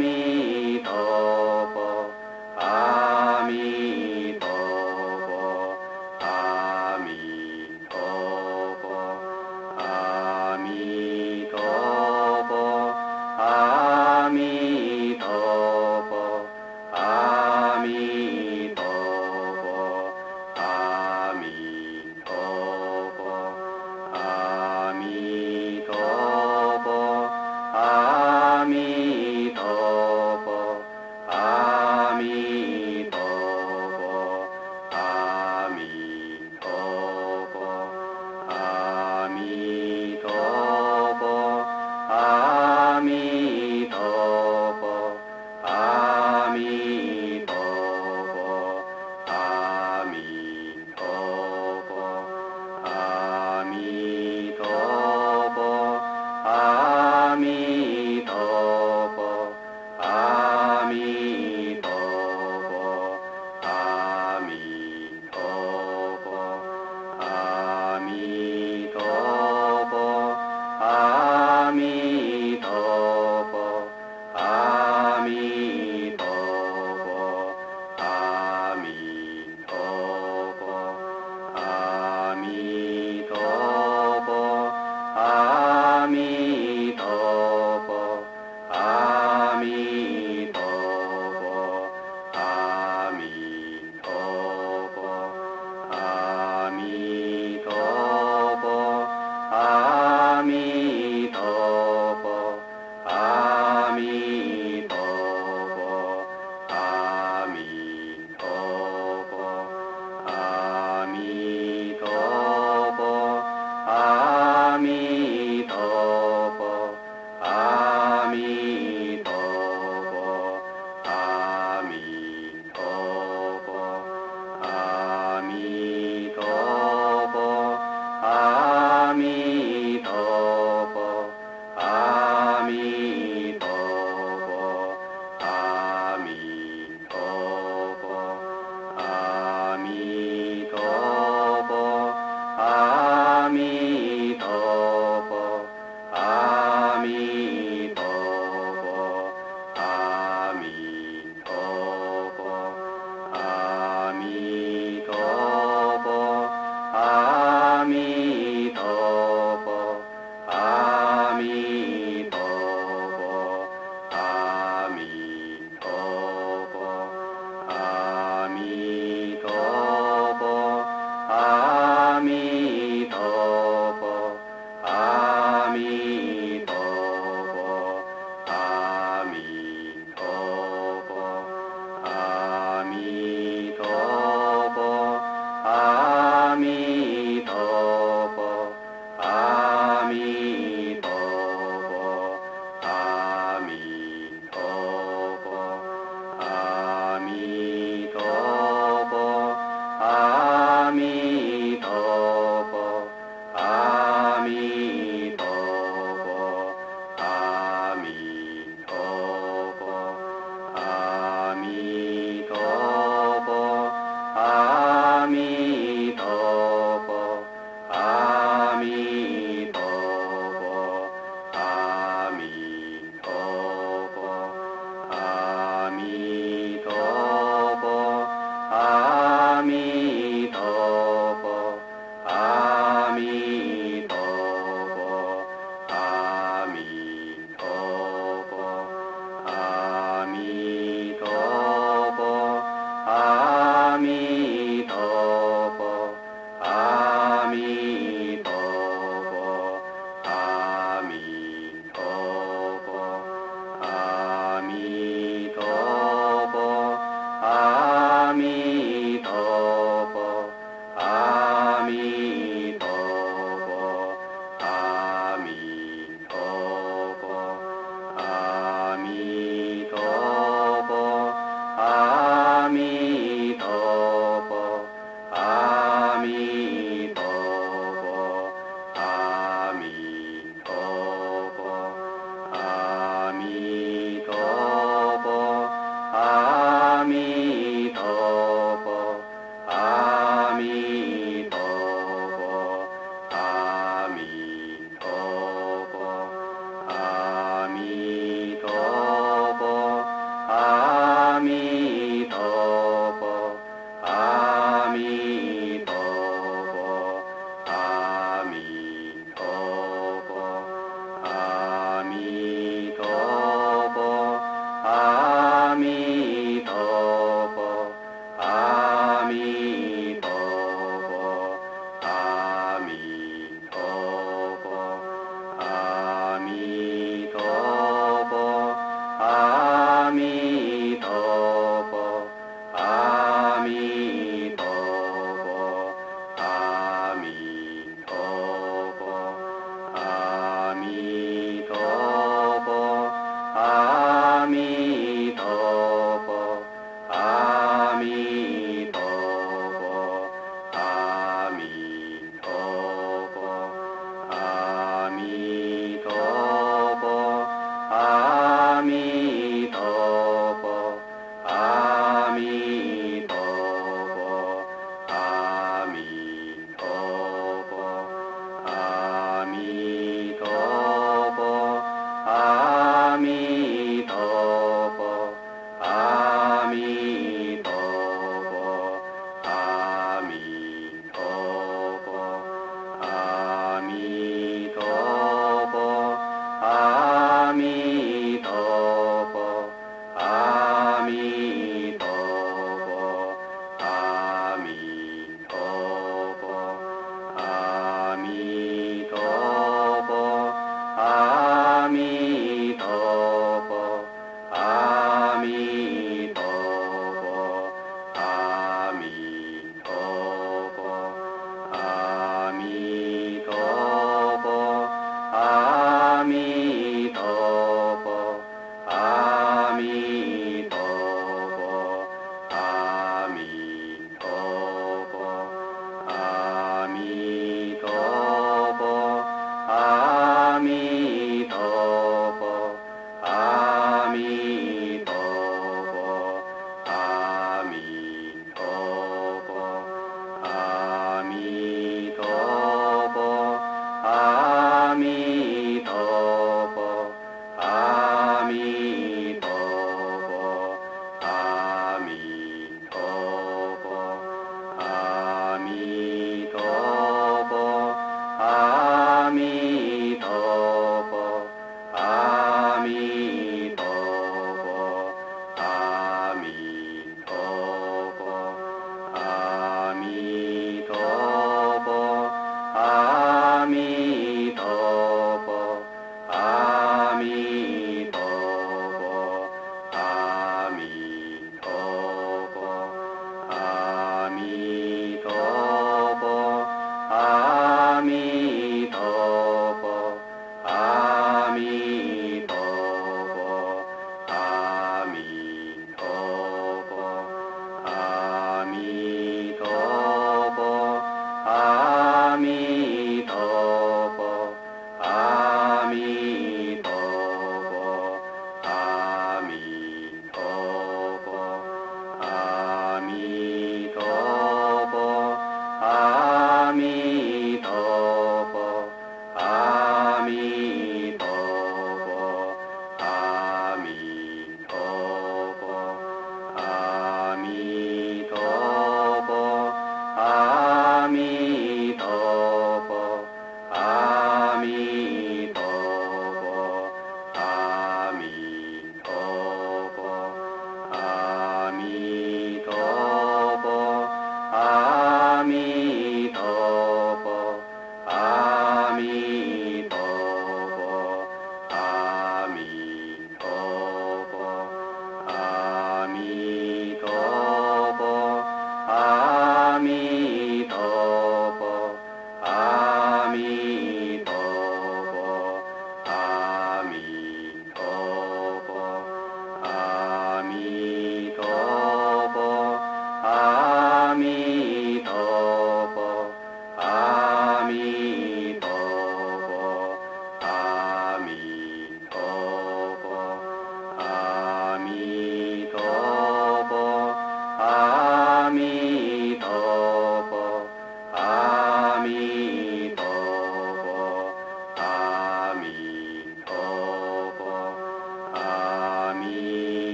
弥陀佛，阿弥陀佛，阿弥陀佛，阿弥陀佛，阿弥陀佛，阿弥陀佛，阿弥陀佛，阿弥陀佛，阿弥陀佛。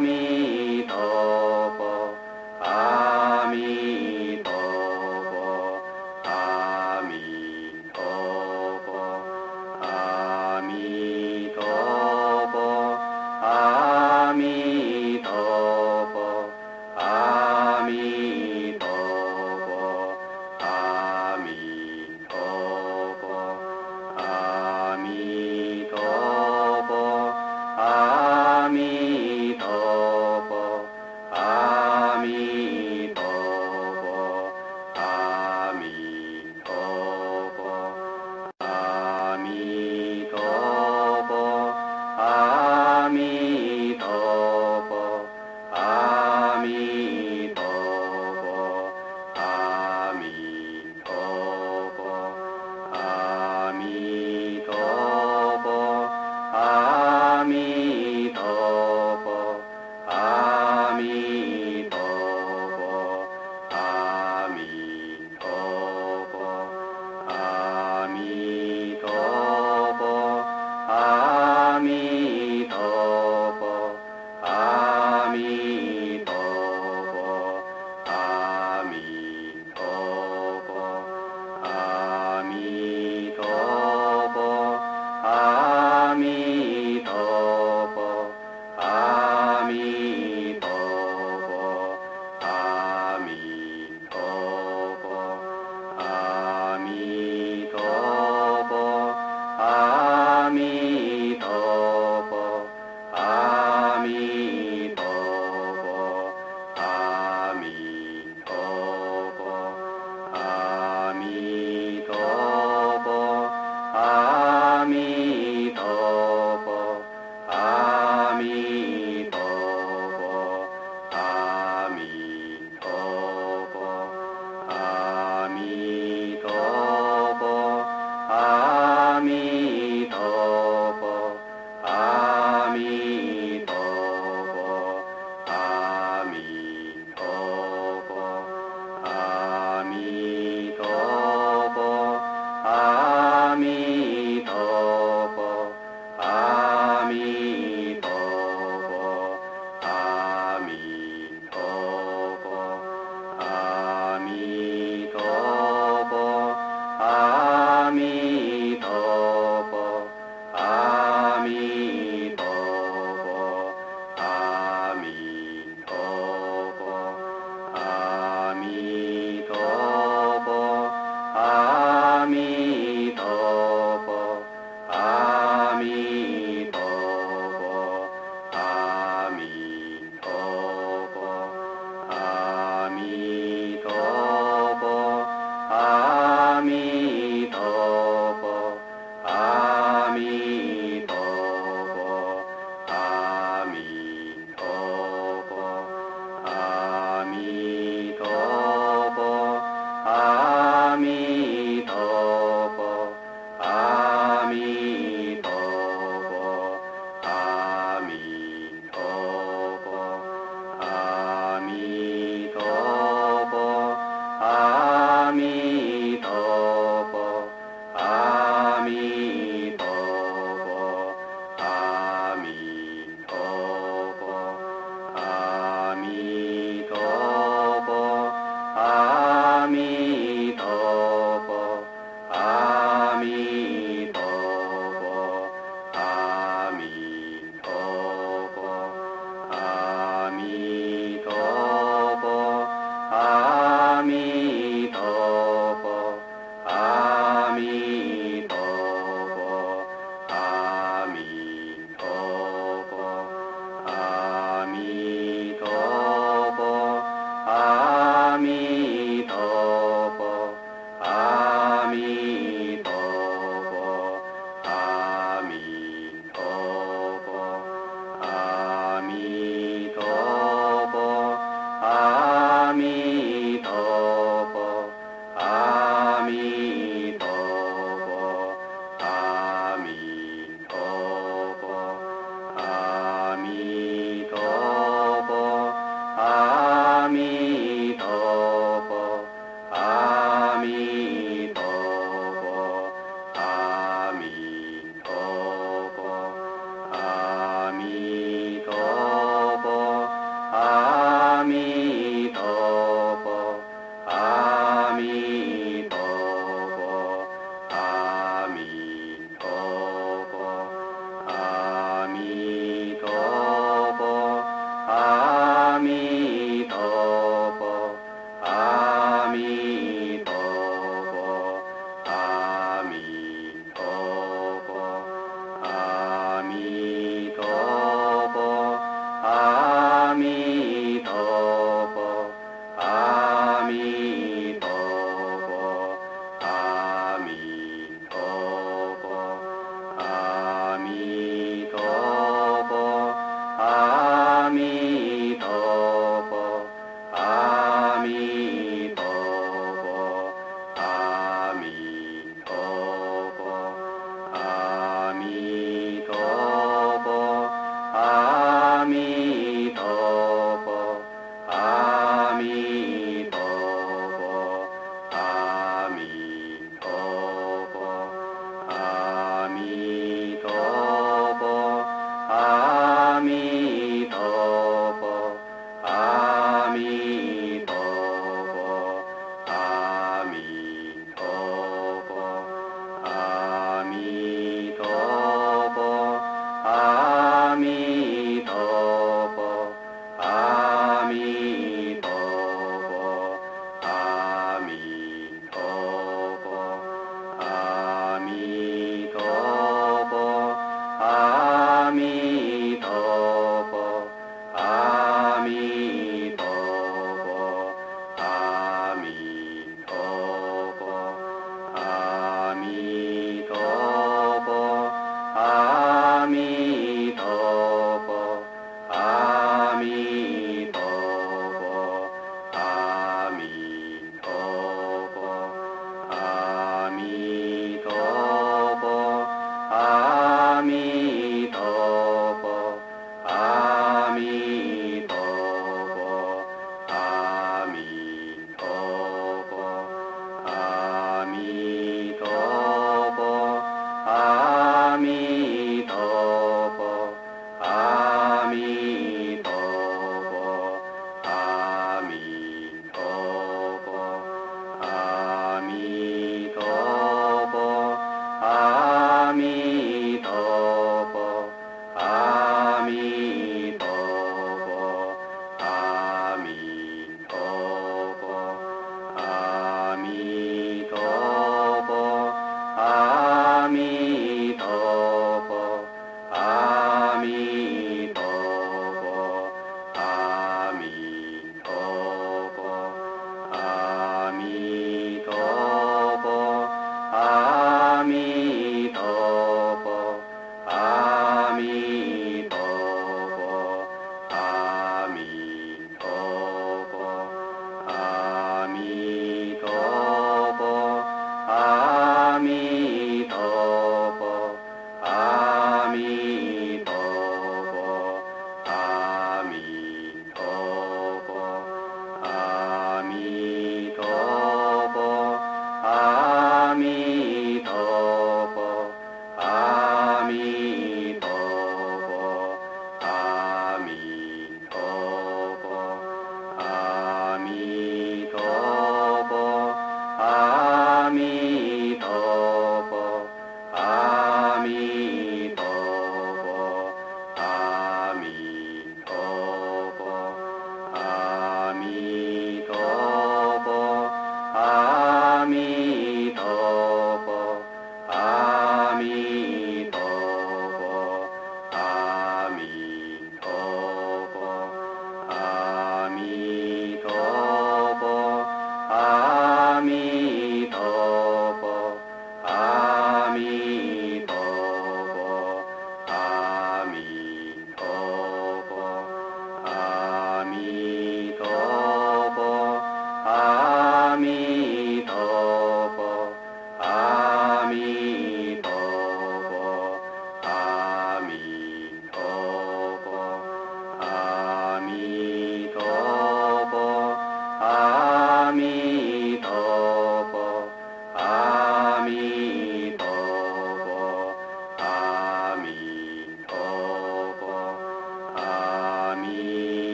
弥陀佛，阿弥陀佛，阿弥陀佛，阿弥陀佛，阿弥陀佛，阿弥陀佛，阿弥陀佛，阿弥陀佛，阿弥陀佛。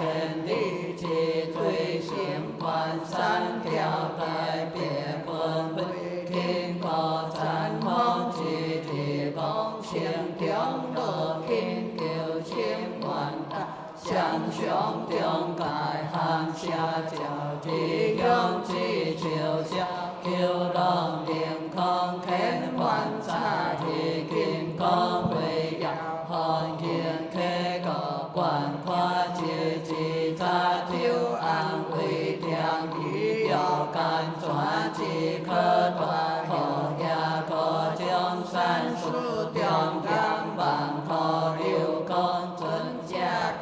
千里之最心观三条改变分为天高赞风之地公行中乐天求千万大相相中改行下教之向之求下求龙灵空天万财之金刚为呀汉见开个观花之之杂就安慰良语要干转之可断后呀可将三数两两万可六公尊家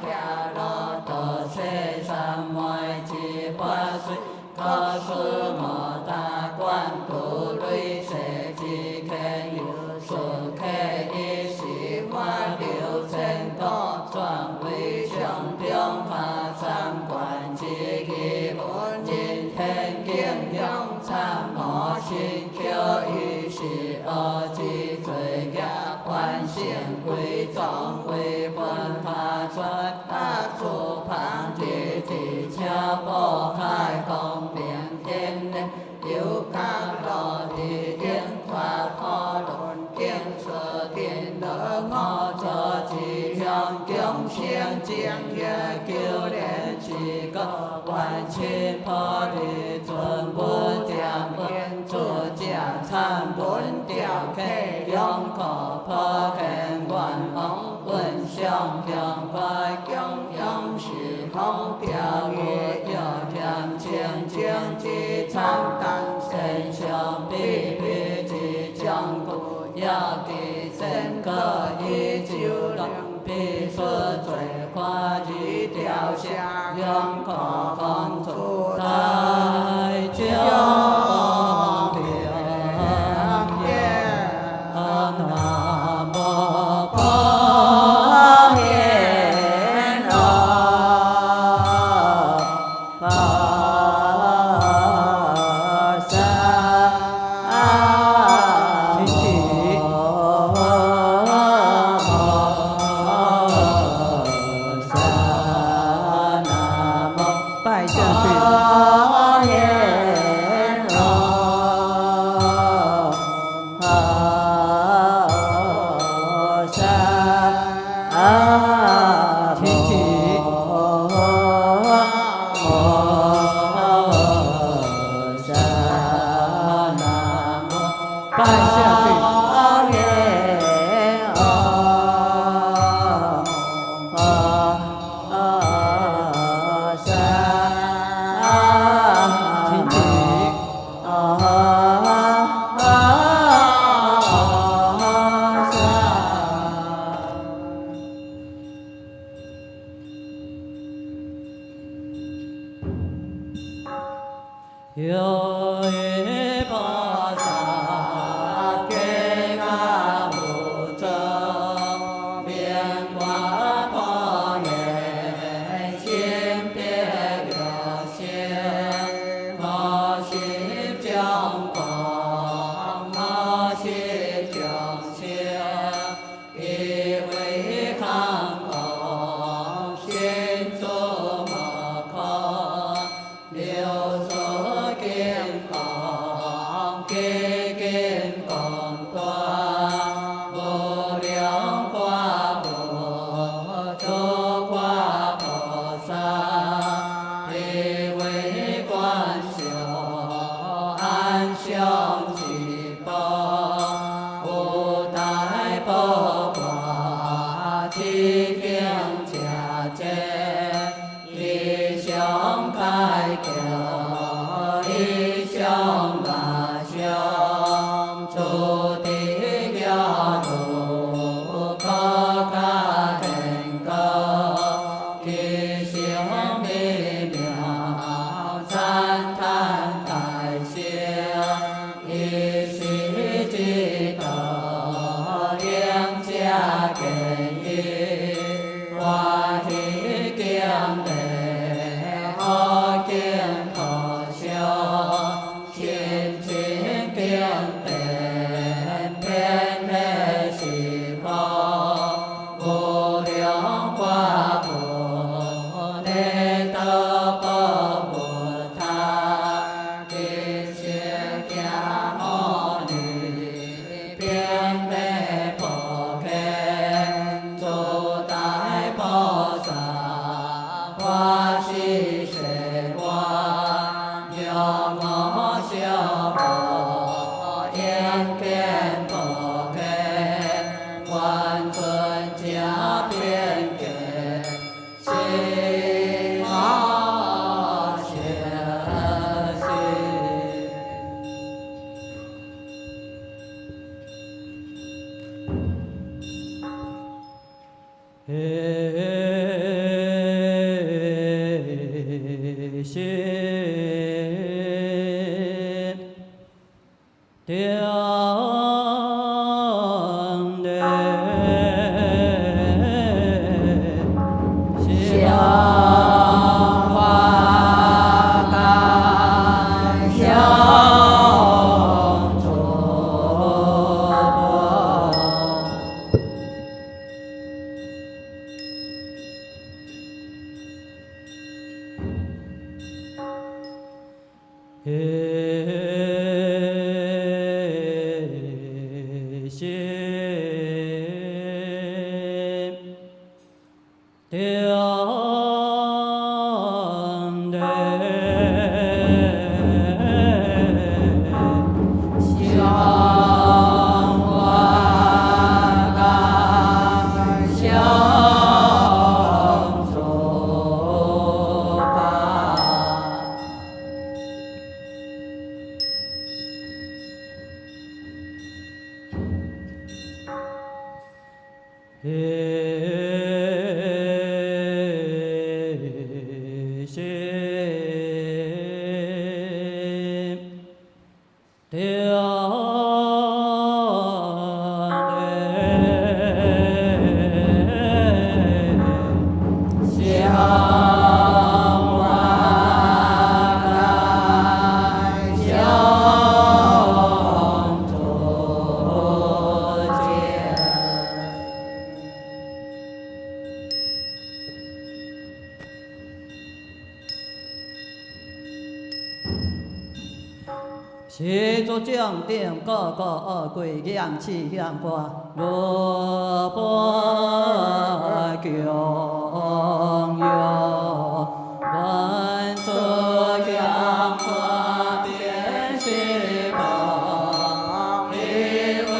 家乐得世三昧之法水可是莫大观度类世之肯有所开一时花流成多转为上中下三观之基本人天经用参摩心求于是恶之罪业还现归总归分法传大处旁之地桥波开空明天人有卡罗地天法可论见色天乐我作之向中先将也救人之个万千破地尊不将变作假参本调开用可破肯万红问相将快将用是空调月要将前将之参当身相必必之将故要给身可以救人必说罪花之雕像用可放出太将良言南无光严给予我的。协助将定各个恶鬼阳气向化，若不供养，万族阳化变虚空，以为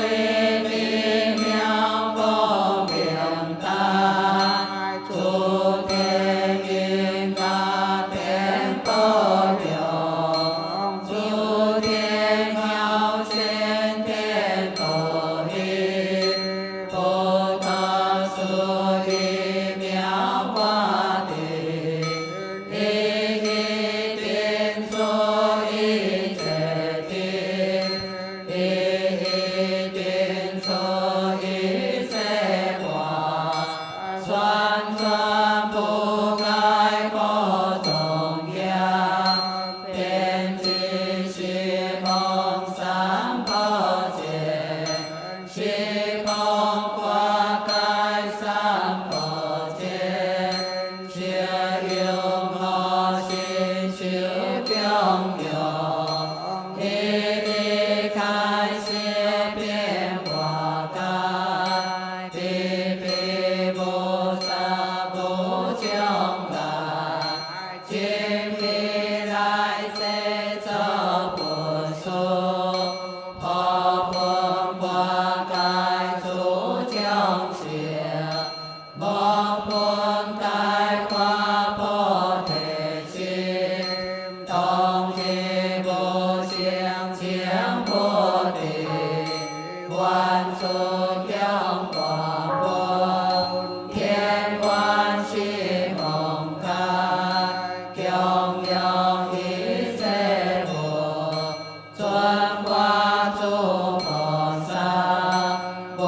明妙光明大，诸天应大天保佑，诸天妙先天都应，不可思议妙法地，一定所一切定，一定所一切法，算算不改过中央，遍及虚空三宝界，虚空花开三宝界，学有我心修并用，一离开些变化开，地比菩萨不将来，今必来世则不说，破风花开出将行，莫分开花破体心，东西不相前破地，万族阳光分，天观虚空开，供养一切佛，尊化诸菩萨，不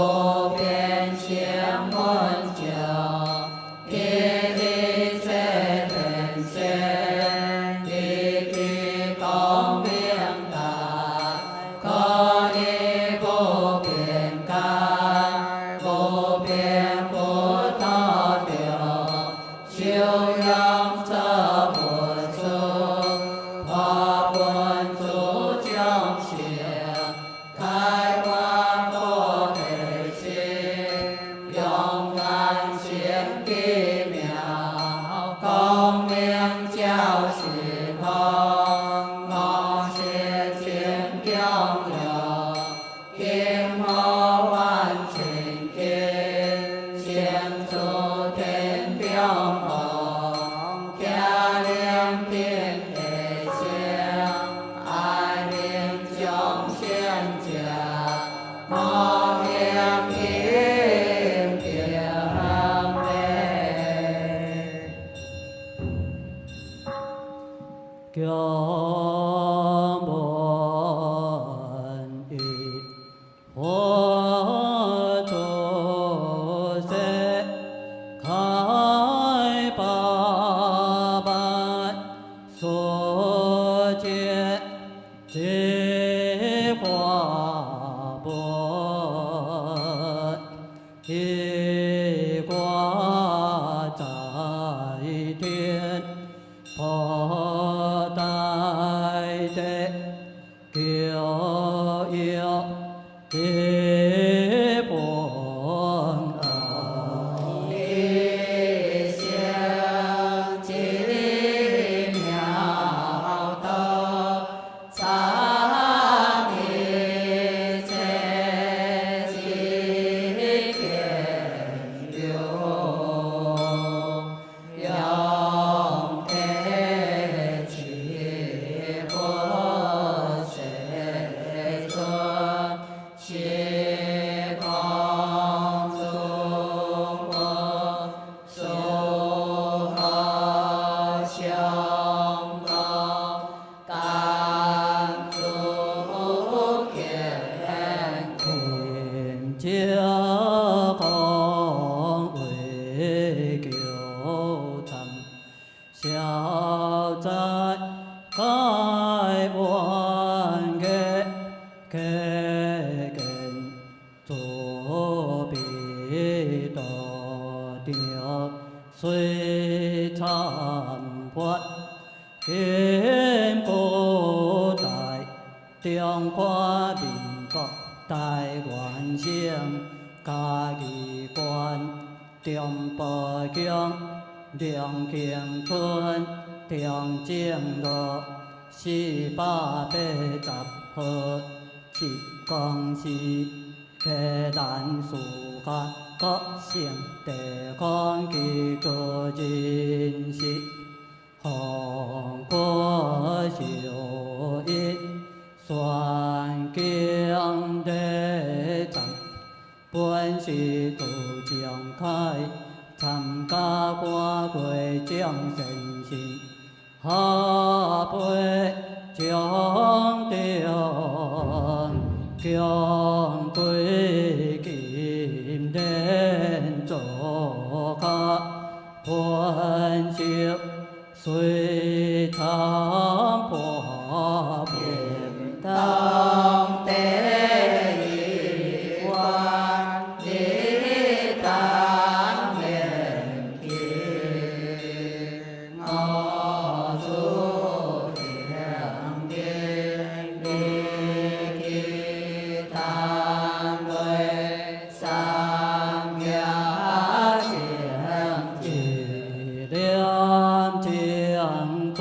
变相温酒，一离切天仙，一地光明大，可以不变改，不变不脱掉，修养则不出，破本主将行，开花破体心，勇敢行地妙，光明照虚空，我是天供养，天魔万千天，相助天表梦，家灵天地相，爱灵众生家，莫名应平美。供闻一佛出世，开宝天，破大地，救有地本啊！一向奇妙德，常一切心天有，永得其不随尊，西方诸佛，苏合相高，甘诸天天教公为救参，消灾解万劫，客根作彼道调，虽参佛见古代，中华民国大元省，嘉义县中部乡梁庆村中正路480号，七公司客难事甲国省地方机构人士，红果小印宣经地站，本是杜将开，参加歌会将神仙，下辈将定强对金莲做客，本是随常破平当地一万里当面听，我主良地立其单位三亚相继两江转，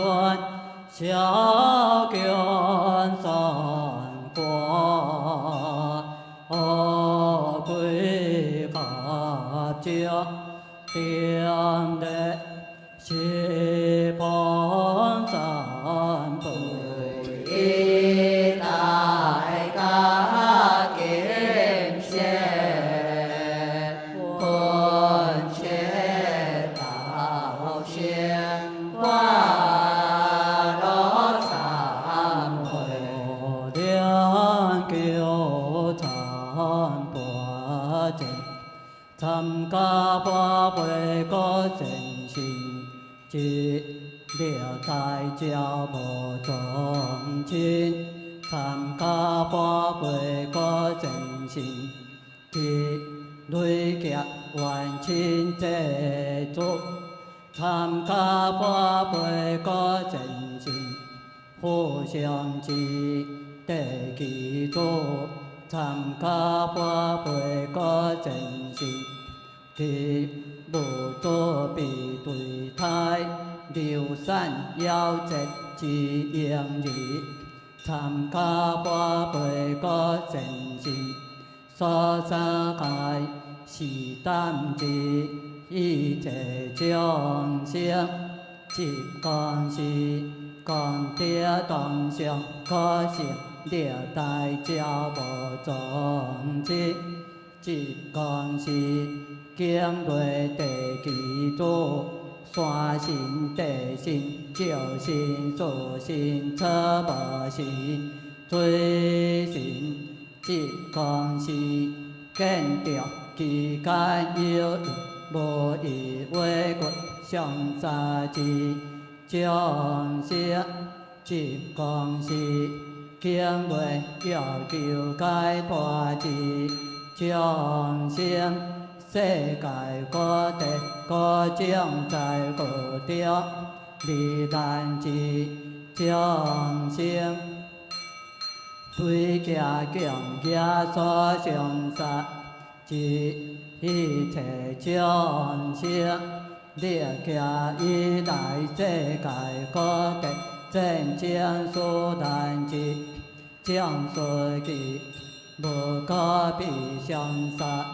小卷三挂，归合家点的西方三辈，一代家金线，本切道先万罗参会，两九参八正，参加八会个真心，一了大教无忠亲，参加八会个真心，一累积万亲这族，参加八会个真心，互相之地基础，参加八会个真心，其无作必对胎，流散夭折之应义，参加八会个真心，所三界是担之一切众生，即讲是讲得当上可成了大教无宗旨，即讲是经类地基础，山神地神照神坐神车无神水神，即讲是见着其间有无以为骨上三之众生，即讲是经类要求解脱之众生，世界各地各种在各中，离难之众生，对家强家所相杀，一切众生，历行以来世界各地真正殊难之，将随其无可比相杀。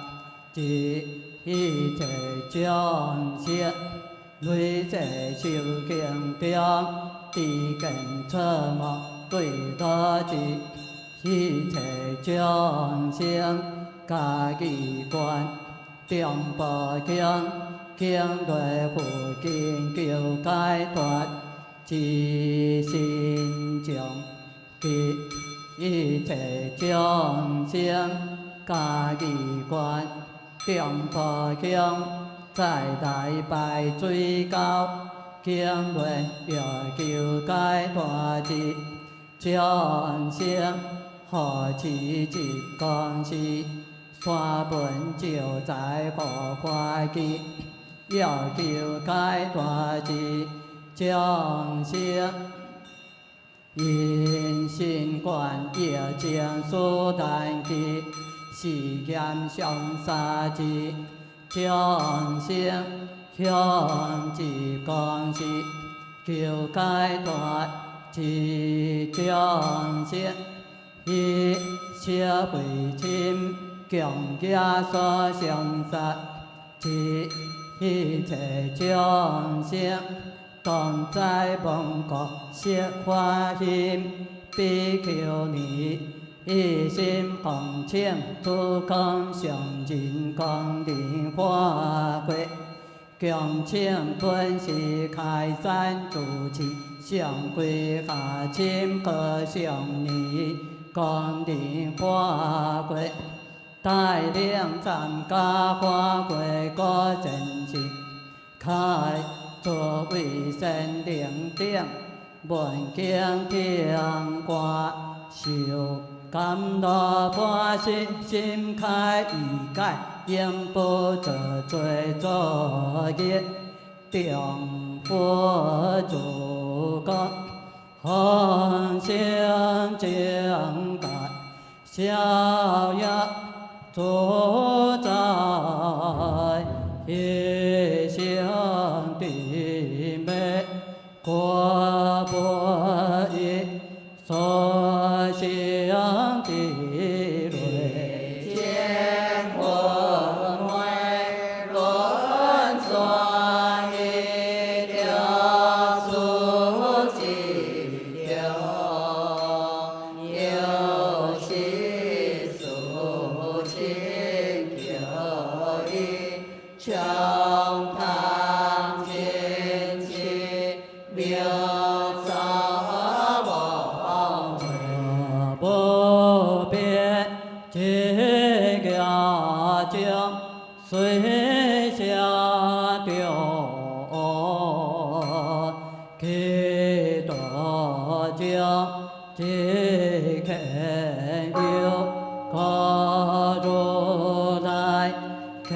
一切众生，累世修行中，知见错误对多之。一切众生，家己观，中部经类复经求解脱，自心中一切众生，家己观。中部经在大拜水高，经论要求解脱之众生，何其一公事，山本就在何花基，要求解脱之众生，因心观业正所难期。是严上杀之众生，向之公事，求解脱之众生，以社会亲强家所相杀之一切众生，当在亡国释发心，比丘尼。一心奉请土空上人光临花会，恭请本师开山主持，上归下亲各上尼光临花会，带领参加花会各真心，开作为神灵顶，闻经听歌受。甘露般心开意解，永不得罪作业。重佛主公，恒行正大，逍遥自在，一生地美，国不易。所向地瑞，见光辉，轮转一条苏几流，有其苏清求一，穷唐天气妙。水下钓，其多将即肯有可如来，可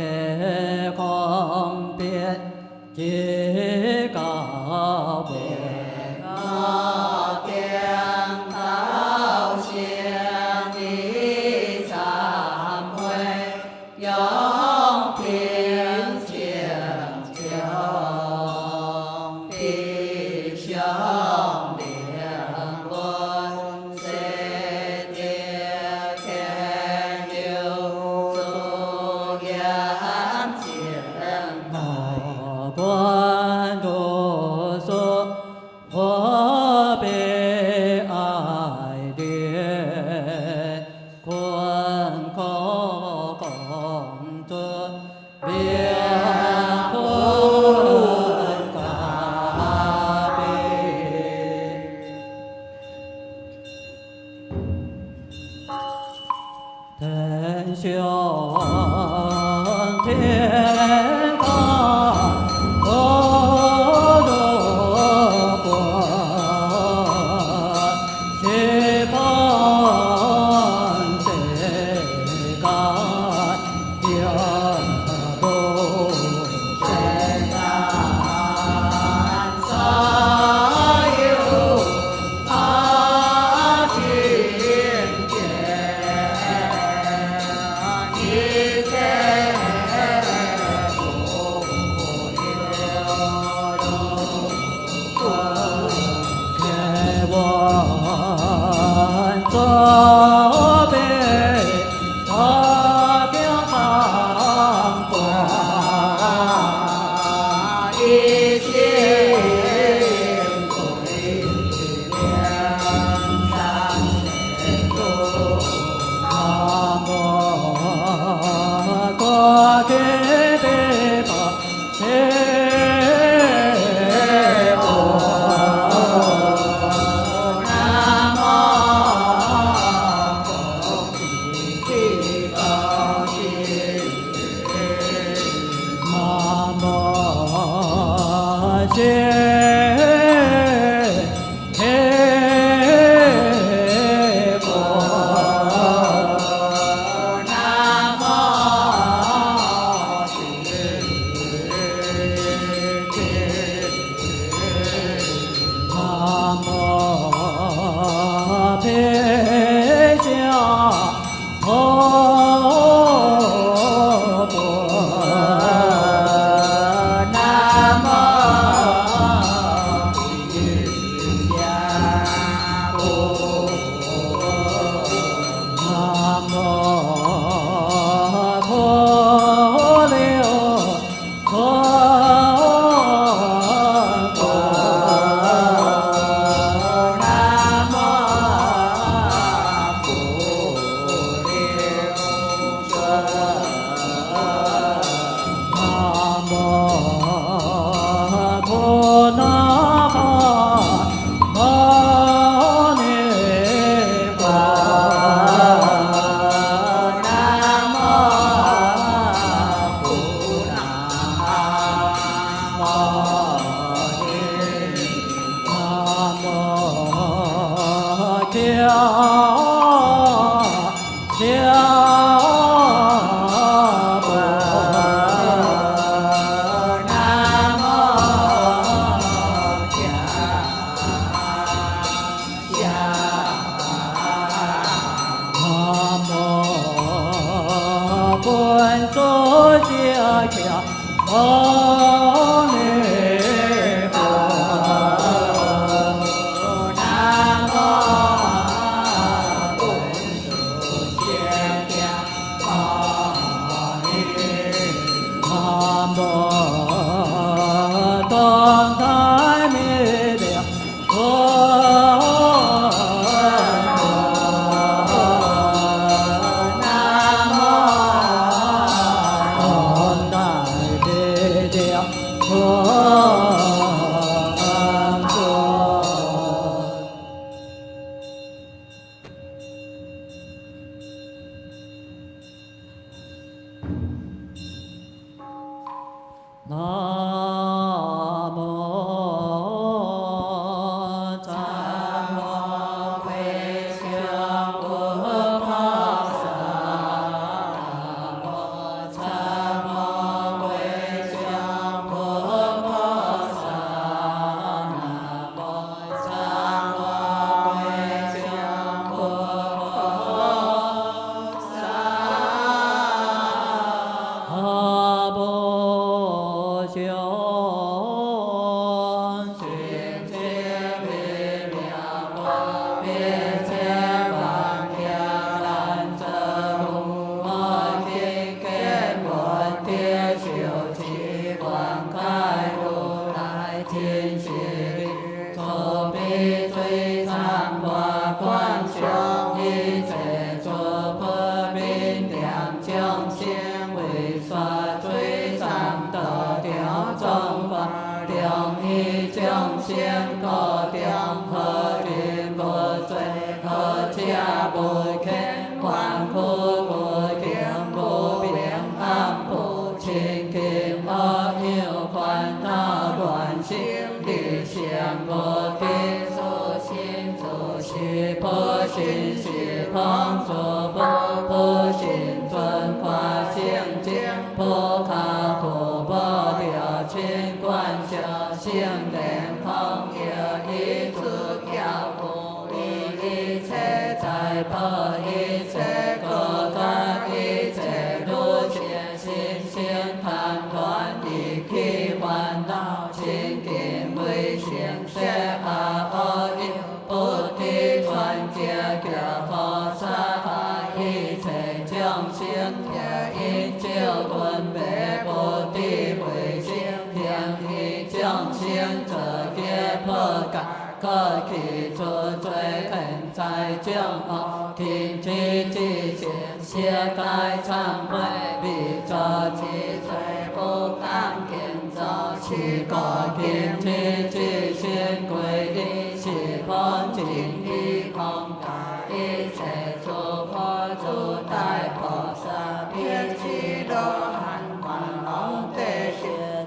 空别即高别。观如所，我被爱恋，观空空中别困大悲，天兄天。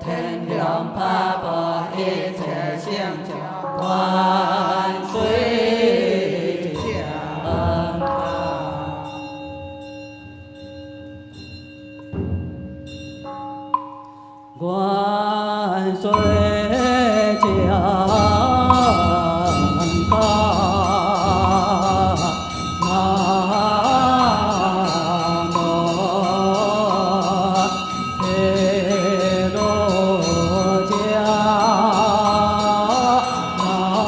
天龙八部一切万岁降堂。万岁降堂，南无铁罗迦，南无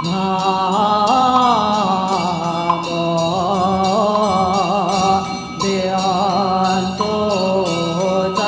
南无铁罗迦，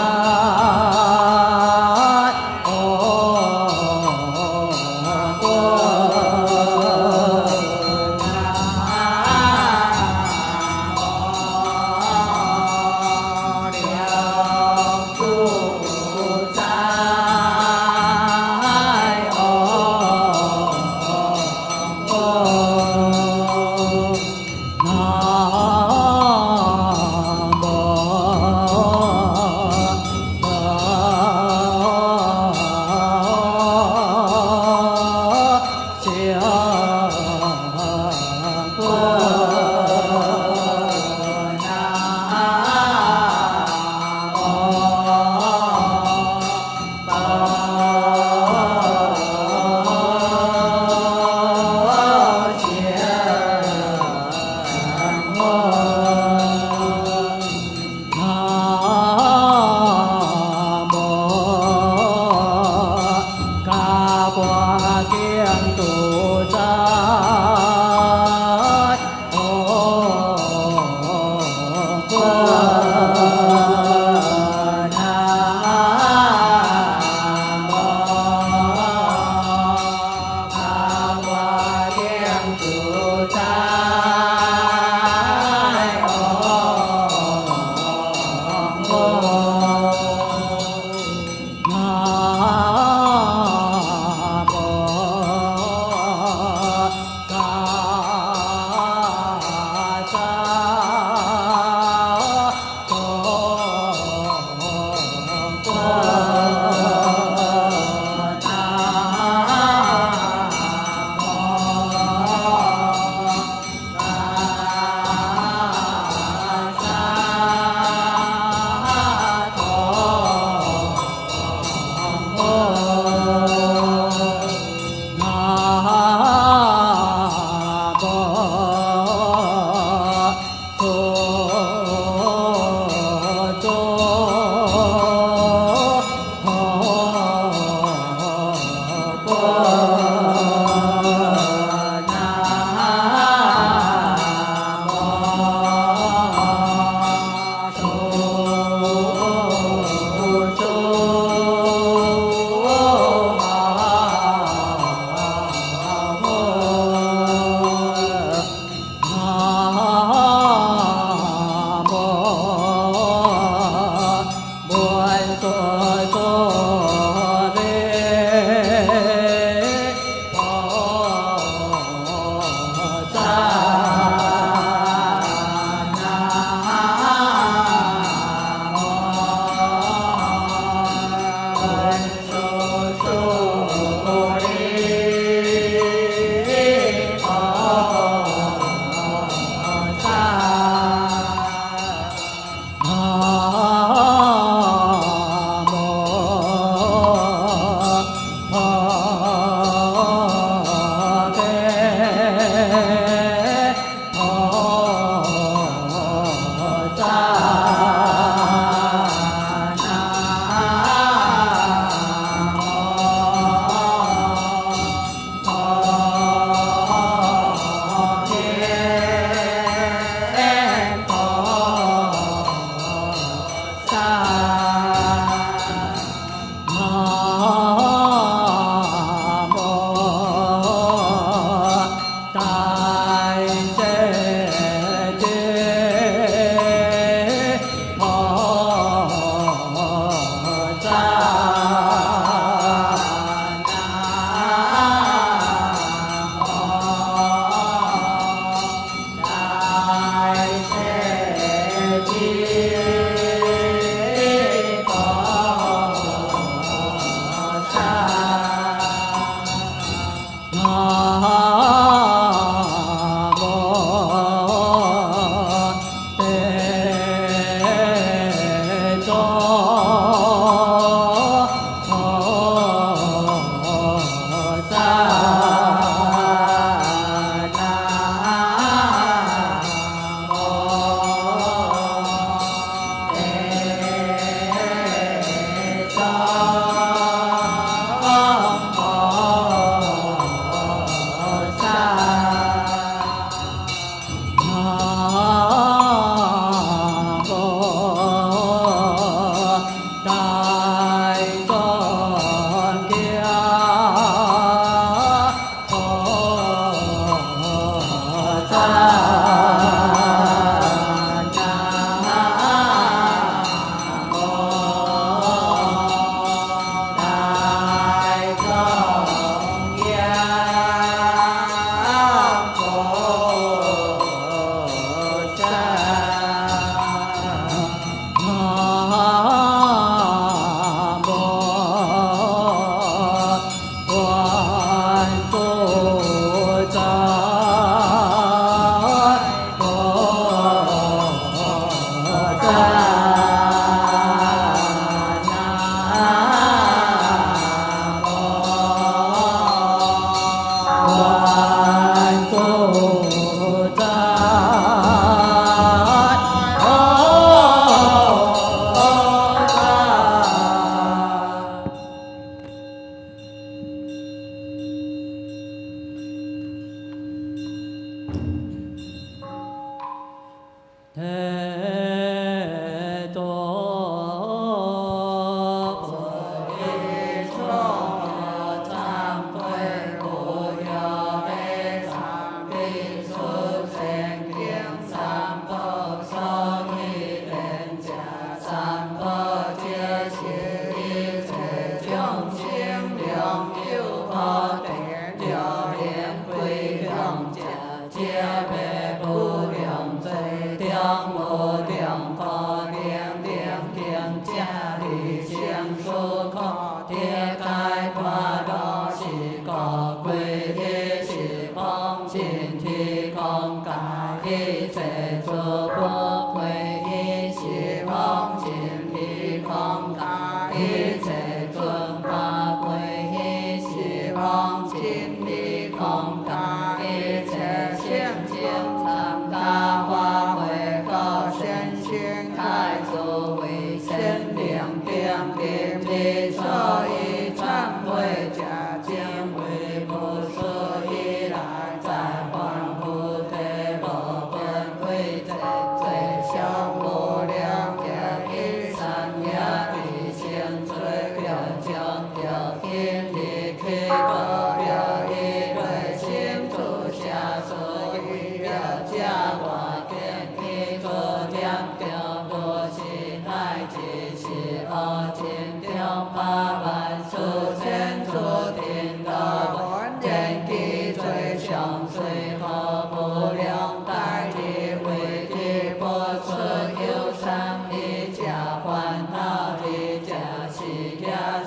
家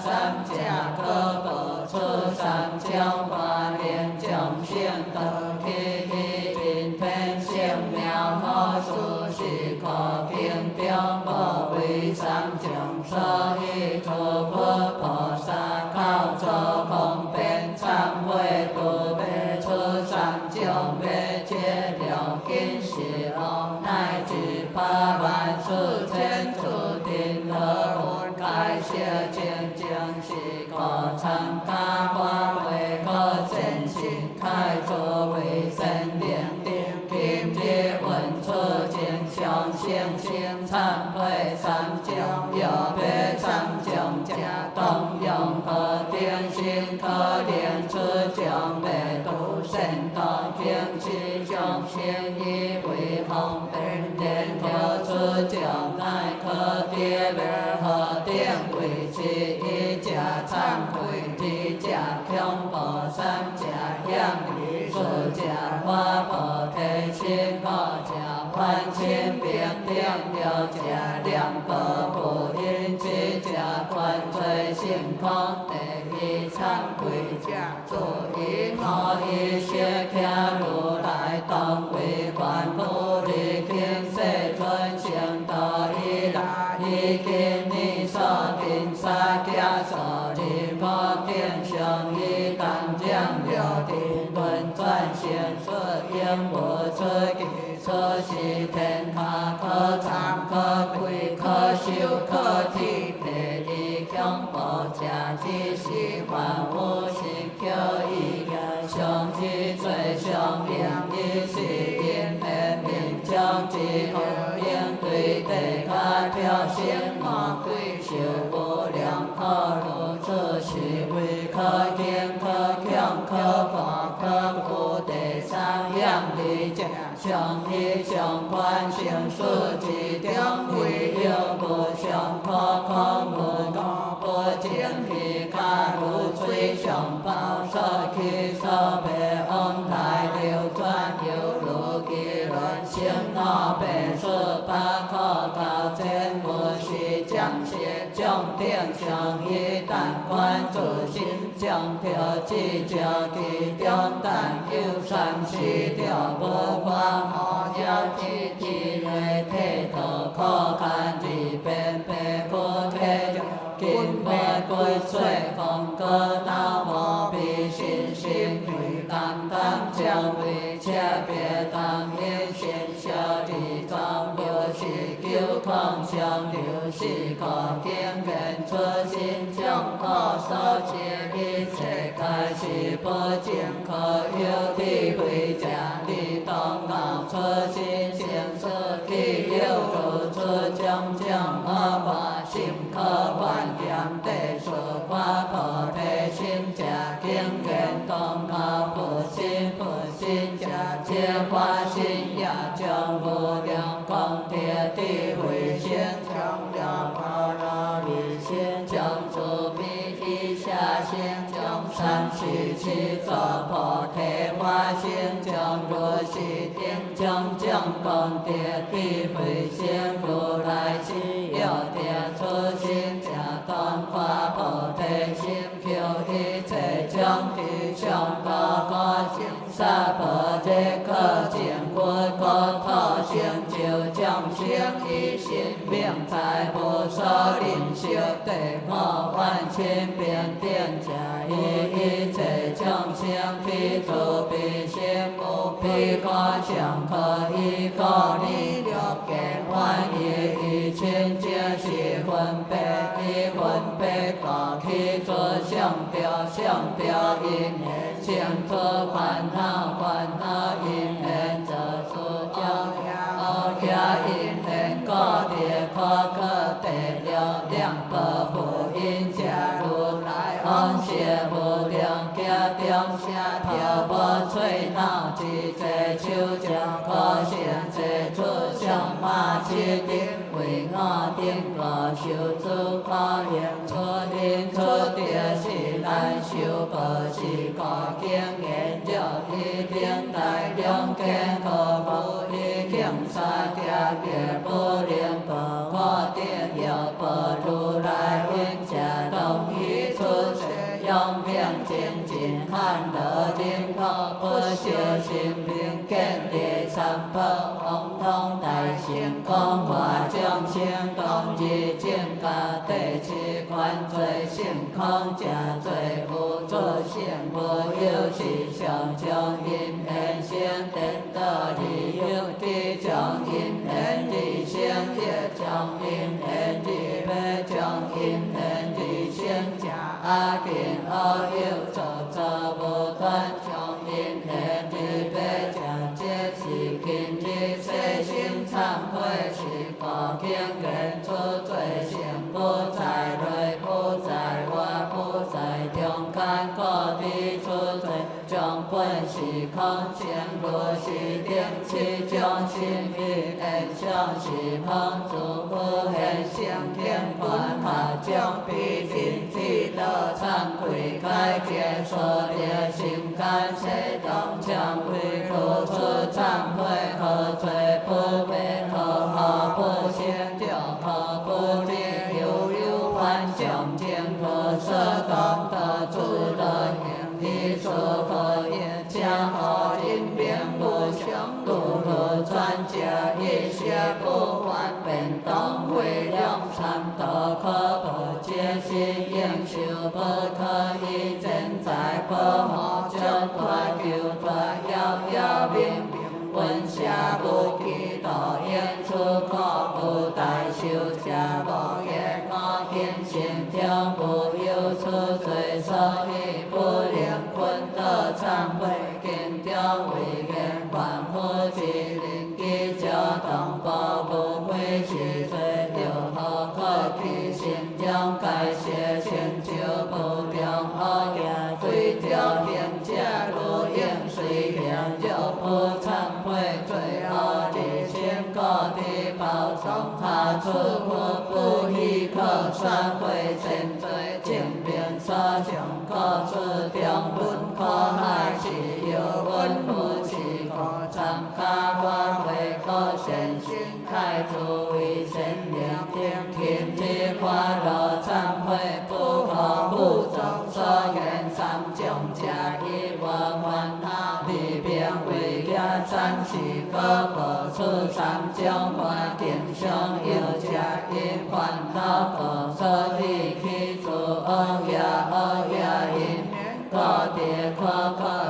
可参加法会，可见心开作为神灵定金节文出经上性性忏悔三将要别三将加东用可定心可怜出将别度神道经其中心以为红灯连条出将乃可跌别和定为之一家忏悔之家恐怖三家养育四家花菩提心可家万千遍定了家两个不因之家观罪性空第一忏悔家作一毛一些卡如来当为观不离经世尊行道一来一经你所定沙家所离破定上一当将了定论转现所应无出其所是天下可参可贵可修可体第一恐怖家之是万物是求一个上之最上良一是因缘命将之后应对地下挑选魔鬼修无量可如此是为可见可强可法可不第三样理解上一上观行事之中唯有不上可可无可不见皮卡如水上报所起所被安排流转有如其乱行那被十八可高见无是将些将定上一旦观自心将条之教其中但有三四条不法魔教之体内体头可看之变被不体金被归水风格道无必心心对担当将为切别当因心小的装有是救空相流是可见根出心将可所见一切开始不见可有体会家里当高出心行事体有如出将阿法心可观念地说法菩提心家经验当阿不心家皆发心呀将无量光铁地慧先将了巴拉利先将诸比提下先将三世七作菩提花先将如是定将光铁地慧先如来心要点出心家当发菩提心求一切将地上高高行萨婆揭可见过可透行就将行一心命财不所领修对我万千遍定家一切将行必足必行无必可想可以可力六根万一千皆是分别一分别可起作相标因缘相作烦恼因缘则出傲呀因缘各地可得了两个不因假如来安歇无量家中下条不吹闹之这手将可现这出相马之定为我定个修诸可言出定出地是难修不是个经验了一定大量见可不一定三家别不灵不我定有不如来因家东一出世用命精看得定可不修心并见地三不红通大行空化将行动一见家对其观罪性空假罪无作性无有其相将因缘先等得理有地将因缘地先也将因缘地被将因缘地先假阿定恶有作作无断，将因缘日白正节是今日世心忏悔是过境缘出罪性不在内不在外不在中间各地出罪，将本是空性如是定其将心意缘相是碰诸不现性天观下将必定知道忏悔开解所列心甘切动将会付出忏悔何罪不灭何不先掉何不定有幻象见何色功德诸乐行理所可言将何因缘不相如何专家一些不还变动会量参道可不皆是应修不可以真在不可将断求断遥明明闻下不记道演出可不待修家无业我见心听不有出罪所以不能困得忏悔见调为言还不知灵机交动报不会去罪有何可提心将改邪千秋不良恶业对调定价如应随缘就不忏悔罪恶之心各地报从他出我不依可忏悔前罪见变所想可出中本可害是有温无是可参加发挥可显心开诸为神灵天天之快乐忏悔不可不中所言三种假意我烦恼离变为家三世可不出三种环境上有假因烦恼可所离去诸恶业因各地可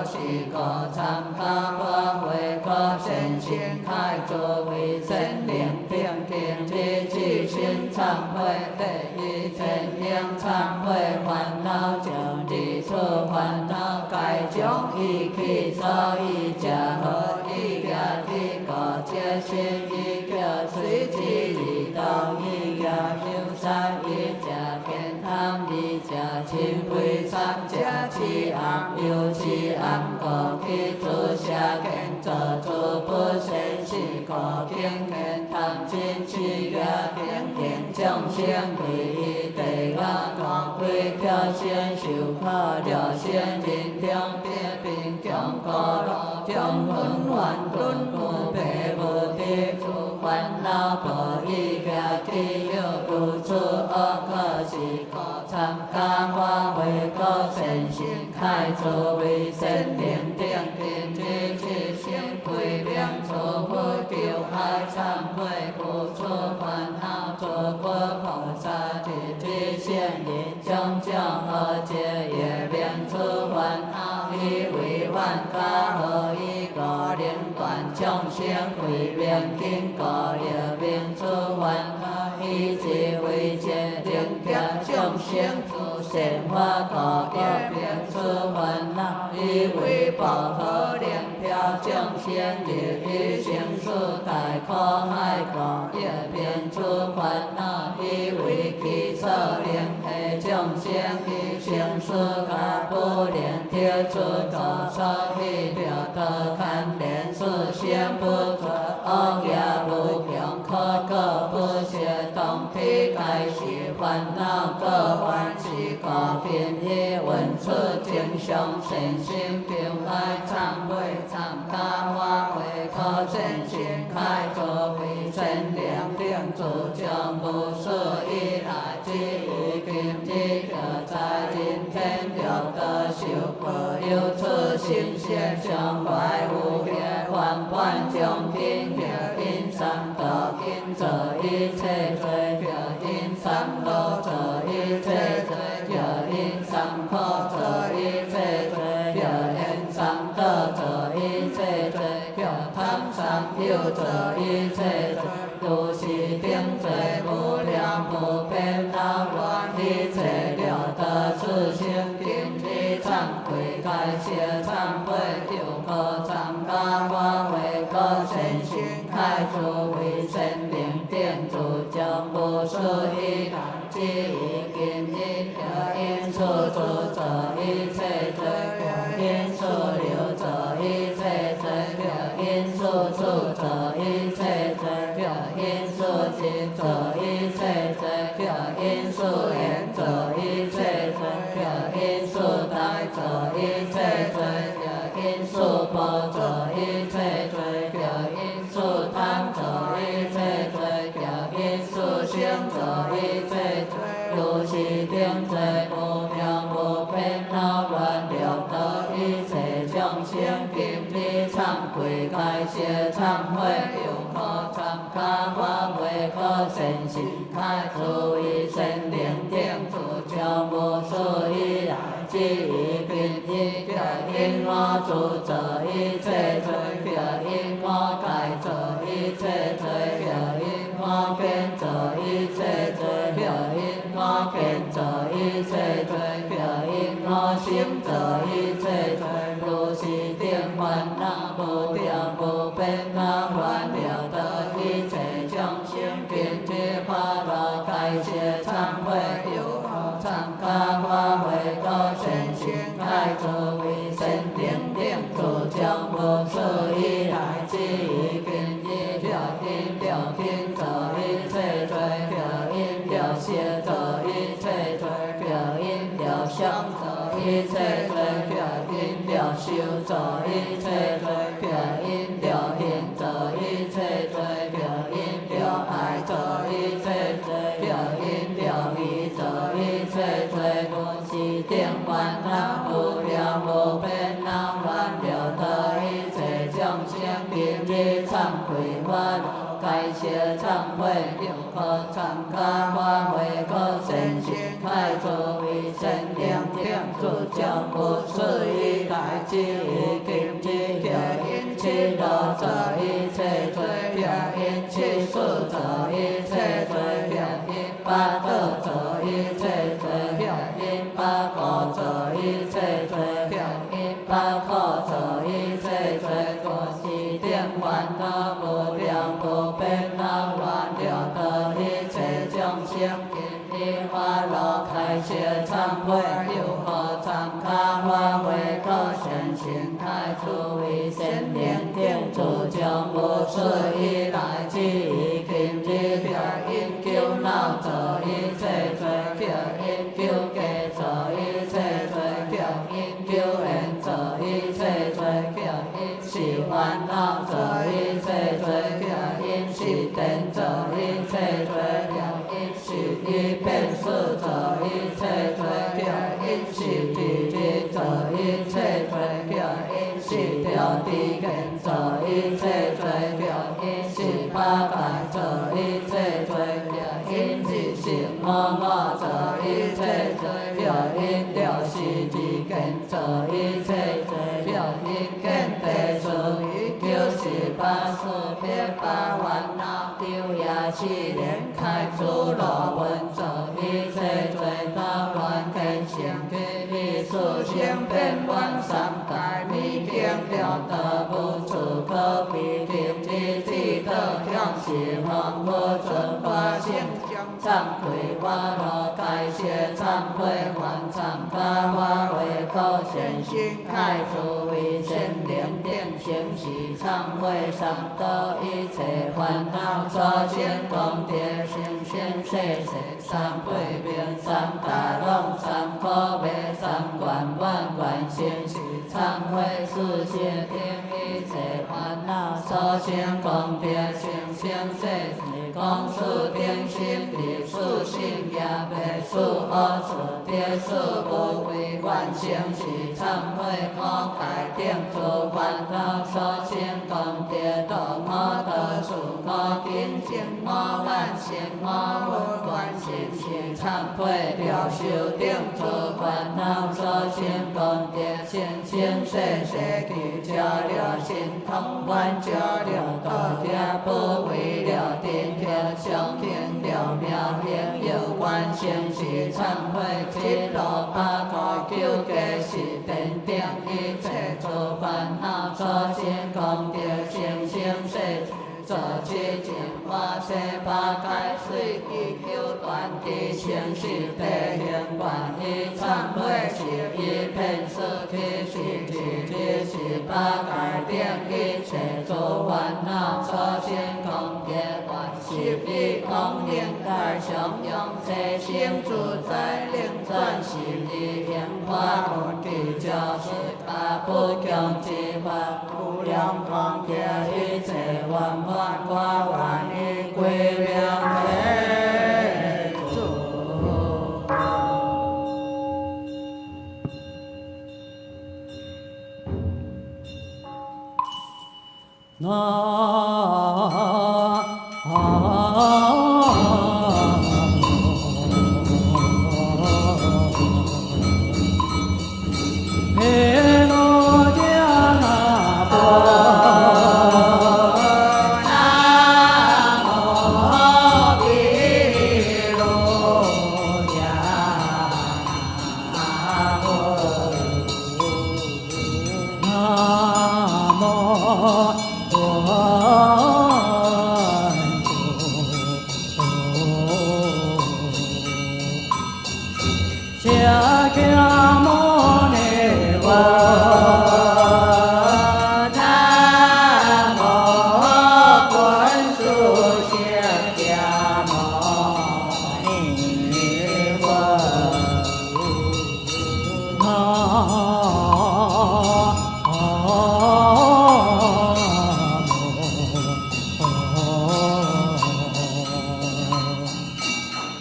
是可参加发挥可显心开诸为神灵定定之自心忏悔第一真应忏悔烦恼就离出烦恼该将一起所以假合一业的个皆心一个随机理道一业有三一假见贪一假亲为三假七暗有七暗个去诸下见作诸不生是个见见贪亲七业定定将先归一地啊光归挑先受可了先人听别并将个罗将分完顿不被不地诸烦恼不一个地有不出恶可是可参加发挥可身心开诸为神灵定定之之心归命诸不丢爱忏悔不出烦恼诸不菩萨之现人将何解也变出烦恼以为万法合一个灵观将先归命经过也变出烦恼以及为解灵家将先出现化个也变出烦恼以为保和灵飘将先日以行事大可爱个也变出烦恼以为其所灵黑将先以行事个不连贴出个所以表得看连事先不做恶业不强可个不写动体改是烦恼个欢喜个变业文出经上神心并爱忏悔参加发挥可真心开作为神灵定主将不是以来之一经之个在今天了得修果有出心血上怀无业还观将天了因三得因这一切罪了因三罗这一切罪了因三可这一切罪了因三得这一切罪了贪三有这一切罪如是定罪不良不变恼乱一切了得自性开谢忏悔，又可参加法会，可善心开诸为神灵殿主，将无数一难之一今日的因所作者一切罪过，因所留者一切罪过，因所处者一切罪过，因所行者一切罪过，因所言者一切罪过，因所待者一切罪过，因所报者一切罪过，因所贪者一切罪过，因所行者一切罪过，如是定罪无明无变恼乱了得一切众生今日忏悔开谢忏悔，又可参加法会，可善心开诸位神灵顶主，将无数以来之一并一个因我主者一切罪过，因我改者一切罪过，因我变者一切罪过，因我见者一切罪过，因我心者一切罪过，如是定烦恼无掉无变恼乱了得一切众生今日法乐开谢忏悔，又可参加法会，可善心开诸位神灵顶主，将无数以来之一今日了因了听者一切罪过，因了谢者一切罪过，因了想者一切罪过，因了修者一切罪过，因了行者一切罪过，因了爱者一切罪过，因了义者一切罪过，是定烦恼无了无变恼乱了得一切众生今日忏悔法乐开谢忏悔，又可参加法会，可善心开诸位神灵顶主，将无数以来之一今日了因其乐者一切罪过，因其数者一切罪过，因八道者一切罪过，因八果者一切罪过，因八果者一切罪过，是定烦恼无量无变恼乱了得一切众生今日法乐开谢忏悔，又可参加法会，可善心开诸位神灵顶主，将无数以来之一今日了因救恼者一切罪过，因救家者一切罪过，因救缘者一切罪过，因是烦恼者一切罪过，因是定者一切罪过，因是一变数者一切罪过，因是地理者一切罪过，因是条地见者一切罪过，因是八百者一切罪过，因是成我者一切罪过，因了是地见者一切罪过，因见地处于就是八事变八烦恼丢也是连开诸罗文者一切罪恼乱见性天理事性变乱三界未经了得无处可比定之智德向是方无准法性忏悔法乐开谢忏悔还参加法会可善心开诸位神灵顶行是忏悔三得一切烦恼所现功德行善世世三倍平三大龙三可悲三观万观行是忏悔四界定一切烦恼所现功德行善世世公事定心理事心也未事恶事跌事无为愿行是忏悔可改定诸烦恼所现功德道我得事我精进我万行我无愿行是忏悔了修定诸烦恼所现功德行行世世具照了心通愿照了道家不为了定天相天了妙应有愿行是忏悔七罗八陀九界是定定一地清是地行观一忏悔是一片色体是智智是八盖定一切诸烦恼所现空业观是一空灵盖相用切心自在灵转是一言法无地教是八不强之法无量光界一切万法法万一归命为主。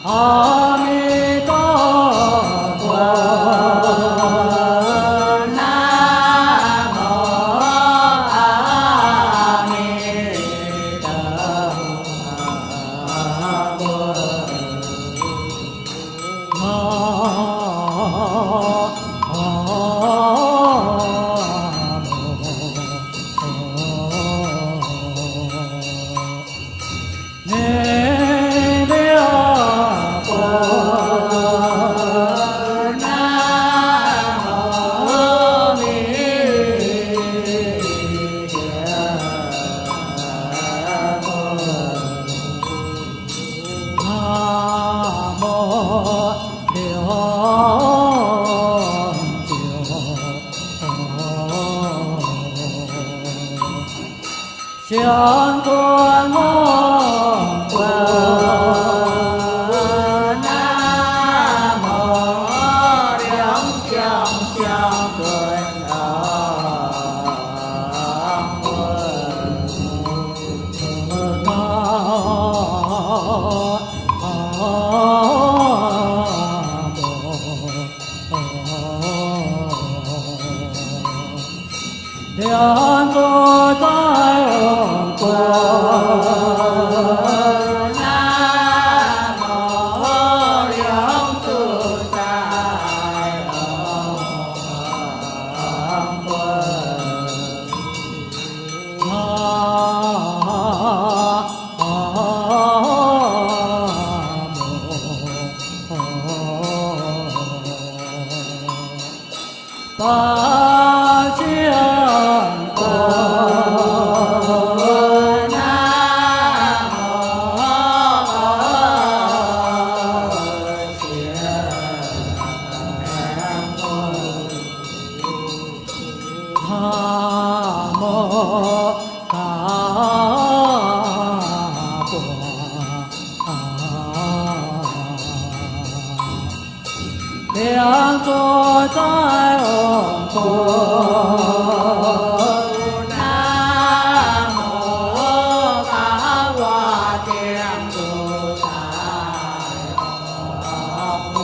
阿弥陀佛，南无阿弥陀佛，相观王国，南无两相相尊王两座在王国，南无两自在王国，八将国。两座在王国，南无法华天主在王国，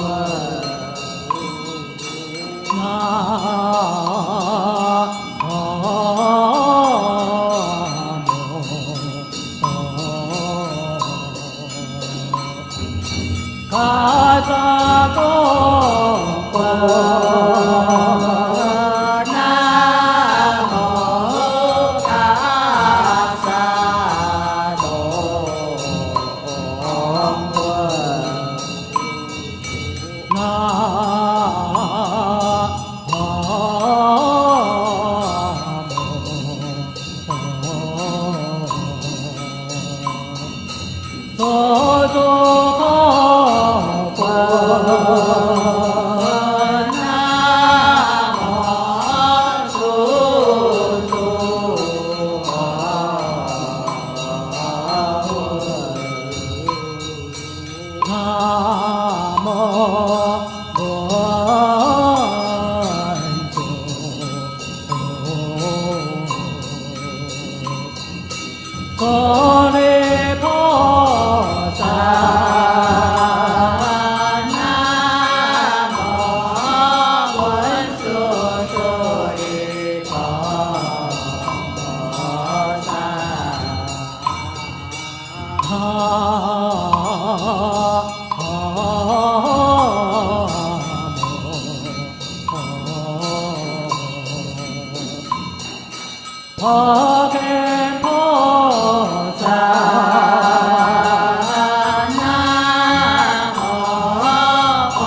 卡扎公国，南无卡萨公国，南无普贤菩萨，南无普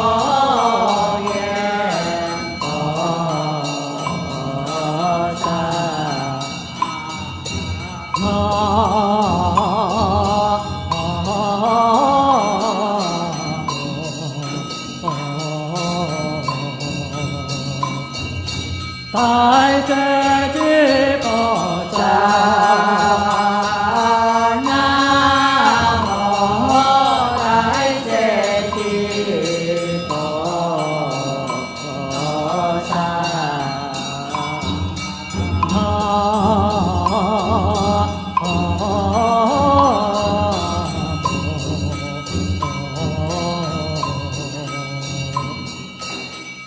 贤菩萨，大觉智菩萨，南无大觉智菩萨，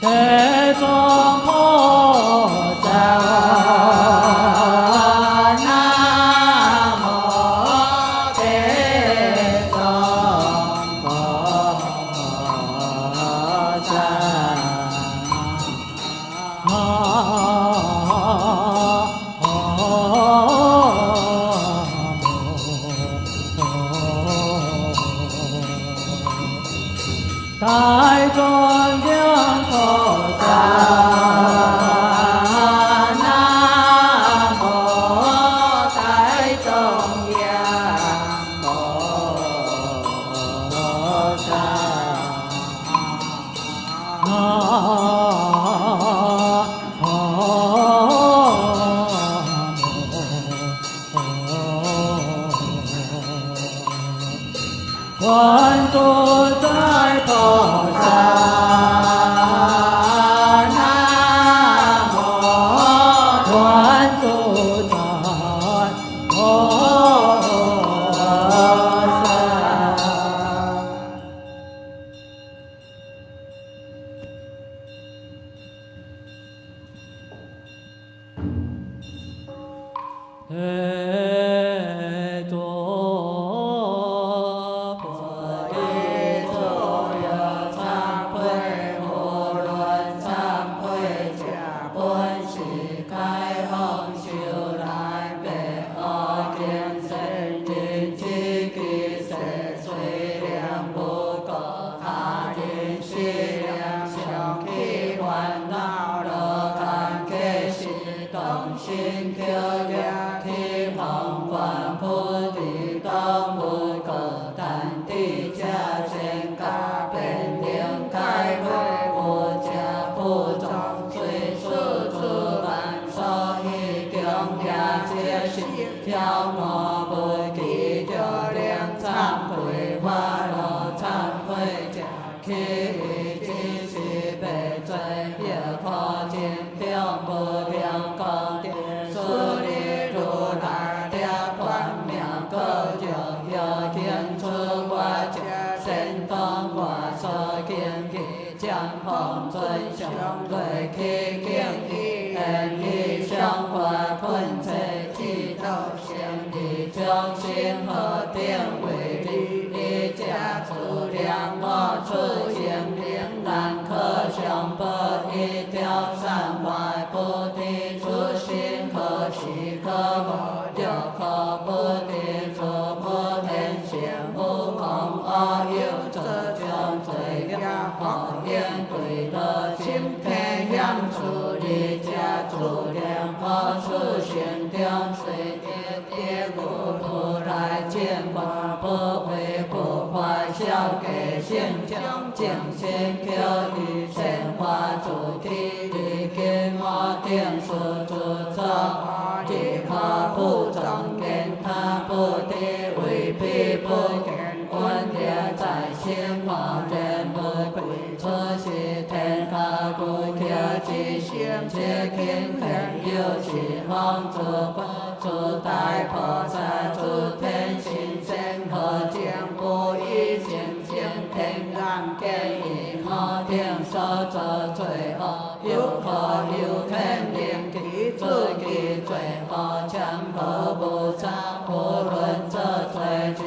地藏菩萨，南无地藏菩萨，大庄严菩萨，南无大庄严菩萨，观自在菩萨，南无观自在菩萨。心求业起方观菩提道无个但地家先加变灵开会无家不中随处诸万所以中家皆是挑莫不记着量忏悔花罗忏悔家起为只是被罪业破尽中不良功德所以如来了观妙各就有天出我家神通我所见的将风尊上对其敬意恩义上我困罪祈祷先的中心和定为利一家出量我出现灵难可想不一条善坏菩提出心可喜可我就可菩提出菩天显无空阿有这将罪业好言对的今天养出离家主量可出现定随跌故不来见我不为不坏笑给现将精神求于神话主题离给我定数主张即可不正见他不地为必不见观念在心法人不归出是天下故求之心切kind很有喜方主主大菩萨主天心身和将不一心心天然见以后定所作罪恶有可有肯令其自己罪恶强迫不差不论这罪之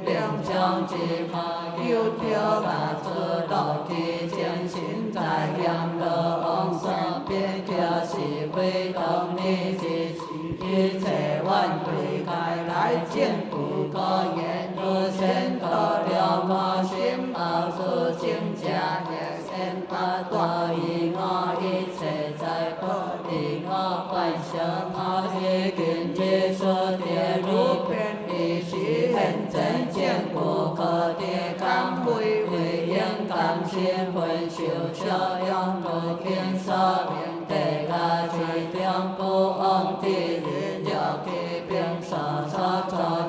两相之可有条把自道体见心在阳乐往生边就是非同你之时，一切万对开来正不可言，如先得了我心后出正正的先发大意我一切在不离我观想我已经结束的如片已是现前正不可的感会为应感心分受效用不经所明地下其中不枉的人了其并所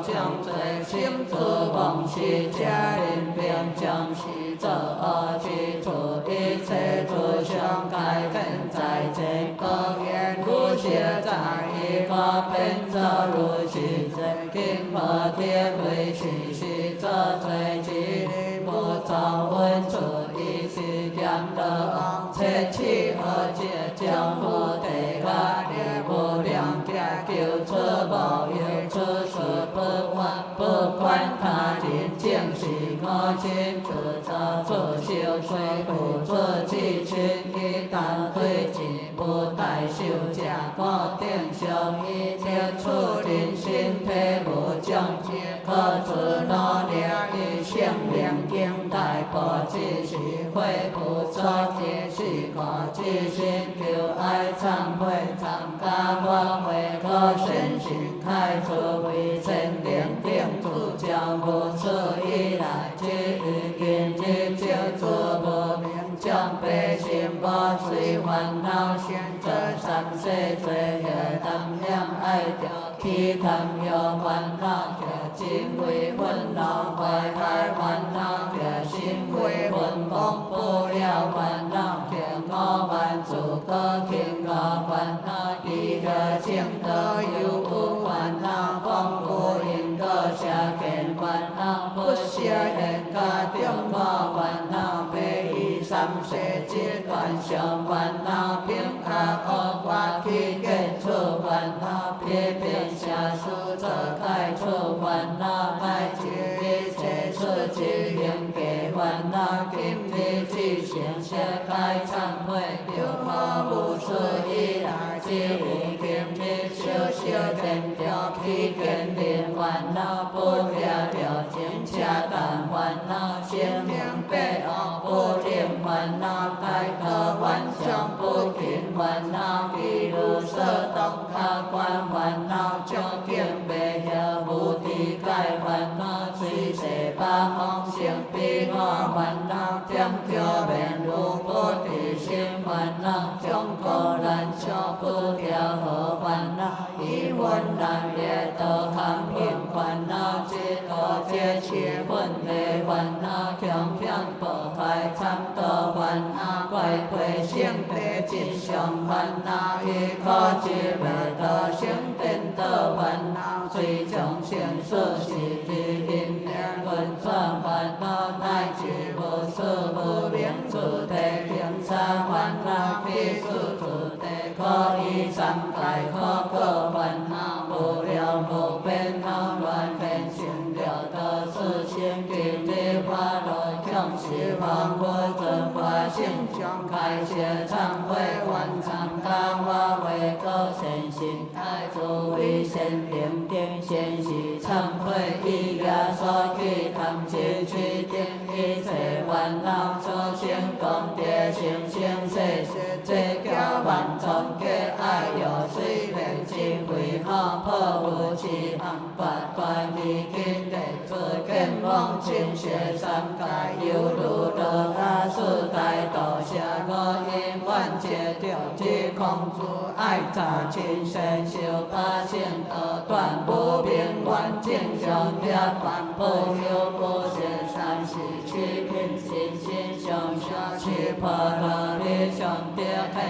将罪心自忘是家人并将是作恶之处一切诸相改变在这个言如写在一个变作如是罪经破天为是作罪之力不造温处一时将得切气而解将不得个力不良家救出无有出事不管他人正是我亲自作出受罪不出自亲一旦对治不带受假我定上一切处人身体无将结可自努力以性命经代保只是会不错只是可自身求爱忏悔参加我会可身心开出为真灵定主将不出以来之日今日就自不明将悲心不随烦恼现这三世罪业担量爱着其贪欲烦恼着尽为烦恼怀胎烦恼着心为魂忘不了烦恼着我万诸个天我烦恼一个净得有无烦恼忘不应个下见烦恼不舍人个中我烦恼悲以三世之断上烦恼平安恶化去根除烦恼别变下数则开除烦恼乃至一切事之应给烦恼今日之前设开忏悔有我无事以来之意今日小小见着去见连烦恼不了了情恰淡烦恼心明白恶不令烦恼开个幻想不尽烦恼一如色动他观烦恼究竟未晓无地界烦恼随世八方性彼我烦恼将就面如不地心烦恼将果然消不掉和烦恼以问难也得堪应烦恼之多皆其本类烦恼强强不开参多烦恼怪愧性地吉祥烦恼一可知未得性定得烦恼最终现世是之因缘混转烦恼乃至无事不明主地平察烦恼必须主地可以三界可个烦恼不了不变恼乱变心了得事情今日发落向西方不准发心胸开谢忏悔完参加我为个先心开诸为先灵定先是忏悔以压所去贪心去定一切烦恼所行功德行行世世最高万众皆爱有虽然智慧好破无其行法观理经地自见望亲学三界有如得阿世大道下我因万劫掉之空主爱杂亲身修八性得断不变观境上别凡不有不现三世去品心心上下去破了别上别看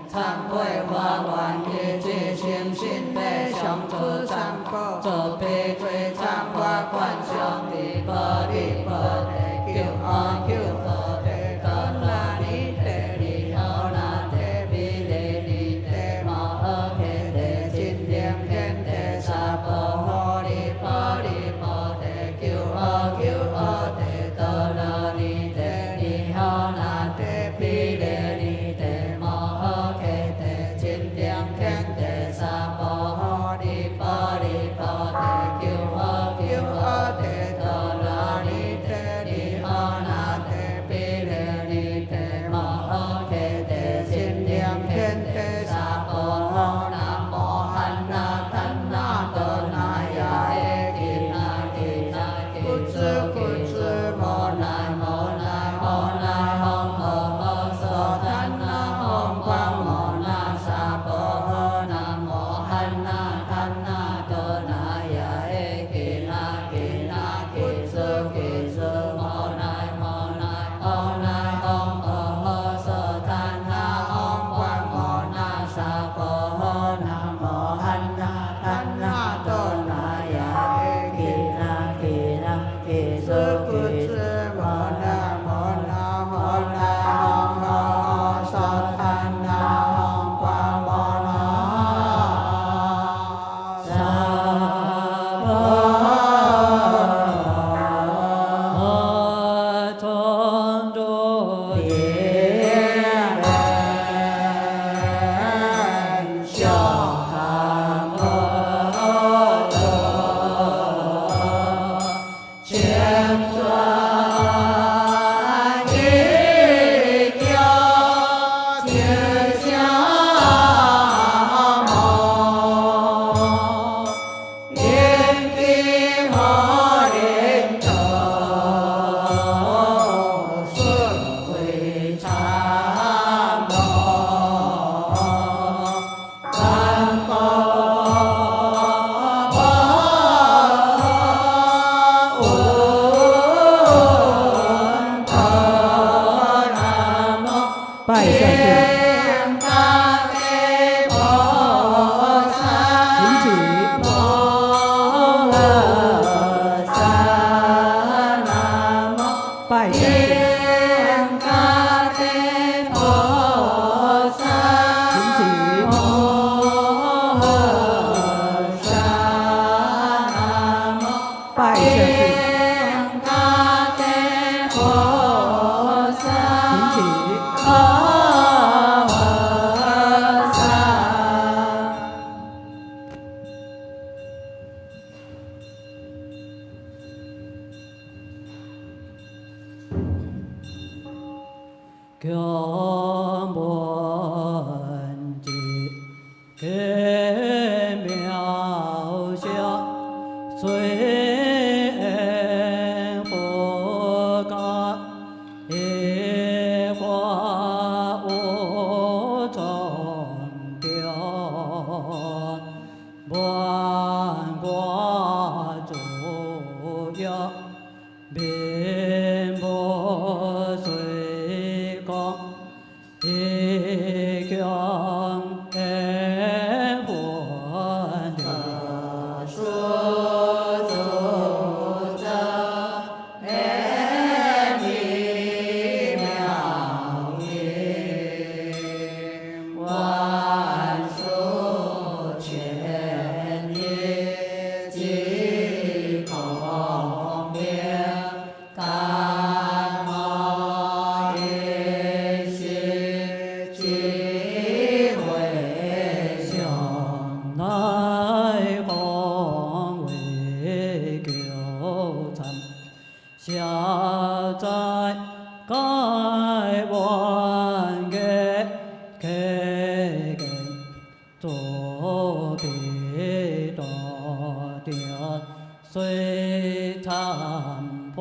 忏悔法愿以至心心地上出三宝作悲罪忏法观想地波利波地救阿救阿地得那尼地利奥那地比利利地摩诃地地金莲天地萨婆诃利波利波地救阿救阿地得那尼地利奥那地比利利地摩诃地万国主有民不随公，一경의 본流。书主者，天地妙音，万数千里，即空明，甘茂一心，即为向来公为九参，下在盖万界，开根作彼多调，虽参破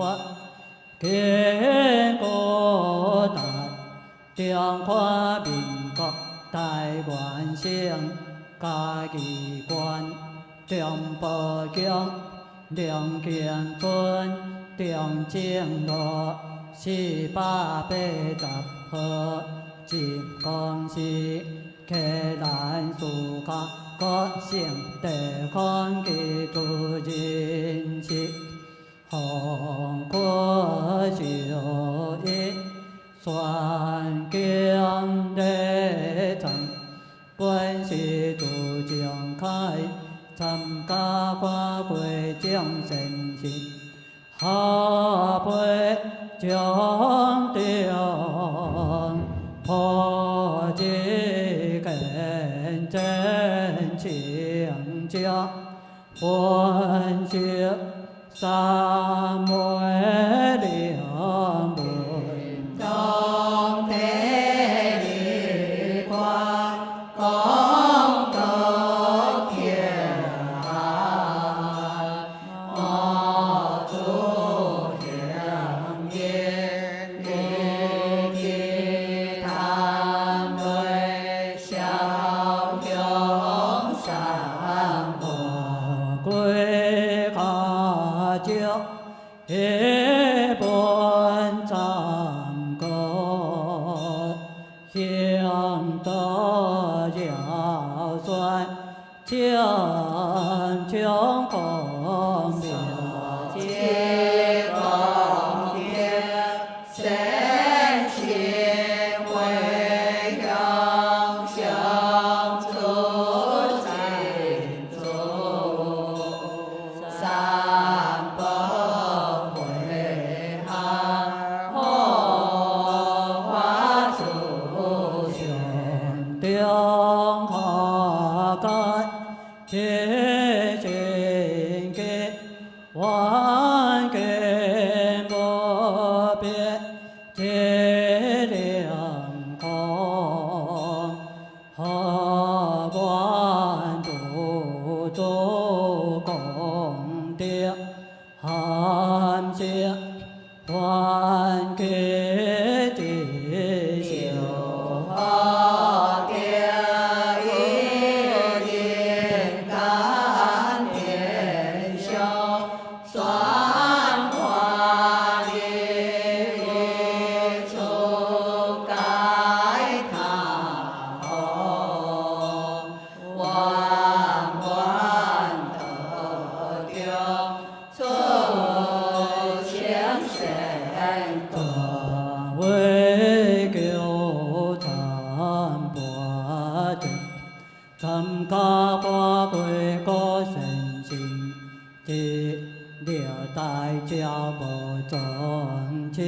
见过大。中华民国台湾省嘉义县中部乡龙井村中正路480号进公司溪南苏卡国省地方技术人士红国就业。全境地产，本是自强开，参加花卉奖盛行，下辈将定破之根真情家，本是三昧两门。中地理观，功德天下，我主行业，立地坛对小雄山河，归家教一本赞歌，向德尧算强穷公平。皆公平，身心为永相助尽足，三宝会行，护法主行。中华盖天心给万根不变，皆良空，何万主做功德，含心还给地修。好天一定甘天修，酸化力出改他后，万万得定，出强神大为求参八正，参加花卉果神心，一了大家无尊亲，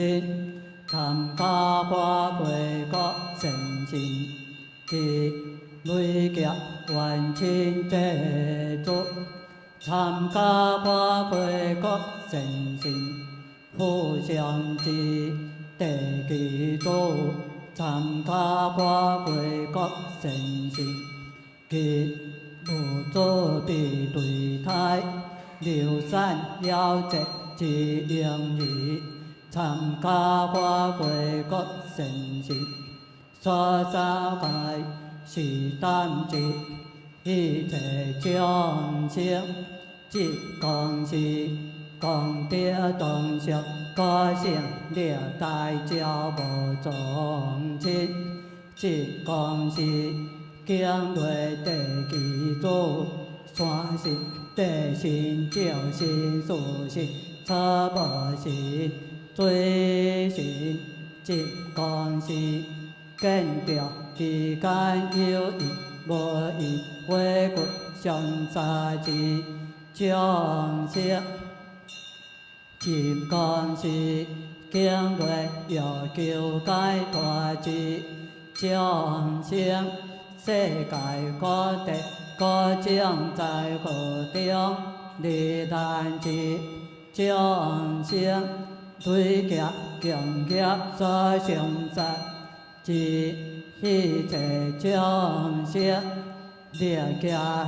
参加花卉果神心，一累劫万亲地主，参加花卉果神心。互相之地基础，参加花卉各神心，其无作必对胎，流散夭折之应义，参加花卉各神心，所三界是担之，一切众生，即公是功德同修，高胜了大教无众亲，即公是经略地基主，山是地心照心事心，草无是水心，即公是见着之间有异无异，花骨相差之众生。即公是经略欲求解脱之众生，世界各地各种在河中离难之众生，对业强业所相杀之一切众生，列举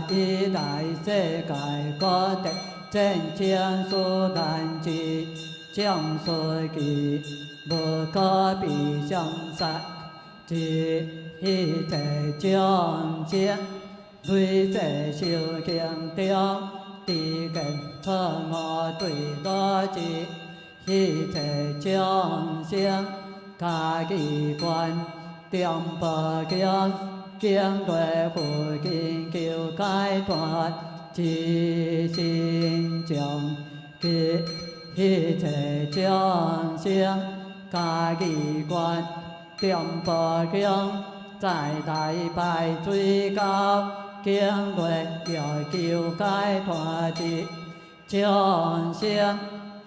以来世界各地真正殊难之众所记，无可比相杀之一切众生，对这修行中地根错误对落之一切众生，家己观中宝经经略佛经求解脱之心中，其一切众生，家己观中宝经在大拜最高经略欲求解脱之众生，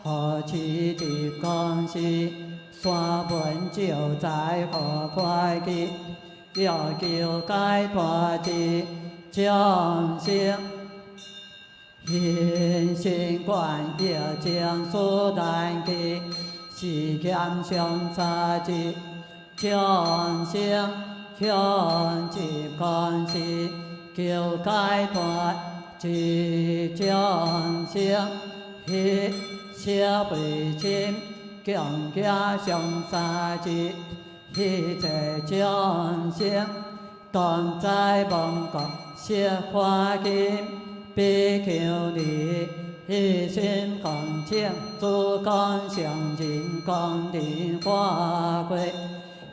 何其之公是山本就在何快记，欲求解脱之众生，因心观业将殊难记，是欠相差之众生，向即公是求解脱之众生，一切为亲强家相杀之一切众生，当在亡国设花金，比丘尼一心恭敬，诸公上人光临花会，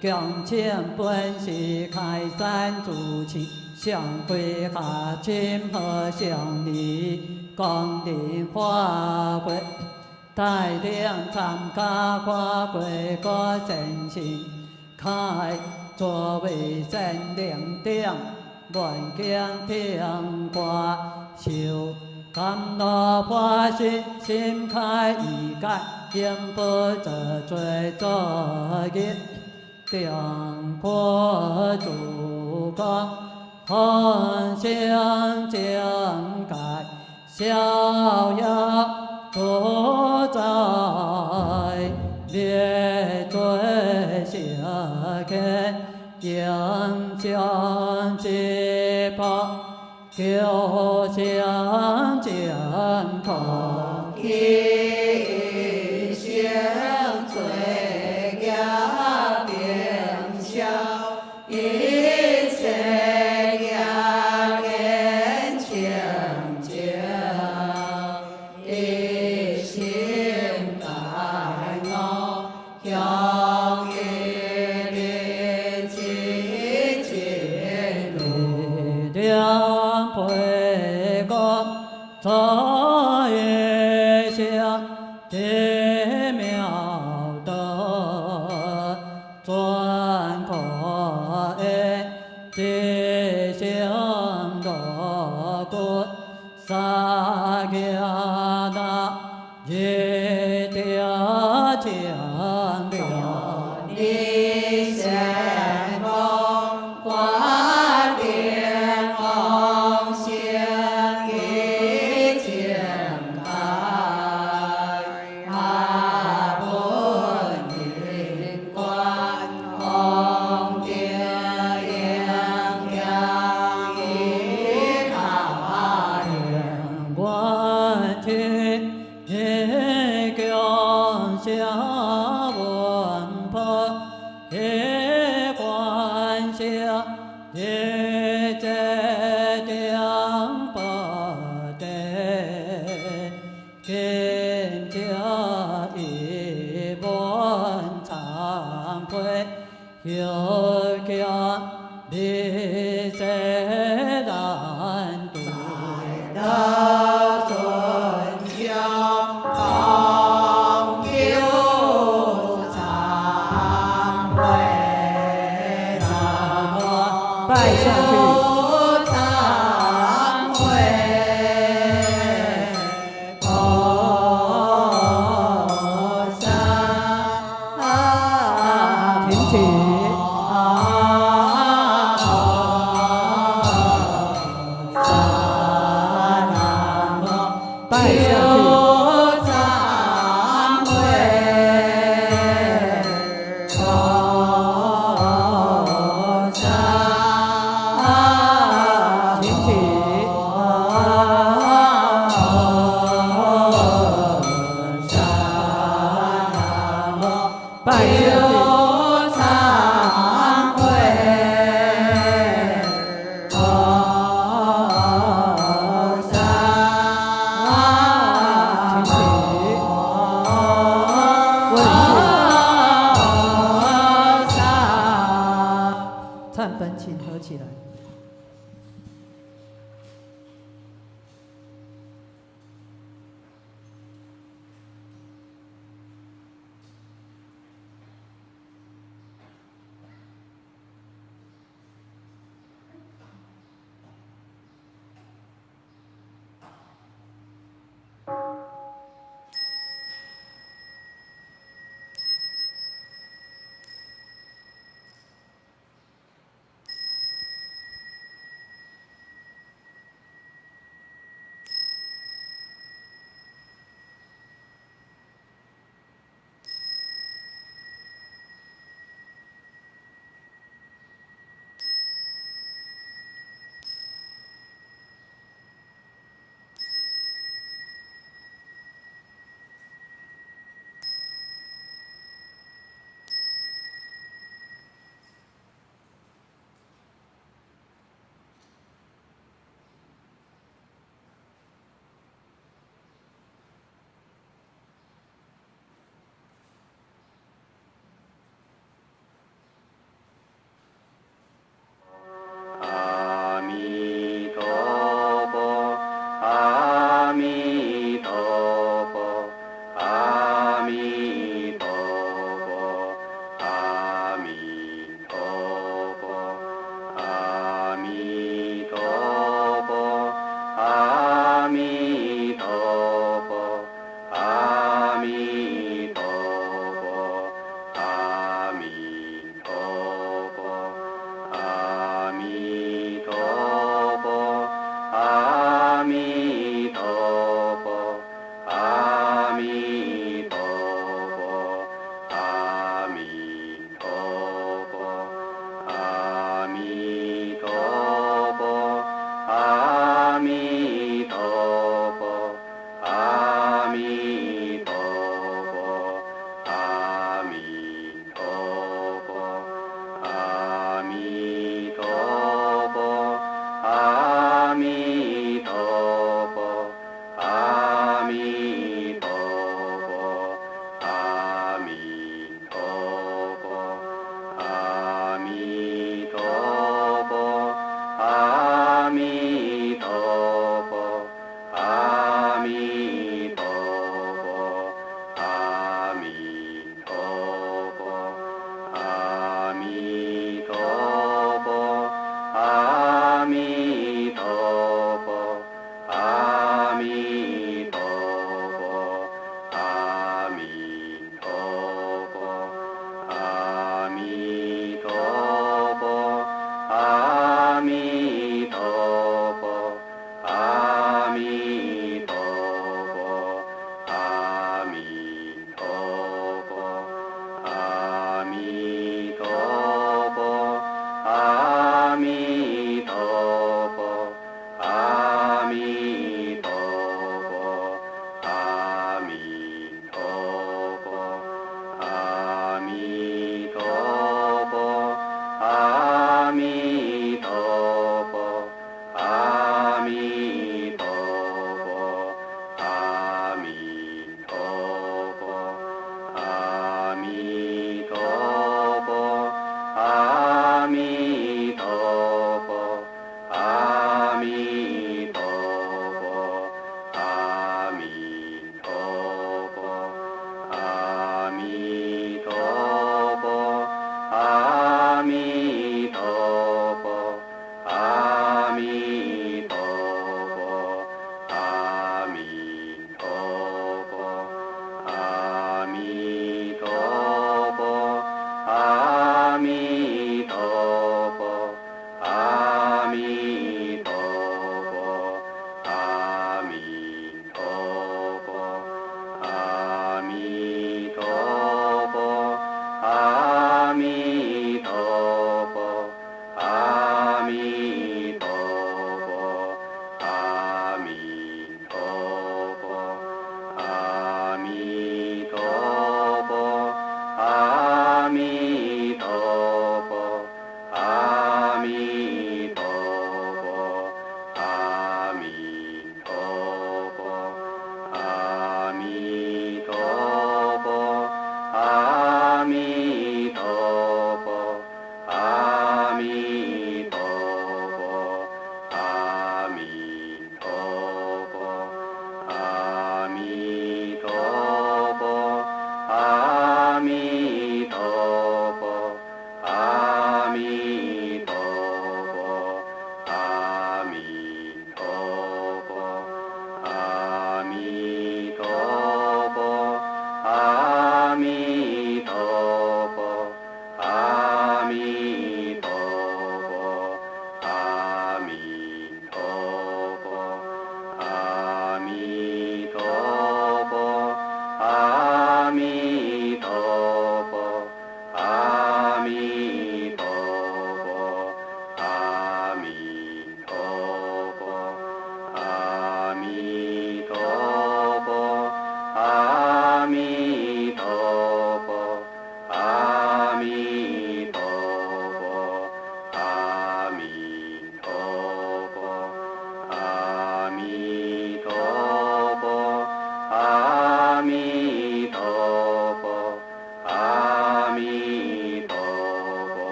恭请本师开山主持，上会下亲和尚尼光临花会，带领参加花会各神心，开座位神灵顶，愿经听歌修。甘露花心，心开意解，应不着罪作业，定过主公，恒心正解，逍遥自在，灭罪消见，应将之宝。求相见同一生罪业平消，一切业缘清净，一心感恩，向一念起进入培公作业相地妙德，专可爱地行罗故，萨迦那一定强了你先锋挂点红线一件开，阿本定观红点阳阳下去。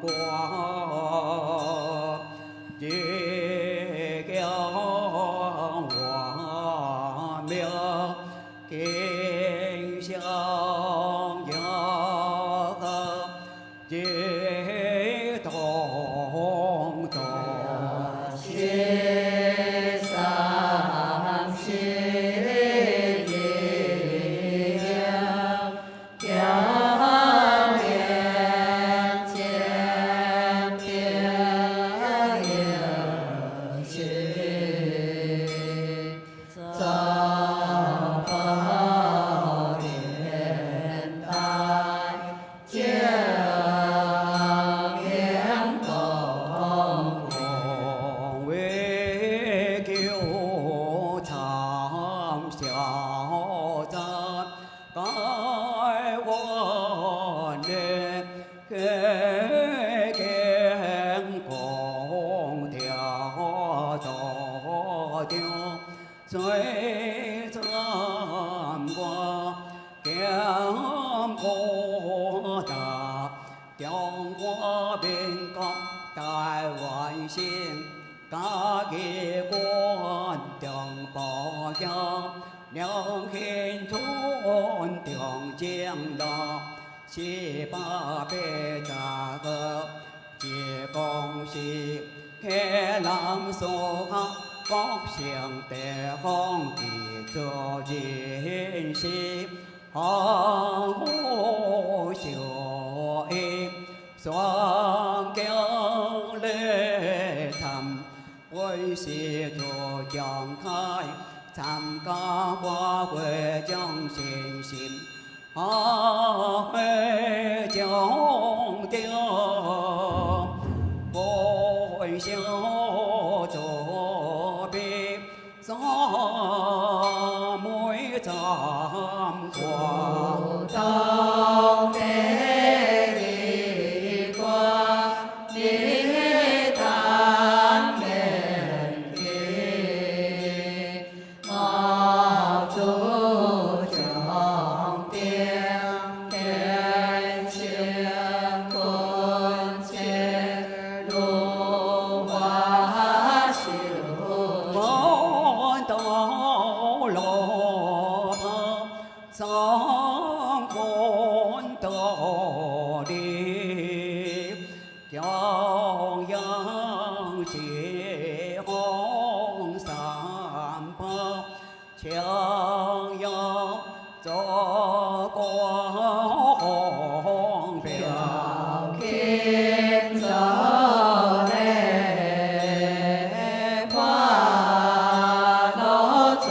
国，一将我命敬相邀，一同走。谢上谢礼表演前边有趣，早报年代见面公。红为救长小赞，改我年给见公调走丢，最参过见过大。中华民国台湾省，家己关中保佑，良心村中正路1880一公司，客人所合国城地方地做人事，好小英。双脚来参，为是做将开，参加花会将信心，会将掉，会小作弊，三妹参花到美丽国，你当面的毛主将定天前滚前如花秀。我到罗棚上看到你，骄阳起红山坡，强要做光标。天走嘞，看到最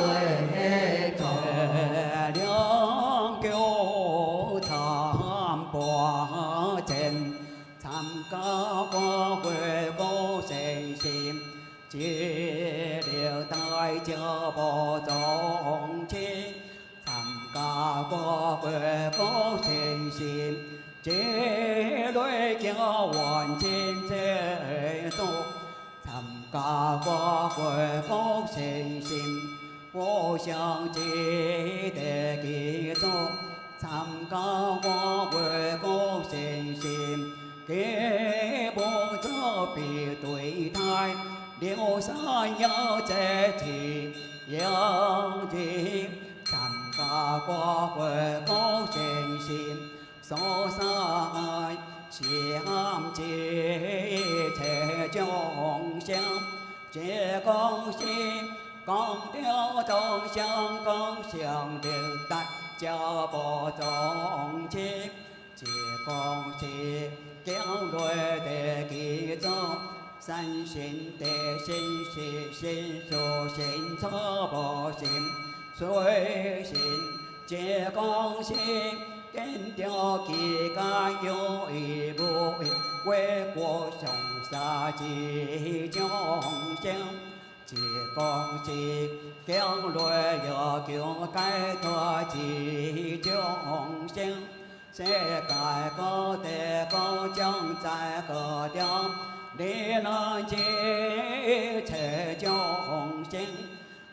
高。两脚参八阵，参加花会高盛心，接了大家保重情，参加花会高盛心，接来叫万千这多，参加花会高盛心。我想记得记住，参加花会高盛心，给不着别对待，留下要这题要记，参加花会高盛心，所在相接切众生，这恭喜。讲了众生共享的大家保重情，这恭喜将来的记住，三心的心是心所心错不心，随心这恭喜。跟着期间有一步，为国上杀几众生。这恭喜将来要求解脱几众生，世界各地各将在各地，你能接切众生，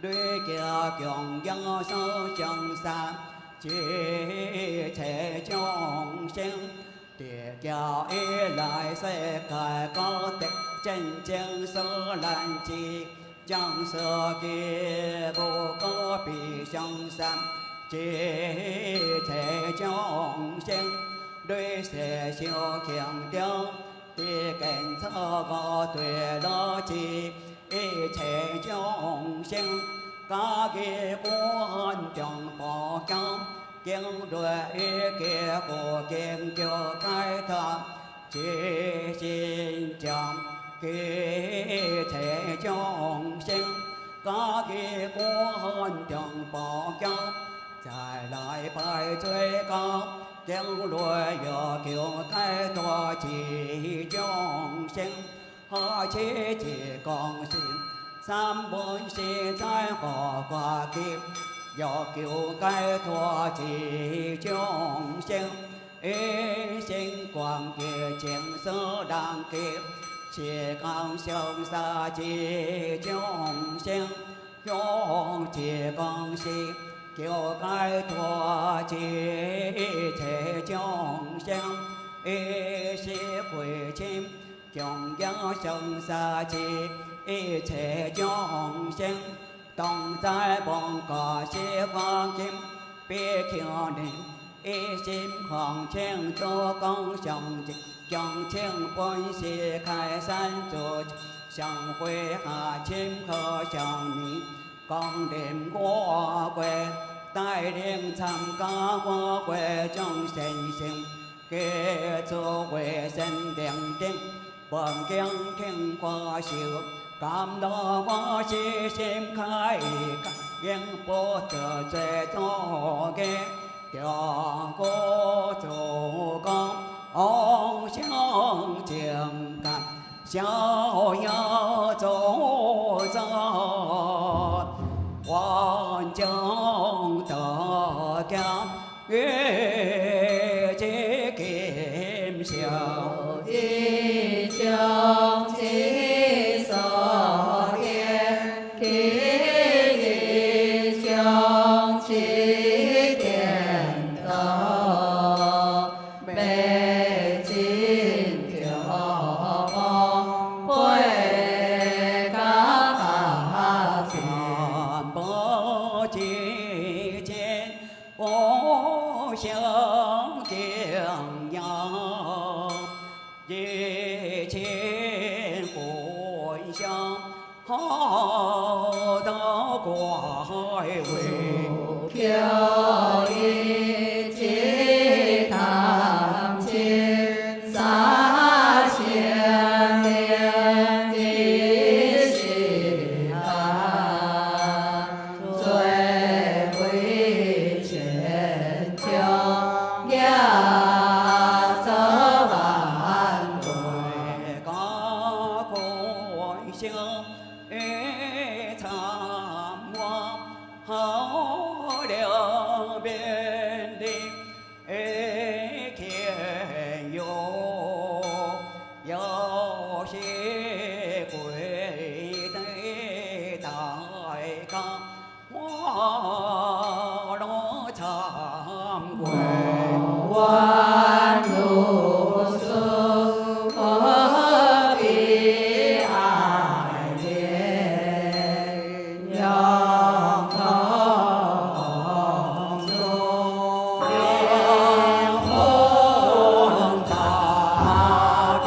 对家共要受上山，接切众生，地 địa教以来世界高德，真正所难知，将世界无可比相善，一切众生对世修强调，地根错误对逻辑，一切众生家己观众保障。经略一结果经就开拓，即心将一切众生，家己观众保障，再来拜最高，经略要求开拓其众生，何其之公心，三本是在何挂记。要求解脱之众生，一心光结净所难结，是讲相杀之众生，用之公事，求解脱之一切众生，一时归亲，供养相杀之一切众生。当在梦个是黄金，别求你一心狂情做工相敬，将情本是开山做，相会下亲可相你，光临我归，带领参加我归众神性，给作为神灵定，本经听过修。感到我是心开开，应不得罪多给，调过做工，偶像情感，逍遥走走，万众得教，越界金小一将其。飘逸起堂前，洒千年的心汉，最会千秋压着万对高贵修一场我好了遍地天有，有些贵的大家，我罗参贵万路苏何必爱恋仰空中阳红大地，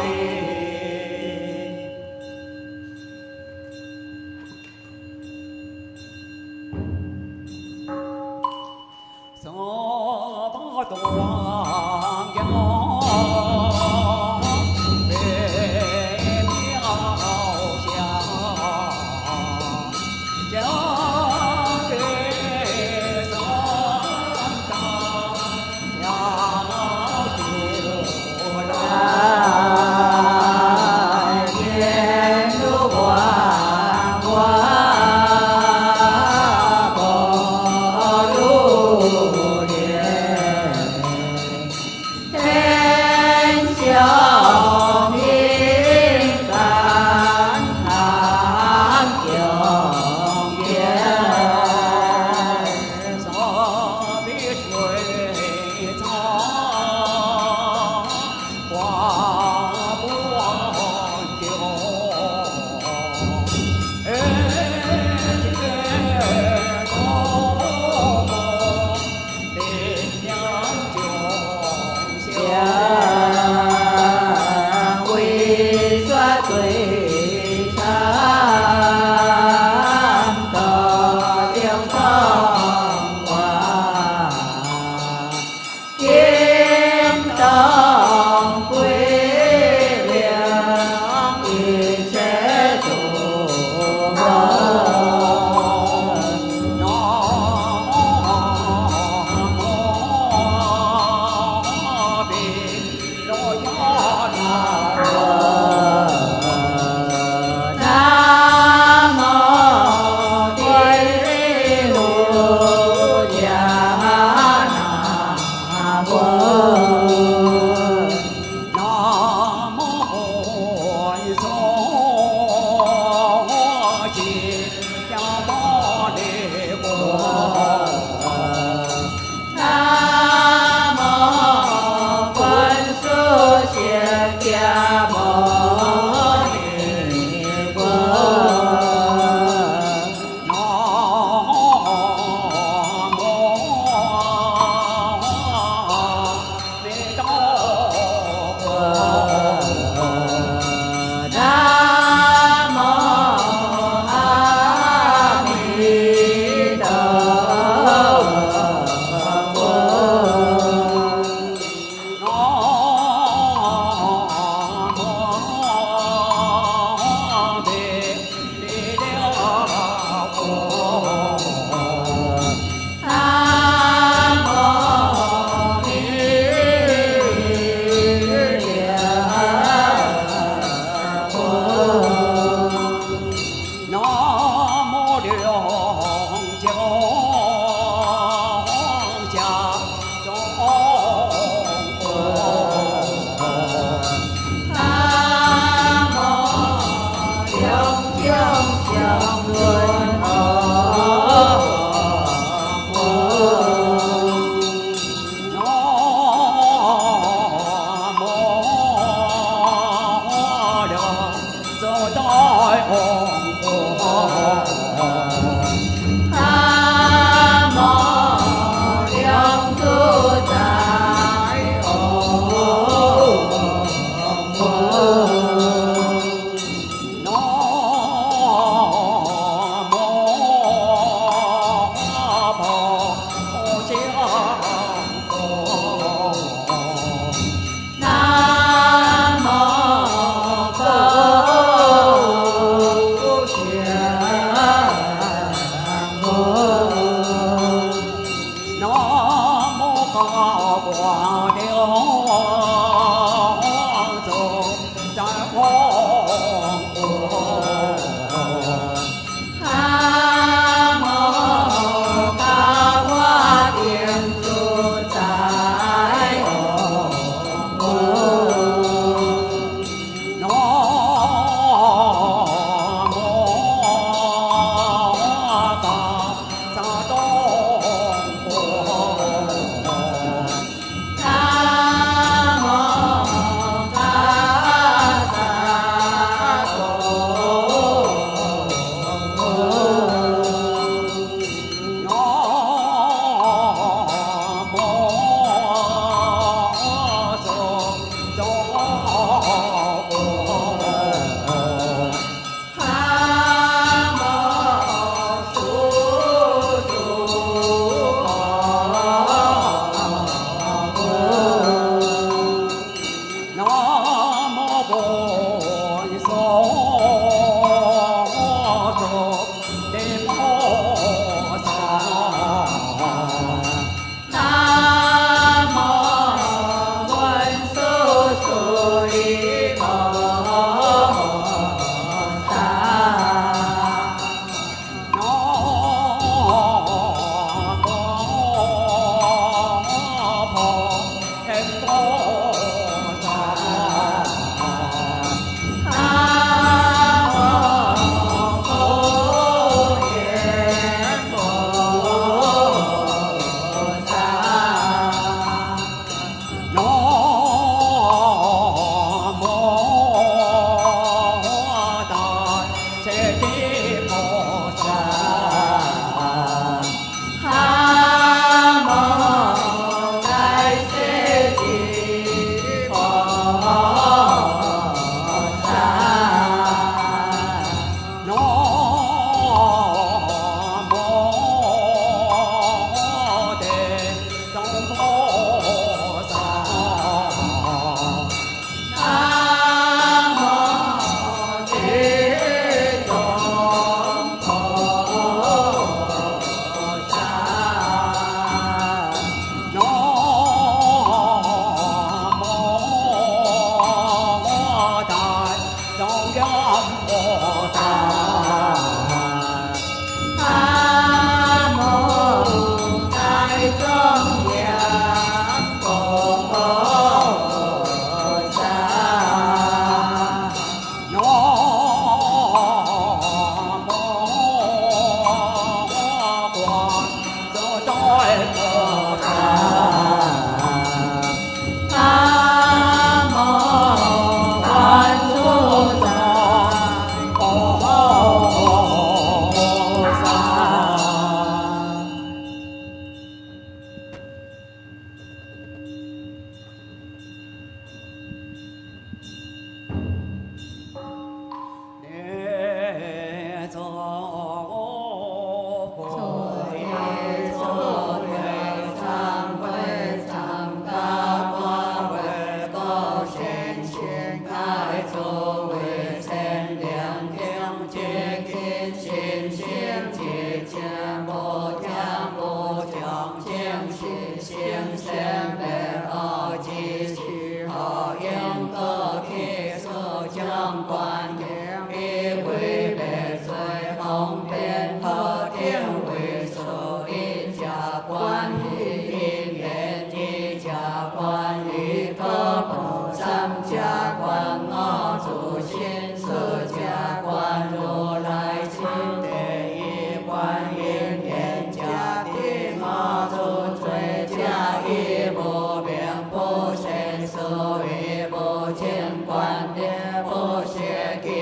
不见观念，不学。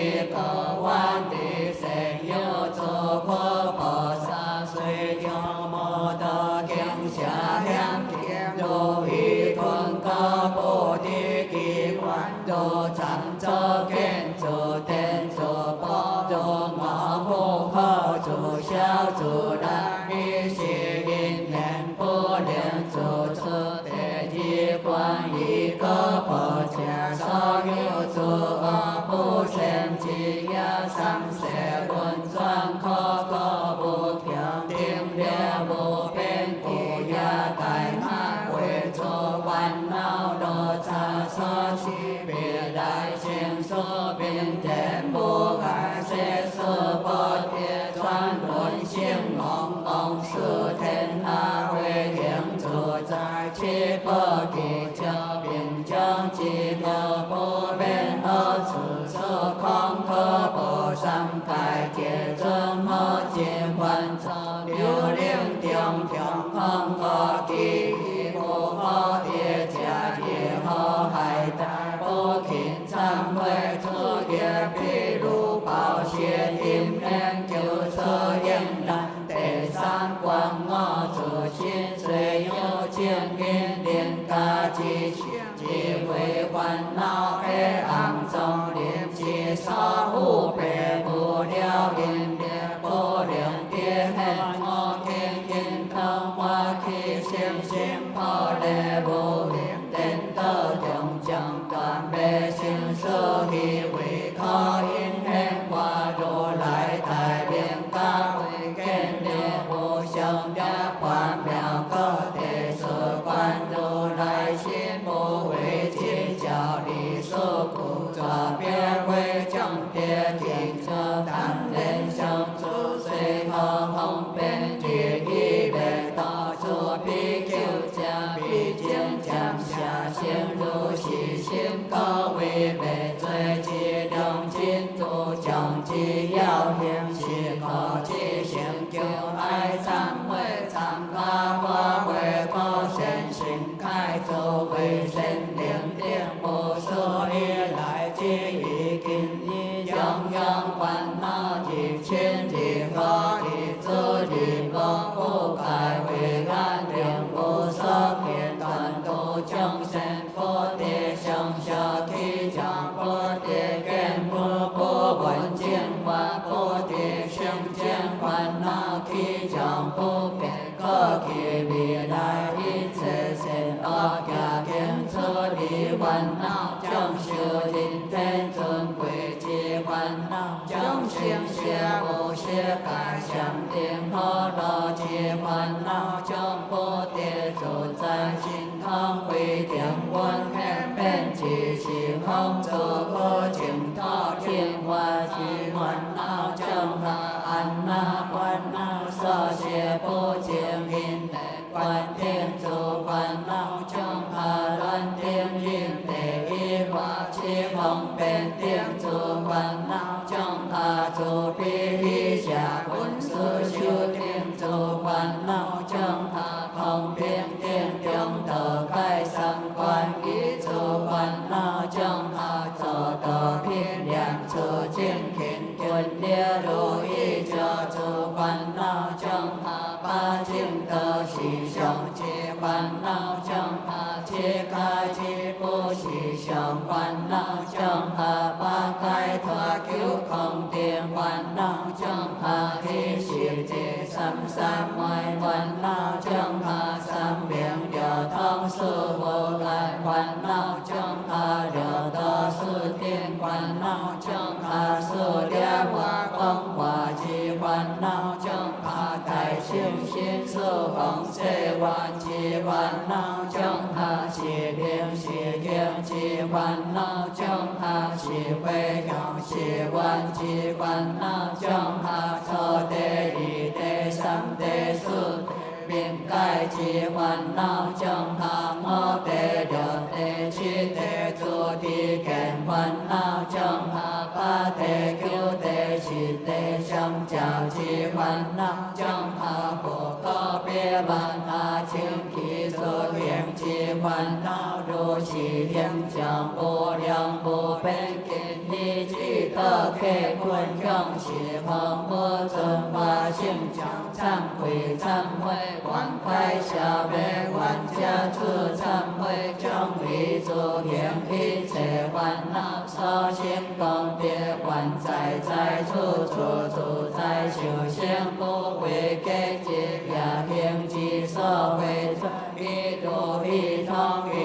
禅坐见坐殿坐宝坐马不可坐小坐难于是因缘不灵坐出地一观一个不假所有坐不生只要三世轮转可个不停定了不变不也大难为做烦恼罗刹所起别来现所变天不改世所不跌转轮行梦梦是天下为行住在七不地教并将几个不变而此所空可不三界界真么见观照流灵中中空可记不可跌假也可海带不勤忏悔出业譬如宝血因缘救车应难第三关我自心虽有见因连家己只为烦恼黑暗中连接所护别不了因别不了别恨我见因头我去心心破裂不明den tơ trong chẳng toàn bề sinh sơ khi quỷ khó in hen qua đồ lại tại biên ca quỷ khen địa vô sông đa quan mèo cơ thể sự quan đồ lại xin bố quỷ chi chào đi số cụ tòa bia quê trong địa thiện sơ thành lên sông su sinh hơ hông bên địa đi bề tỏ chùa bi kêu cha bi chiến chạm xa xin tu sĩ xin có quy về罪chi đồng chín tu trọng chi giao hiền chi có chi xin kêu ai tham huệ tham ca hoa huệ có sen sinh khai tu quy sen điện điện bồ số y lại chi ý kinh y dòng dòng quan na chỉ trên chỉ khó chỉ tư chỉ vong vô cải quy gan điện bồ số kiện toàn tu trong sen phô địa sông sơ thi trong phô địa khen mưa phô vận chiến hoa phô địa sông chiến quan na khi trong phô kẻ có kỳ bị đại ít sẽ sen ở cả kiến sơ đi quan na trong sự tình thiên thường quỷ chi quan na trong xiêm xe bồ xe cải sẵn tiền hô đo chi quan na trong phô địa chủ在心汤为点观看遍几时空走过净土天花去烦恼正法安那烦恼所写不净因的观天主烦恼正法乱天因的一花七风变天主烦恼正法主必一下文思修天主烦恼正法空变天中得开三观一处烦恼正法做得偏两处见天天列如一者处烦恼正法八境得喜凶皆烦恼正法皆开皆不喜凶烦恼正法八开脱cứu không tiền烦恼正法khi sĩ chế三ngoài烦恼正法三biển điều thông sự vô lại烦恼正法điều tơ sự tiên烦恼正法sự địa hoa công hòa chi烦恼正法đại sinh sinh sự vọng sẽ hoàn chi烦恼正法chỉ biên chỉ kiên chi烦恼正法chỉ quê nhau chỉ quan chi烦恼正法thọ tế y tế sam tế sự biên cai chi hoàn nào trong hạ mô tế được tế chi tế tu thi kèn hoàn nào trong hạ ba tế cứu tế chi tế trong chào chi hoàn nào trong hạ phổ có bia bàn hạ chiếm khí số hiểm chi hoàn nào đô chi hiểm trong vô lượng vô bên kinh 利智道客分享是方无尊法性将忏悔忏悔，愿解消灭愿者出忏悔，将于诸行一切烦恼所生功德，愿在在处处自在修行，不为结集也行之所会处，一如一通一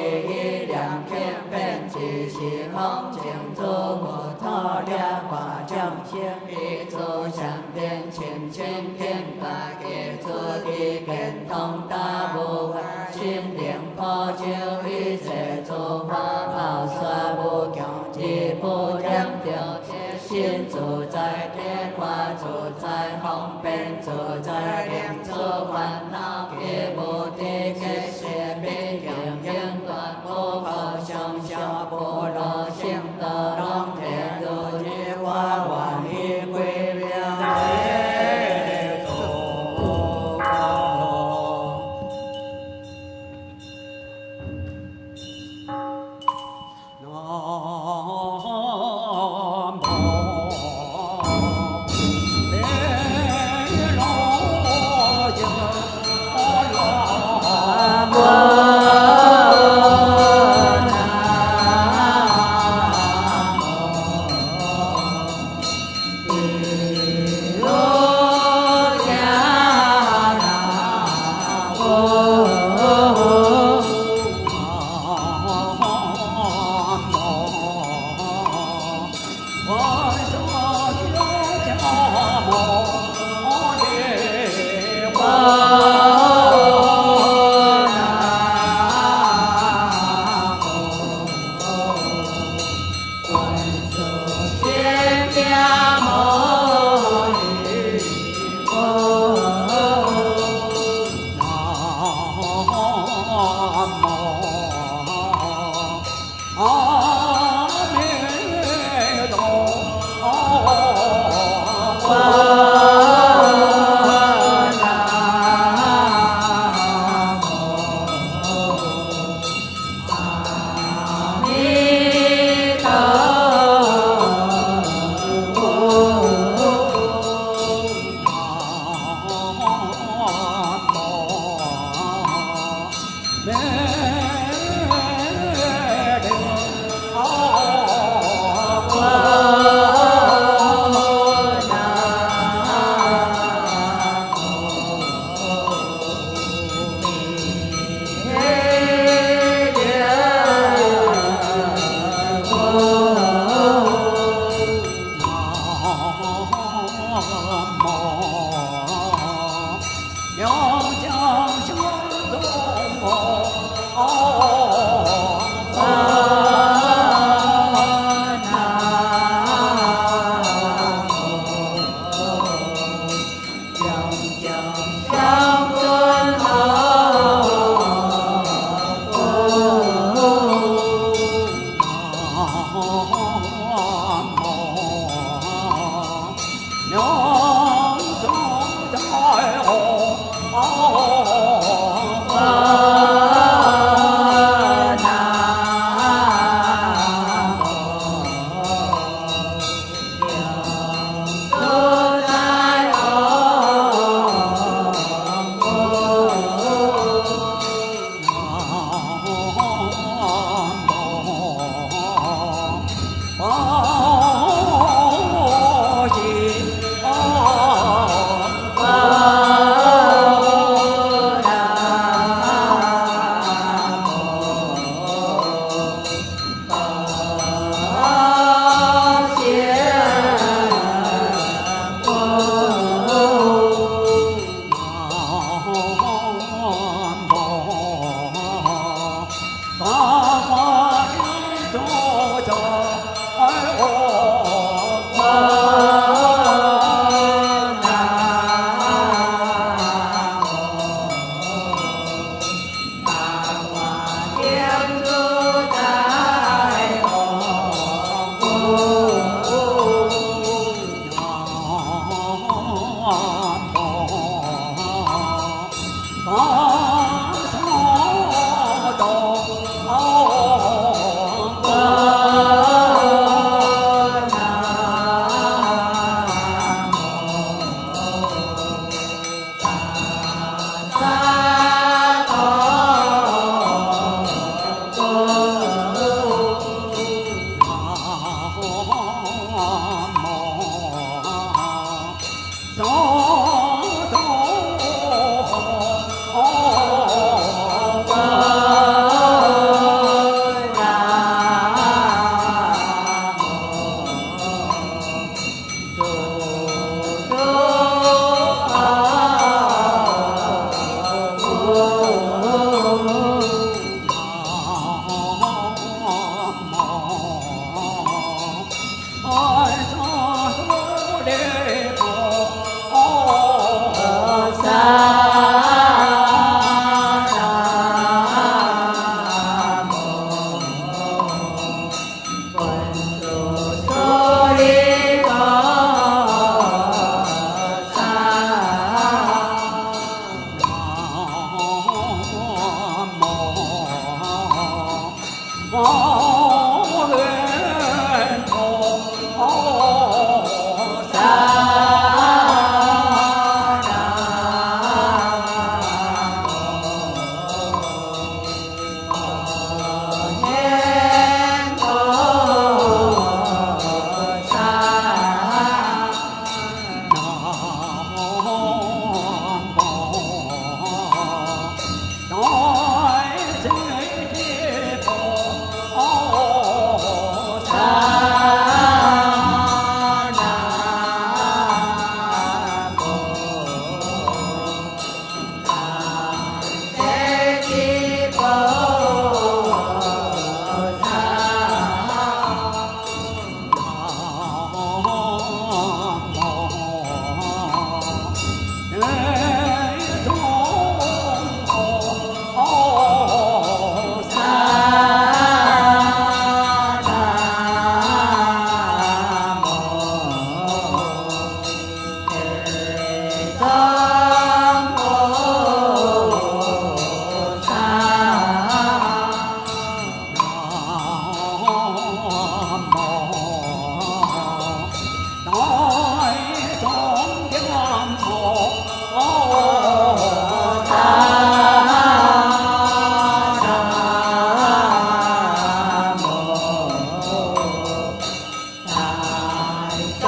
念天变之时风净诸佛陀了化众生，一诸上天千千天大吉诸地见通达无碍，心灵普照一切诸法宝刷无穷，一不染着心自在天花自在方便自在令诸烦恼皆无地结邪必应应断无可相消般若性德龙天如日花万里归了为诸阿弥陀佛。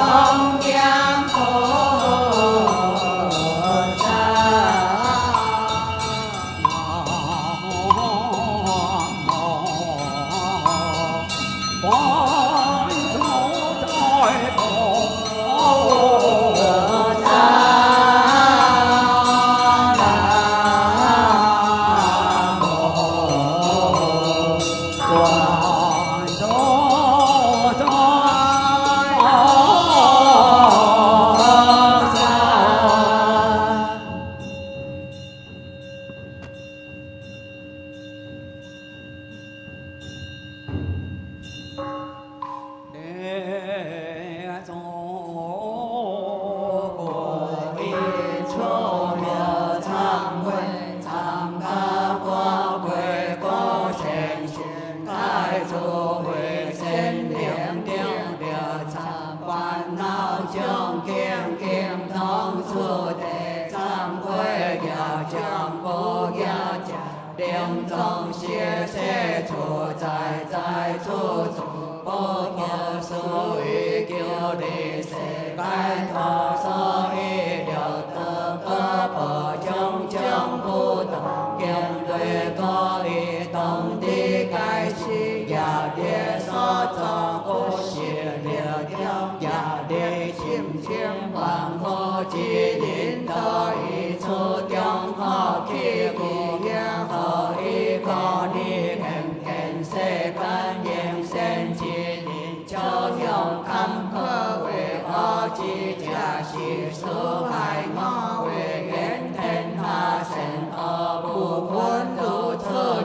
Hãy subscribe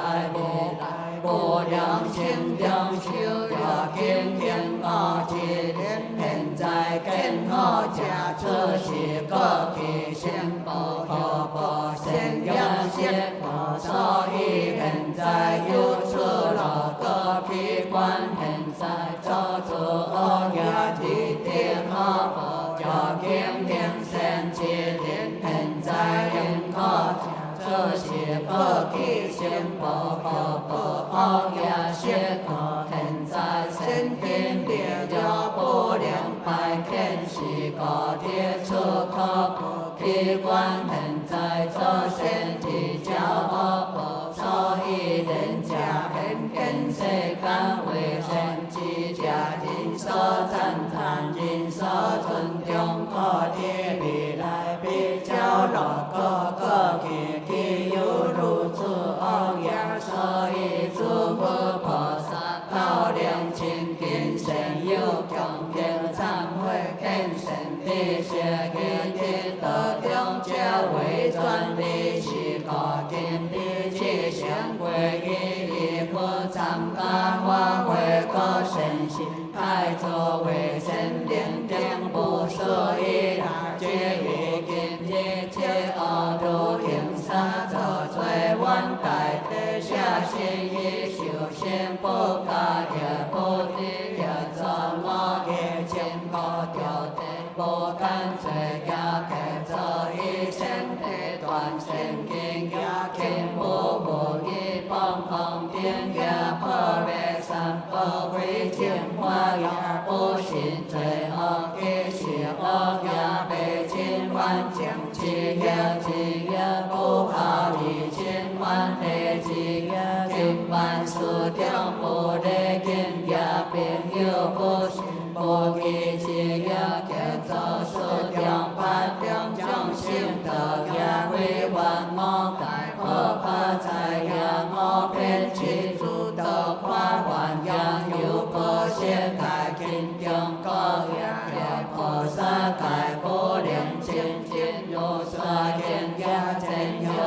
cho kênh Ghiền Mì Gõ để không bỏ lỡ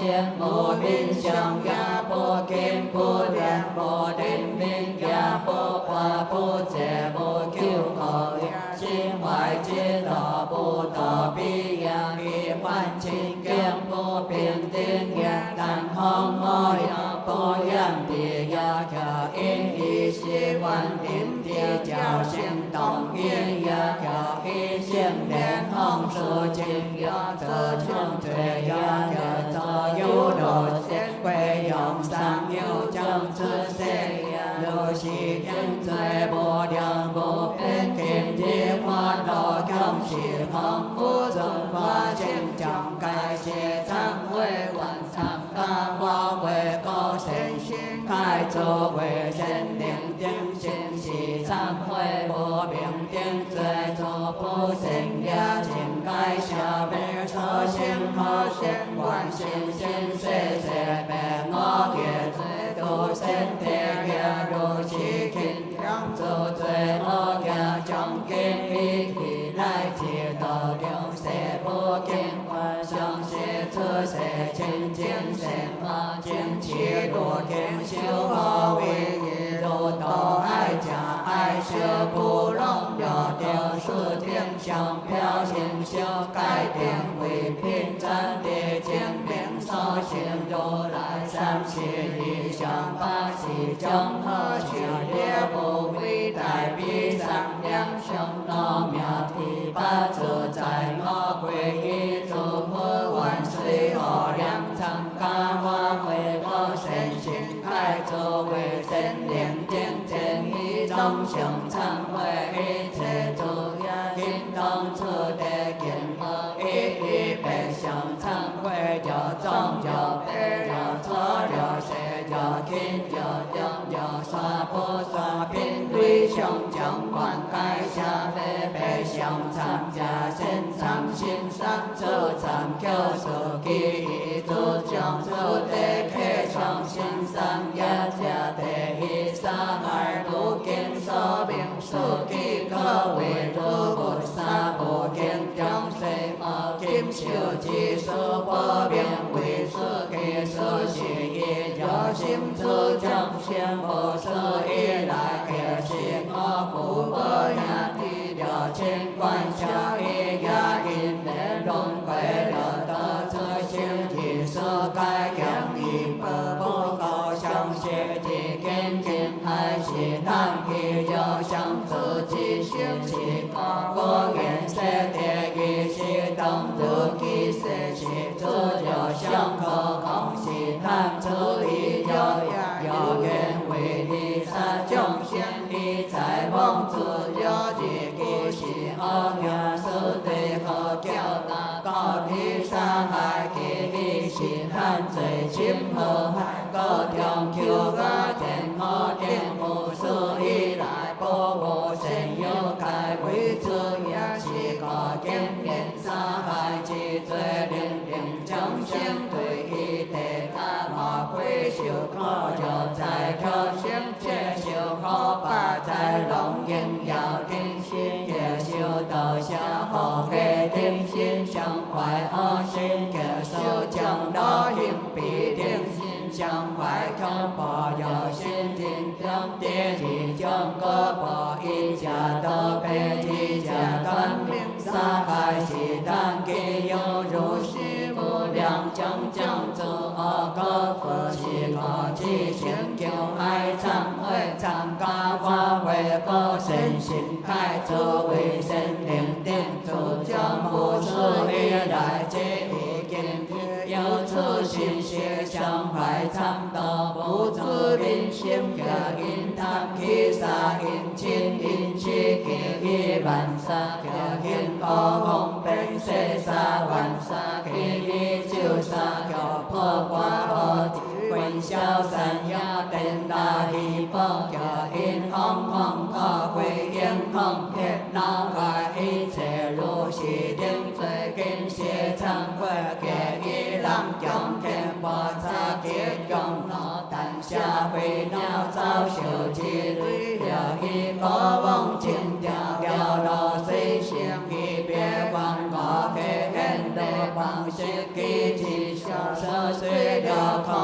仙，无面相也无金不亮，无人面也无花不谢，无求好也心怀之道，无道必也一番清净，不平定也但空我也不染地也可因一时万因地教心动因也可一性莲红树情也则穷罪也可则有罗先会用上有将之色也有西天罪不良不偏天地花道强是恒不正法性将改邪忏悔万常大化为高神心开作为神灵定心喜忏悔不平定罪作不神也请改下辈所行好行观心心世世辈我业罪度身体也如其天将作罪恶也将经一体来解道了世不见观相谢出世清净神法净气路天修好为一路道爱家爱修不容了掉是天相飘行修改变为平暂的精明所行如来三世一相八喜将和学列不为大比上两相老妙第八自在我归依诸佛万岁何良常感化为我身心开作为神灵定见一众生忏悔一切诸业应当处的见恶一别相忏悔了众了悲了错了谁了亲了众了娑婆娑贫对相将观改下悲相参加身参心上周参求所记忆诸将诸的开创心上也家的一三二不见所名所记可为如不杀不见将谁毛金修之所不变为所给所写也有心出将先不所以来可是我不不也地了千观小一呀因的轮回了得这心之所改养一不不高相学的根根还是难以有相自己心是我原色的一是当得其色是自有相可空是难处理有缘为你杀众生你在梦自有自己是恶业是对和教大高地杀害其你是犯罪侵和害高中求个天和天无所以来保护神有改为自也是个天天杀害之罪令令众生对一地大马会受可就在求生接受可把在龙应要定心也受到下后给定心相怀恶心给受将到应必定心相怀可保有心定中地地将个保一家都被一家断命杀害是当给有如是不良将将作恶个不是可知行救爱忏悔参加发挥个身心开作为神灵定主将不是以来这一件有此心血相怀参道不自民心个因贪其杀因亲因戚其一万杀个因恶空本色杀万杀其一就杀个破坏恶混淆三亚等大一报个因空空可归因空天脑海一切如是定罪根邪忏悔给一浪将天把擦结中脑胆下回鸟遭受之类了一个梦境掉了了随行一别忘我给人的方式给其小手随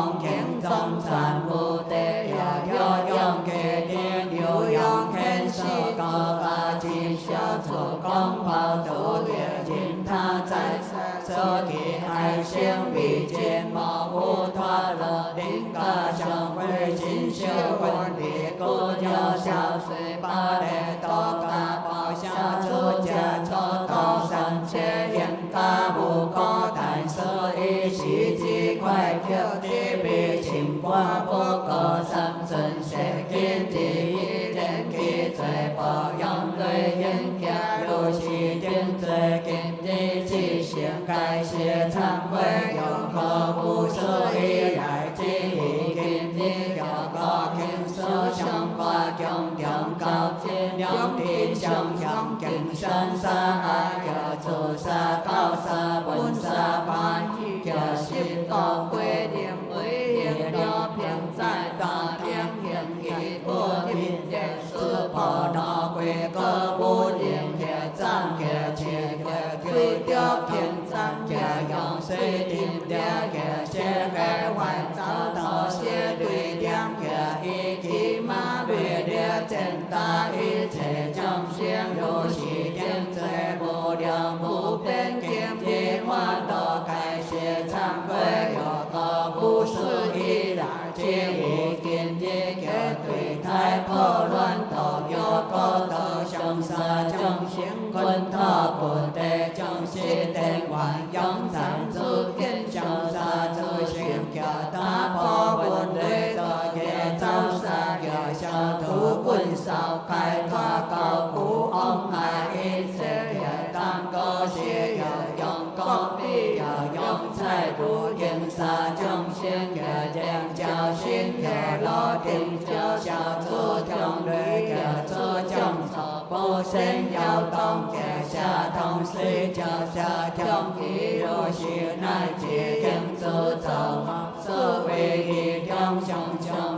王经中传不得呀，有用给天有用天师高阿吉小主公报主业金他在所给海星比肩毛无托勒林嘎相会金修文理故教小水巴雷多嘎报下出家出道三千人嘎不高但所以喜极快乐地比情关不过三尊邪见第一人给罪报养对人家有其定罪给你记行改邪忏悔有可不所以来记忆给你有个天所想法将将高见两地相相敬山沙爱个祖沙高沙文沙翻译个心道归定为业了平在大天行一不定也是破那归个不定也赞也切个对掉天赞也用水定的也切个外找到些对两个一起马略的真大一切将先有喜定罪不良不变见的话都改邪忏悔有个不是一来接一点的个对太破乱都有个都相杀将先困他不得将西等万阳三自天相杀自行个大破本类的也招杀个小土棍烧开他高古昂海一切也当个些要用高比要用菜不应杀将先个将教心个老定教小主将类个做将草不生要当个下当水教下将一如是乃至应自走是为一将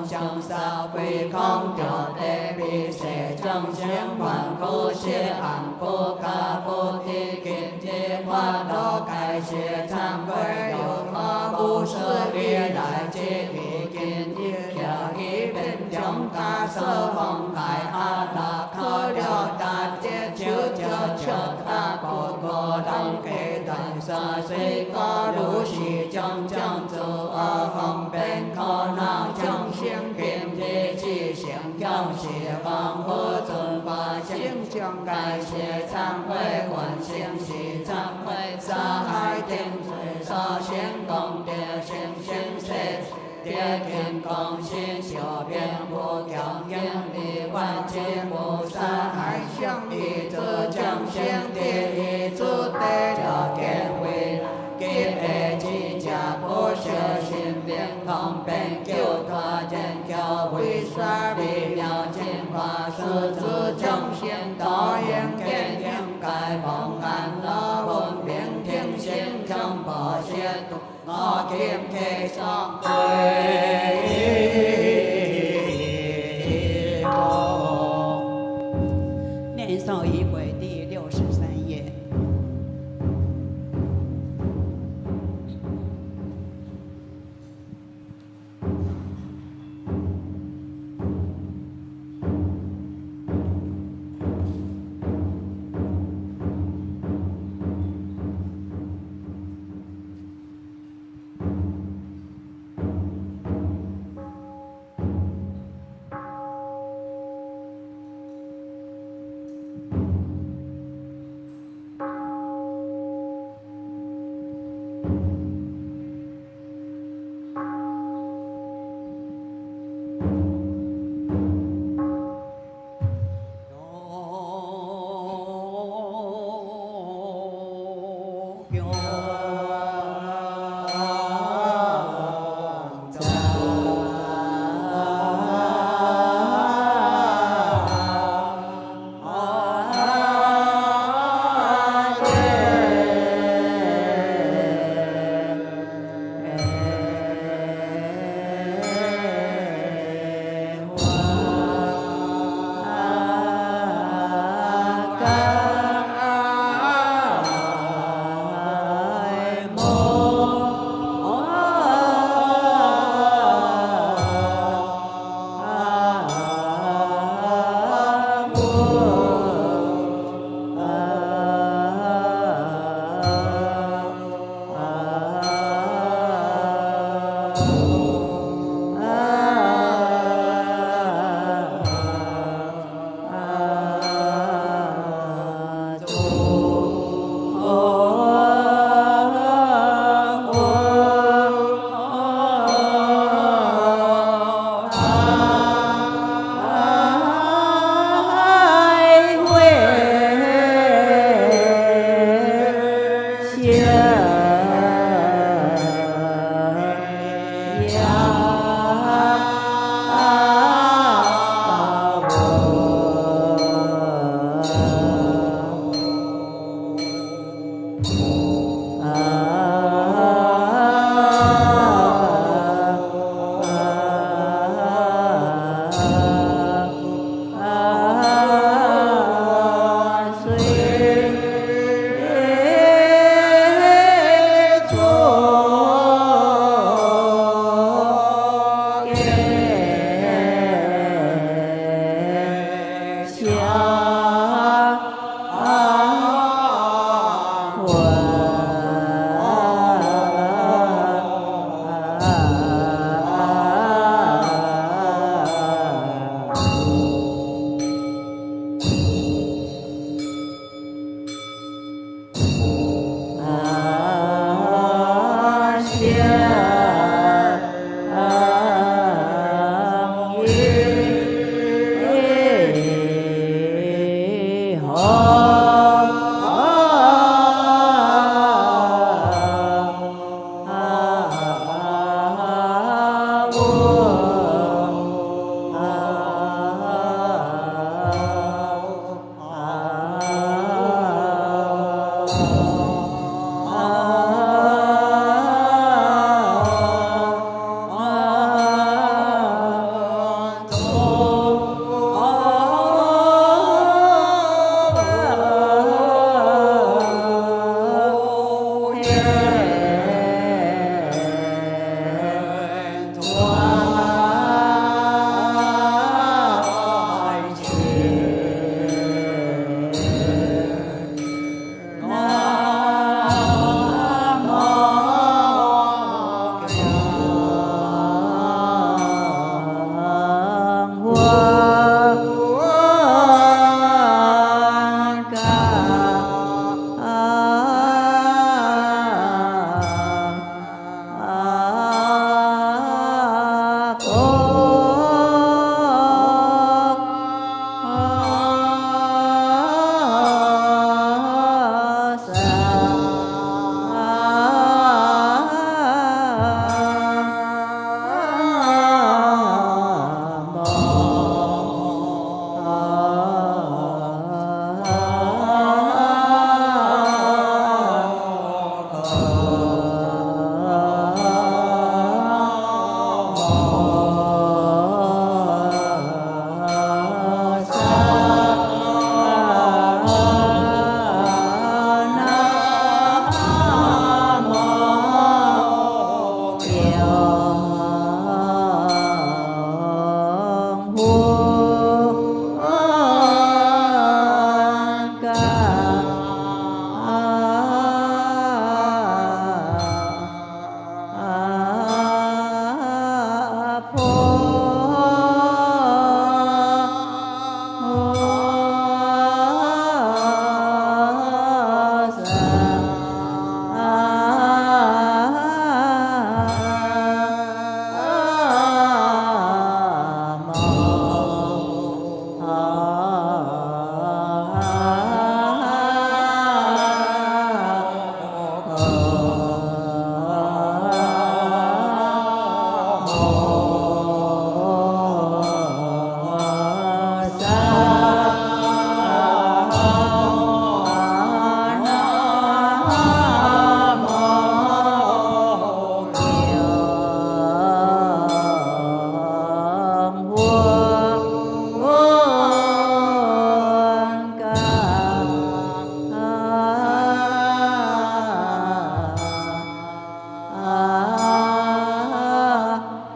相杀为空调的比谁将先还不些安不嘎不提给的话都改邪忏悔有何不是你来接比给的条一边将嘎色红海阿拉可了大街就他不过当给但杀谁个如是将主而红边可能将先给的记行要邪方不准把行将改邪忏悔还行是忏悔杀害定罪杀先公的行行谁爹天公心小便不强硬力万劫不杀害相一则将先的一则得了给回来给爱之家不舍心变空变救他人教为杀为了见法是自将先导演给应该蒙安乐文明天性将保险我天天上念诵仪轨第63页。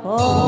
哦。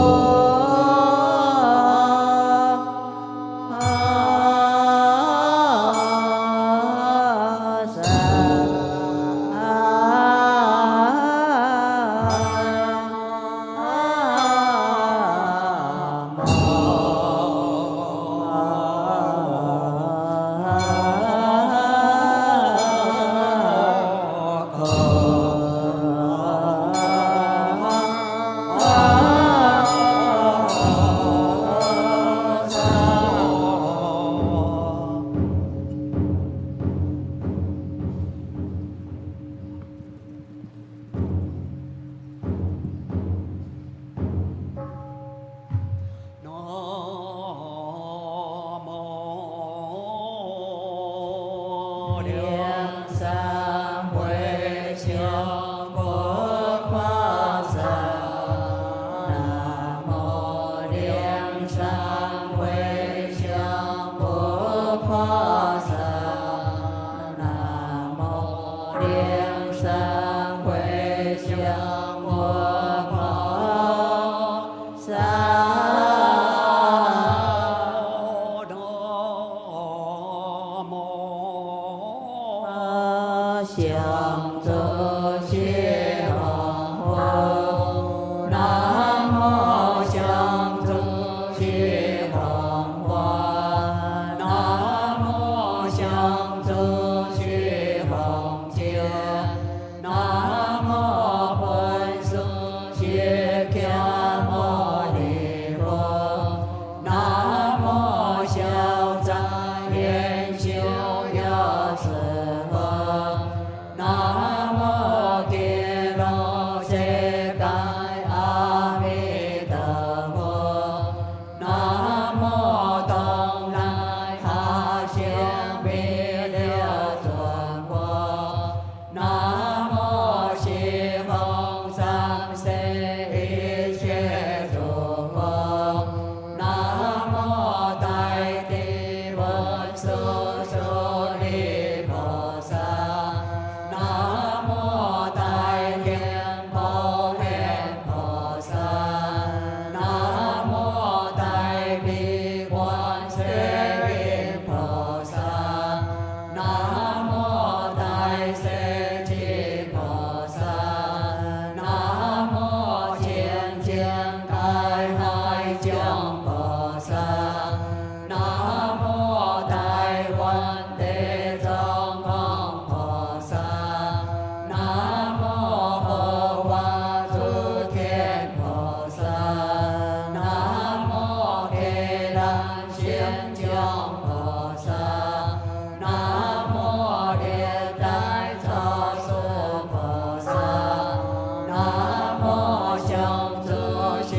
海将菩萨，南无台湾地藏王菩萨，南无护法诸天菩萨，南无地藏仙将菩萨，南无历代超世菩萨，南无相助系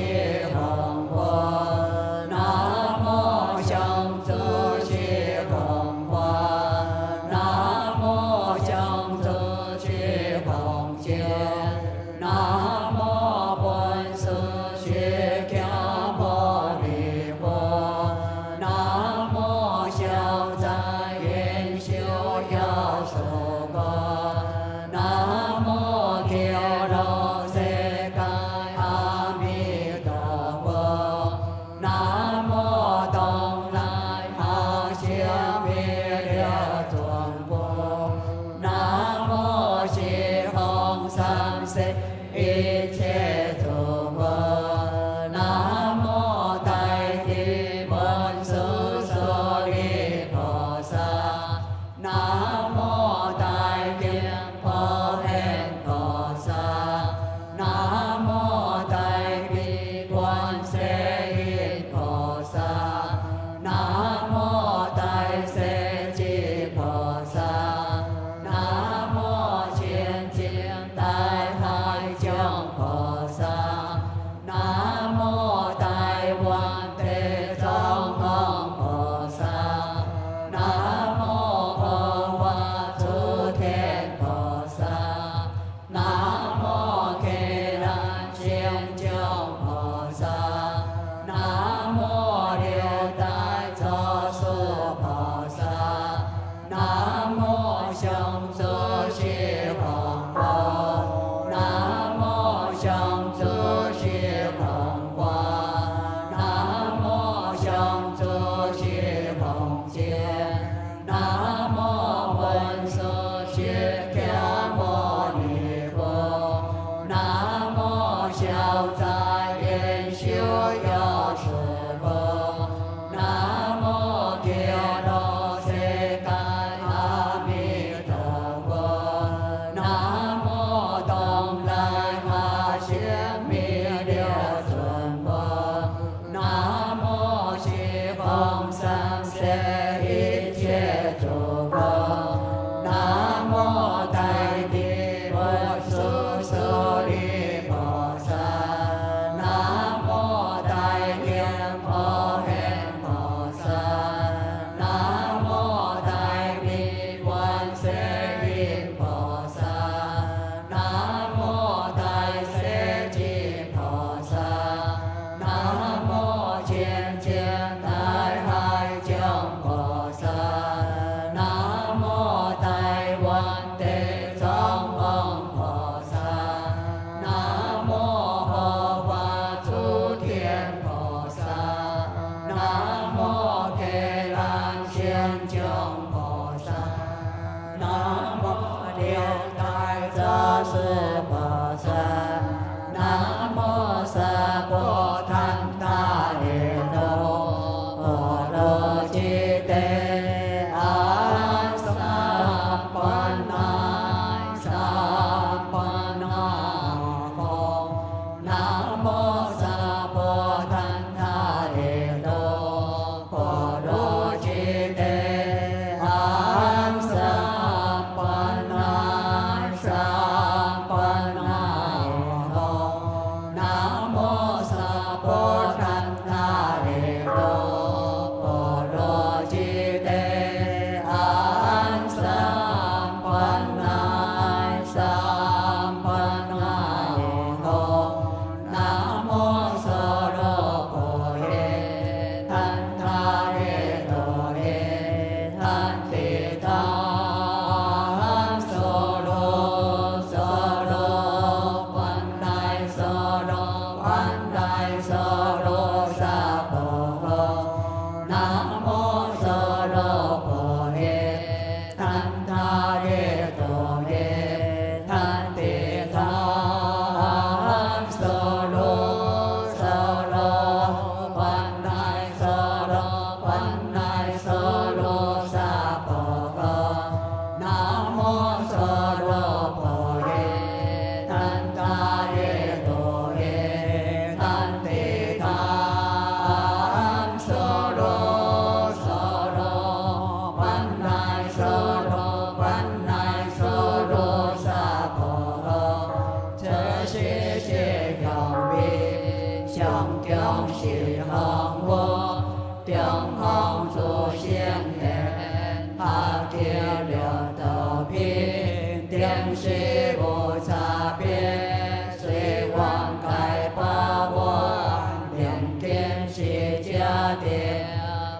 上中是风火，中风主圣言，下调六道品，定是无差别，随往开八万，灵天是家的，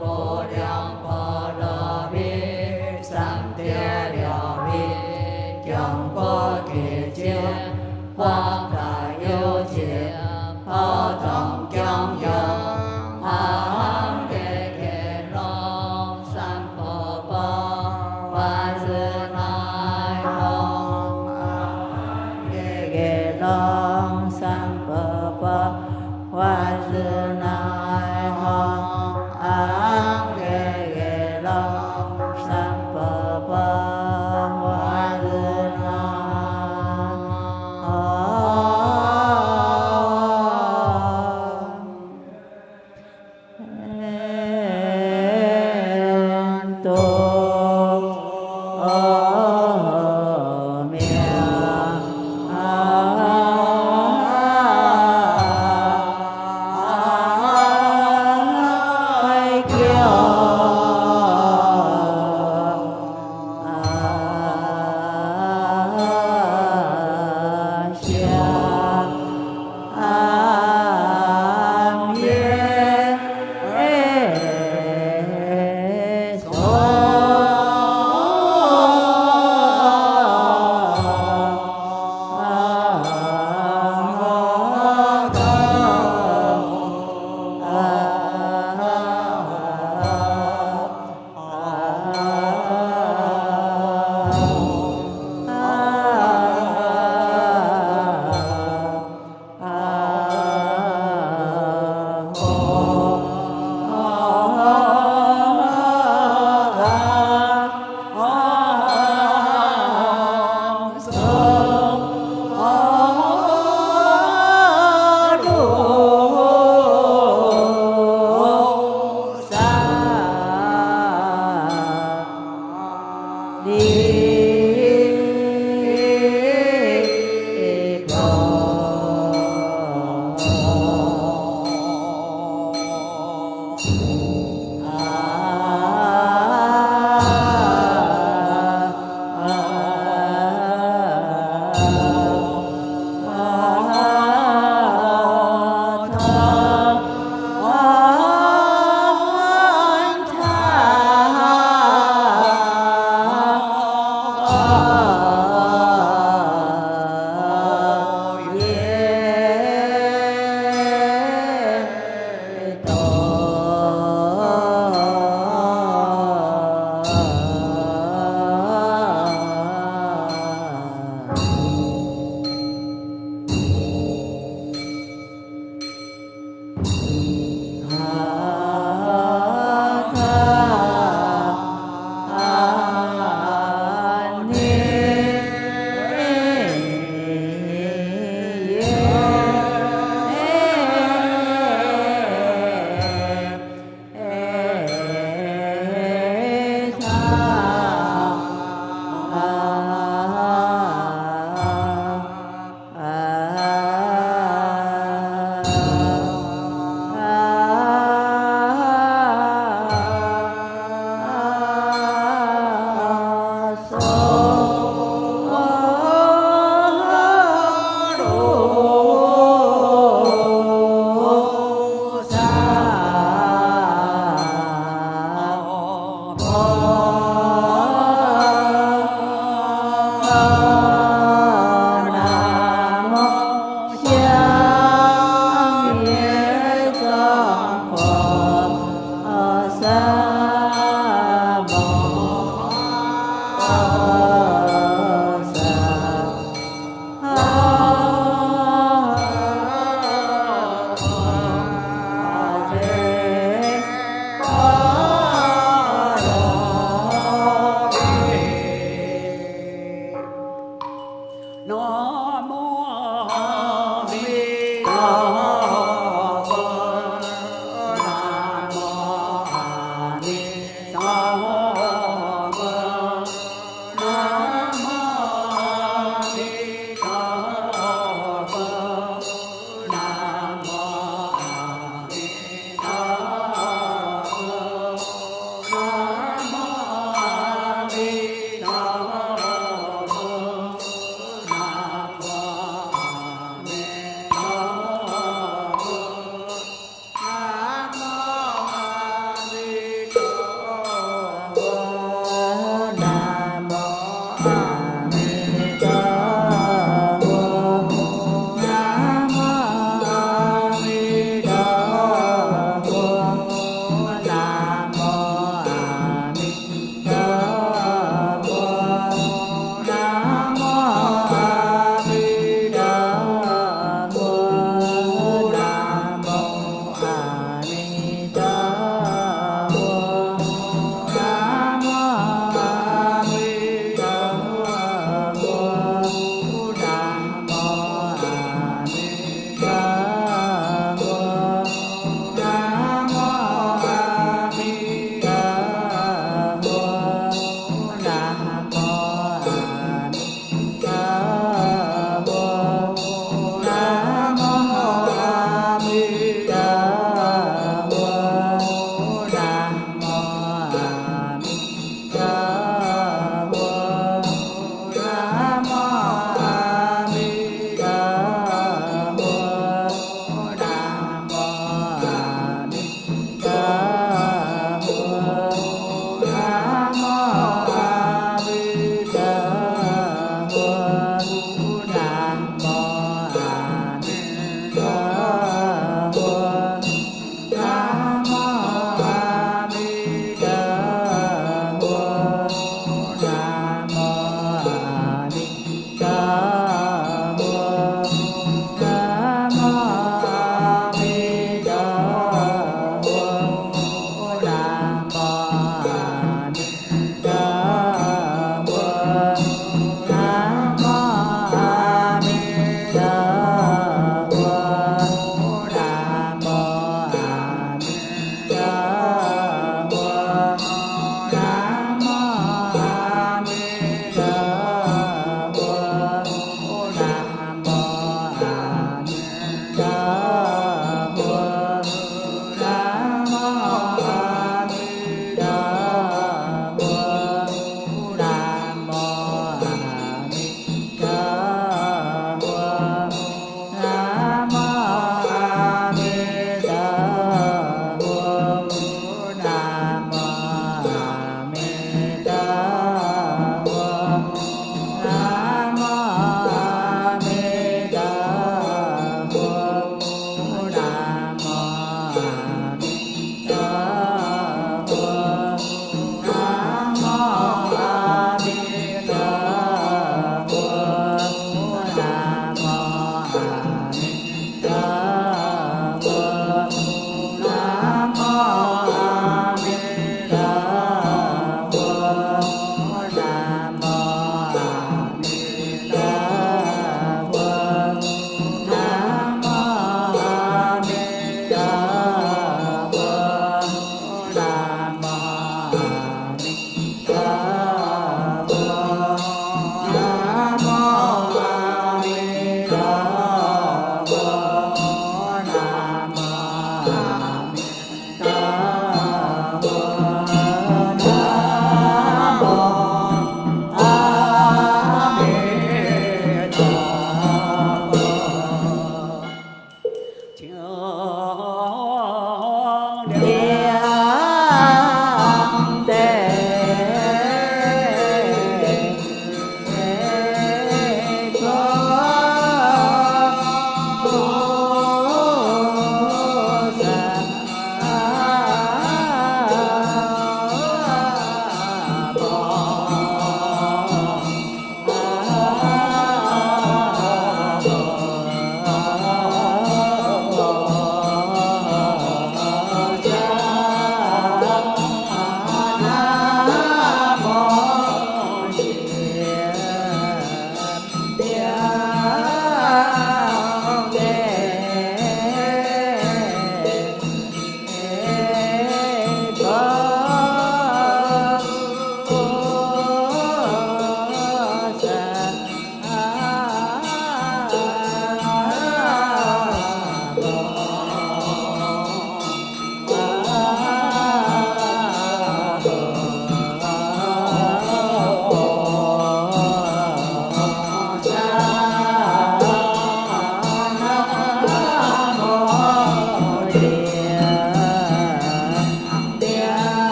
无量波罗蜜，三界了蜜，强国奇经，花大有情，普通强用，阿弥耶龙三宝宝，万事乃吽，阿弥耶龙三宝宝，万事乃吽，阿弥耶龙三宝宝，万事乃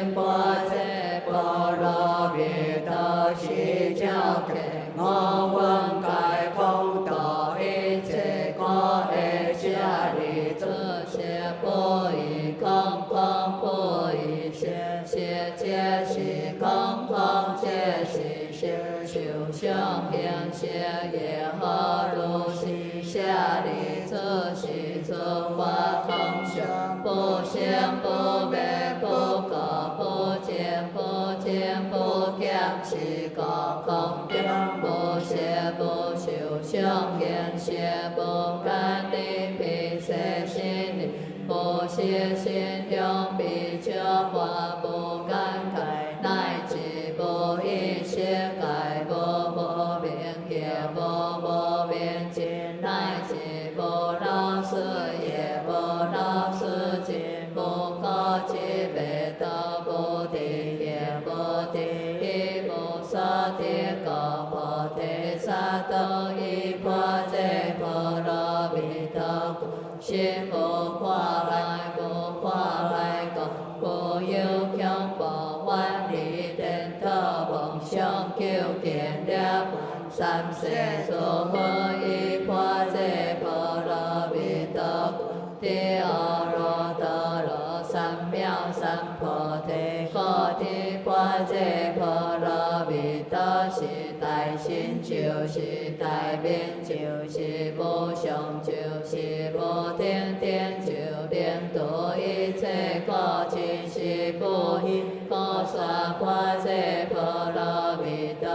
心般这波罗蜜多时照见我闻解放度一切苦的舍利子，谢不异空空不异谢，谢皆是空空皆是谢，受想行识耶和如是舍利子，是诸法空相，不生不灭不垢不净不净不减，是故空中不谢不受想行识不干离辟色心力，不谢心中必求法不感慨，乃至不一切解不明显不明尽，乃至不老死也不老死尽，不可知别得不地也不地亦不萨地高菩提萨埵依般这波罗蜜多故，心不挂来不挂来故，不有强不万里颠倒梦想求见了三世诸佛依般这波罗蜜多故，地阿罗多罗三藐三菩提果地般这波罗蜜多是大心就是大面就是无上就是无天天就连度一切果即是不异果萨般这波罗蜜多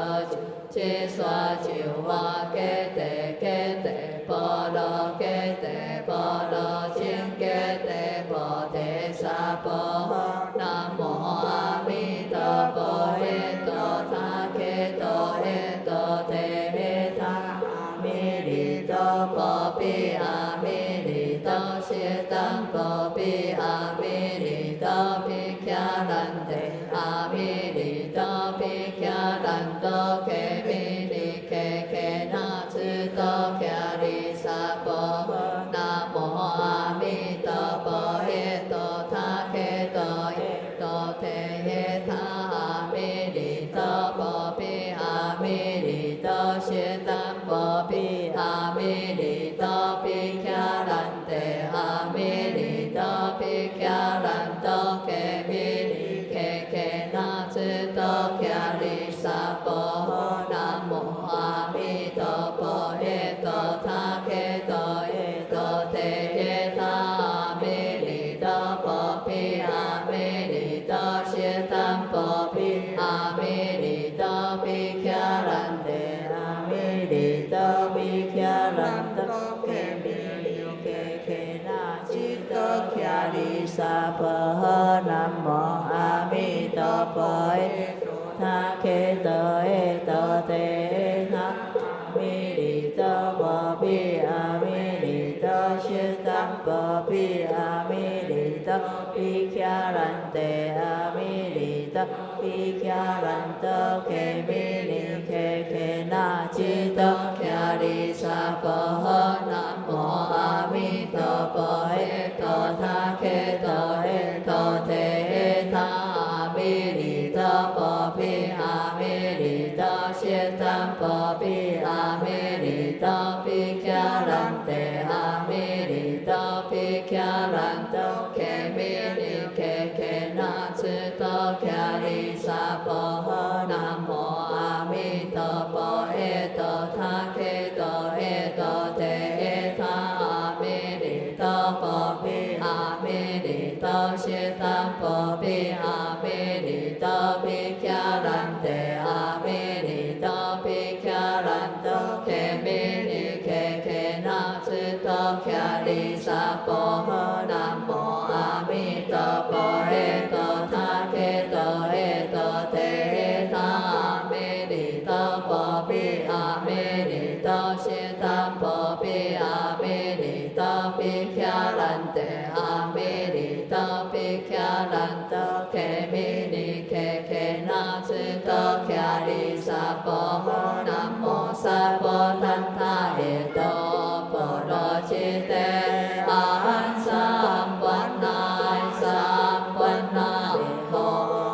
即刷就话揭谛揭谛波罗揭谛波罗僧揭谛菩提萨婆诃。南无阿弥陀佛，耶多他揭多耶多提耶他阿弥利多波比阿弥利多谢当波比阿弥利多毗迦兰帝阿弥利多毗迦兰多揭弥利揭揭那智多迦利萨婆诃。南无阿弥陀佛，耶多他揭多耶多提耶他阿弥利多波比阿弥利多谢当波比阿弥利多毗迦兰帝阿弥利多毗迦兰多揭弥利揭揭那智多迦利萨婆诃。南无阿弥陀佛，耶多他揭多耶多提耶他阿弥利多波比阿弥利多谢当波比阿弥利多毗迦兰帝阿弥利多毗迦兰多揭弥利揭揭那智多迦利萨婆诃。南无阿弥陀佛，耶多他揭多耶多提耶他阿弥利多波比阿弥利多谢当波比阿弥利多毗迦兰帝阿弥利多毗迦兰多揭弥利揭揭那智多迦利萨婆诃。南无阿弥陀佛，耶多他揭多耶多提耶他阿弥利多波比阿弥利多谢当波比阿弥利多毗迦兰帝阿弥利多毗迦兰多揭弥利揭揭那智多迦利萨婆诃。南无阿弥陀佛，耶多他揭多耶多提耶他阿弥利多波比阿弥利多谢当波比阿弥利多毗迦兰帝阿弥利多毗迦兰多揭弥利揭揭那智多迦利萨婆诃。南无阿弥陀佛，耶多他揭多耶多提耶他阿弥利多波比阿弥利多谢当波比阿弥利多毗迦兰帝阿弥利多毗迦兰多揭弥利揭揭那智多迦利萨婆诃。南无萨婆檀他耶多波罗揭谛阿含三观那三观那耶诃。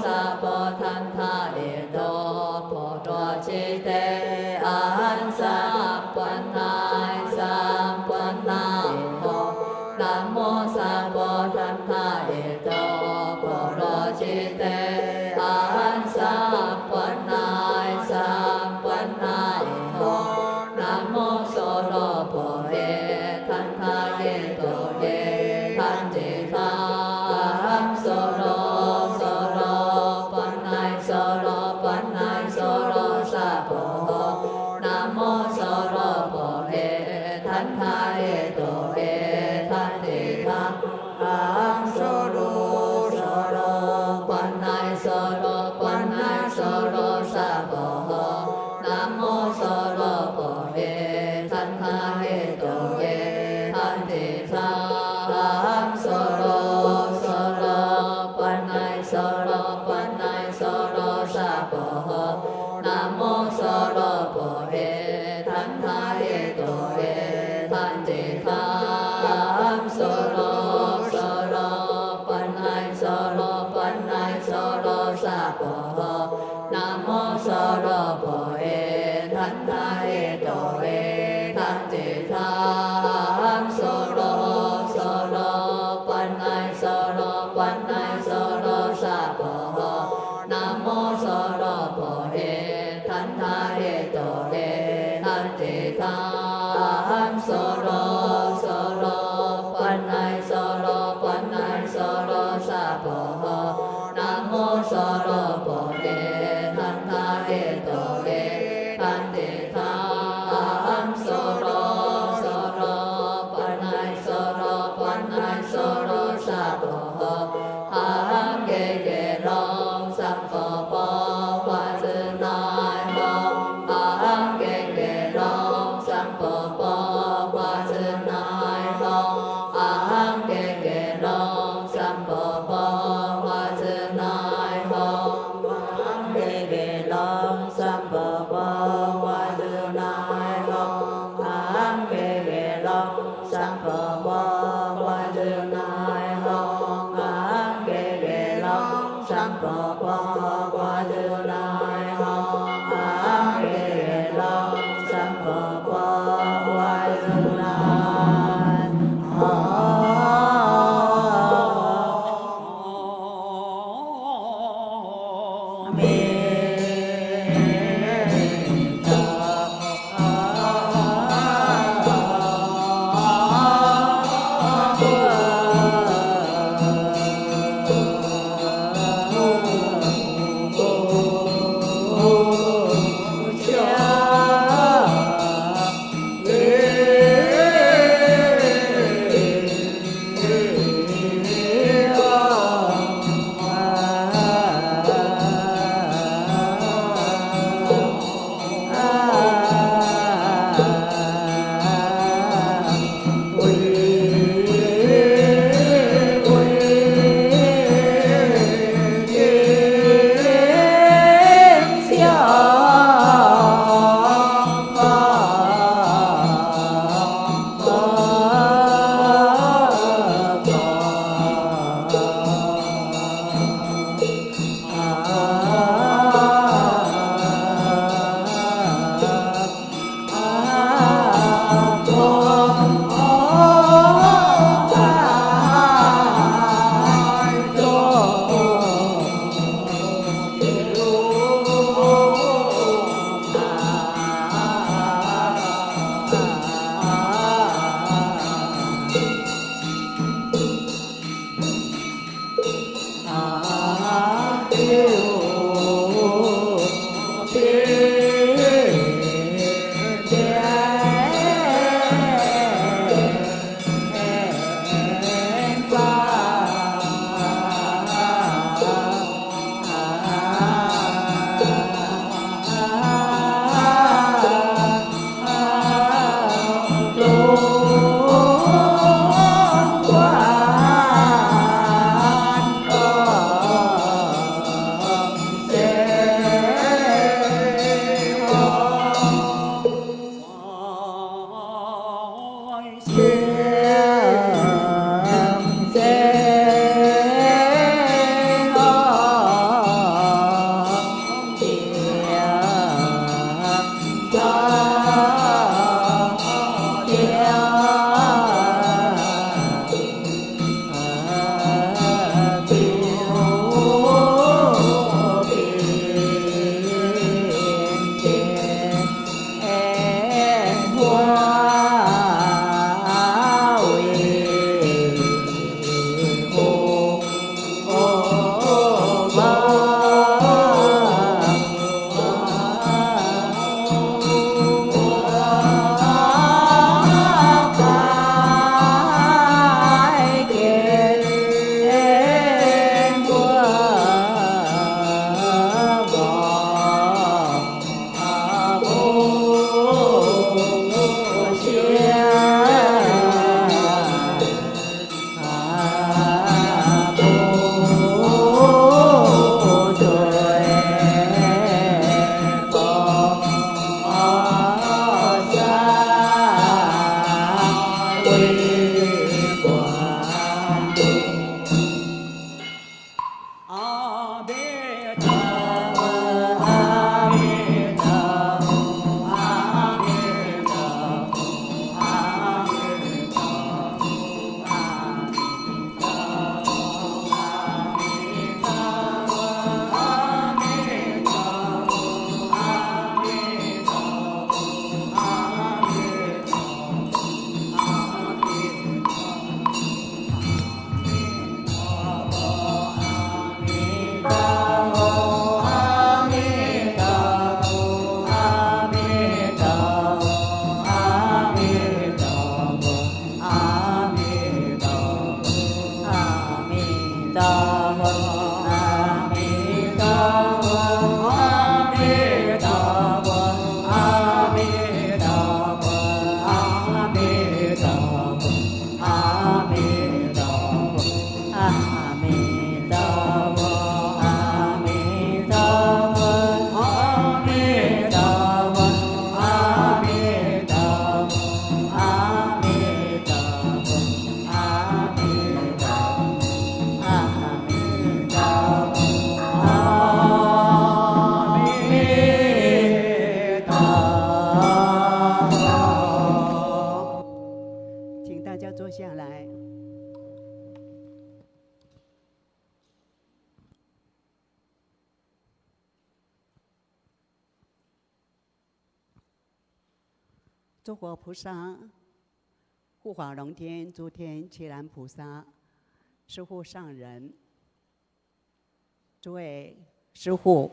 sa bồ than tha đề đô phổ đô chi tế an sa quan nai sa quan nai ho nam mô sa bồ tát tha đề đô phổ đô chi tế an sa quan nai sa quan nai ho nam mô so đô bồ đề than tha đề đô đề than đề tham so đô quan nai so đô sa bồ nam mô so đô bồ đề than tha đề đô đề than đề tham so đô quan nai so đô sa bồ nam mô so đô bồ đề than tha đề đô đề than đề tham so đô quan nai so đô sa bồ nam mô so đô bồ đề than tha đề đô đề than đề tham so đô quan nai so đô sa bồ nam mô so đô bồ đề than tha đề đô đề than đề tham so đô quan nai so đô sa bồ nam mô so đô bồ đề than tha đề đô đề than đề tham so đô quan nai so đô sa bồ nam mô so đô bồ đề than tha đề đô đề than đề tham so đô quan nai so đô sa bồ ham ghê ghê long sam phở bò hoa dư nai hong ham ghê ghê long sam phở bò hoa dư nai hong ham ghê ghê long sam phở bò hoa dư nai hong ham ghê ghê long sam phở bò hoa dư nai hong ham ghê ghê long sam phở bò hoa dư nai hong ham ghê ghê long sam phở bò hoa dư nai hong ham ghê ghê long sam phở bò hoa dư nai 诸佛菩萨、护法龙天、诸天伽蓝菩萨、师父上人、诸位师父，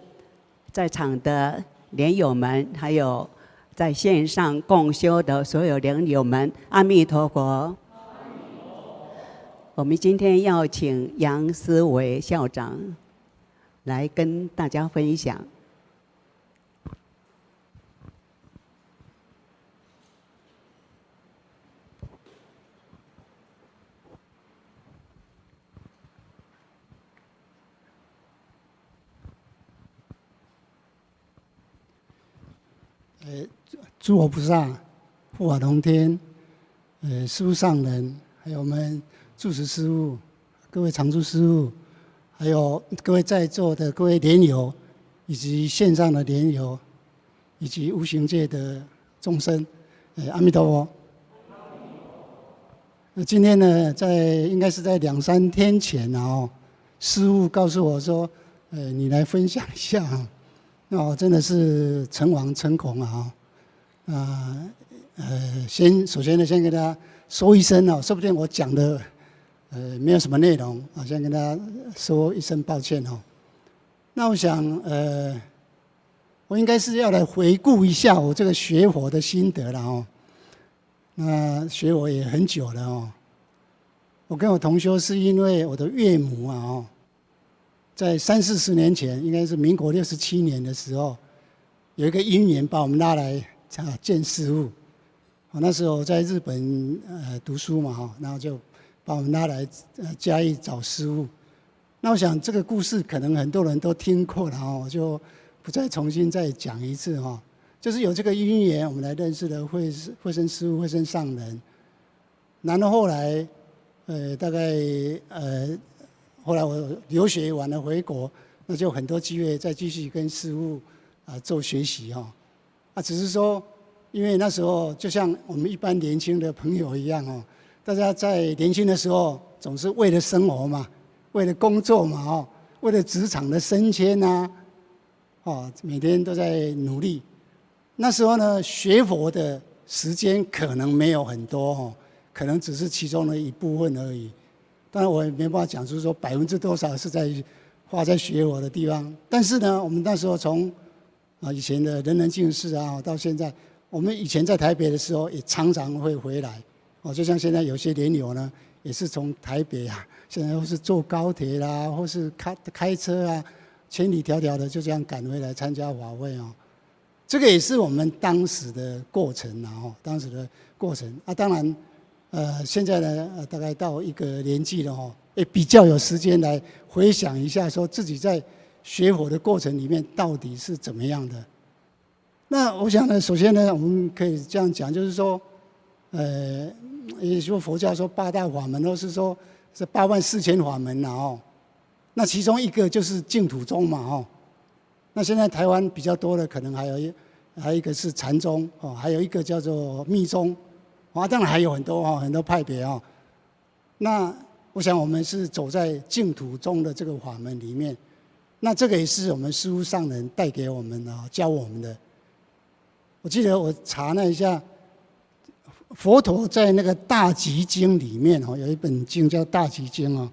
在场的莲友们，还有在线上共修的所有莲友们，阿弥陀佛！我们今天要请杨思维校长来跟大家分享。诸佛菩萨、护法龙天、师父上人，还有我们住持师父、各位常住师父，还有各位在座的各位莲友，以及线上的莲友，以及无形界的众生，阿弥陀佛。今天呢，应该是在2、3天前啊，师父告诉我说，你来分享一下啊。那我真的是诚惶诚恐啊！首先呢，先跟大家说一声哦，说不定我讲的没有什么内容啊，先跟大家说一声抱歉哦。那我想我应该是要来回顾一下我这个学佛的心得了哦。那学佛也很久了哦。我跟我同修是因为我的岳母啊哦。在30、40年前，应该是民国67年的时候，有一个因缘把我们拉来见师父。那时候我在日本读书嘛哈，然后就把我们拉来嘉义找师父。那我想这个故事可能很多人都听过了哈，我就不再重新再讲一次哈。就是有这个因缘，我们来认识了慧生师父、慧生上人。然后后来大概后来我留学完了回国，那就很多机会再继续跟师父做学习哈。只是说，因为那时候就像我们一般年轻的朋友一样哦，大家在年轻的时候总是为了生活嘛，为了工作嘛哦，为了职场的升迁啊，每天都在努力。那时候呢，学佛的时间可能没有很多哦，可能只是其中的一部分而已。当然我也没办法讲出说%多少是在花在学佛的地方，但是呢，我们那时候从以前的人人净事啊，到现在，我们以前在台北的时候也常常会回来，就像现在有些莲友呢，也是从台北啊，现在或是坐高铁啦，或是开车啊，千里迢迢的就这样赶回来参加法会哦。这个也是我们当时的过程啊，当时的过程啊，当然。现在呢，大概到一个年纪了哦，也比较有时间来回想一下，说自己在学佛的过程里面到底是怎么样的。那我想呢，首先呢，我们可以这样讲，就是说，也说佛教说8大法门，或是说是84000法门啦哦。那其中一个就是净土宗嘛，哦。那现在台湾比较多的可能还有一个是禅宗，哦，还有一个叫做密宗，啊，当然还有很多很多派别哦。那我想我们是走在净土宗的这个法门里面，那这个也是我们师父上人带给我们的，教我们的。我记得我查了一下，佛陀在那个《大集经》里面有一本经叫《大集经》哦，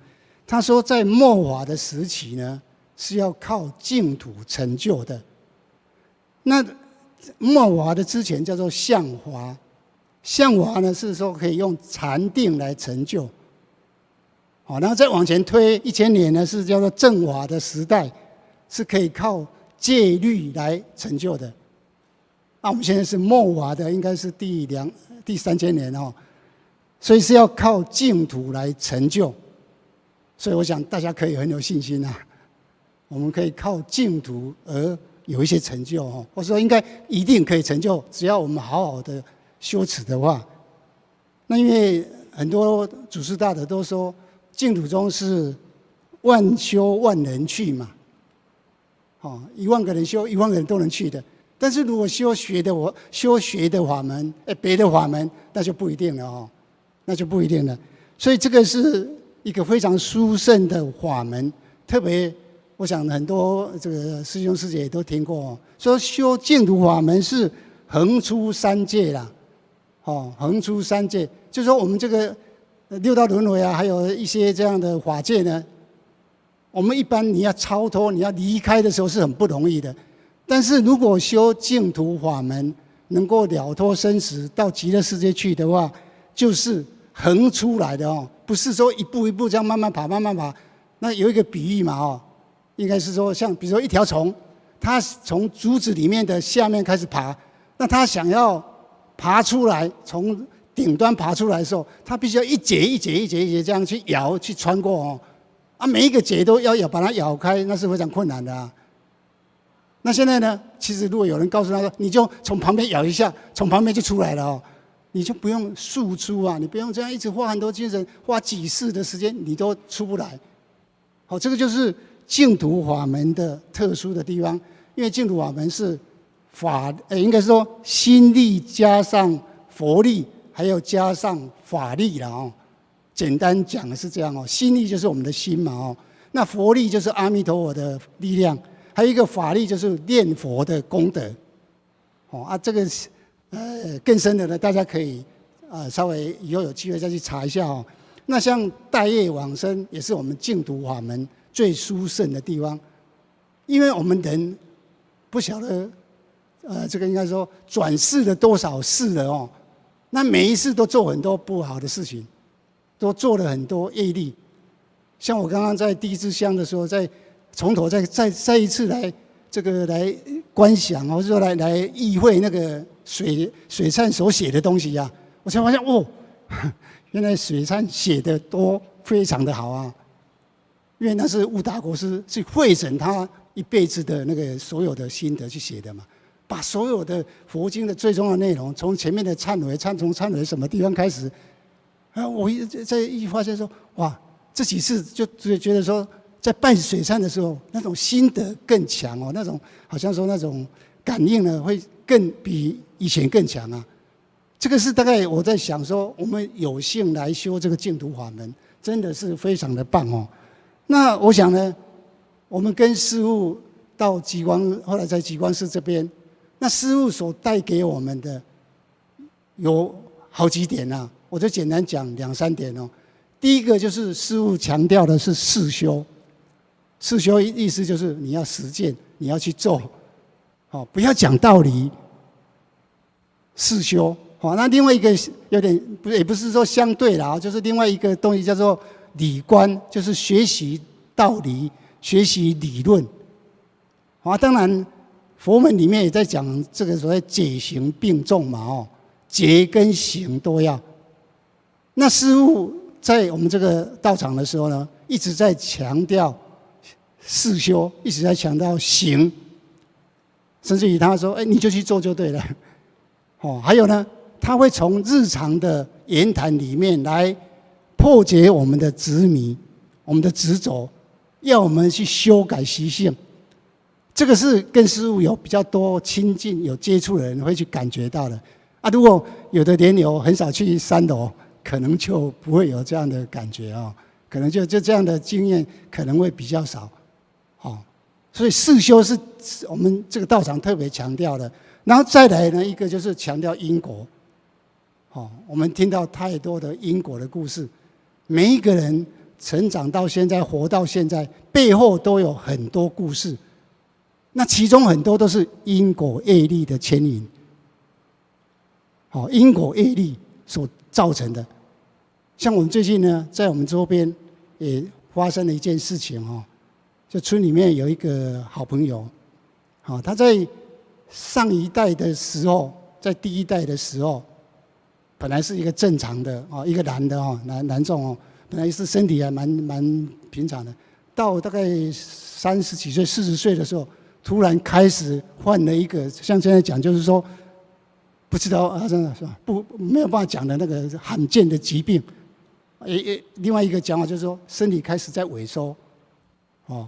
他说在末法的时期呢，是要靠净土成就的。那末法的之前叫做相法，相法呢是说可以用禅定来成就。好，然后再往前推1000年呢，是叫做正法的时代，是可以靠戒律来成就的。那我们现在是末法的，应该是第3000年哦，所以是要靠净土来成就。所以我想大家可以很有信心啊，我们可以靠净土而有一些成就哦，或者说应该一定可以成就，只要我们好好的修持的话。那因为很多祖师大德都说，净土宗是万修万人去嘛，哦，1万个人修，1万个人都能去的。但是如果修学的法门，别的法门，那就不一定了哦，那就不一定了。所以这个是一个非常殊胜的法门，特别我想很多这个师兄师姐也都听过哦，说修净土法门是横出三界啦，哦，横出三界，就是说我们这个六道轮回啊，还有一些这样的法界呢，我们一般你要超脱、你要离开的时候是很不容易的。但是如果修净土法门，能够了脱生死到极乐世界去的话，就是横出来的哦，不是说一步一步这样慢慢爬、慢慢爬。那有一个比喻嘛哦，应该是说像比如说一条虫，它从竹子里面的下面开始爬，那它想要爬出来，从顶端爬出来的时候，它必须要一节一节一节一节这样去咬、去穿过哦，啊，每一个节都要把它咬开，那是非常困难的啊。那现在呢？其实如果有人告诉他说，你就从旁边咬一下，从旁边就出来了哦，你就不用速出啊，你不用这样一直花很多精神，花几世的时间，你都出不来。好，这个就是净土法门的特殊的地方，因为净土法门是应该说心力加上佛力，还有加上法力了哦。简单讲是这样哦，心力就是我们的心嘛哦，那佛力就是阿弥陀佛的力量。还有一个法力就是念佛的功德，哦啊，这个更深的呢，大家可以稍微以后有机会再去查一下哦。那像带业往生也是我们净土法门最殊胜的地方，因为我们人不晓得这个应该说转世了多少世了哦，那每一世都做很多不好的事情，都做了很多业力。像我刚刚在第一支香的时候，从头再一次来观想，或者说来意会那个水忏所写的东西呀，我才发现哦，原来水忏写的都非常的好啊，因为那是悟达国师去汇整他一辈子的那个所有的心得去写的嘛，把所有的佛经的最重要的内容，从前面的忏悔，从忏悔什么地方开始，我一发现说哇，这几次就觉得说。在办水忏的时候，那种心得更强哦，那种好像说那种感应呢，会更比以前更强啊。这个是大概我在想说，我们有幸来修这个净土法门，真的是非常的棒哦。那我想呢，我们跟师父到极光，后来在极光寺这边，那师父所带给我们的有好几点啊，我就简单讲2、3点哦。第一个就是师父强调的是事修。事修意思就是你要实践，你要去做，好，不要讲道理。事修，好，那另外一个有点也不是说相对啦，就是另外一个东西叫做理观，就是学习道理，学习理论。好，当然佛门里面也在讲这个所谓解行并重嘛，哦，解跟行都要。那师父在我们这个道场的时候呢，一直在强调。事修一直在强调行，甚至于他说：“哎，你就去做就对了。”哦，还有呢，他会从日常的言谈里面来破解我们的执迷、我们的执着。要我们去修改习性。这个是跟师父有比较多亲近、有接触的人会去感觉到的。啊，如果有的莲友很少去3楼，可能就不会有这样的感觉啊，可能就这样的经验可能会比较少。所以四修是我们这个道场特别强调的。然后再来呢，一个就是强调因果。我们听到太多的因果的故事，每一个人成长到现在，活到现在，背后都有很多故事。那其中很多都是因果业力的牵引，因果业力所造成的。像我们最近呢，在我们周边也发生了一件事情就村里面有一个好朋友，他在上一代的时候，在第一代的时候，本来是一个正常的一个男的男众本来是身体还蛮平常的，到大概30几岁、40岁的时候，突然开始患了一个像现在讲，就是说不知道真的是吧？没有办法讲的那个罕见的疾病。另外一个讲法就是说，身体开始在萎缩，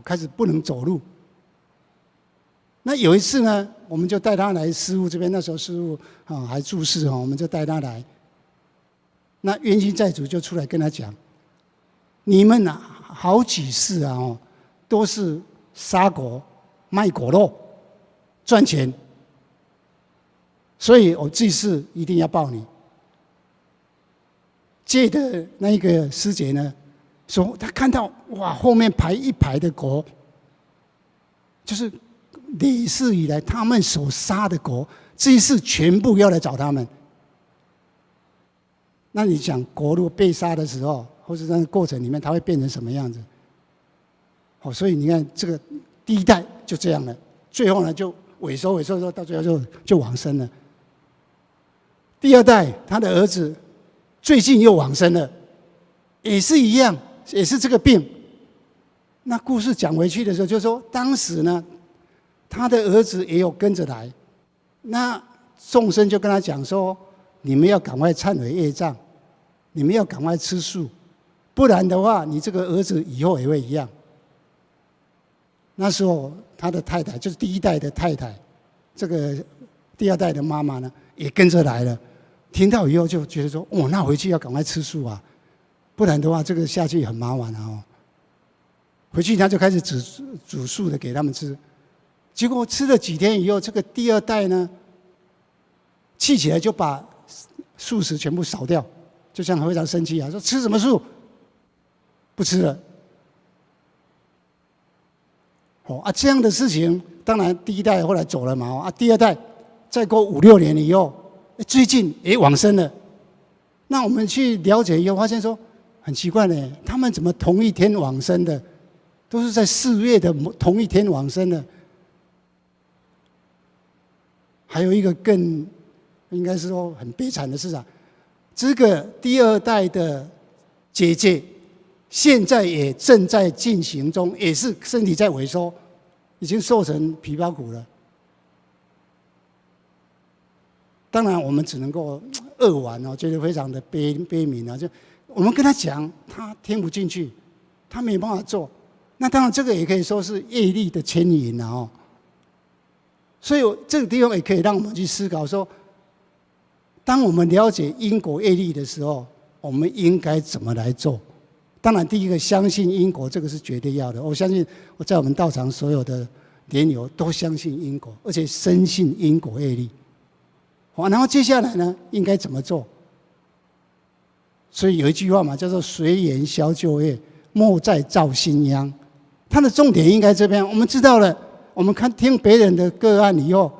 开始不能走路。那有一次呢，我们就带他来师父这边，那时候师父还住世我们就带他来。那冤亲债主就出来跟他讲：“你们好几次都是杀狗卖狗肉赚钱，所以我这次一定要报你。”借的那一个师姐呢，说他看到后面排一排的狗，就是历世以来他们所杀的狗，这一次全部要来找他们。那你想，狗如果被杀的时候，或是在那个过程里面，它会变成什么样子？所以你看，这个第一代就这样了，最后呢就萎缩，到最后就往生了。第二代，他的儿子最近又往生了，也是一样，也是这个病。那故事讲回去的时候，就说当时呢，他的儿子也有跟着来，那众生就跟他讲说：“你们要赶快忏悔业障，你们要赶快吃素，不然的话，你这个儿子以后也会一样。”那时候他的太太，就是第一代的太太，这个第二代的妈妈呢，也跟着来了。听到以后就觉得说：“那回去要赶快吃素啊，不然的话，这个下去很麻烦回去他就开始煮素的给他们吃，结果吃了几天以后，这个第二代呢，气起来就把素食全部扫掉，就像非常生气说吃什么素，不吃了。这样的事情，当然第一代后来走了嘛第二代再过5、6年以后，最近也往生了。那我们去了解以后，发现说很奇怪呢，他们怎么同一天往生的，都是在4月的同一天往生的。还有一个更应该是说很悲惨的事这个第二代的姐姐，现在也正在进行中，也是身体在萎缩，已经瘦成皮包骨了。当然，我们只能够扼腕觉得非常的悲悯就我们跟他讲，他听不进去，他没办法做。那当然，这个也可以说是业力的牵引所以这个地方也可以让我们去思考说，当我们了解因果业力的时候，我们应该怎么来做？当然，第一个相信因果，这个是绝对要的。我相信我在我们道场所有的莲友都相信因果，而且深信因果业力。然后接下来呢，应该怎么做？所以有一句话嘛，叫做“随缘消旧业，莫再造新殃”。它的重点应该这边。我们知道了，我们听别人的个案以后，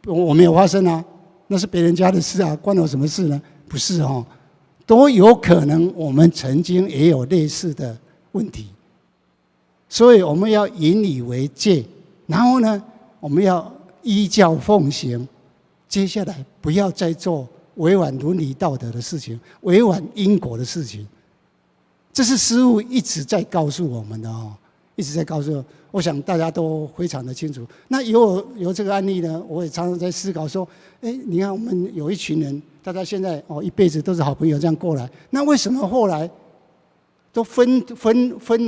我没有发生那是别人家的事关我什么事呢？不是都有可能我们曾经也有类似的问题，所以我们要引以为戒，然后呢，我们要依教奉行。接下来不要再做违反伦理道德的事情，违反因果的事情。这是师父一直在告诉我们的一直在告诉我想大家都非常的清楚。那有这个案例呢，我也常常在思考说，你看我们有一群人，大家现在一辈子都是好朋友这样过来，那为什么后来都分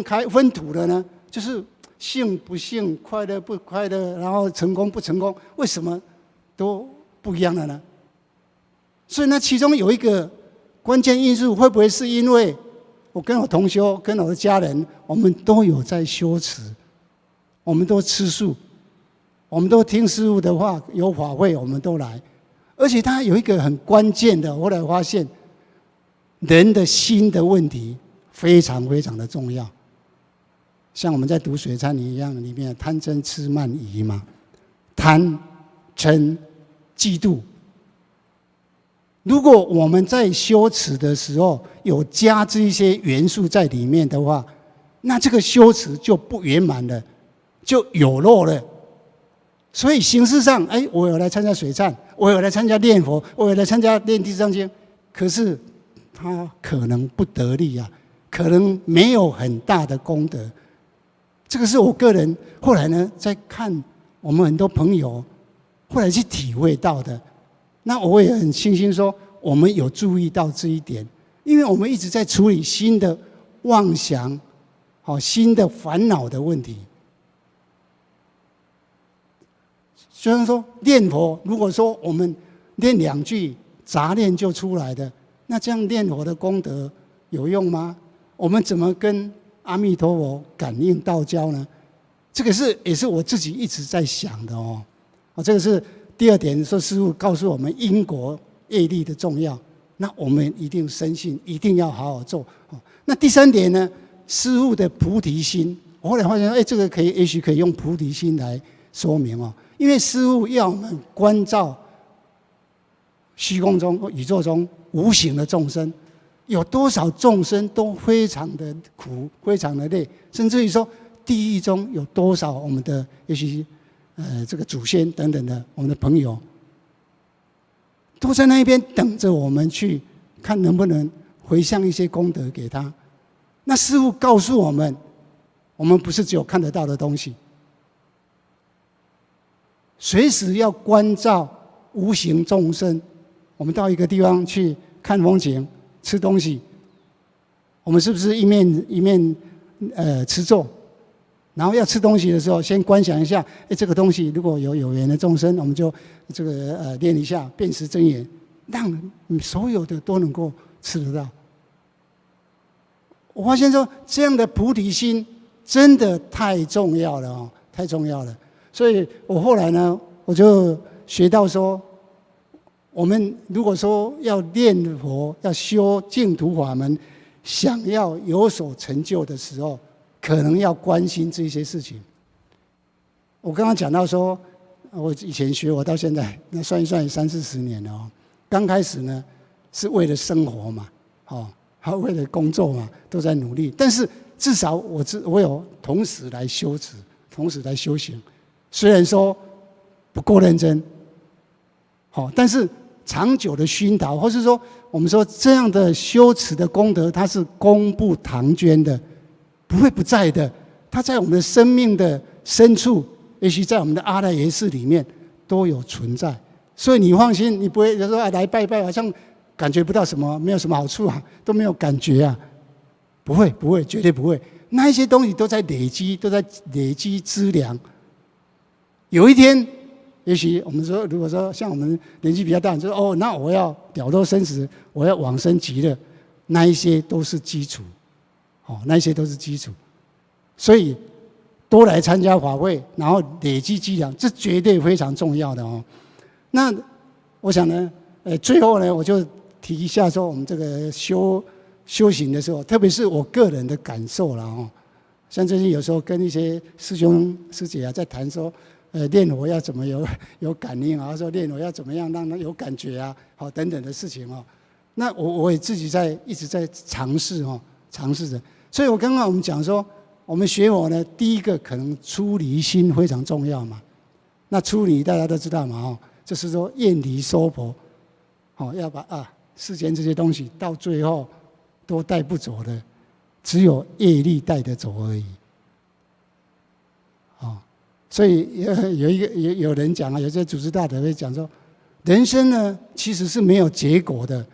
开分土了呢？就是幸不幸、快乐不快乐，然后成功不成功，为什么都不一样了呢？所以那其中有一个关键因素，会不会是因为我跟我同修、跟我的家人，我们都有在修持，我们都吃素，我们都听师父的话，有法会我们都来，而且它有一个很关键的，后来发现人的心的问题非常非常的重要。像我们在读水禅一样，里面贪嗔痴慢疑嘛，贪嗔嫉妒。如果我们在修持的时候有加之一些元素在里面的话，那这个修持就不圆满了，就有漏了。所以形式上，我有来参加水忏，我有来参加念佛，我有来参加念地藏经，可是他可能不得力啊，可能没有很大的功德。这个是我个人后来呢，在看我们很多朋友后来去体会到的。那我也很庆幸说，我们有注意到这一点，因为我们一直在处理新的妄想、新的烦恼的问题。虽然说念佛，如果说我们念2句杂念就出来的，那这样念佛的功德有用吗？我们怎么跟阿弥陀佛感应道交呢？这个也是我自己一直在想的哦。这个是第2点，说师父告诉我们因果业力的重要，那我们一定深信，一定要好好做。那第3点呢，师父的菩提心，我后来发现，这个也许可以用菩提心来说明哦。因为师父要我们关照虚空中、宇宙中无形的众生，有多少众生都非常的苦，非常的累，甚至于说地狱中有多少我们的也许这个祖先等等的我们的朋友，都在那边等着我们去看能不能回向一些功德给他。那师父告诉我们，我们不是只有看得到的东西，随时要关照无形众生。我们到一个地方去看风景、吃东西，我们是不是一面持咒？然后要吃东西的时候，先观想一下，这个东西如果有缘的众生，我们就这个念一下辨识真言，让所有的都能够吃得到。我发现说，这样的菩提心真的太重要了哦，太重要了。所以我后来呢，我就学到说，我们如果说要念佛、要修净土法门，想要有所成就的时候，可能要关心这些事情。我刚刚讲到说，我以前学，我到现在那算一算也30-40年了哦。刚开始呢，是为了生活嘛，还为了工作嘛，都在努力。但是至少我有同时来修持，同时来修行。虽然说不够认真，但是长久的熏陶，或是说我们说这样的修持的功德，它是功不唐捐的，不会不在的。它在我们的生命的深处，也许在我们的阿赖耶识里面都有存在。所以你放心，你不会说来拜拜，好像感觉不到什么，没有什么好处啊，都没有感觉啊。不会，绝对不会。那一些东西都在累积资粮。有一天，也许我们说，如果说像我们年纪比较大，你说那我要了脱生死，我要往生极乐，那一些都是基础，那一些都是基础。所以多来参加法会，然后累积资粮，这绝对非常重要的哦。那我想呢，最后呢，我就提一下说，我们这个修行的时候，特别是我个人的感受啦哦。像最近有时候跟一些师兄师姐在谈说，念佛要怎么有感应啊？说念佛要怎么样让他有感觉啊？等等的事情哦。那我也自己一直在尝试着。所以我刚刚我们讲说，我们学佛呢，第一个可能出离心非常重要嘛。那出离大家都知道嘛就是说厌离娑婆，要把世间这些东西到最后都带不走的，只有业力带得走而已。所以有人讲有些祖师大德会讲说，人生呢其实是没有结果的。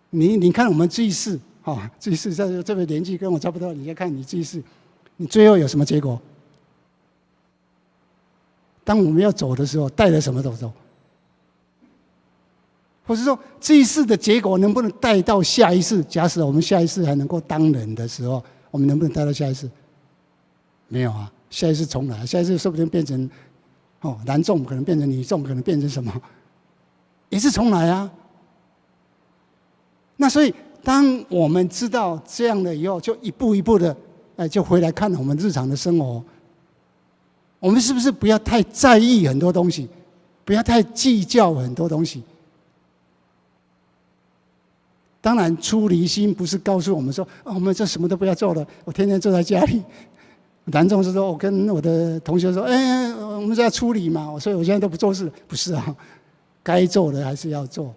你看我们这一世祭祀在这个年纪跟我差不多，你再看你祭祀，你最后有什么结果？当我们要走的时候，带了什么走？或是说祭祀的结果能不能带到下一世？假使我们下一世还能够当人的时候，我们能不能带到下一世？没有啊，下一世重来，下一世说不定变成男众，可能变成女众，可能变成什么，也是重来啊。那所以，当我们知道这样的以后，就一步一步的，就回来看我们日常的生活。我们是不是不要太在意很多东西，不要太计较很多东西？当然，出离心不是告诉我们说，我们这什么都不要做了，我天天坐在家里。男众是说，我跟我的同学说，我们是要出离嘛，所以我现在都不做事。不是啊，该做的还是要做。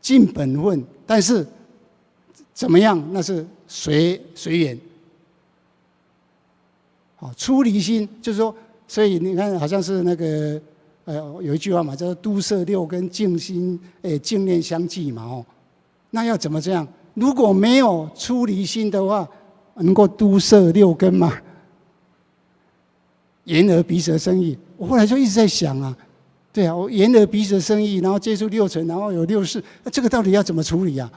尽本分，但是怎么样？那是随缘。出离心就是说，所以你看，好像是那个有一句话嘛，叫做“都摄六根，静心静念相继”嘛。那要怎么这样？如果没有出离心的话，能够都摄六根吗？眼耳鼻舌身意，我后来就一直在想啊。对啊，我眼耳鼻舌身意，然后接触六尘，然后有六识，这个到底要怎么处理啊？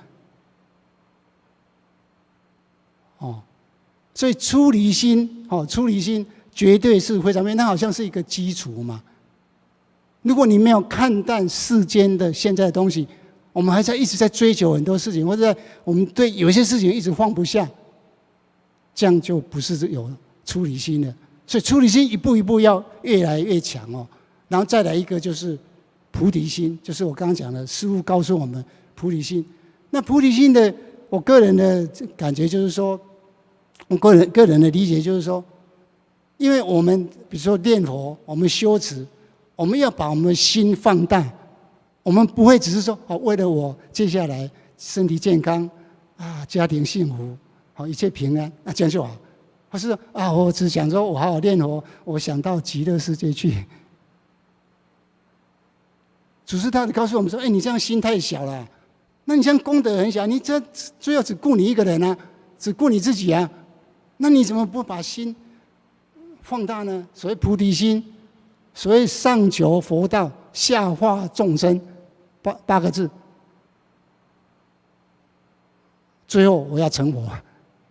所以出离心，出离心绝对是非常那好像是一个基础嘛。如果你没有看淡世间的现在的东西，我们还一直在追求很多事情，或者我们对有一些事情一直放不下，这样就不是有出离心了。所以出离心一步一步要越来越强哦。然后再来一个就是菩提心，就是我刚刚讲的，师父告诉我们菩提心。那菩提心的，我个人的感觉就是说，我个人的理解就是说，因为我们比如说念佛，我们修持，我们要把我们的心放大，我们不会只是说为了我接下来身体健康家庭幸福一切平安，那这样就好。或是我只想说我好好念佛，我想到极乐世界去。祖师大德告诉我们说：“你这样心太小了，那你这样功德很小，你这最后只顾你一个人啊，只顾你自己啊，那你怎么不把心放大呢？所谓菩提心，所谓上求佛道，下化众生，八个字。最后我要成佛，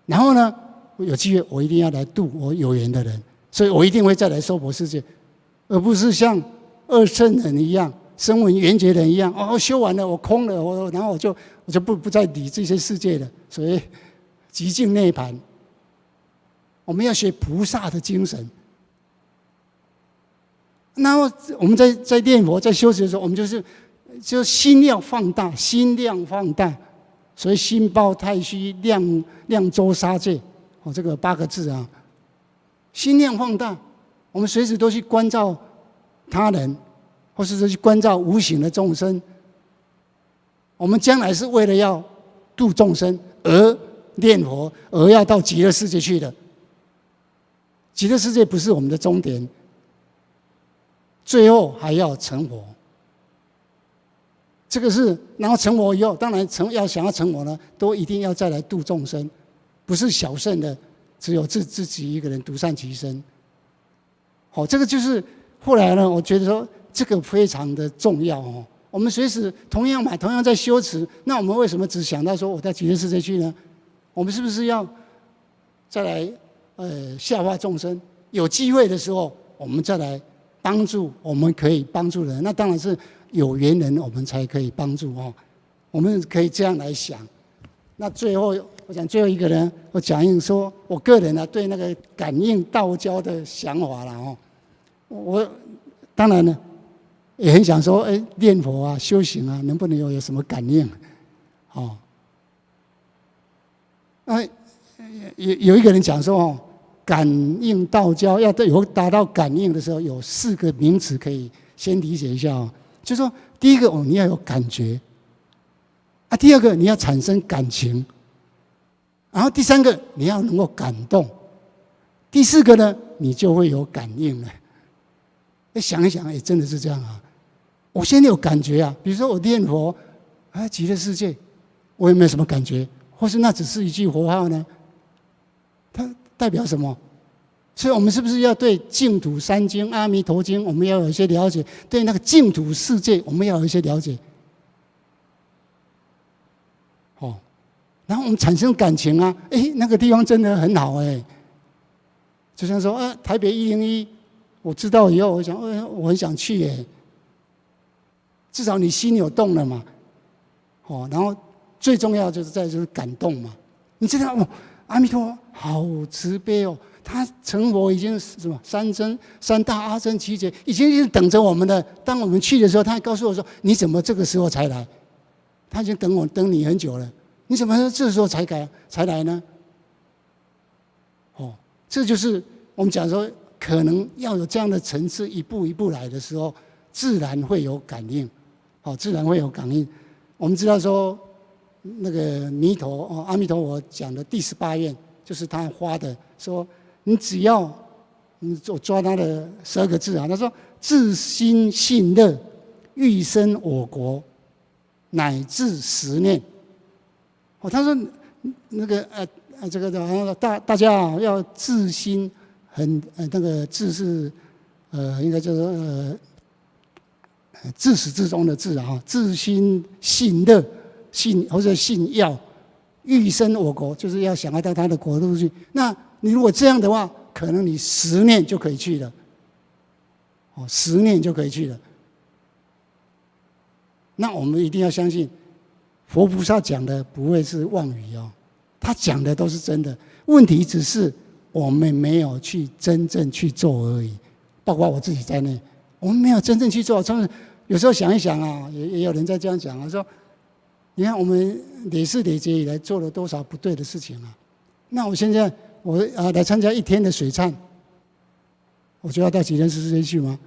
然后呢，有机会我一定要来度我有缘的人，所以我一定会再来娑婆世界，而不是像二圣人一样。”声闻缘觉人一样，修完了，我空了，然后我就不再理这些世界了，所以极尽涅槃。我们要学菩萨的精神。然后我们在念佛、在修持的时候，我们就心要放大，心量放大，所以心包太虚，量周沙界，这个8个字啊，心量放大，我们随时都去关照他人。或是说去关照无形的众生，我们将来是为了要度众生而念佛，而要到极乐世界去的。极乐世界不是我们的终点，最后还要成佛。这个是，然后成佛以后，当然想要成佛呢，都一定要再来度众生，不是小圣的，只有自己一个人独善其身。这个就是后来呢，我觉得说。这个非常的重要哦。我们随时同样在修持，那我们为什么只想到说我到极乐世界去呢？我们是不是要再来下化众生？有机会的时候，我们再来帮助我们可以帮助人。那当然是有缘人，我们才可以帮助哦。我们可以这样来想。那最后，我讲最后一个呢，我讲说我个人呢对那个感应道交的想法啦哦。我当然呢。也很想说，念佛啊、修行啊，能不能有什么感应？有一个人讲说，感应道交要达到感应的时候，有4个名词可以先理解一下哦。就是说，第一个你要有感觉，第二个你要产生感情，然后第3个你要能够感动，第4个呢，你就会有感应了。想一想，真的是这样啊。我先有感觉啊，比如说我念佛极乐世界，我有没有什么感觉？或是那只是一句佛号呢？它代表什么？所以我们是不是要对净土三经、阿弥陀经，我们要有一些了解；对那个净土世界，我们要有一些了解。哦，然后我们产生感情啊，那个地方真的很好就像说台北101，我知道以后，我很想去至少你心有动了嘛。然后最重要就是感动嘛。你知道阿弥陀佛好慈悲哦。他成佛已经什么三大阿僧祇劫，已经等着我们了。当我们去的时候，他还告诉我说：“你怎么这个时候才来？”他已经等你很久了，你怎么这时候才来呢？这就是我们讲说，可能要有这样的层次，一步一步来的时候，自然会有感应。自然会有感应。我们知道说，那个弥陀阿弥陀佛讲的第18愿，就是他发的说。你只要我抓他的12个字啊，他说：“自心信乐，欲生我国，乃至10念。”他说那个这个大家要自心那个自是应该叫做自始至终的自啊，自心信乐或者信要欲生我国，就是要想要到他的国度去。那你如果这样的话，可能你10年就可以去了，10年就可以去了。那我们一定要相信，佛菩萨讲的不会是妄语他讲的都是真的。问题只是我们没有去真正去做而已，包括我自己在内，我们没有真正去做。有时候想一想啊，也有人在这样讲啊，说你看我们累世累劫以来做了多少不对的事情啊？那我现在来参加1天的水忏，我就要到极乐世界去吗？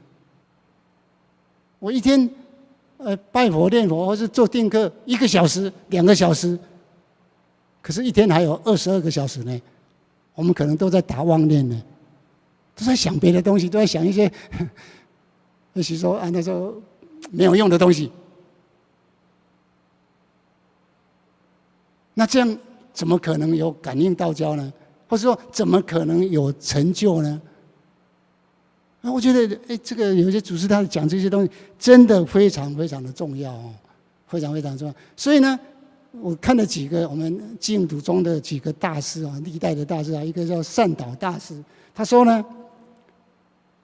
我1天拜佛念佛，或是做定课1个小时、2个小时，可是1天还有22个小时呢，我们可能都在打妄念呢，都在想别的东西，都在想一些也许说那时候没有用的东西。那这样怎么可能有感应道交呢？或者说怎么可能有成就呢？我觉得这个有些祖师他讲这些东西真的非常非常的重要非常非常重要。所以呢，我看了几个我们净土中的几个大师历代的大师一个叫善导大师，他说呢，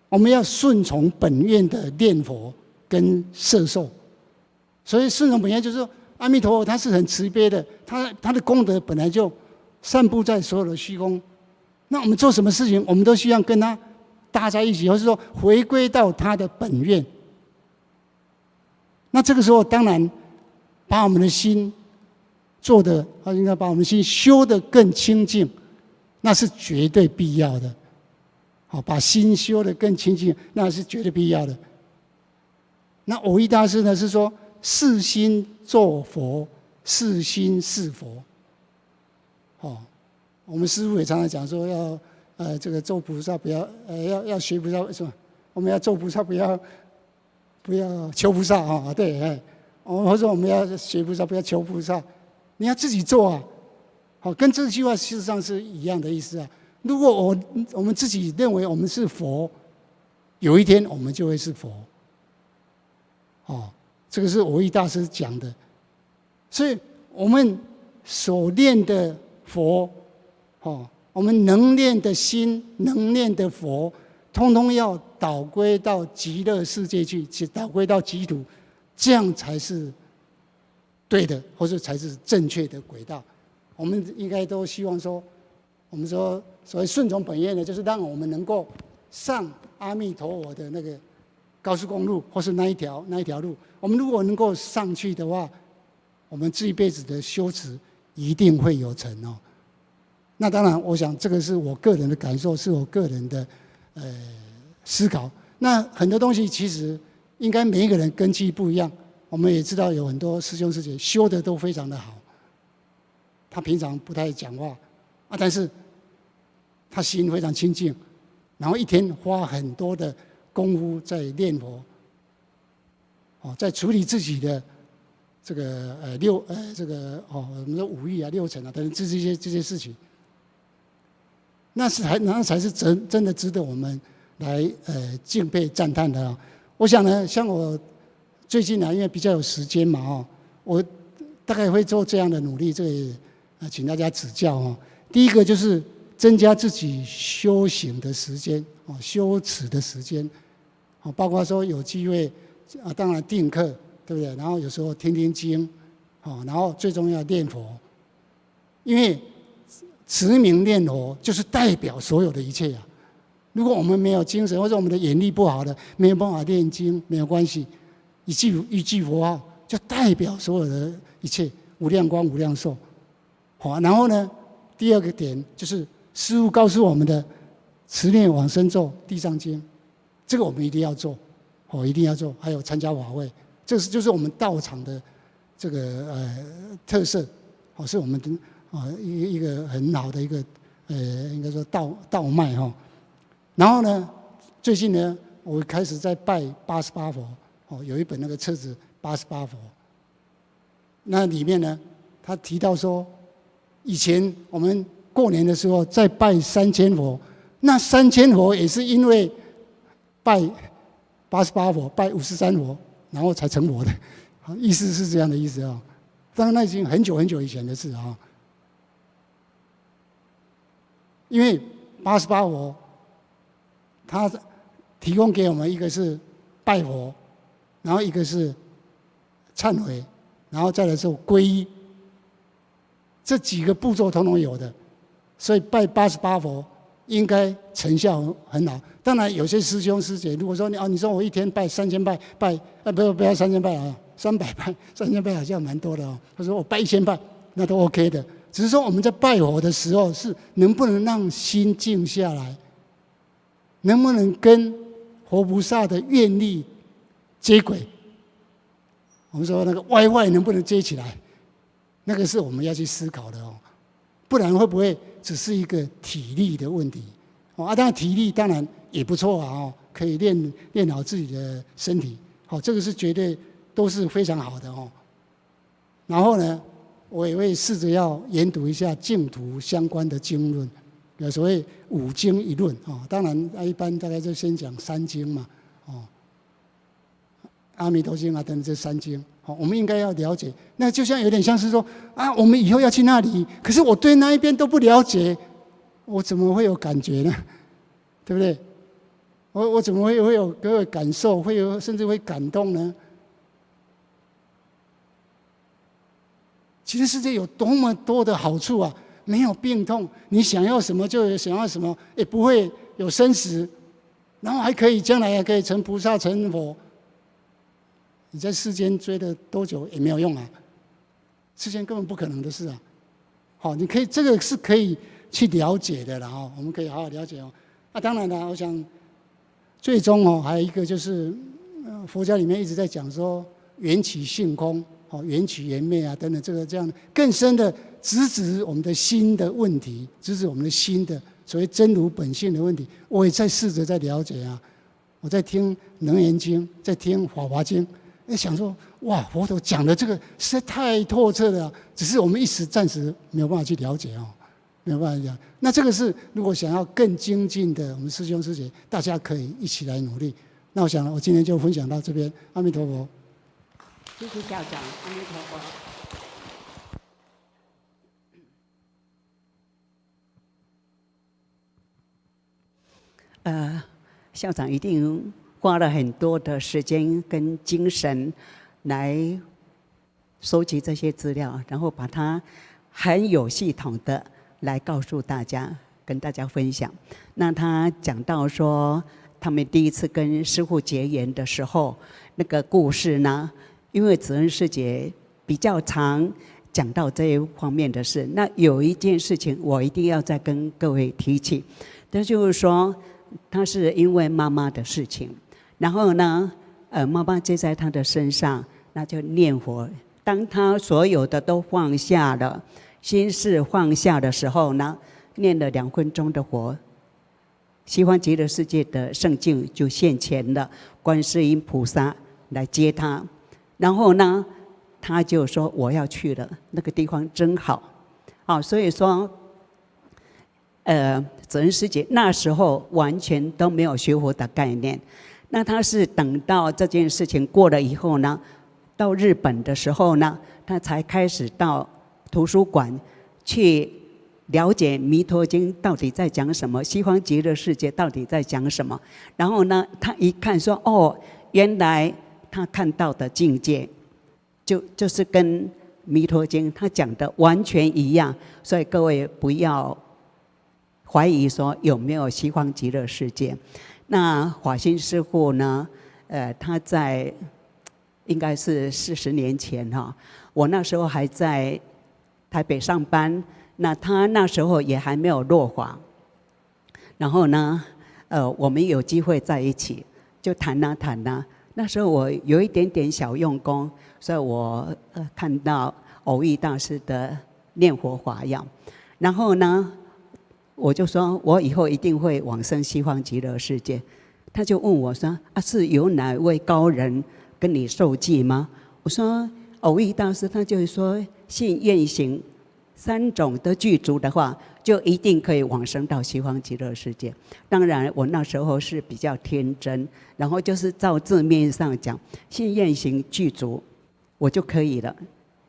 我们要顺从本愿的念佛跟摄受。所以顺从本愿就是说，阿弥陀佛他是很慈悲的，他的功德本来就散布在所有的虚空。那我们做什么事情，我们都希望跟他搭在一起，或是说回归到他的本愿。那这个时候，当然把我们的心做的，应该把我们的心修得更清净，那是绝对必要的。把心修得更清净，那是绝对必要的。那蕅益大师呢是说，是心作佛，是心是佛。我们师父也常常讲说，要这个做菩萨不要要学菩萨是吧？我们要做菩萨不要求菩萨对或者说我们要学菩萨不要求菩萨，你要自己做啊。跟这句话事实上是一样的意思啊。如果我们自己认为我们是佛，有一天我们就会是佛。这个是蕅益大师讲的。所以我们所念的佛，我们能念的心、能念的佛，通通要导归到极乐世界去，导归到极土，这样才是对的，或者才是正确的轨道。我们应该都希望说，我们说所谓顺从本愿呢，就是让我们能够上阿弥陀佛的那个高速公路，或是那一条路。我们如果能够上去的话，我们这一辈子的修持一定会有成那当然，我想这个是我个人的感受，是我个人的思考。那很多东西其实应该每一个人根基不一样。我们也知道有很多师兄师姐修的都非常的好，他平常不太讲话但是他心非常清净，然后一天花很多的功夫在念佛，在处理自己的我们说5亿啊、6成啊等等这些事情，那才是真的值得我们来敬佩赞叹的啊。我想呢，像我最近因为比较有时间嘛我大概会做这样的努力，这个请大家指教哦。第一个就是增加自己修行的时间修持的时间包括说有机会当然定课，对不对？然后有时候听听经然后最重要念佛，因为持名念佛就是代表所有的一切啊。如果我们没有精神，或者我们的眼力不好的，没有办法念经，没有关系，一句佛号就代表所有的一切，无量光、无量寿。然后呢，第二个点就是师父告诉我们的持念往生咒、地藏经，这个我们一定要做，一定要做。还有参加法会，这就是我们道场的这个特色，是我们的一个很好的一个应该说道脉哈。然后呢，最近呢，我开始在拜88佛，有一本那个册子88佛，那里面呢，他提到说，以前我们过年的时候在拜3000佛，那3000佛也是因为拜88佛、拜53佛，然后才成佛的，意思是这样的意思啊。当然那已经很久很久以前的事啊，因为88佛。他提供给我们一个是拜佛，然后一个是忏悔，然后再来是皈依，这几个步骤统统有的，所以拜88佛应该成效很好。当然有些师兄师姐，如果说你说我一天拜3000拜不要3000拜啊，300拜，3000拜好像蛮多的他说我拜1000拜，那都 OK 的。只是说我们在拜佛的时候，是能不能让心静下来？能不能跟活菩萨的愿力接轨？我们说那个 WiFi 能不能接起来？那个是我们要去思考的不然会不会只是一个体力的问题？当然体力当然也不错啊可以练好自己的身体，这个是绝对都是非常好的然后呢，我也会试着要研读一下净土相关的经论。有所谓5经1论当然一般大概就先讲3经嘛阿弥陀经啊等等这3经我们应该要了解。那就像有点像是说我们以后要去那里，可是我对那一边都不了解，我怎么会有感觉呢？对不对？我怎么会有各个感受，甚至会感动呢？其实世界有多么多的好处啊！没有病痛，你想要什么就想要什么，也不会有生死，然后将来还可以成菩萨成佛。你在世间追了多久也没有用啊，世间根本不可能的事啊。你可以这个是可以去了解的啦我们可以好好了解当然了，我想最终还有一个就是佛教里面一直在讲说缘起性空缘起缘灭等等这样更深的。直指我们的心的问题，直指我们的心的所谓真如本性的问题，我也在试着在了解我在听《楞严经》，在听《法华经》，想说哇，佛陀讲的这个实在太透彻了只是我们暂时没有办法去了解没有办法讲。那这个是如果想要更精进的，我们师兄师姐大家可以一起来努力。那我想我今天就分享到这边，阿弥陀佛。谢谢校长，阿弥陀佛。校长一定花了很多的时间跟精神来收集这些资料，然后把它很有系统的来告诉大家，跟大家分享。那他讲到说，他们第一次跟师父结缘的时候，那个故事呢，因为子恩师姐比较常讲到这一方面的事，那有一件事情我一定要再跟各位提起，那就是说。他是因为妈妈的事情，然后呢，妈妈接在他的身上，那就念佛。当他所有的都放下了，心事放下的时候呢，念了2分钟的佛，西方极乐世界的圣境就现前了，观世音菩萨来接他，然后呢，他就说我要去了，那个地方真好，所以说，子恩师姐那时候完全都没有学佛的概念，那他是等到这件事情过了以后呢，到日本的时候呢，他才开始到图书馆去了解《弥陀经》到底在讲什么，西方极乐世界到底在讲什么。然后呢，他一看说：“哦，原来他看到的境界，就是跟《弥陀经》他讲的完全一样。”所以各位不要怀疑说有没有西方极乐世界。那华歆师父呢？他在应该是40年前哈，我那时候还在台北上班。那他那时候也还没有落华，然后呢，我们有机会在一起，就谈啊谈啊。那时候我有一点点小用功，所以我看到偶益大师的念佛华要，然后呢，我就说我以后一定会往生西方极乐世界。他就问我说：“是有哪位高人跟你受记吗？”我说：“偶益大师。”他就说：“信愿行3种的具足的话，就一定可以往生到西方极乐世界。”当然，我那时候是比较天真，然后就是照字面上讲，信愿行具足，我就可以了。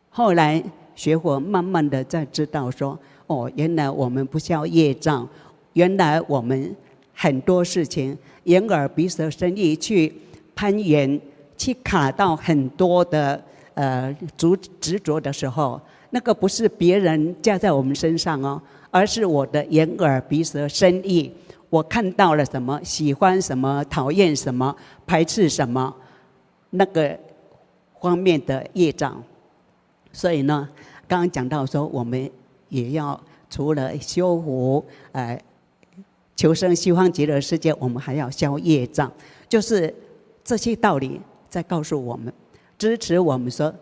后来学佛，慢慢的才知道说，哦，原来我们不消业障，原来我们很多事情眼耳鼻舌身意去攀缘，去卡到很多的执着的时候。那个不是别人加在我们身上哦，而是我的眼耳鼻舌身意，我看到了什么，喜欢什么，讨厌什么，排斥什么，那个方面的业障。所以呢，刚刚讲到说，我们也要除了修福求生西方极乐世界，我们还要消业障，就是这些道理在告诉我们，支持我们说，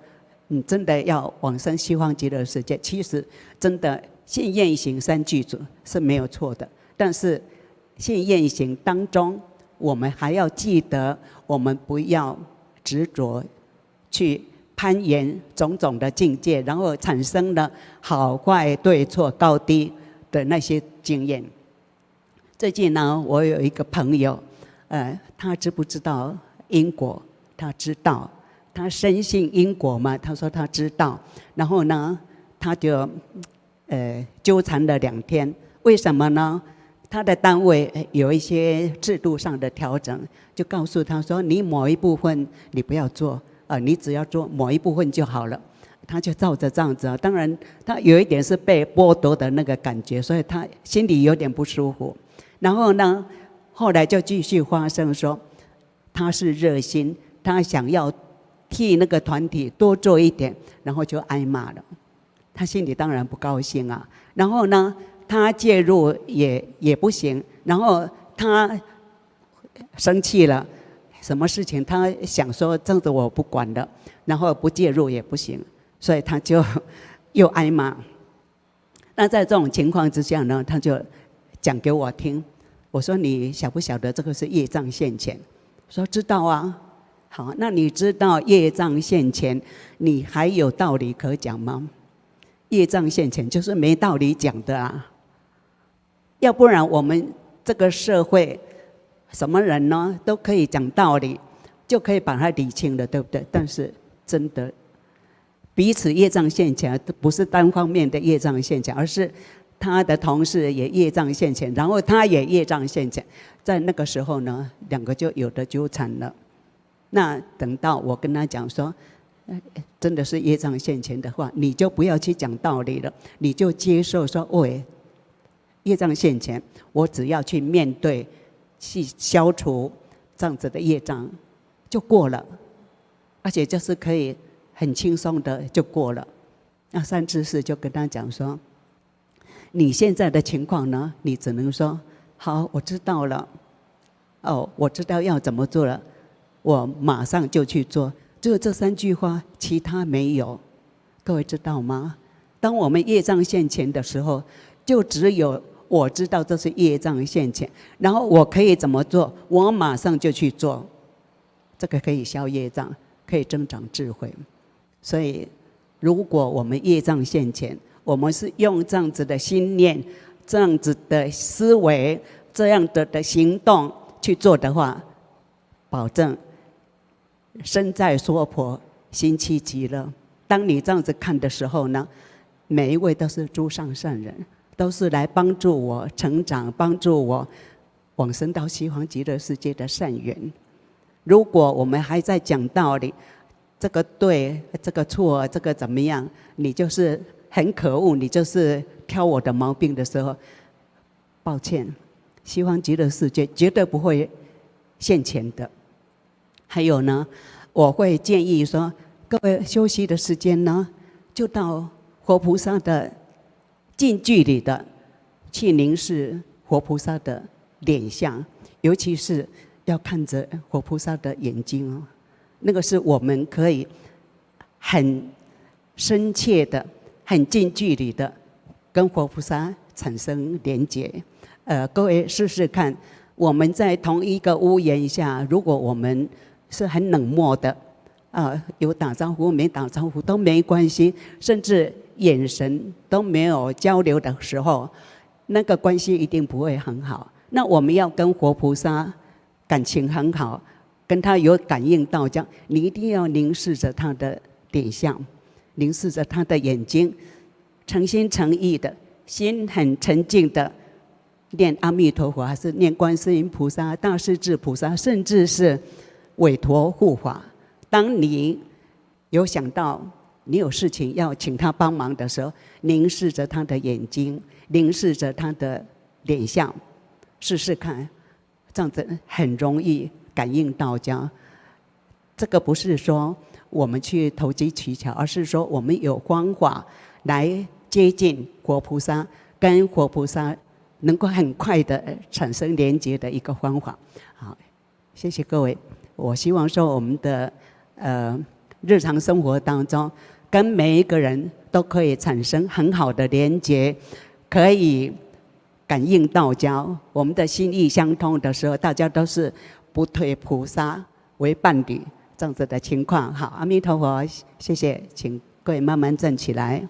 你真的要往生西方极乐世界，其实真的信愿行3具足是没有错的。但是信愿行当中，我们还要记得，我们不要执着去攀缘种种的境界，然后产生了好坏对错高低的那些经验。最近呢，我有一个朋友，他知不知道因果？他知道。他深信因果嘛？他说他知道，然后呢，他就纠缠了2天。为什么呢？他的单位有一些制度上的调整，就告诉他说，你某一部分你不要做，你只要做某一部分就好了。他就照着这样子，当然他有一点是被剥夺的那个感觉，所以他心里有点不舒服。然后呢，后来就继续发生说，他是热心，他想要替那个团体多做一点，然后就挨骂了。他心里当然不高兴啊。然后呢，他介入也不行，然后他生气了，什么事情他想说这样子我不管了，然后不介入也不行，所以他就又挨骂。那在这种情况之下呢，他就讲给我听。我说你晓不晓得这个是业障现前？说知道啊。好，那你知道业障现前，你还有道理可讲吗？业障现前就是没道理讲的啊。要不然我们这个社会什么人呢都可以讲道理，就可以把它理清了，对不对？但是真的彼此业障现前，不是单方面的业障现前，而是他的同事也业障现前，然后他也业障现前，在那个时候呢，2个就有的纠缠了。那等到我跟他讲说，真的是业障现前的话，你就不要去讲道理了，你就接受说，喂，业障现前，我只要去面对，去消除这样子的业障，就过了，而且就是可以很轻松的就过了。那3知识就跟他讲说，你现在的情况呢，你只能说，好，我知道了，我知道要怎么做了。我马上就去做，只有这3句话，其他没有。各位知道吗？当我们业障现前的时候，就只有我知道这是业障现前，然后我可以怎么做，我马上就去做。这个可以消业障，可以增长智慧。所以，如果我们业障现前，我们是用这样子的心念、这样子的思维、这样的行动去做的话，保证身在娑婆，心期极乐。当你这样子看的时候呢，每一位都是诸上善人，都是来帮助我成长、帮助我往生到西方极乐世界的善缘。如果我们还在讲道理，这个对，这个错，这个怎么样，你就是很可恶，你就是挑我的毛病的时候，抱歉，西方极乐世界绝对不会现前的。还有呢，我会建议说，各位休息的时间呢，就到活菩萨的近距离的去凝视活菩萨的脸相，尤其是要看着活菩萨的眼睛哦，那个是我们可以很深切的、很近距离的跟活菩萨产生连结。各位试试看，我们在同一个屋檐下，如果我们是很冷漠的，有打招呼没打招呼都没关系，甚至眼神都没有交流的时候，那个关系一定不会很好。那我们要跟活菩萨感情很好，跟他有感应到，这样你一定要凝视着他的脸相，凝视着他的眼睛，诚心诚意的心很沉静的念阿弥陀佛，还是念观世音菩萨、大势至菩萨，甚至是委托护法。当你有想到你有事情要请他帮忙的时候，凝视着他的眼睛，凝视着他的脸相，试试看，这样子很容易感应到家。这个不是说我们去投机取巧，而是说我们有方法来接近活菩萨，跟活菩萨能够很快的产生连结的一个方法。好，谢谢各位。我希望说我们的日常生活当中，跟每一个人都可以产生很好的连结，可以感应道交。我们的心意相通的时候，大家都是不退菩萨为伴侣这样子的情况。好，阿弥陀佛，谢谢，请各位慢慢站起来。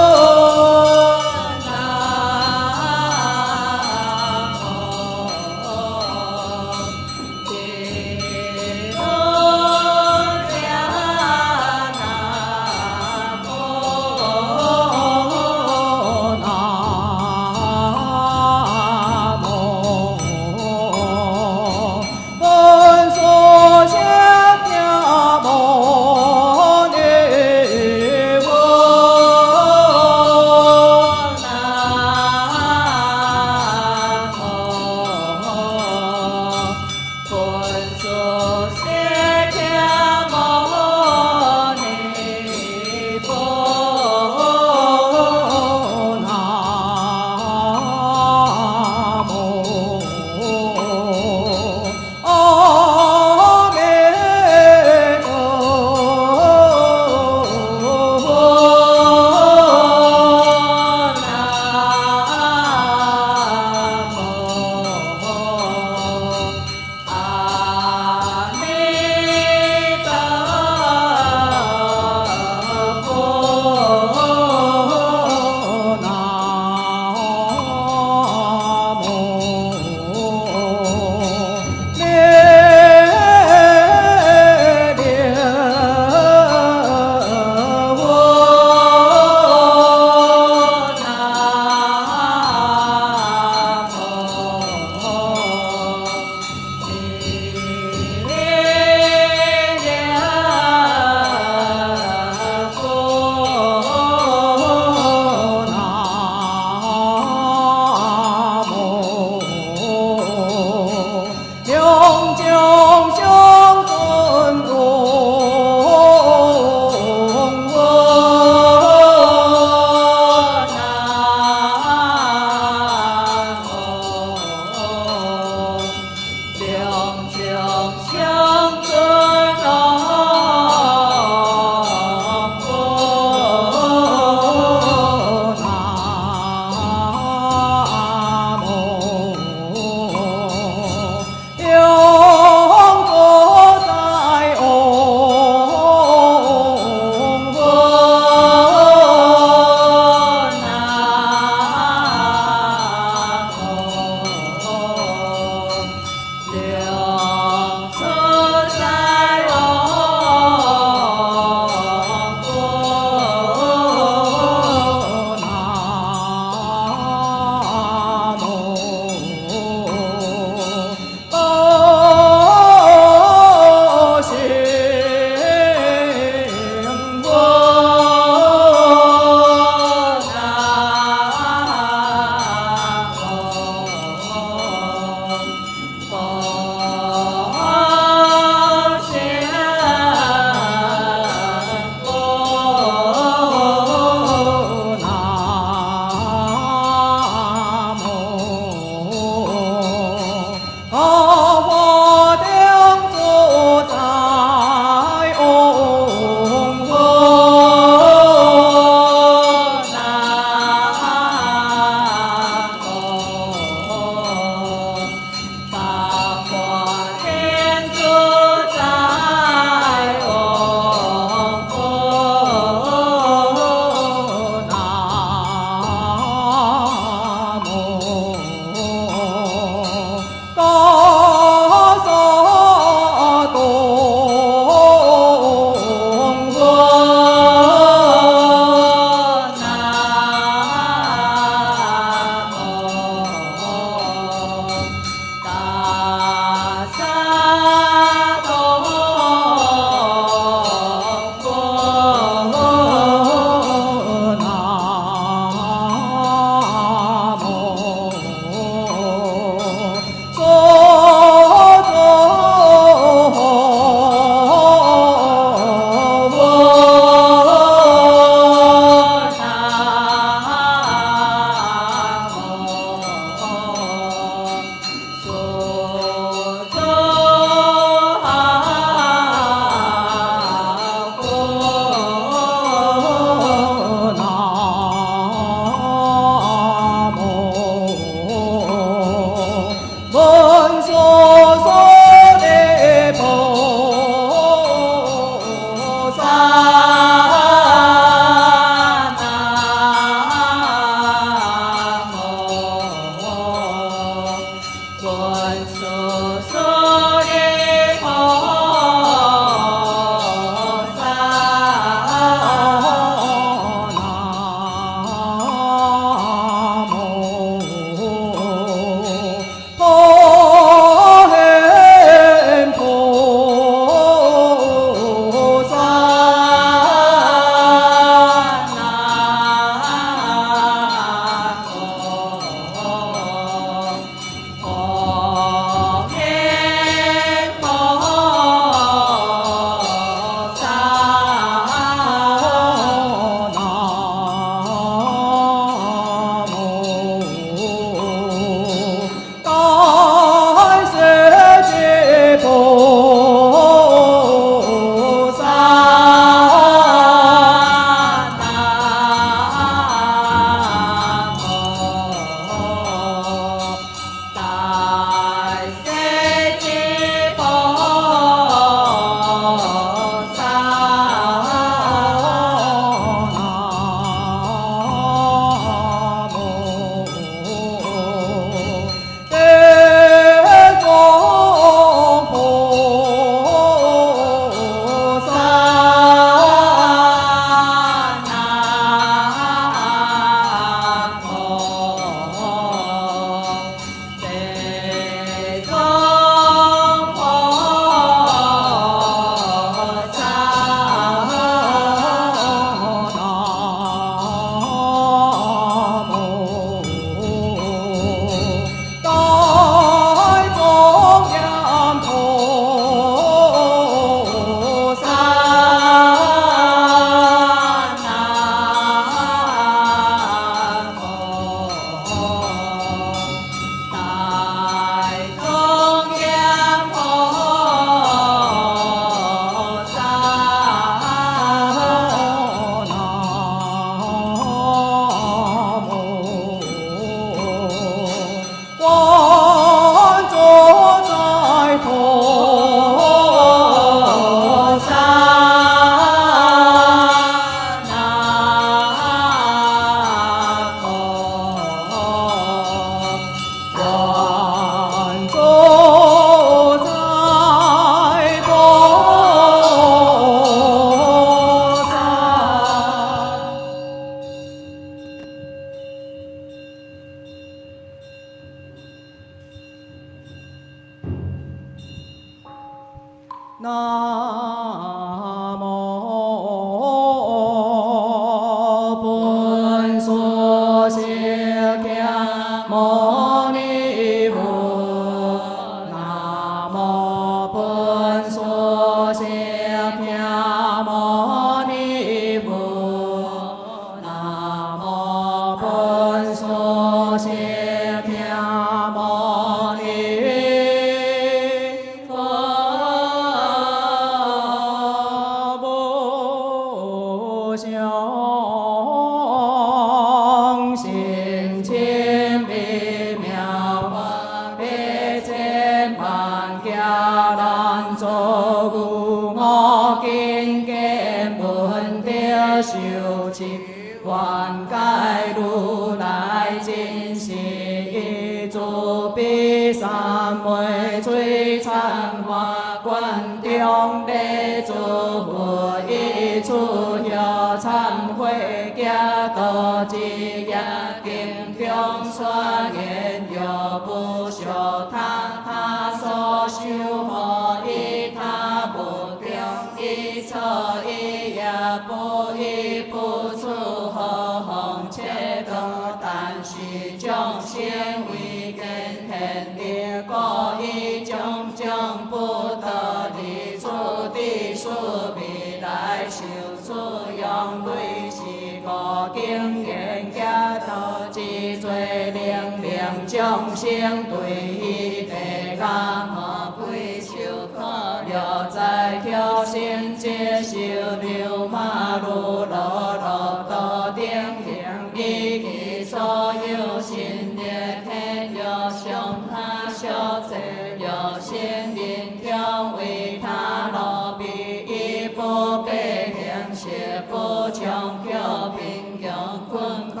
众生对伊地家无归受苦，了在挑生接受流马路路路道顶行，以其所有心力体了上他小济了心灵调为他路比伊不被形式不强求贫穷困苦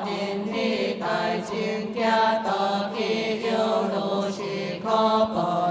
人力大情家道。有如是。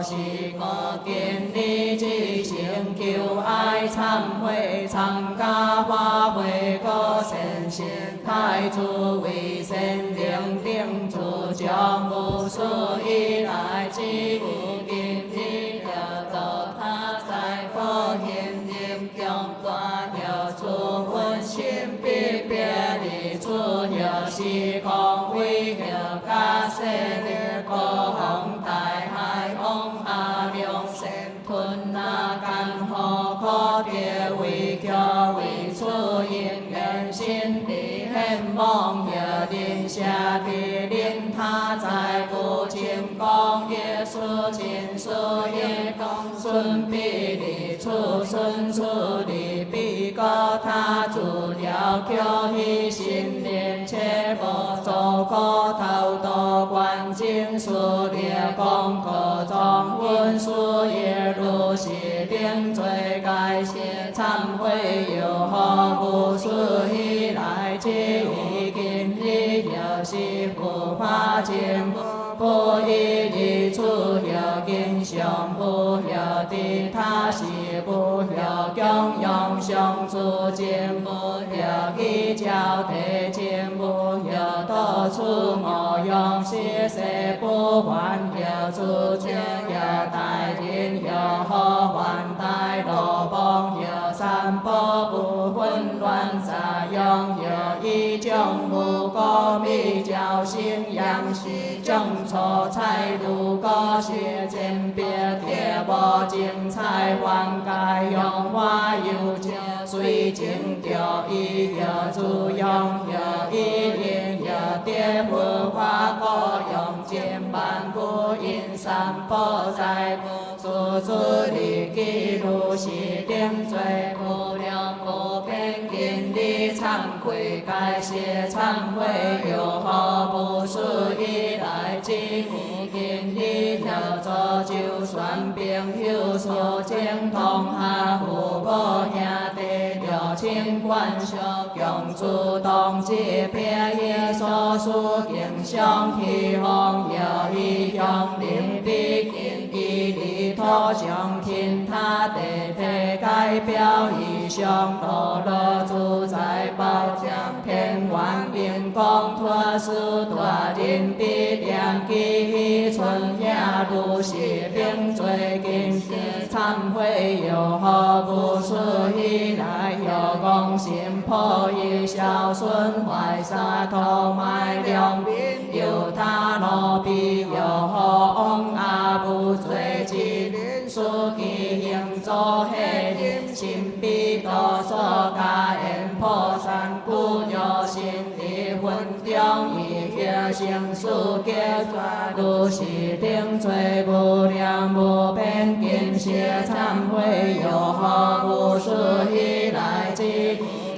是我今日只成就爱忏悔，参加法会各善心，太祖为神灵定主将无数以来之无今日了道他在保现念强大了诸分心必别离出了时空为了加世的高洪大海往阿良神吞那干河可跌为桥为出因缘心地很梦也临下地临他在不净光耶稣尽所业公顺必离出顺出离必告他主了求he心念切无做过头多观经数列功课中文数业如是定罪改邪忏悔有何无数以来之意今日有是不法经不依理出有经上不有地他是不有供养上主经不有依教地经不有到处无用是世不还有主经有大人有好还大罗邦有三宝不混乱杂用有一种无过密教信仰是正错菜如果是鉴别贴无精彩还该用花有情随情着意有主用有一念有跌不花果用尽万古因三宝在处处离记录是定罪不良不变今日忏悔改邪忏悔有何不属以来之意今日要做就算朋友所精同下父母兄弟了清官小共主动之别业所属形象气风有一向灵必见一理托上天他地地改表以上多乐主宰宝将天王明光托书大人必良机春夜如是定罪今世忏悔有何不属以来有公心破以孝顺怀沙头埋良民有他罗必有何往阿不罪之人属其行作黑人心必多所加言破散故有心理混中以血性数结抓如是定罪不良不变今世忏悔有何不属以来之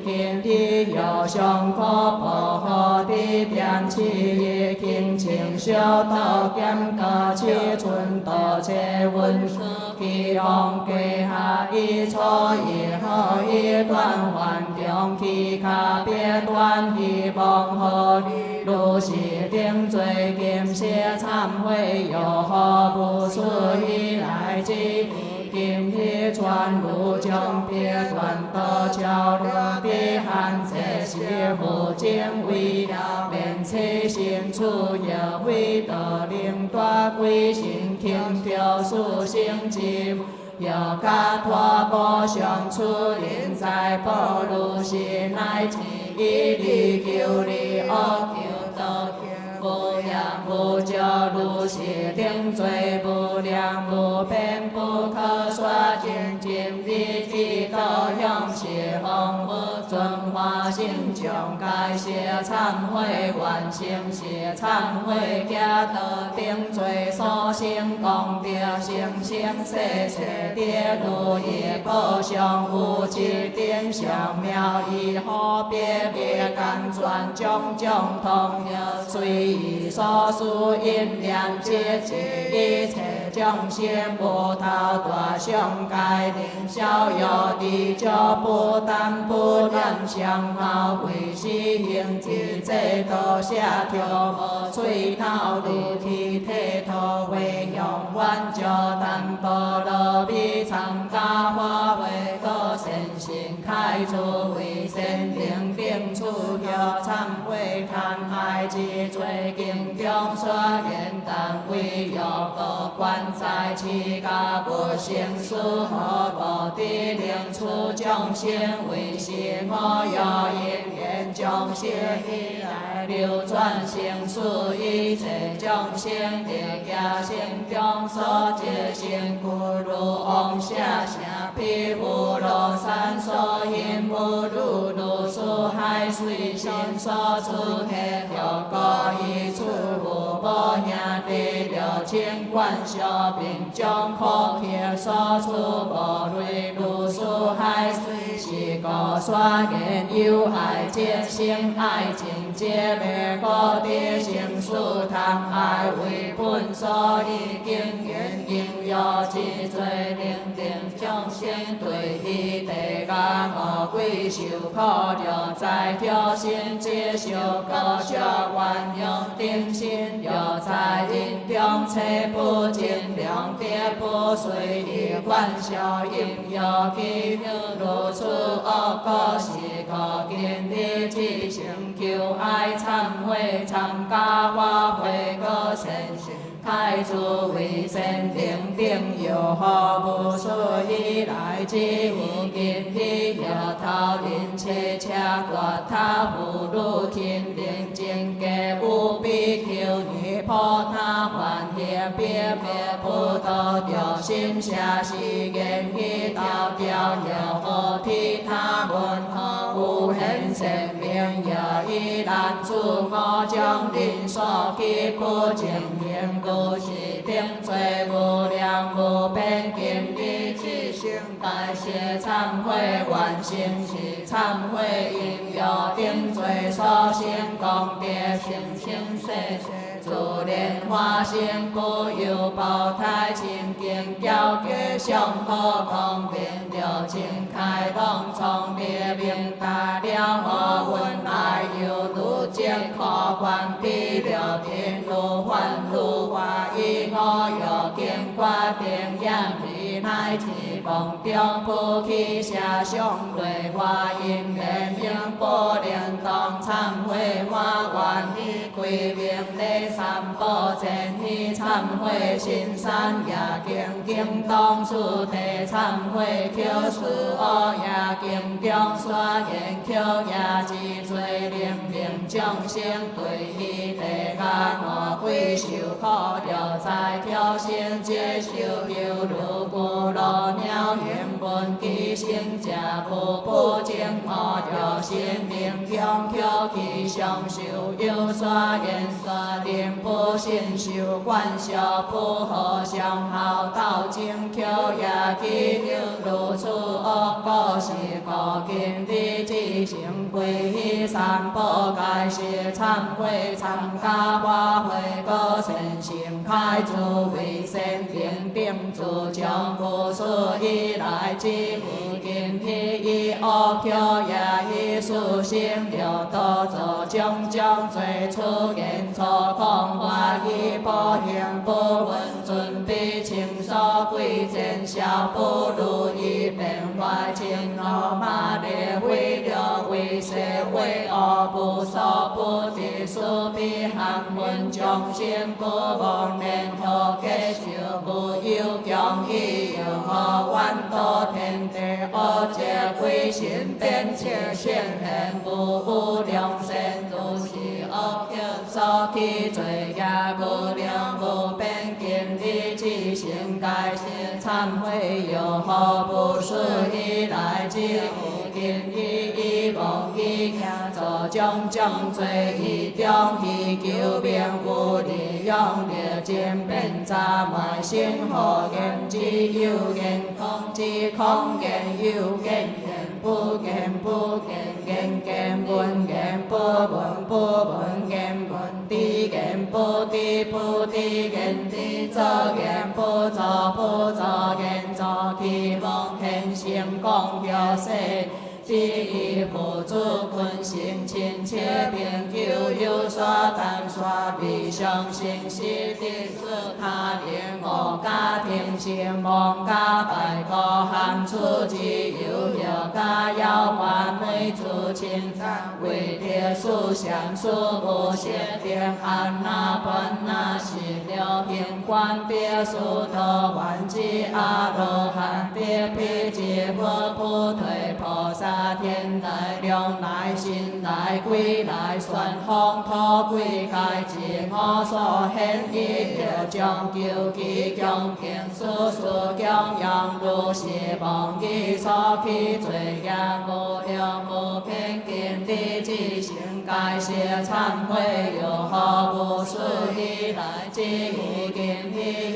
今日有上可保护的变起业轻情小道减个七寸道切温书其往归下一错一后一段还中其卡别段希望何如是定罪今世忏悔有何不属以来之今日传入将别断道桥了必含这些无尽为了免切心处有为得令大归心听条属性之有加托保相处人在保如是乃至一力求力恶求道不良不教如是定罪不良不变不可说尽尽力地道向邪风不尊化心将改邪忏悔完成邪忏悔假得定罪所行功德行行世世跌如也不相无其定相妙以后别别感转种种同有随以所属因缘皆知一切众生不逃大相该令逍遥地就不但不能相好为是行之这道下条无吹头如体体头为用观照淡般若蜜，参加花卉果善心，开出为善灵顶处后忏悔贪爱之罪，经中所言但为欲果观在其家不成事，何无得令处众生为是我有因缘众生以来流转生死，一切众生在家心中所结成故如往下下毗富罗山所因无如如数海水心所出黑后果以处无波兄弟六亲观小并将苦气所出无类如数海水是故所言有爱皆生爱情皆灭果地生死贪爱为本所以经缘应有之罪令定众生对于地家魔鬼受苦了在挑衅接受高效万用定心了在因中切不尽量跌不随意观效应有其如此恶果是可见的之成求爱忏悔参加花卉果善行开出为善定定有何不属以来之无尽的摇头人切恰挂他不如天灵境界无比求你破他还也别别不得掉心下是言语道调有何替他们何无限生命有一难处我将人所记不尽言故是定罪无量无边经历之性代谢忏悔完成是忏悔应有定罪所行功德行行世世自莲花心不有报胎清净交给上好光明了情开动从别明大了我问爱有如见可观比了天如幻如化以我有见挂定眼皮乃至梦中不起下上类花因缘明不灵动忏悔花愿以归命的三宝前去忏悔新山也经经当处地忏悔求事恶也经中所言求也之罪令令众生对于地家魔鬼受苦了在挑衅接受有如故罗鸟原本其性假不净恶了心灵中求其上受有所言所定不信受观效不合相好道经求也其有如此恶果是可见的之行归依三宝该是忏悔参加花卉果善行开出为善定定自将不属以来之无尽的以恶求也以属性了多做种种罪出言错空话以不行不闻准备情所归见小不如意变坏情罗马列为了为社会恶不所不知所必含混众生不忘念何继续不有强义有何万多天地恶界归心变切现现不无良善都是恶业所起罪也无量无边经历之行该是忏悔有何不属以来之无尽以妄以行做种种罪以中以求名无利用列渐变杂卖心何言之有言空之空言有言言不言不言言言闻言不闻不闻言闻地言不地不地言地作言不作不作言作其妄现行功表示之以不足困心亲切并求有所但所必相信是的是他连我家成王甲拜古汉出之有hiệu甲妖幻每主清藏，為鐵樹相樹無邪定安那般那是了現觀別樹陀萬智阿羅漢別毗智佛菩提菩薩天來量來心來歸來旋風土歸界自我所顯意要將究其恭敬事事供養如是忘記所起罪業無量無邊見地之行解謝懺悔有何不思議來之已經已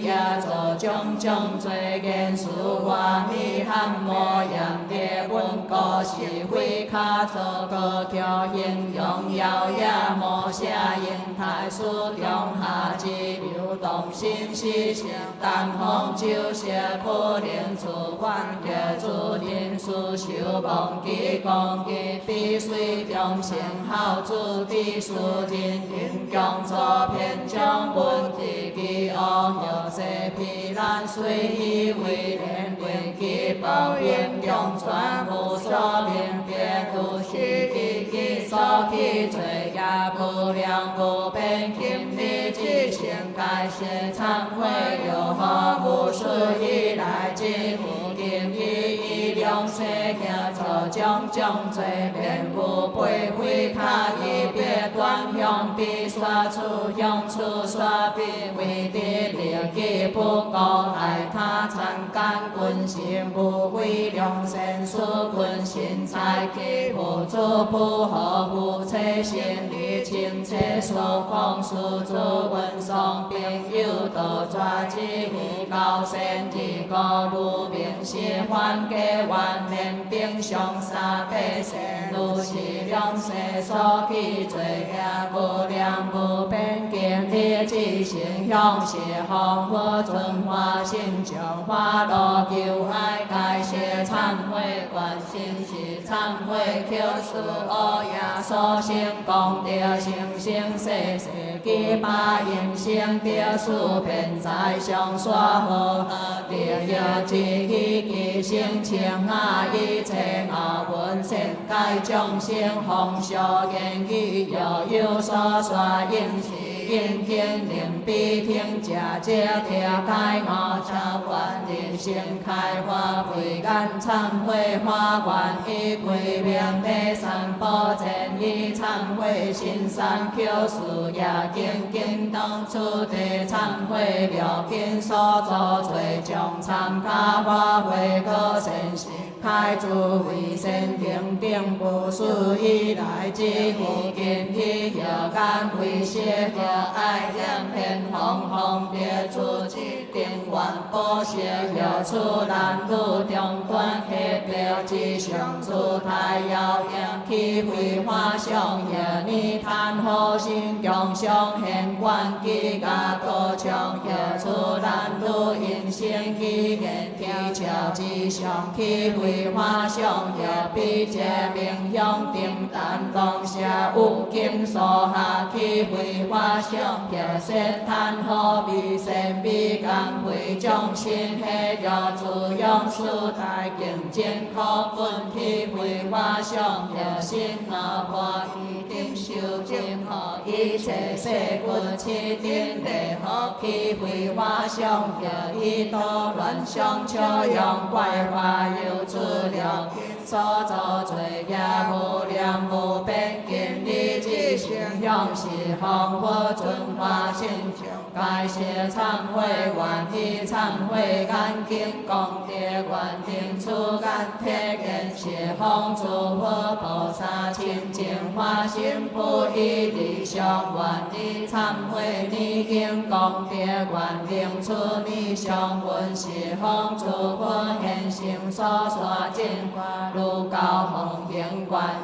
業作種種罪見數化彌漢摩樣địa本果是非卡作個條形容耀也摩下應太書中下之流動心思行但空就寫不能處幻覺注定事修忘記講記必須中性好主必須人應共作偏將本地記惡有些疲懶隨意為連連記報應用全部所明別度是記所起罪業不良不變經歷之行改寫懺悔有何不思議來之不定意量世行作種種罪免不背悔他一別斷向必說出向出說必為地力記不過愛他參感觀心不為良善事觀心才起不足不合不切心理親切所講事主文送朋友都抓之以高善之高路明是還給萬年並上三百善如是良世所起罪業不良不變經歷之行向是紅火尊化心將化樂求愛改寫懺悔觀心是懺悔求事惡業所行功德行行世世記把應行德數遍在上說和地業之意記行情啊一切啊文善改眾生弘修言語有所說應是應經令必聽假借貼開我超觀人性開花慧眼懺悔花觀以歸命第三寶正以懺悔心善求事也經經當初地懺悔了經所作罪將參加花慧個身心開諸為善定定不思議來之無見體有感為邪愛兩片紅紅別出之定萬波邪有出難路中斷黑表之相出太遙遠起會花相也你貪後心中相現觀機嘎多強有出難路因性機見體巧之相起會花相也必借名用定但當下無經所下起會花相也善貪後必善必感會眾心黑有主用數大境健康本體會花相也心那破一定修正好一切世故起定地好起會花相也一多亂相求用怪花有主了所作罪業無量無邊經歷之行用是紅火尊化心情改寫懺悔願意懺悔乾淨功德願定出干鐵根是紅諸佛菩薩清淨化心不異理想願意懺悔你經功德願定出你相聞是紅諸佛現行所說淨化如高宏願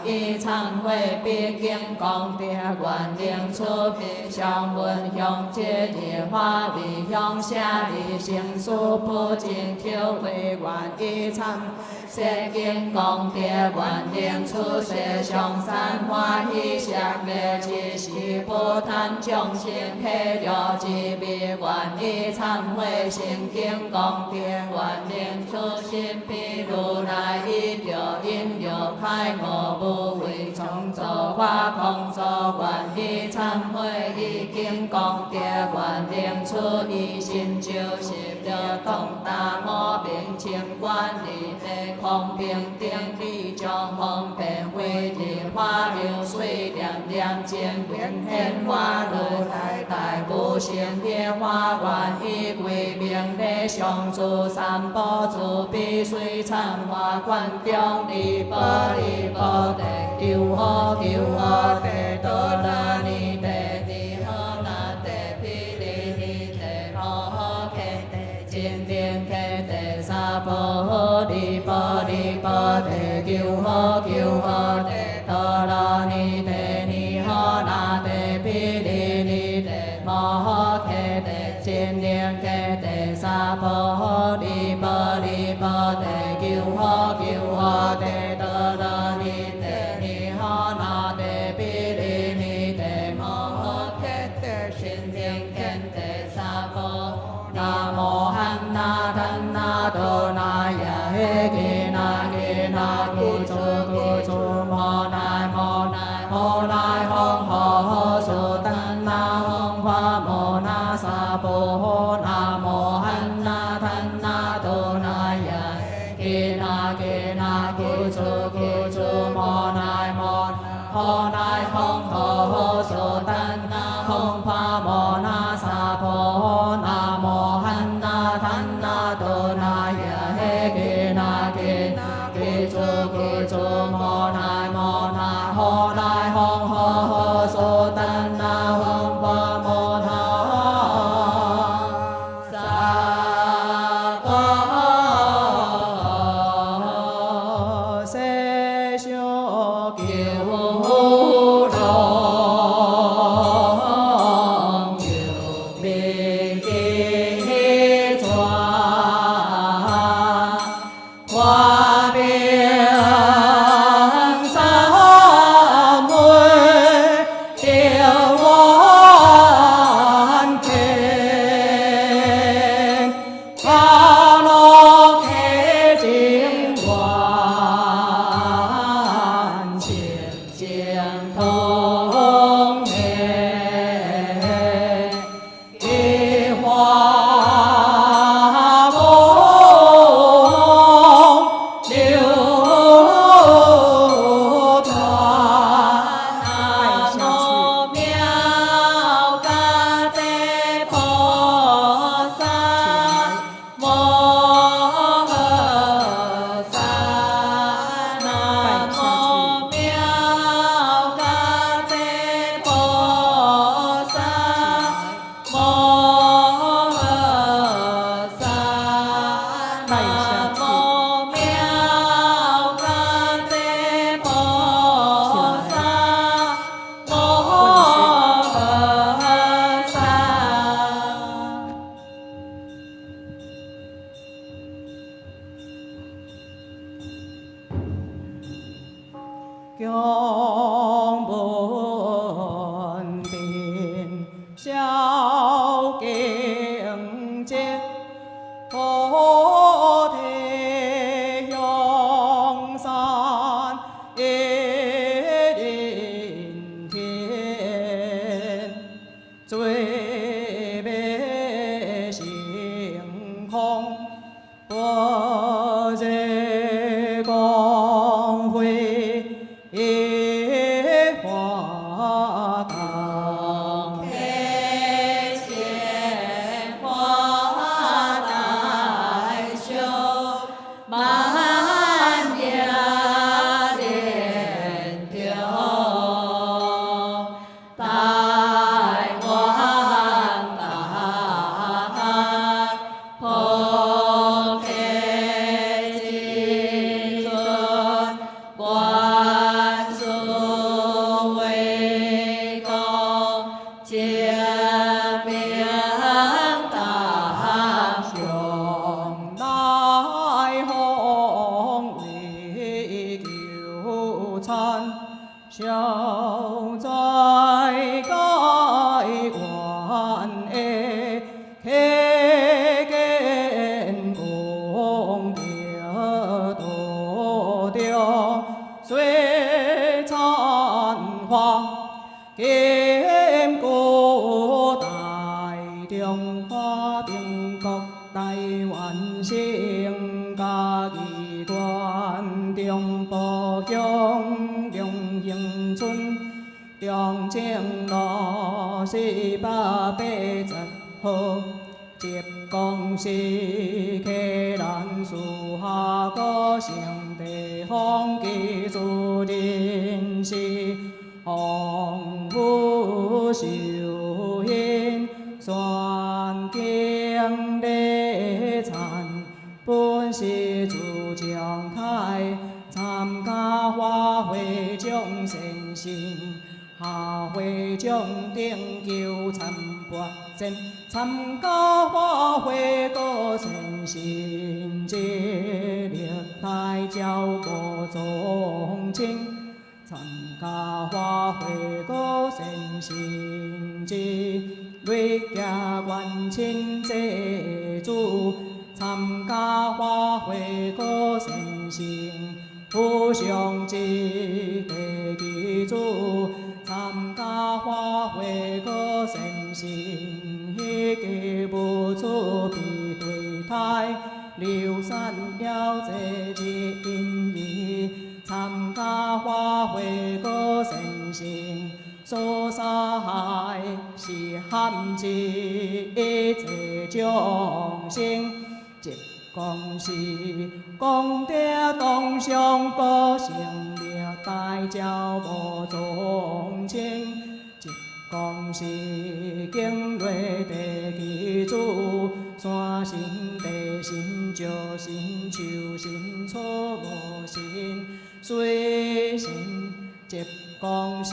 意懺悔必經功德願定出必相聞向戒烈花为向下的成数不尽求为愿以参。世间功德愿令出世上善欢喜舍灭之时不贪众生喜乐之味愿以忏悔成经功德愿令出心比如来依着因有开悟无为创造法空作愿以忏悔已经功德愿令出一心就是了通达无明清观理地空平定理将方便为日花流水念念间变现花如来大不成的花愿以归命礼上主三宝慈悲水忏花观中离波离波地救好救好地多那尼地尼好那地毗利尼地摩诃迦地真灵迦地萨婆离波离波地救好救好地多那尼地尼好那地毗利尼地摩诃迦地真灵迦地萨婆离波离波地救好救好地多那尼地尼好那地毗利尼地摩诃迦地真灵迦地萨婆南无汉那檀那多那呀嘿吉那吉那古祖古祖摩那摩那摩那吽呵苏丹那吽花摩那萨婆南无汉那檀那多那呀吉那吉那古祖古祖摩那摩摩那吽呵苏丹那吽花摩那萨婆南无汉那檀那多那呀嘿吉那吉那吉祖吉祖摩那摩那摩那吽呵苏丹那吽花摩那萨婆世修救龙救命的传花边三昧六万天，阿罗开净观，清净通明，一花梦流传，南无妙嘎地菩萨摩诃萨，南无妙嘎地菩萨摩诃萨，南无妙嘎地菩萨摩诃萨。供本殿孝敬节，菩提向善一人天，罪灭性空，般若光辉一花岗。开前花大国台湾省嘉义县中部乡龙兴村中正路480号。接公司客兰树下个成地方基础人士，洪福寿欣全景礼赞，本是自强开，参加花卉奖先生。下会将顶球参拔战，参加花卉歌先行节，历代教无宗亲。参加花卉歌先行节，累家元亲祭祖。参加花卉歌先行，富上之地基主。参加花卉歌先行，迄个无处比对台，流散了这人意。参加花卉歌先行，所在是汉字一切众生。公是功德当上高成历代教无宗亲，一公是经略地基主，山神地神石神树神错无神水神，一公是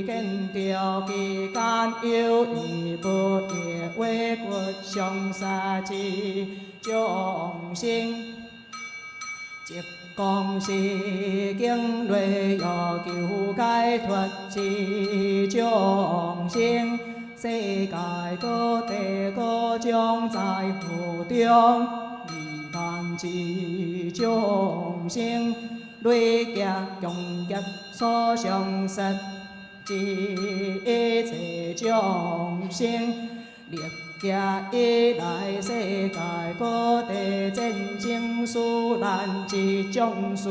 见着期间有意无意话骨上杀之众生，一公是经略要求解脱之众生，世界各地各种在苦中离难之众生，累劫共劫所相识之一切众生。历劫以来，世界各地战争事难之种事，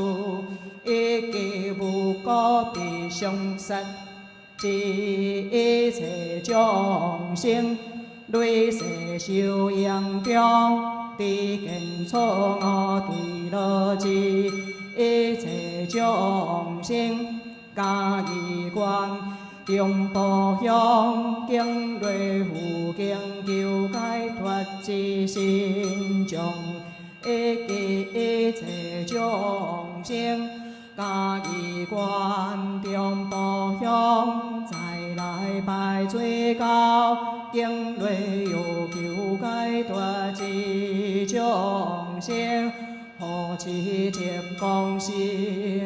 以及无故被相杀之一切众生，累世受严重知见错误对落之一切众生，嘉义县中部乡经略附经求解脱之心中，以及一切众生，嘉义县中部乡再来拜最高经略要求解脱之众生。何此接公司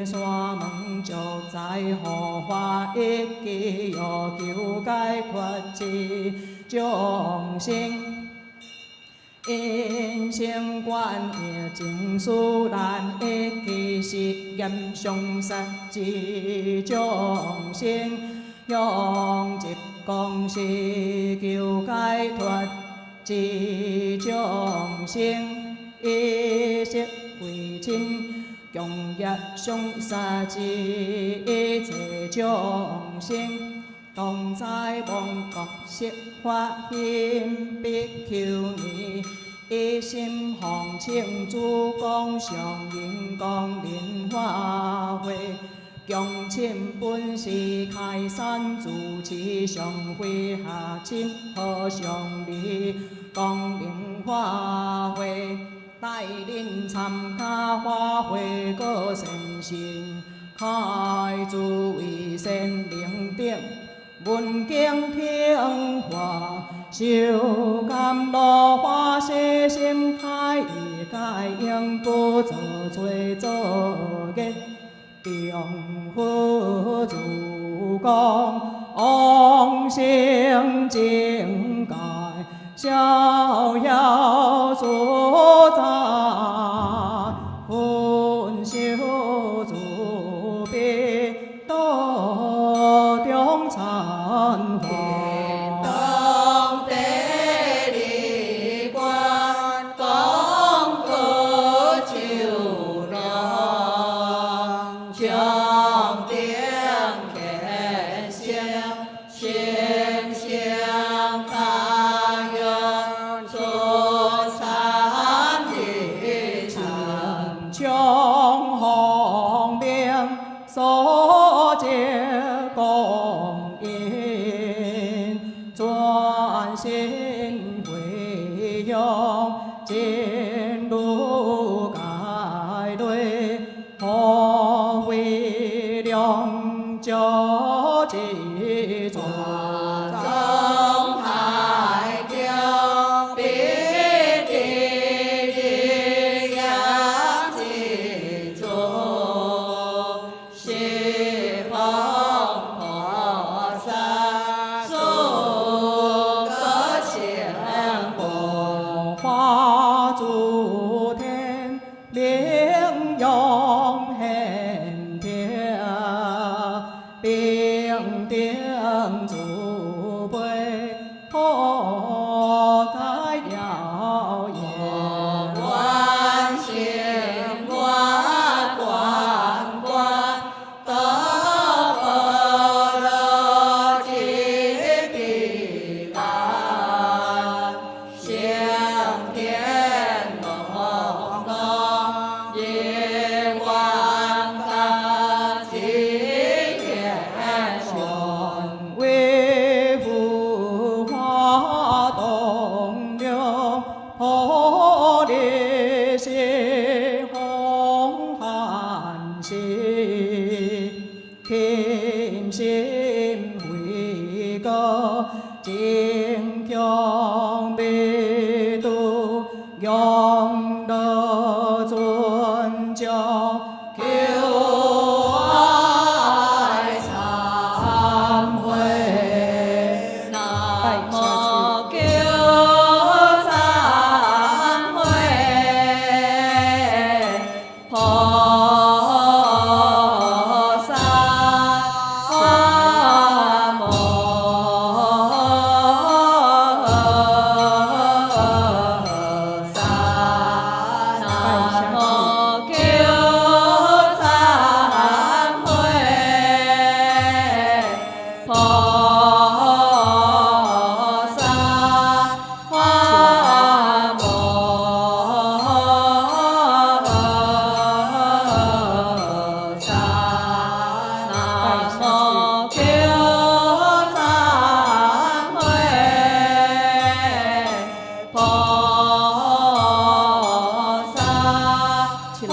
山门足在何法一记要求解脱之众生，因生观业情事难一记是严相杀之众生，用一公司求解脱之众生，一息为亲，共业相杀之一切众生，当在亡国释发心必求你，一心奉请主公上人光莲花会，共亲本是开山主持上会下亲和上礼光莲花会。带领参加花卉歌先行，开诸位先灵顶，闻经听话，受甘露花悉心开意解应不做罪作业，重复主公往生境界。逍遥自在，分修自别，道中参华。当地的官。向进路改对，何为良教之作？中海中必定阳之主，是佛菩萨诸个前佛，化诸天灵用现天，并定诸辈破开了眼。观心观观观，得般若即彼岸，向天龙宫，夜观看极天雄。为护花东流，破烈血红寒气，天心为歌，精强必度，永得尊教。求爱忏悔，南无求忏悔，菩萨摩萨，南无求忏悔，菩萨摩萨，南无求忏悔，菩萨起来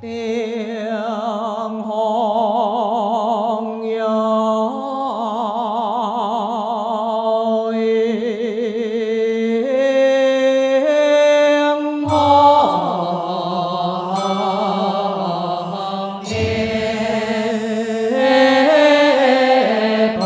两红哟，两红耶波。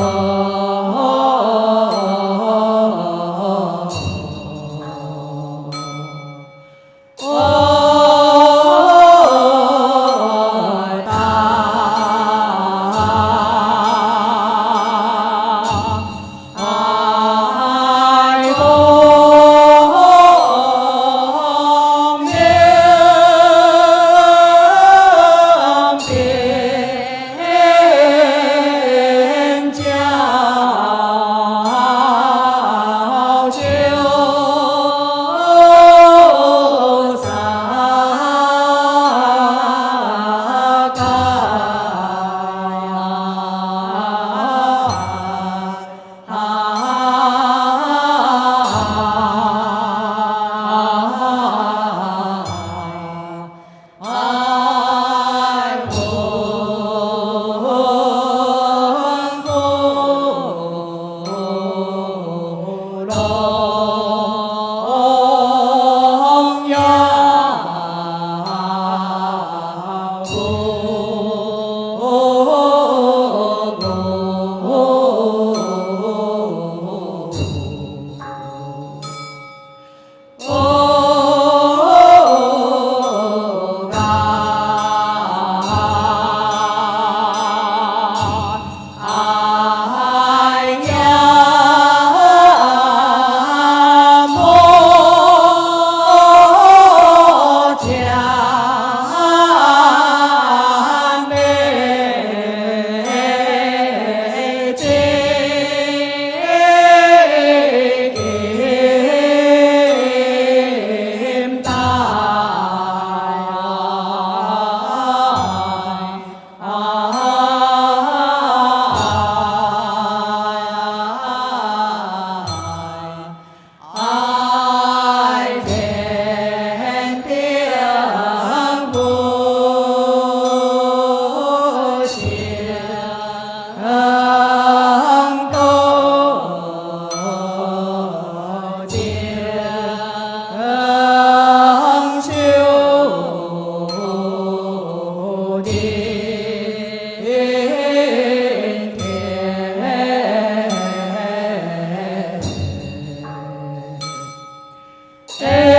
下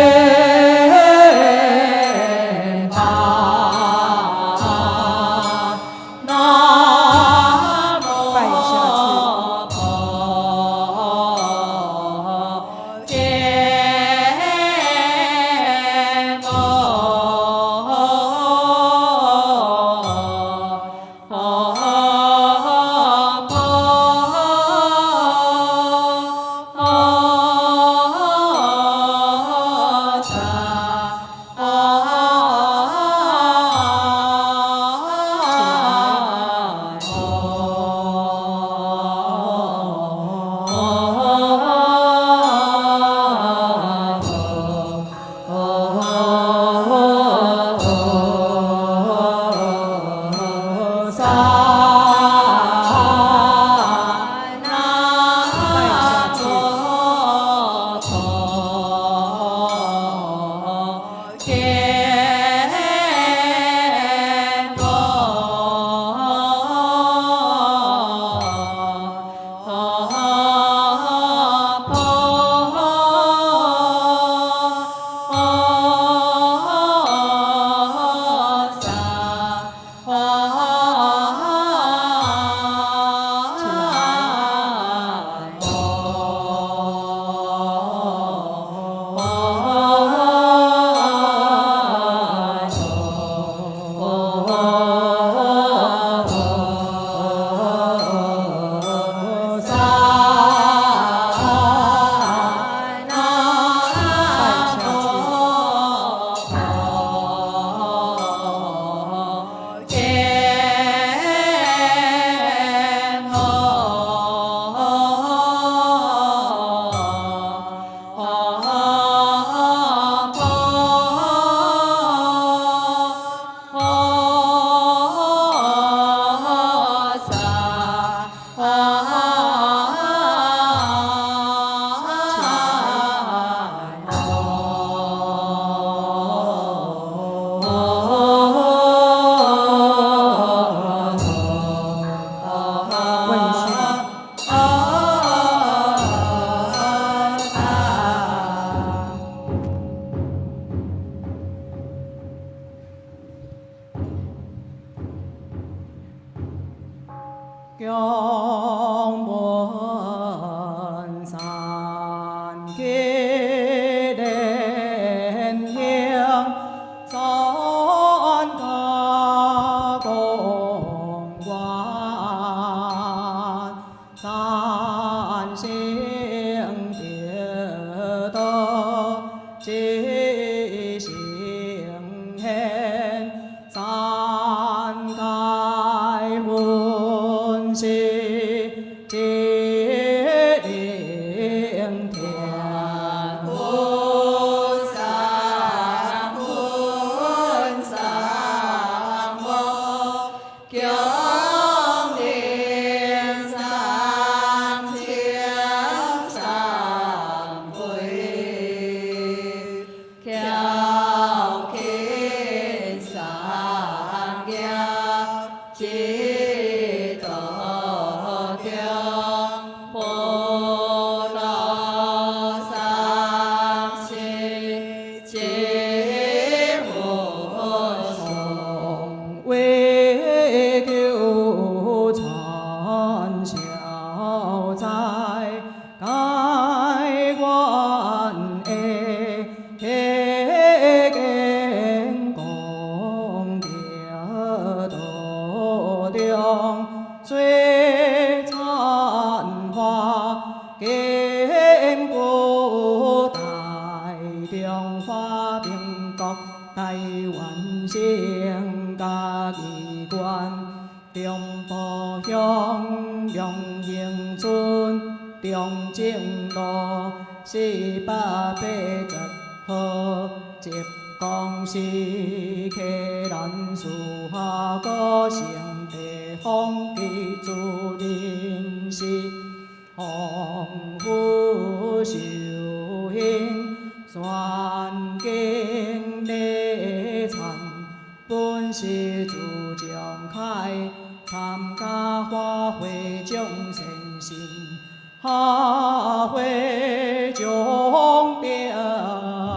回将兵。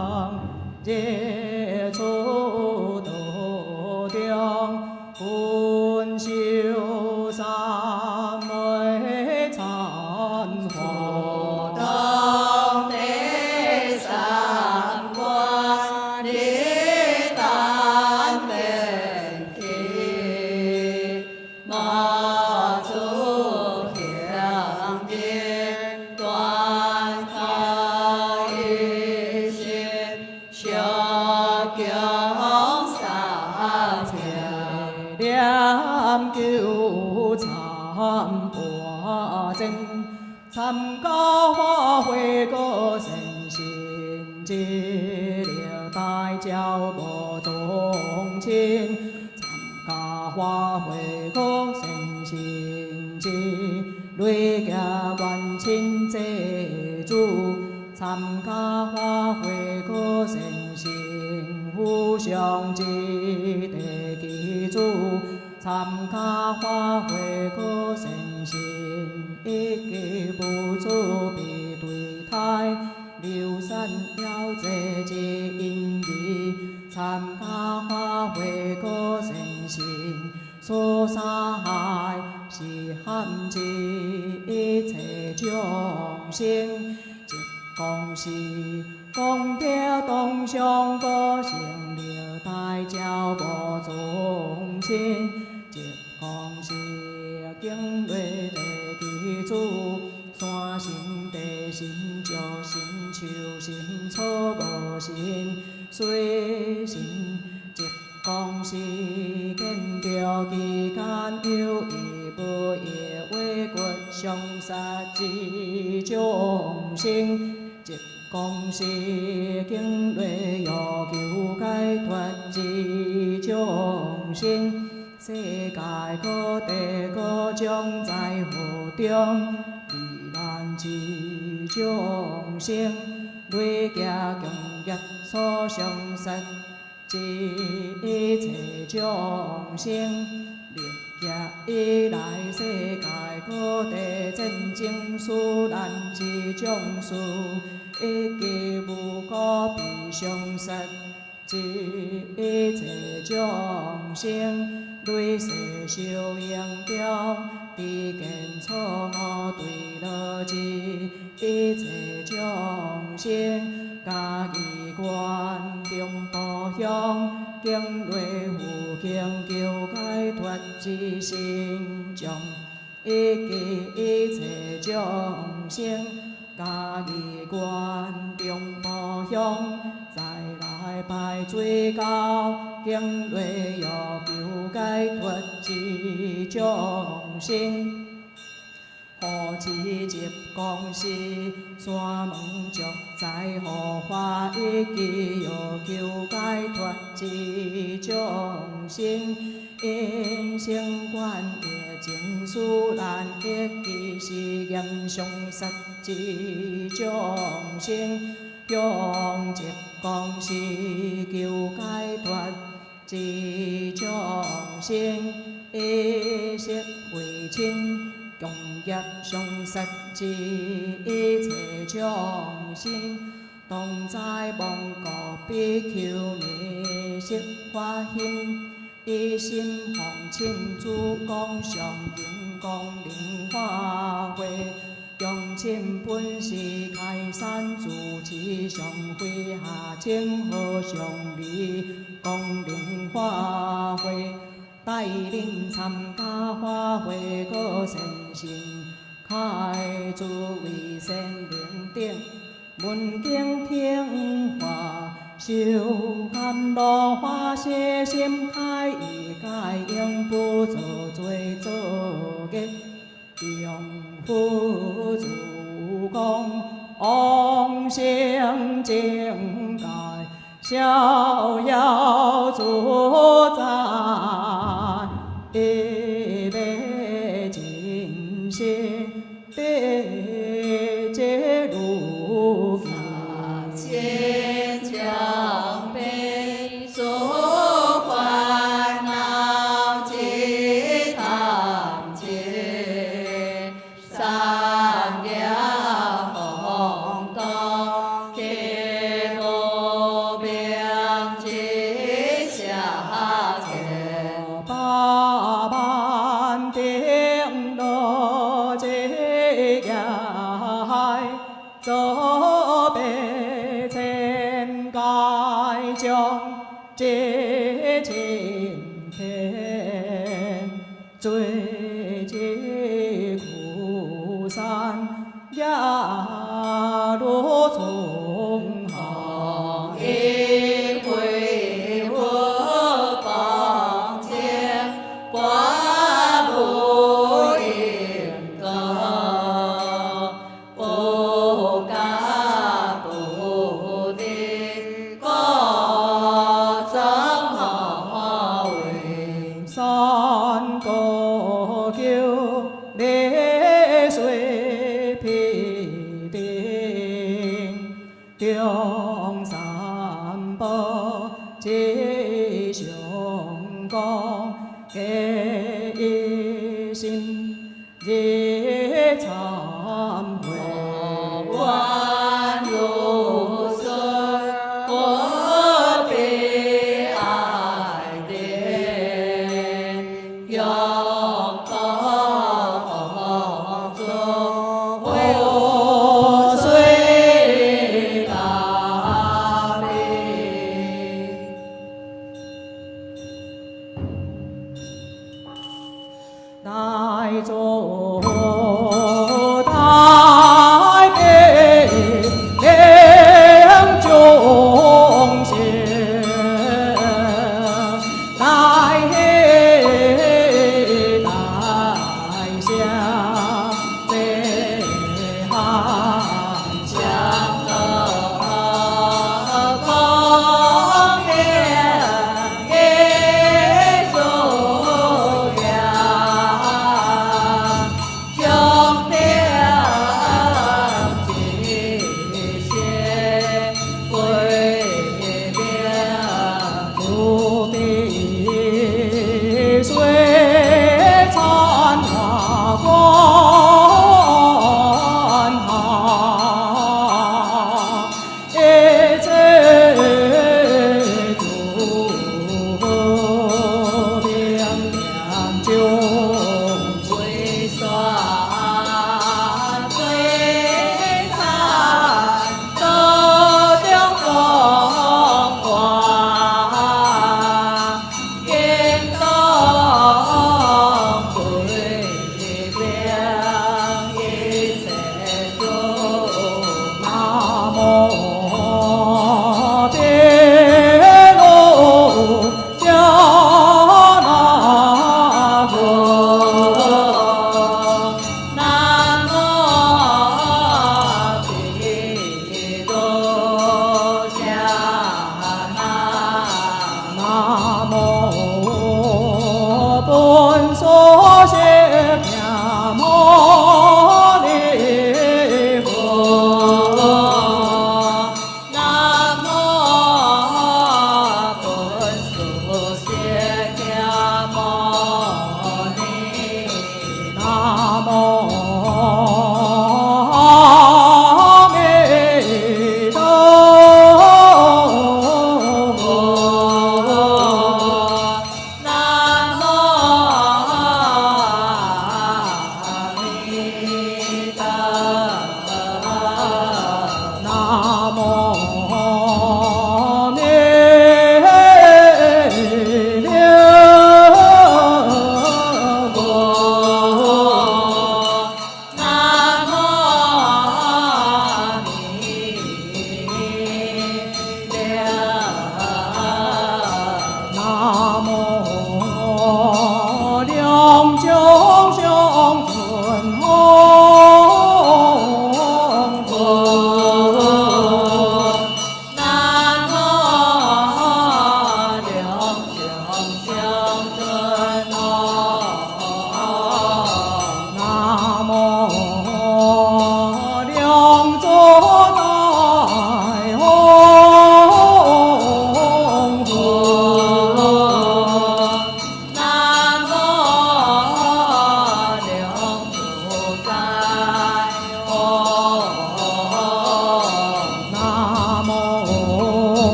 参加花卉歌神仙节，了大教无宗亲。参加花卉歌神仙节，累行愿亲祭祖。参加花卉歌神仙，互相一地祈祝。参加花卉歌神仙，一家不足必对待，流散了这因义。参加花卉歌神仙，所杀害是汉子一切众生。恭喜公德同上歌成了大教无宗亲，恭喜敬礼地基主，山神地神石神树神草木神水神，恭喜见着期间有意无意为骨相杀之众生。恭喜敬礼欲求解脱之众生，世界各地各种在河中，罹难之众生，累行共业所相杀之一切众生。历以来，世界各地战争死难之种事，一击无辜被相杀之一切众生，累世受刑中，知见错误对落之一切众生，家己观中步向。敬礼护敬求解脱之心中，一切众生，家己观中步向，再来拜最高，敬礼欲求解脱之众生。何其急公事，山门足在荷花一枝，欲求解脱之众生。因生观业情殊难，一枝是严相杀之众生。用急公事求解脱之众生，一息为亲。共业相杀之一切众生，当在亡国必求你释发心，一心奉亲主公上迎光临花卉，用亲本事开山主持上会下清和上礼光临花卉。带领参加花卉歌神仙，开诸位神灵顶，闻经听话，修甘露花谢心开，一界应不做罪作业，用福主公，往生境界，逍遥自在。一杯尽心得解如千江悲诉烦恼几堂前，三了红灯铁路兵记下前。定落这崖，走北侧。中三宝吉祥光，给一心日参会。万如是，我的爱人，永恒中我虽大悲。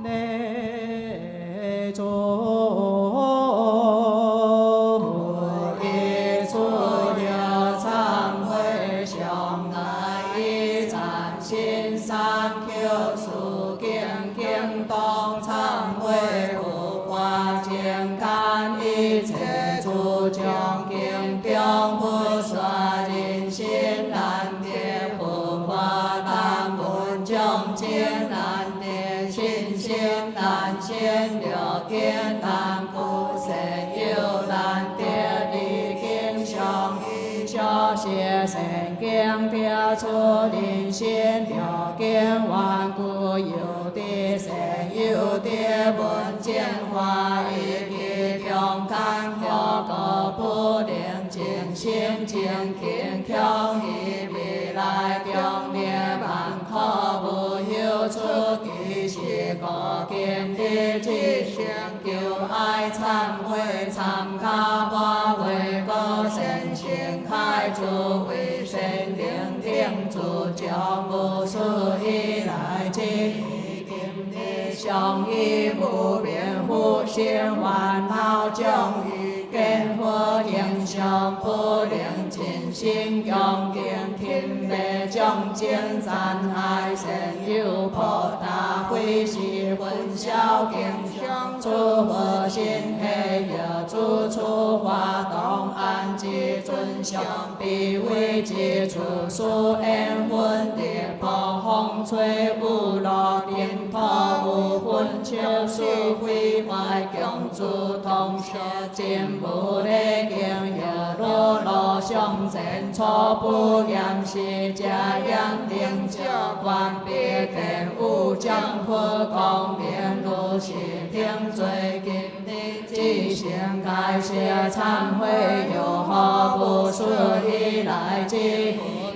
内主一出了忏悔上来一站心三求事敬敬动忏悔无法健康一切诸将敬中不刷人心难跌不法难闻将艰难跌信心难显了艰难不生有难跌历经上一小些神经标出人心了经顽固有的神有的文件化一个中间各个不灵静心静天强以未来强烈万可无有出其是个见的之心求爱忏悔参加化为个神性开主为神灵定主教无数以来之今的相依不变互信万闹将于根火影响不灵尽心用敬听的将见赞爱神有破大会喜混淆敬相出和心黑有诸处化动安吉尊相必为基础数恩魂烈破风吹无落颠破无魂秋树毁坏共诸同学进步的经有落落相前初不严是家养定教官别的无江湖公面如是定最近的记性改写忏悔有何不顺以来之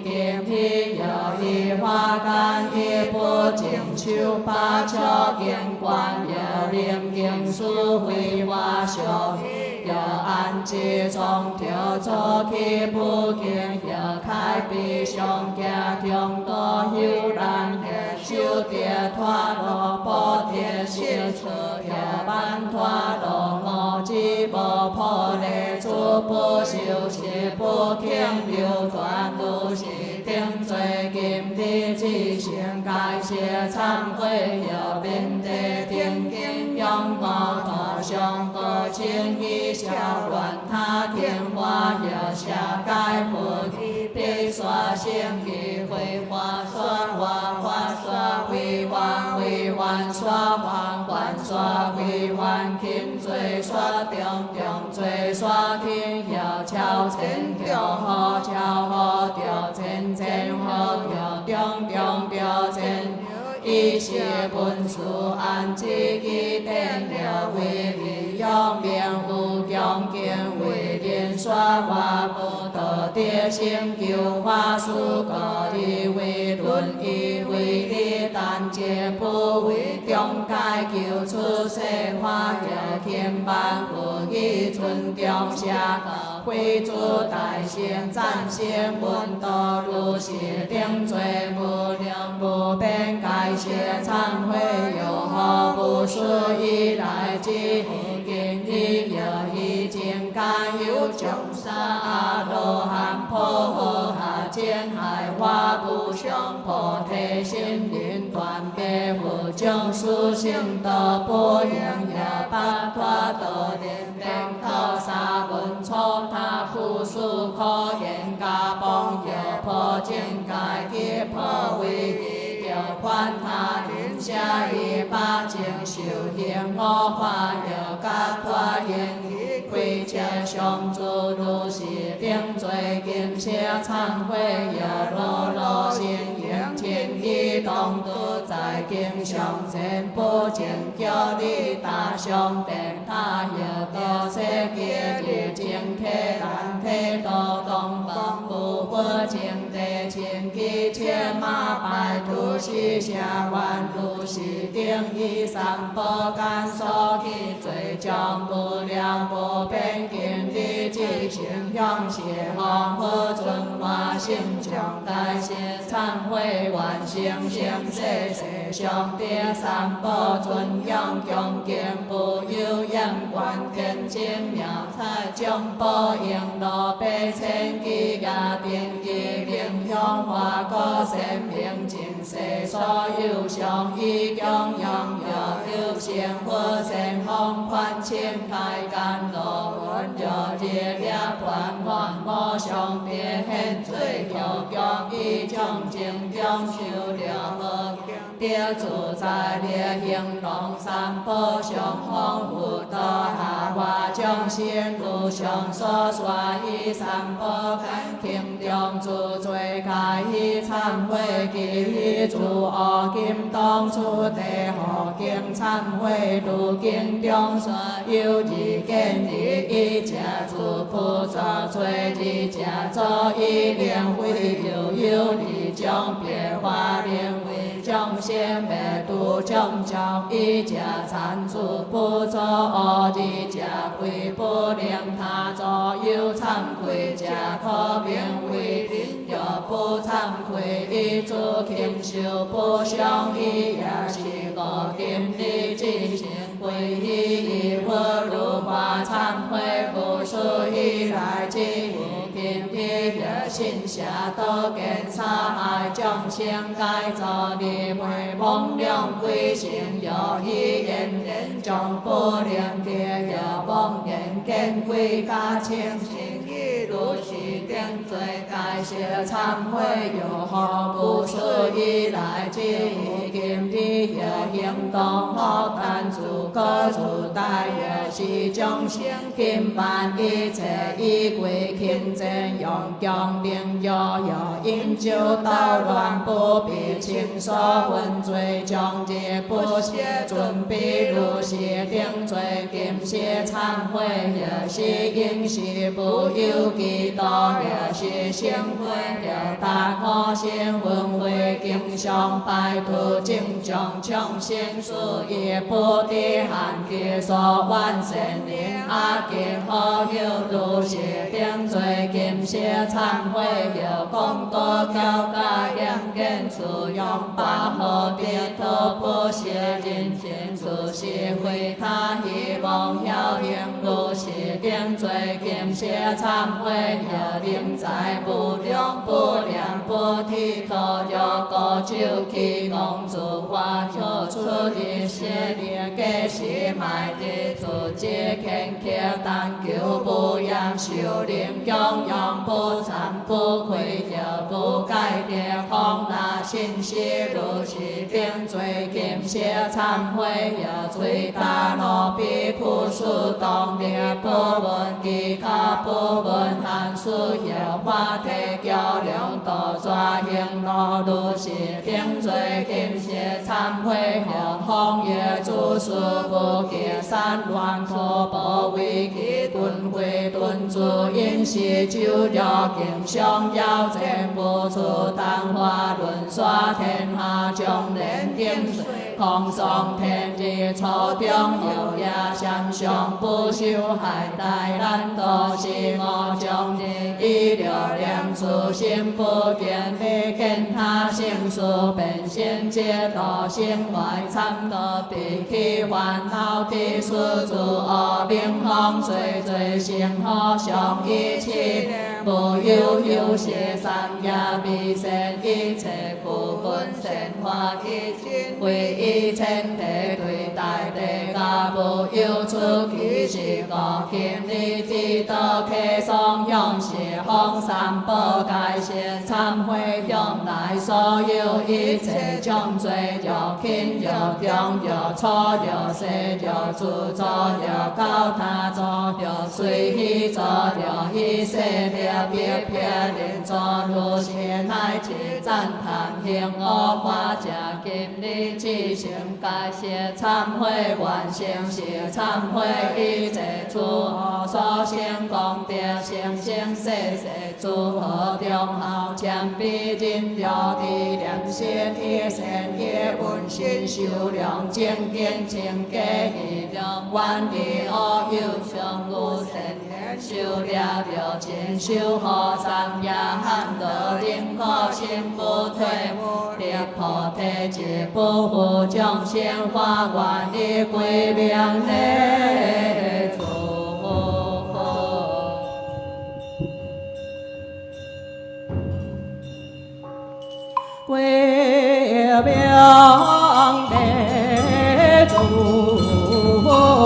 今天有一花干一不净秋八秋见观有灵经书会花修有安置中调错去不见有开闭上家中多有然的修跌脱落不跌写出有班脱落我只不破裂主不修是不听流断路是定罪今的之前改写忏悔有变的天经用我头上个情义小乱他天花有下改不地被刷新的会花刷花花刷会还会还刷还还刷会还轻罪刷中中罪刷轻有超前调好超好调前前好调中中调前一些本书按自己定了为利用面无强见为连刷话不得的心求法术个以为论以为理但皆不为中改求出世化有天班不以存中下会主大仙赞仙本道如是定罪不良不变改写忏悔有何不顺以来之今日有一经甘有众生阿罗汉破和下见海花不相破提心灵断别无将属性的不应有八陀的连变靠沙文错他复数可言家邦有破见改结破为有宽他人下一把经修行我化有家脱言语归家相助如是定罪经写忏悔有落落心应天意动都在经上前不见叫你大相等他有多世界日经天然天道东方不不经的情机切马白图是声愿，如是定以三宝干所起罪障无量无边经历之行向邪方好存化性将代谢忏悔完成生世世上帝三宝尊仰恭敬不有眼观天精妙彩将宝应罗百千机家定义灵向化个生命尽世所有上以供养有成佛成风宽千开甘露温柔热烈欢欢无上别现最后供以将精中修了和得自在烈行龙三宝上丰富道下化众生路上所说以三宝甘庆中自罪开以忏悔记诸恶金当初地何经忏悔如经中说有意见以假诸菩萨罪以假作以莲为有理将别化莲为众生灭度众教以假参诸不作恶以假归不良他作有忏悔假可名为临有不忏悔以诸庆修不相依也是个经历之行归依不如法忏悔不属以来之无经的热心下多见杀害众生该造的为梦量归行有以言人众不良的有梦言见归家清心一如是定罪该谢忏悔有何不属以来之已经的有行动好但自个自带也是众生经办一切以归清净用强令有因就捣乱不必轻所混罪将戒不懈准备如是定罪今些忏悔也是应是不有记道也是先悔了大可先混会经上拜土经中众生数也不得含其所完成令阿经好有如是定罪今些忏悔有功德高大严根处用把握别头不写人间处是会他希望要应如是定罪今些忏悔有灵在不良不良不提头有个就去公主化就出一些的给是买的出街看看但求不让修灵供养不惭不愧有不改的空那信息如是定罪今些忏悔有最大罗比苦数动的不闻其他不闻函数有法体较量多抓行罗如是定罪今些忏悔有空也诸事不结散乱可不为其顿会顿住因是就要经上要全部出淡化论刷天下众人定水空上天地草中有也相上不修害大难都是我众的一流量出心不见的跟他性数本现皆道心外参的比起烦恼的数主恶名行罪罪行好上一切不有些三也必生一切不分神化一心为一千地对待地家不有出其是个经历之道客上用是红三宝该些忏悔用来所有一切种罪有轻有重有粗有细有自作有高他作有随意作有一切了别别人作如是乃至赞叹行恶法家经历之行该些忏悔完成是忏悔一切诸恶所行功德生生世世诸恶中好强必尽有的良心贴善业本心修良精进清洁义良愿力恶有上无善言修了了尽修好三业含道灵可心不退无力菩提智不负众生化愿力归命内祝福。归命内祝福。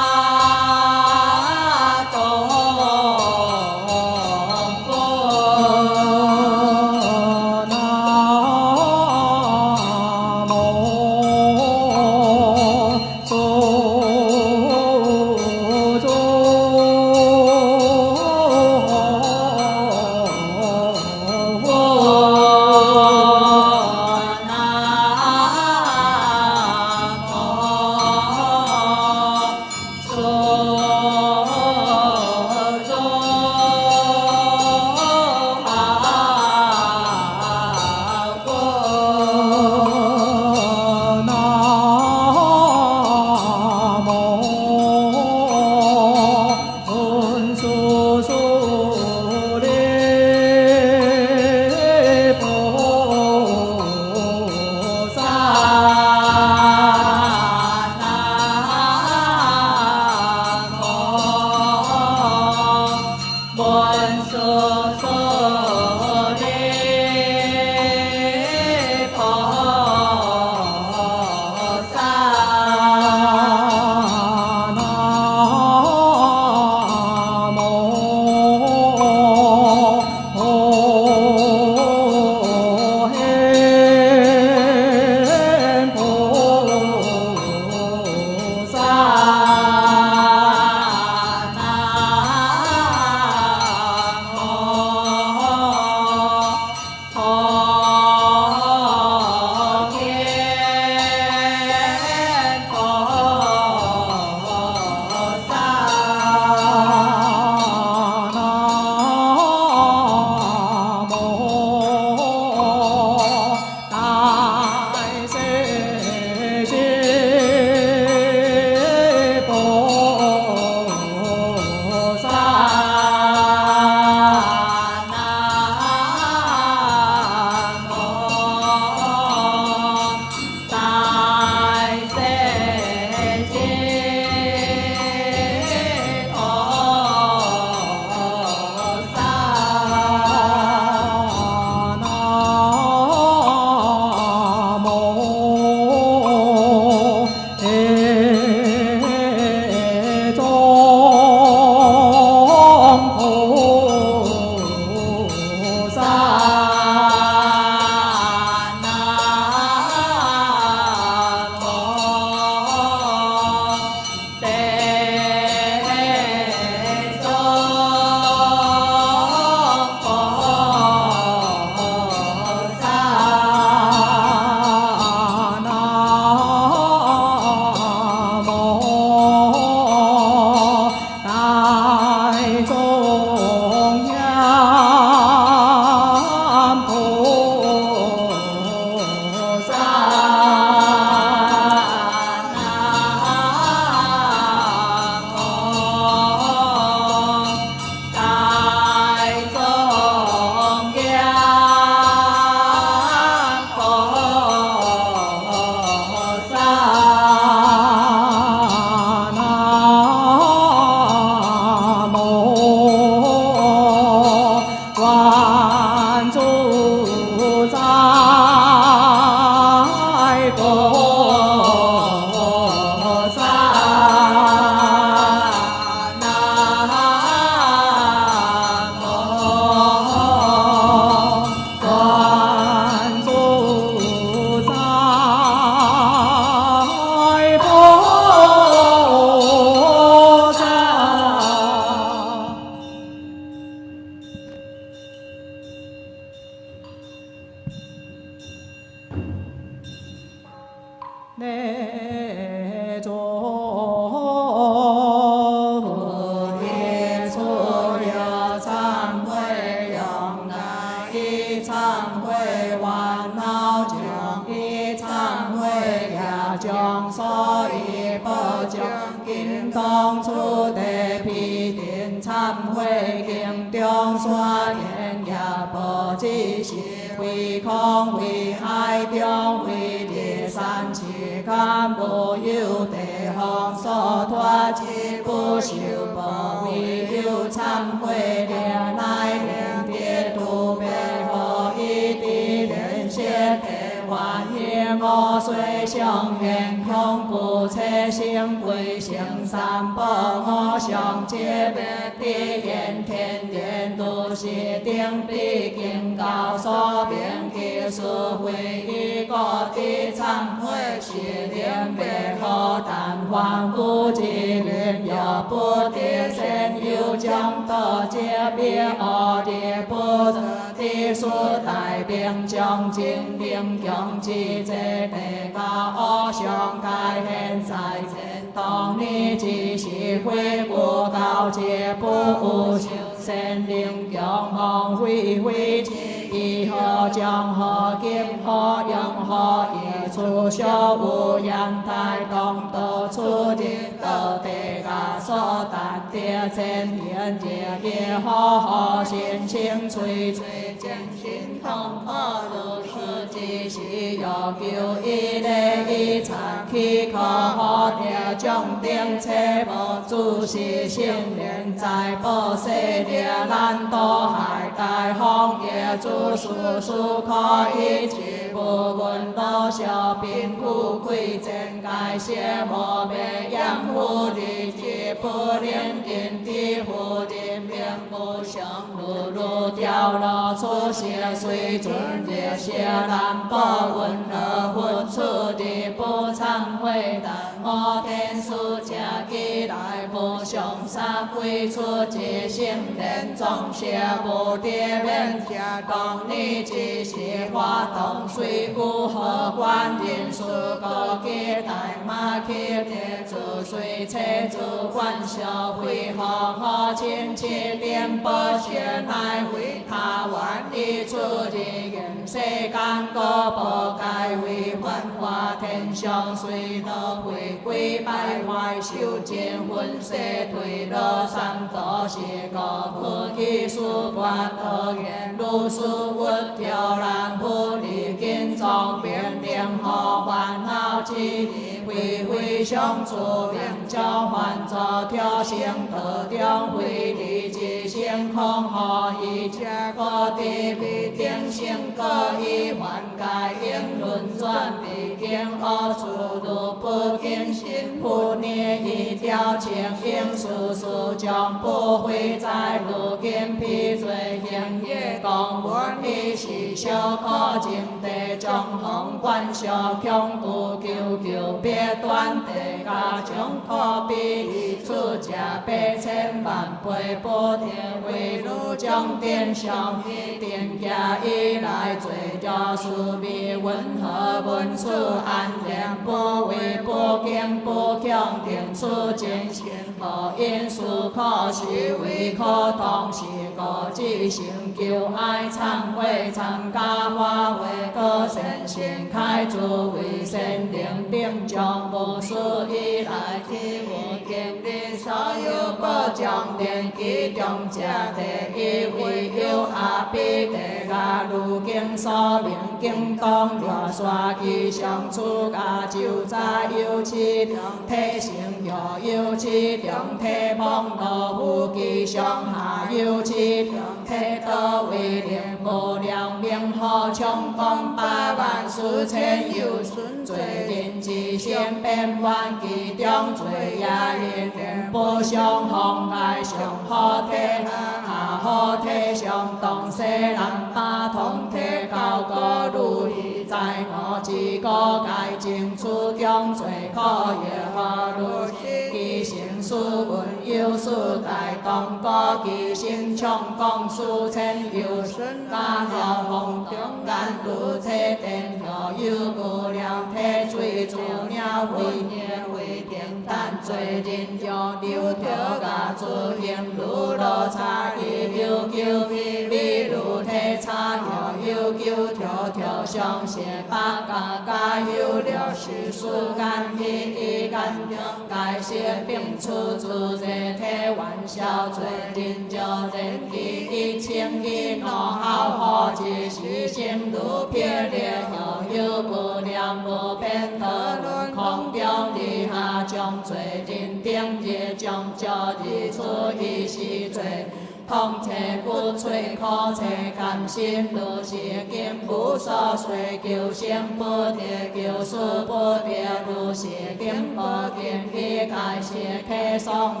将金刚出地毗天忏悔经中山天也无只是为空为海中为列山之间无有地方所托之不受报唯有忏悔了乃连跌度悲何以地连谢万业我虽相缘恐怖切心归行三宝我相皆别地言天言都是定必经高所变技术会一个地忏悔是连别后但凡夫之人有不地身有将得皆别恶地不得地所大病将精灵将之这地高恶相改现在前当你只是会过高阶不无修身灵强行会之以后将何今何用何以出修无言太动得出的得地家所达地前言也也好好心情吹吹将心痛可如是之时要求一类一残气可好的将定切无主是心灵在不世的难多海大风也主叔叔可以去不问多小贫苦贵贱改谢无别养护的之不连定的护的面不相如如掉落出血水准的血难不问而混出的不忏悔但我天书家己来不相杀归出之心连总邪不跌面家当你只是花动水故何关人数个给大马去的主水车主管小会好好亲切点不学乃为他万里出的人世间个不该为幻化天上水落回归败坏修建魂色退落三多是个不计数半多言如数无条然不离经中变连好烦恼之理回回相处并交换着挑衅得定回离之心空何一切各地必定性各一换改应论转必经恶处路不经心不捏一条情应速速将不会在路经披罪行业共闻一时小可经地将红冠小强故求求别断地家将可比一出家百千万倍不天为如将电小一点家以来最着殊比温和文处安良不为不敬不强定出见行可因素可是为可同是个即行求爱忏悔参加化为个身心开主为神灵并将无数以来体无经历所有不将电其中家第一位有阿比地家如经所明经当热刷其相处家就在有其中体性又有其中体梦道无其上下有其中体道为灵无量名号穷光百万数千有顺罪人之先变万其中罪也人不相妨碍上好体下好体上东西南北通体高高如意在我自个界正处中最可也何如其行书文有书大东国其行冲讲书千有顺家了红中间如车电有无量体水主鸟为业为电弹最人就流条家主行如落差有求比如体差有求有条条相协八嘎嘎有了是数干一干中改写并出自在体玩笑做人就人机一情一怒好好之时心如撇裂后有不良无变得论空中地下将罪人定业将教日出一时罪通切不摧可切甘心如是经无所随求生不得求死不得如是经不经一改是客送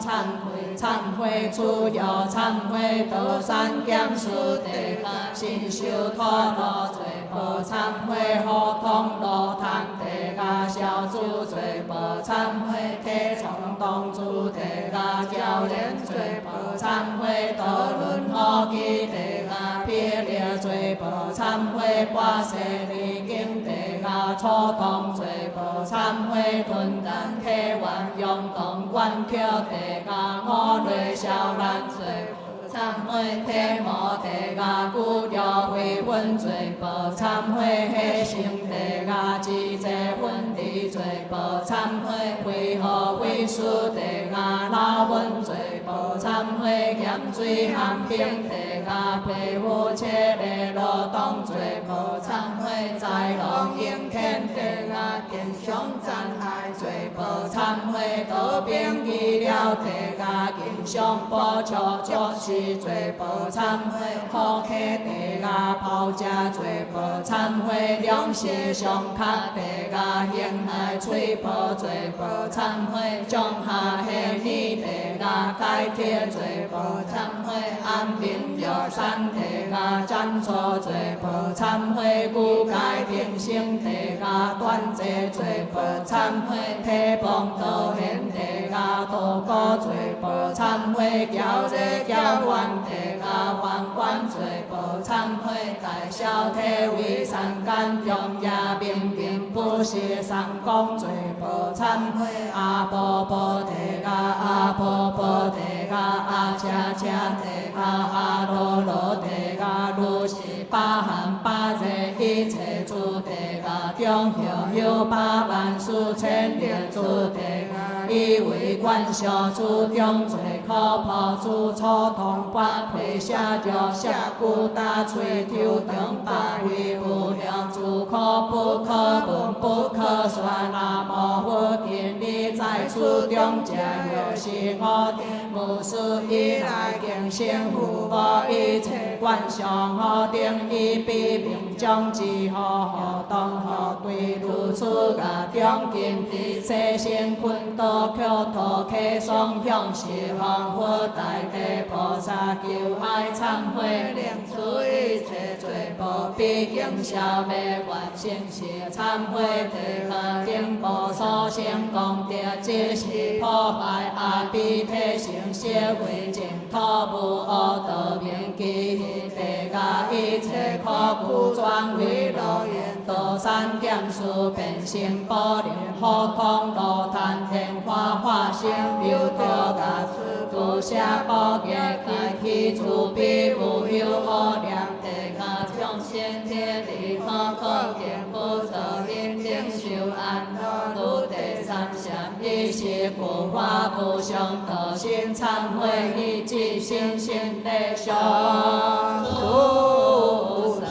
忏悔出游忏悔道三减数地心修陀罗罪报忏悔互通罗坛地下小主罪报忏悔体冲动主地下教练罪报忏悔道轮好基地下撇裂罪报忏悔八世离经地下初动罪报忏悔顿然体完用动观口地下五类小难罪忏悔体无地下古了悔分罪报忏悔黑性地下自在分离罪报忏悔悔后悔输地下老本罪报忏悔咸水含冰地下皮肤切裂罗动罪报忏悔在龙应天地下见伤残害罪报忏悔道兵医疗地下经伤报求就是罪报忏悔好客地下抛家罪报忏悔两舌相卡地下陷害吹报罪报忏悔种下黑泥地下改贴罪报忏悔安明药山地下占错罪报忏悔古改定性地下断罪罪报忏悔体崩道现地下道果罪报忏悔叫者叫冤地下还冤罪报忏悔大小体为三干中也明明不是三公罪报忏悔阿婆婆地下阿婆婆地下阿恰恰地下阿罗罗地下如是八含八热一切诸地下中有八万数千列诸地下以为观小诸中罪可破诸初同八配下着下古大吹头中八位不了诸可不可闻不可说南无佛见你在初中家有是我无事以来敬生父母一切观想我定以比明将之好当好对如此个中经地世性困多口头客双向是方佛大地菩萨求爱忏悔令出一切罪报毕竟消灭万心是忏悔地下定报所成功德即是破坏阿毗体性社会净土无恶道明记地下一切可故转为罗言道三减数变成宝莲互通罗坛莲花化身流着甲诸下宝业开启慈悲无有恶量地下众生天理可可见不着因定修安乐如第三善一是故法不相得心忏悔以及心心地上诸三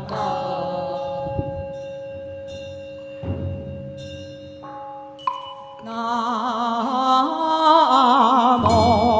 宝。南无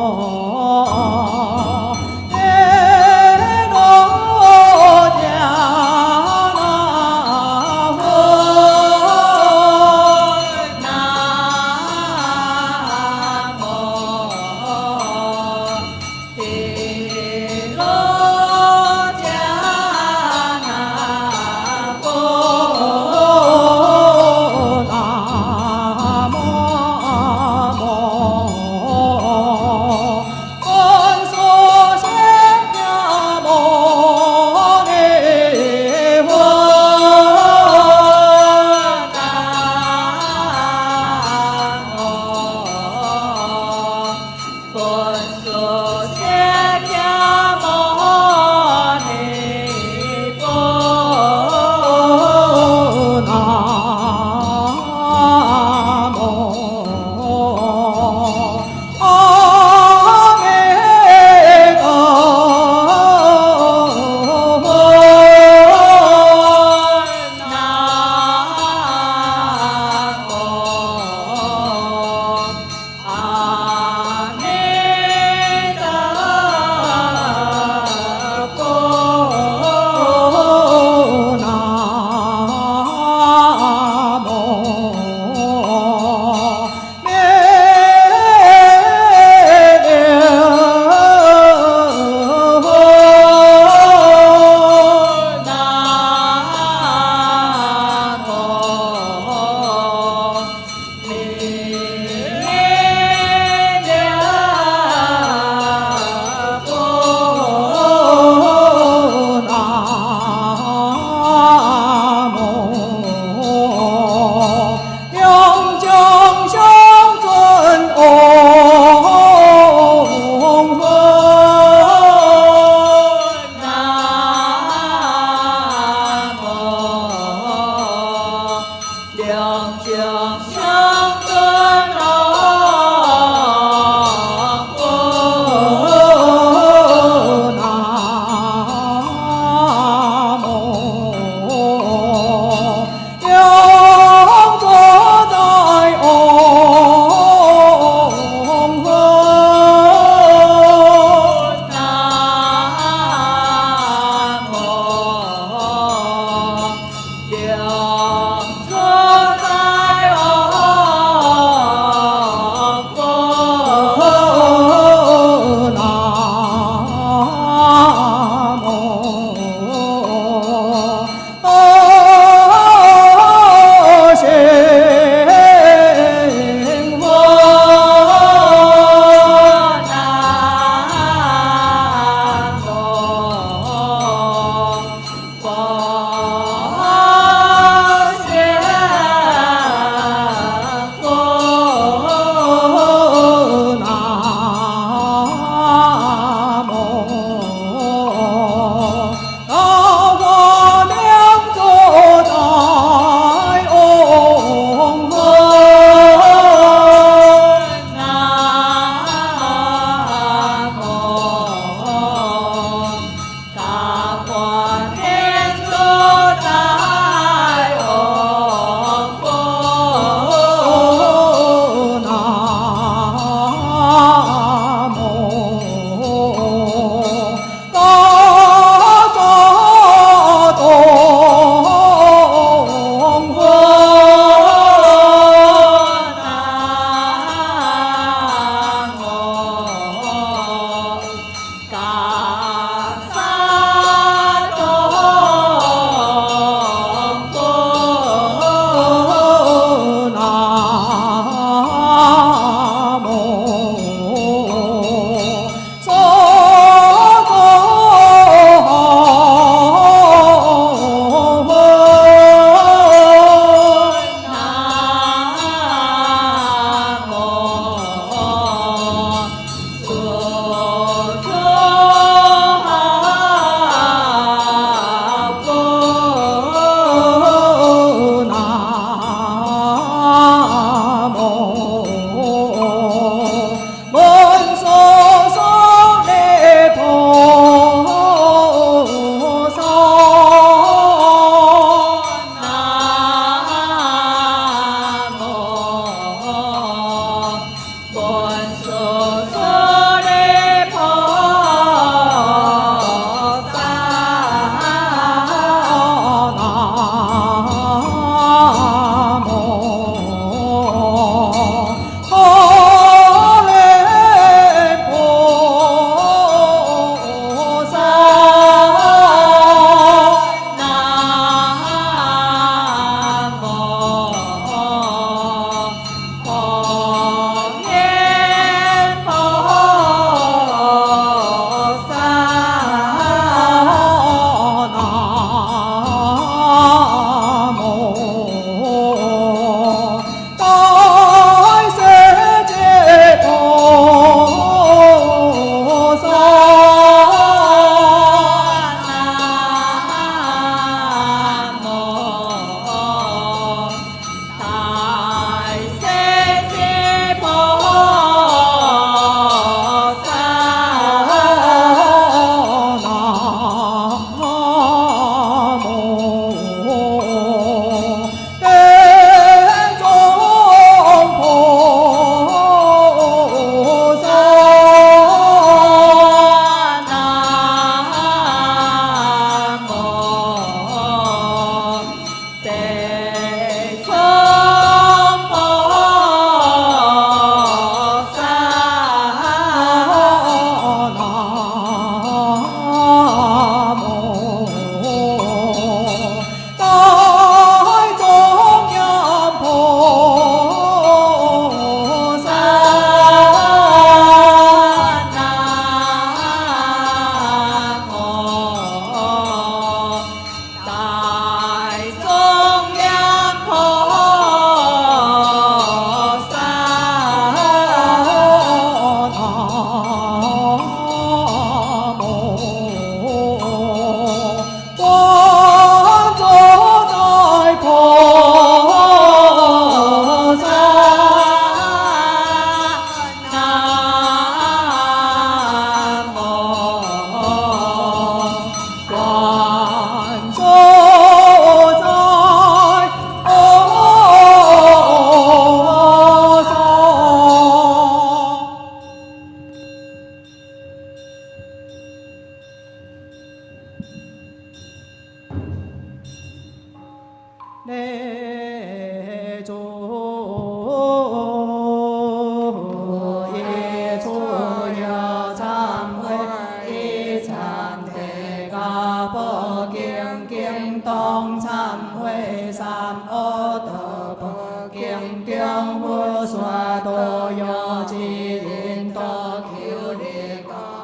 有之人多求力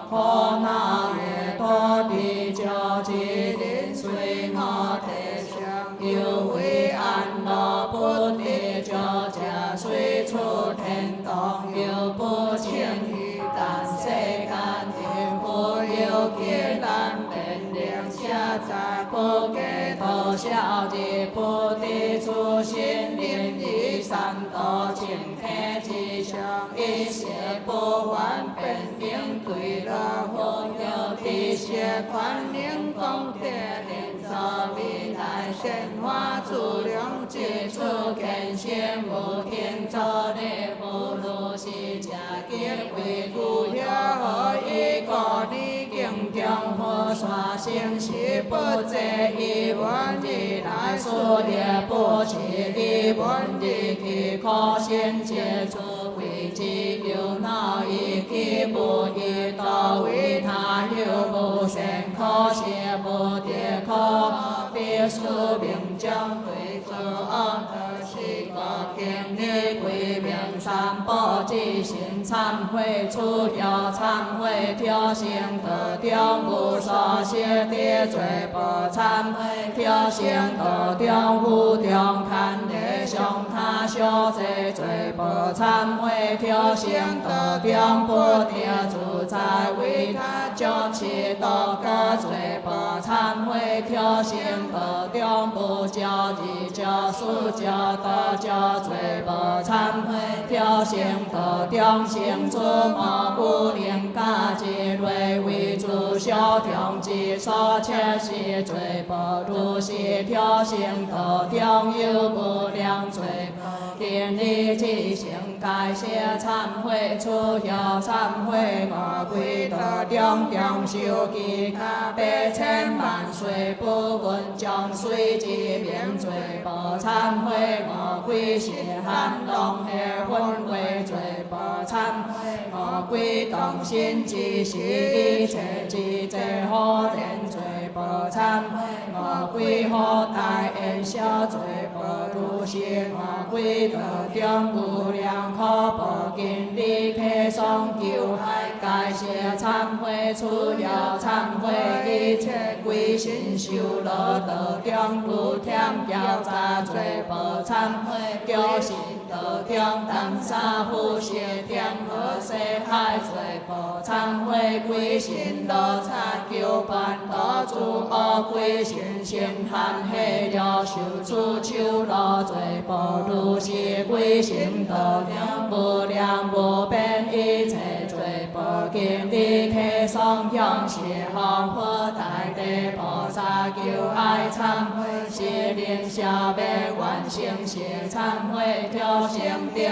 苦恼业多地教之人随我地上有为安乐不地教者随处天堂有不轻易但世间的不有给咱本领下在不给多少的不地出心灵的三道情天之上一切不完本应对了所有的些宽灵功德连造未来显化主量接触根显无天造的不如是家结为故晓何以个你敬重佛刷性是不这一文的来说也不起一文的去可先接触为己有恼一气不一道为他有不善可谢不跌可别说明将对作恶的是个经历归命三宝即行忏悔出要忏悔挑衅得掉无所写的罪不忏悔挑衅得掉无掉看的向他小罪罪不忏悔挑衅得掉不掉主在为他将其到个罪不忏悔挑衅得掉不教的教书教的教罪不忏悔挑衅得掉行主莫不灵家之类为主小条之所切是罪不如是挑衅得掉有不良罪天理之行改邪忏悔出要忏悔魔鬼得两两修其他百千万岁不问将随之免罪不忏悔魔鬼邪寒龙黑魂为罪不忏悔魔鬼动心之时一切之罪好人罪不忏悔魔鬼好大恩小罪不如是魔鬼得两无量可不经历开双救害改邪忏悔出要忏悔一切归心修乐得两无添教杂罪不忏悔教心得两当杀护邪天和世害罪不忏悔归心乐察救办得主恶归心心含黑了修出求乐罪不如是归心得两无量无边一切罪不经历开双向邪行佛大地菩萨救爱忏悔邪灵下辈万行邪忏悔挑衅定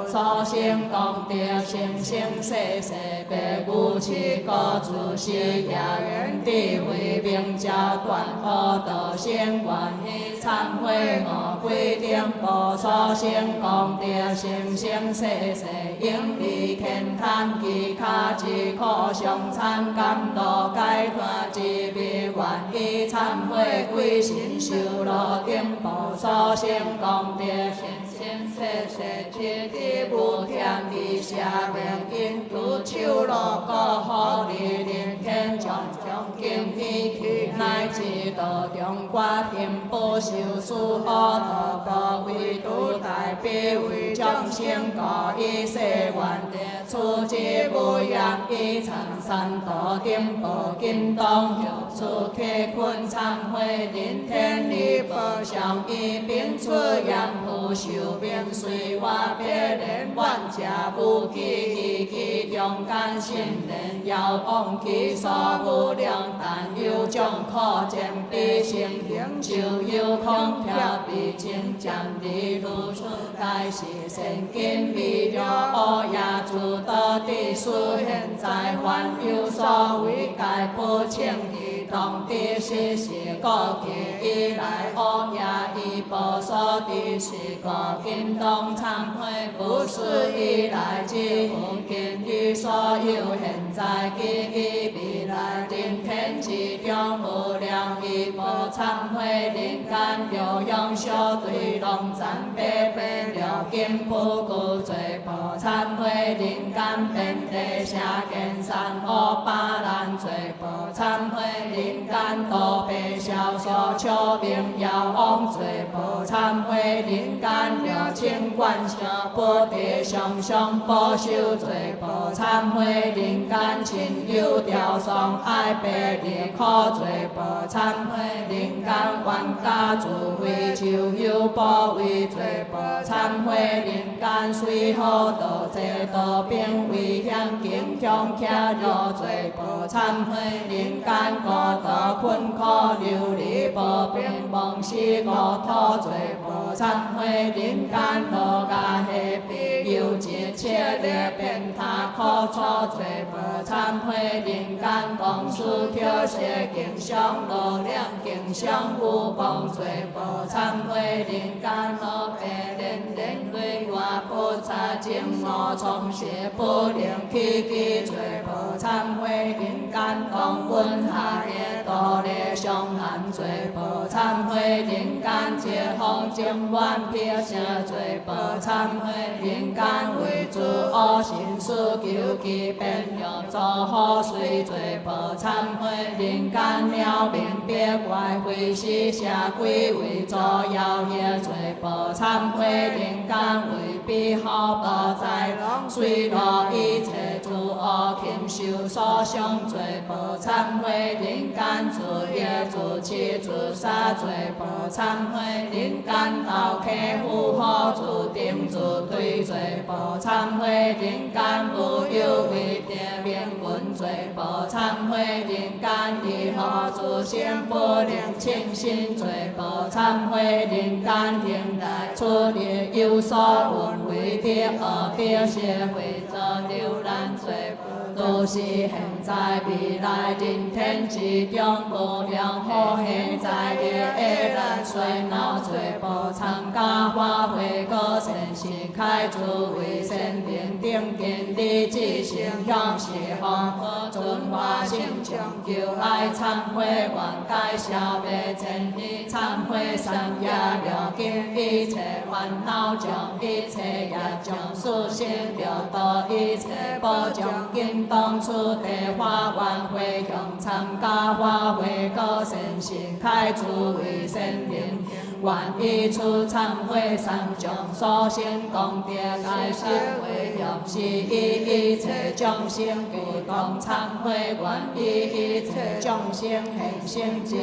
所行功德行行世世辈故其个主是也缘地为并家断恶德行愿意忏悔魔鬼定不所行功德行行世世应离天坛其他之可上参甘乐解脱之必愿意忏悔归心修乐定不所行功德行行世世之地无天地下命因度手乐个好利灵天将将经义去乃至道中观天不修书恶道个为度大悲为将先个一世愿出之无恙一长山道定不金当出开坤忏悔临天理不相一并出阳不修并随我别人万家不记一记勇敢信任要往其所无量但有将可见必行行就有空调必经将地路出该是神经必了恶呀主得地数现在还有所谓改不清的动的时是古今以来乌夜依无所的是古今当忏悔，不是以来之无今与所有现在及以未来人天之中无量依无忏悔，人间有用小对龙赞白白了金不顾罪不忏悔，人间遍地下见三恶八难罪不忏悔，人间多被小所求名耀王罪不忏悔，人间了清观小不得上上保守罪不忏悔，人间亲友吊丧爱别离苦罪不忏悔，人间冤家自为仇友保卫罪不忏悔，人间虽好道这道兵危险惊恐徛了罪不忏悔，人间孤独困苦流离无边忘死无土罪不忏悔，人间落牙下必有一切的变他苦楚罪不忏悔，人间公事挑唆经常落量经常有忘罪不忏悔，人间落白连连累外不察情我从邪不能起机罪不忏悔，人间当温下的道理伤寒罪不忏悔，人间借风情愿撇下罪不忏悔，人间为主恶心事求其变用做好水罪不忏悔，人间了明别怪会是下鬼为作妖孽罪不忏悔，人间为必好不在龙随落一切诸恶禽兽所伤罪不忏悔，人间自业自欺自杀罪不忏悔，人间道客富好自定自对罪不忏悔，人间无有为地名闻罪不忏悔，人间离合自性不能清心罪不忏悔，人间行来出入有所闻为的恶的社会作流浪罪不，都是现在未来人天之中无量好现在的恶难衰恼罪不参加发挥个善事开诸为善人定见理智性向是方可准化性长久爱忏悔愿解消灭前非忏悔三业了经一切烦恼将一切业将事性了道一切保将经当初地化愿会向参加发挥个善事开诸为善人愿以出忏悔三种所行功德来社会用是以一切众生具动忏悔愿以一切众生现行之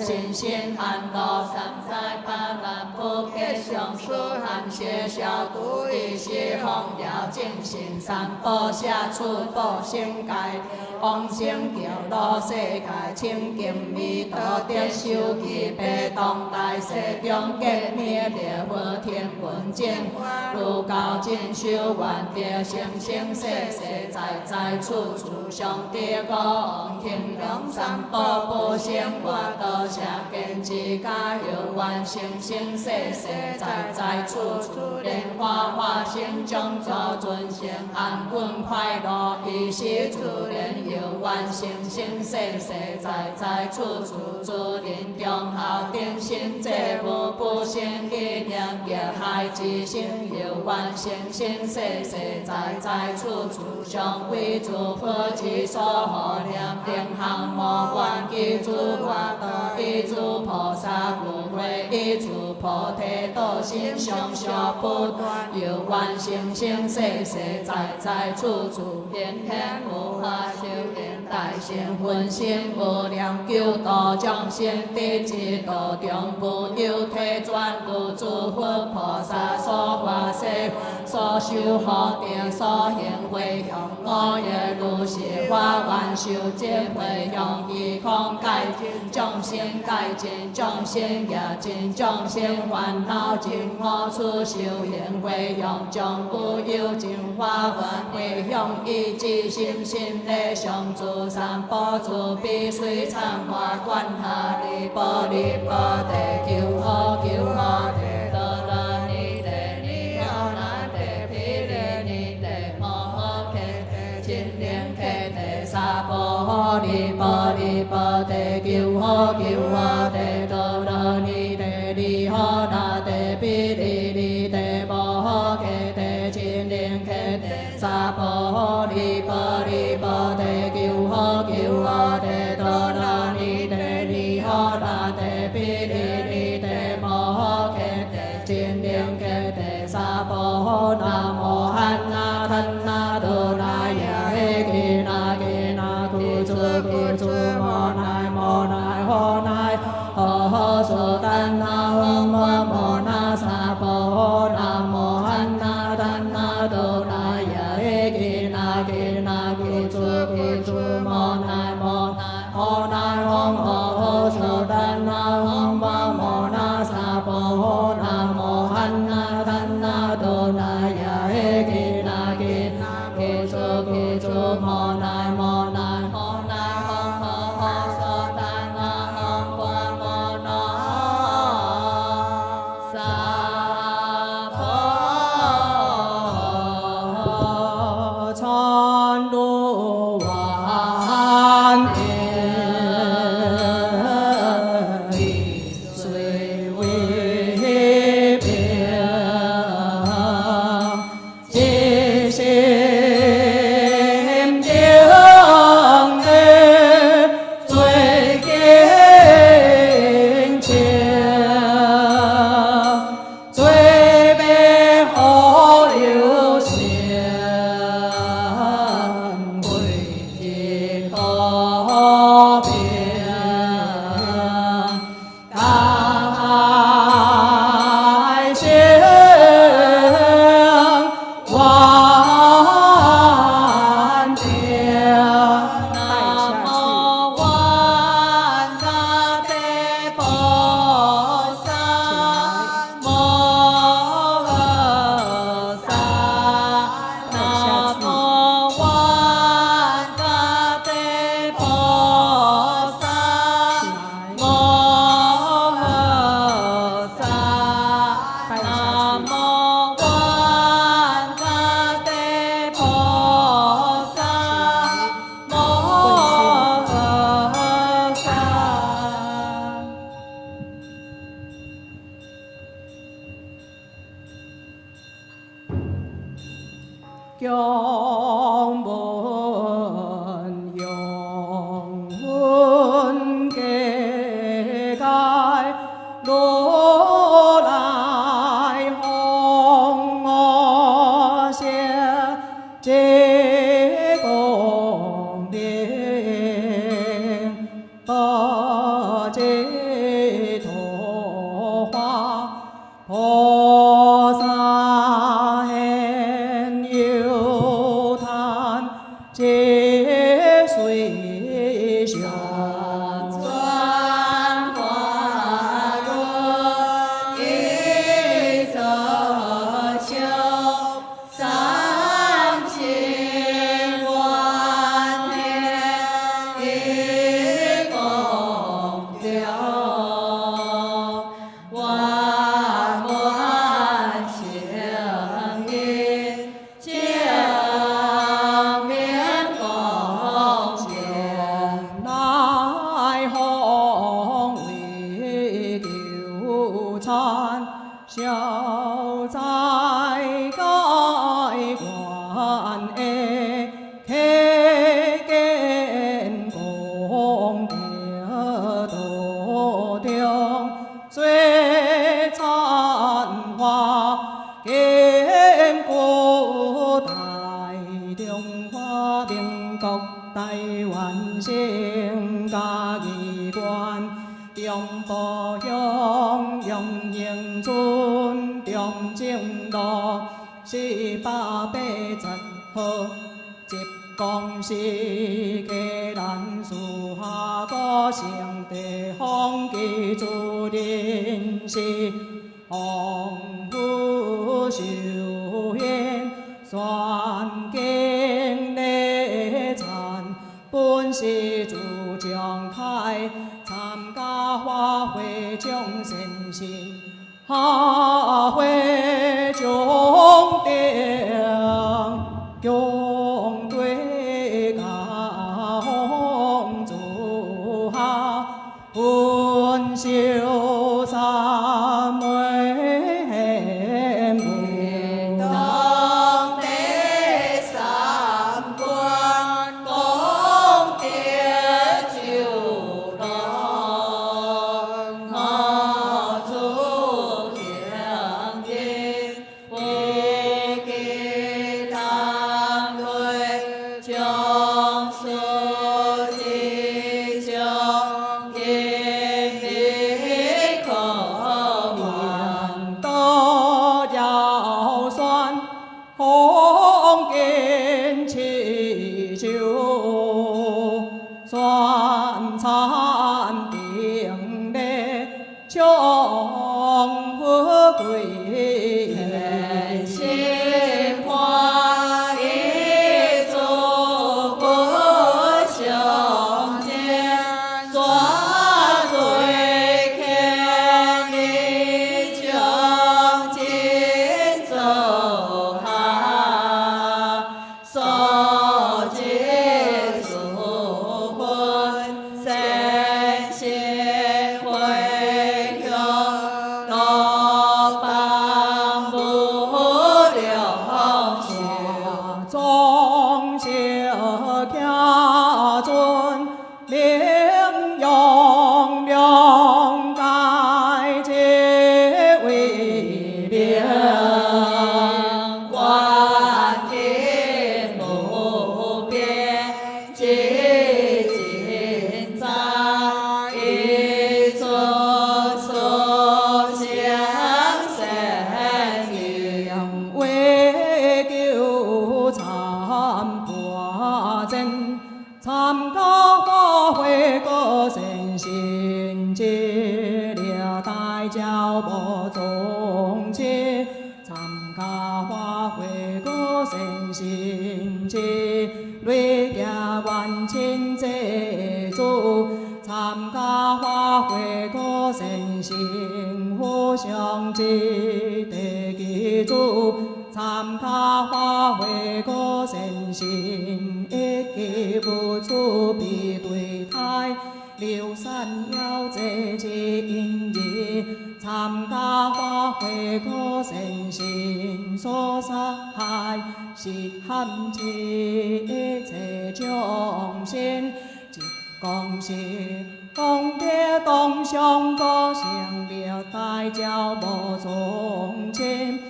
心心安乐三灾八难不结上师含谢消毒一时风摇正心三宝下出宝心界往生桥路世界清净弥陀得修其被动来世中结灭烈火天文镜如高进修愿得生生世世在在处处上帝高天龙三宝不生我道下根之家有愿生生世世在在处处莲花花心中作尊贤安稳快乐一时处莲有愿生生世世在在处处诸人中好定心这无不生一念业害之心有愿生生世世在在处处上为诸佛之所护念定行莫愿记诸外道一诸菩萨无会一诸菩提道心上小不断有愿生生世世在在处处天天无法修炼大乘分心无量救度众生的之道中不有体转入诸佛菩萨所化世所修福德所行回向，我业如是法愿受尽回向，虚空界尽众生界尽众生业尽众生烦恼尽，我处修行回向，将不有尽法愿回向，以至心心内上诸三宝慈悲随参化观下利波利波地求好求好地。萨婆利波利波地求好求好地多罗尼地利好那地比利利地摩诃迦地亲连迦地萨婆利波利波地求好求好地多罗尼地利好那地比利利地摩诃迦地亲连迦地萨婆南无汉那檀那多那耶嘿那给那古祖古祖摩那摩那诃那诃诃苏丹那吽摩摩那萨婆那摩汉那檀那多那耶给那古祖古祖摩那摩那诃那吽呵呵苏丹那吽摩摩那萨婆那摩汉那檀那多那耶给那古祖古祖摩那摩那诃那吽呵呵苏丹那吽摩摩那萨婆参罗万年虽为平即心定的最坚强最美好流香归的和平开心万天南无万大地菩萨摩诃萨南无万大地菩萨摩诃萨南无万大地菩萨摩诃萨。경문 영문 계界如来弘我相皆公平不解脱化菩萨现有贪皆随想转化入一色求三千万年一公了万万情意将面光见乃弘为纠缠消灾解quan ê thế kiến công địa tổ tiêu suy 찬 hoa kim cô đại trung hoa biên cốc Đài Loan sinh ca kỳ quan trong bò yong yong yên chun trong chiêng đò 好，一公是给咱树下个成地方基主人是红福寿宴，宣经礼赞，本是主将开，参加花会众先心，下会众定。共对家红烛下，分袖三妹门，当地三观公爹酒楼，我主相见为给当对将书记将言语可还。多要算红颜七酒，算餐定的将富贵。心花一烛不相见，耍醉看你将今走下，手机书本三千回响，老板不了下。忠孝家尊，名扬两代皆为良。观天不变，寂静在，一座所相生有。为求参八阵，参加花会个神仙节，了大教无宗节，参加花会个神仙节，累家万千祭祖，参加花会个神仙互相节，地基主。参加花会个神仙，一记不出必对台，流山要这今日，参加花会个神仙所杀害，是汉子一切众生，一公是公爹当上个成了大教无从前。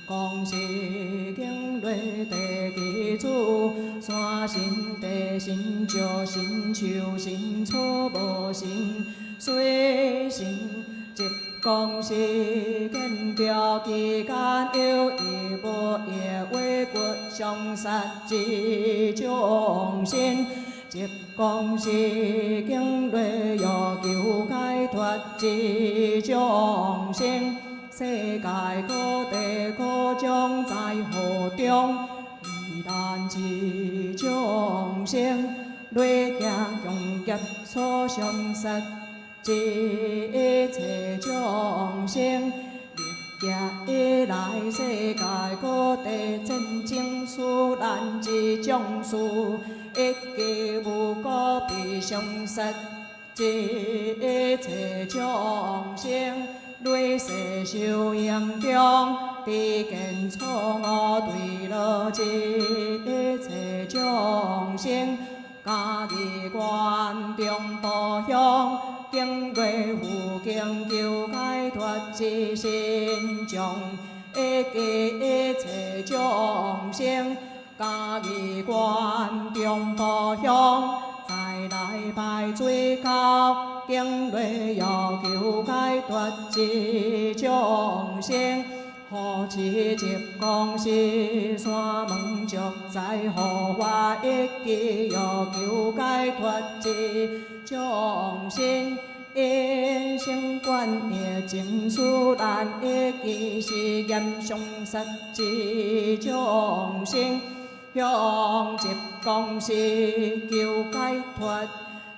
讲是经历地基主，山神地神石神树神草无神水神，一讲是见着期间有意无意为骨相杀之众生，一讲是经历要求解脱之众生。世界各地各种在河中，疑难之众生，累劫用劫所相杀之一切众生。历劫以来，世界各地真正殊难之种事，一记无故被相杀之一切众生。累世受严重，知见错误对了这一切众生，家己观中步向，经过负经求解脱之心中，一记一切众生，家己观中步向。再来拜最高，经历要求解脱之众生，何其极光是山门石在，予我一记要求解脱之众生。因生观业情事难一记是严上杀之众生，向极光是求解脱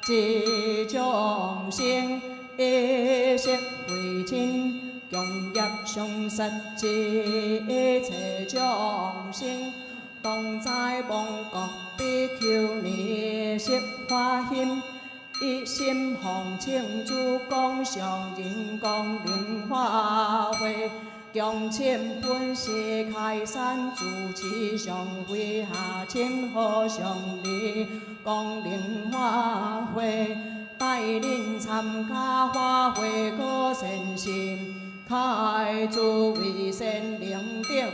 之众生，一息为亲。共业上杀之一切众生，当在亡国比丘尼释发心，一心奉请主讲上人讲灵法会，强请本师开山主持上会下请和上人讲灵法会，带领参加法会个善心。开诸位善灵顶，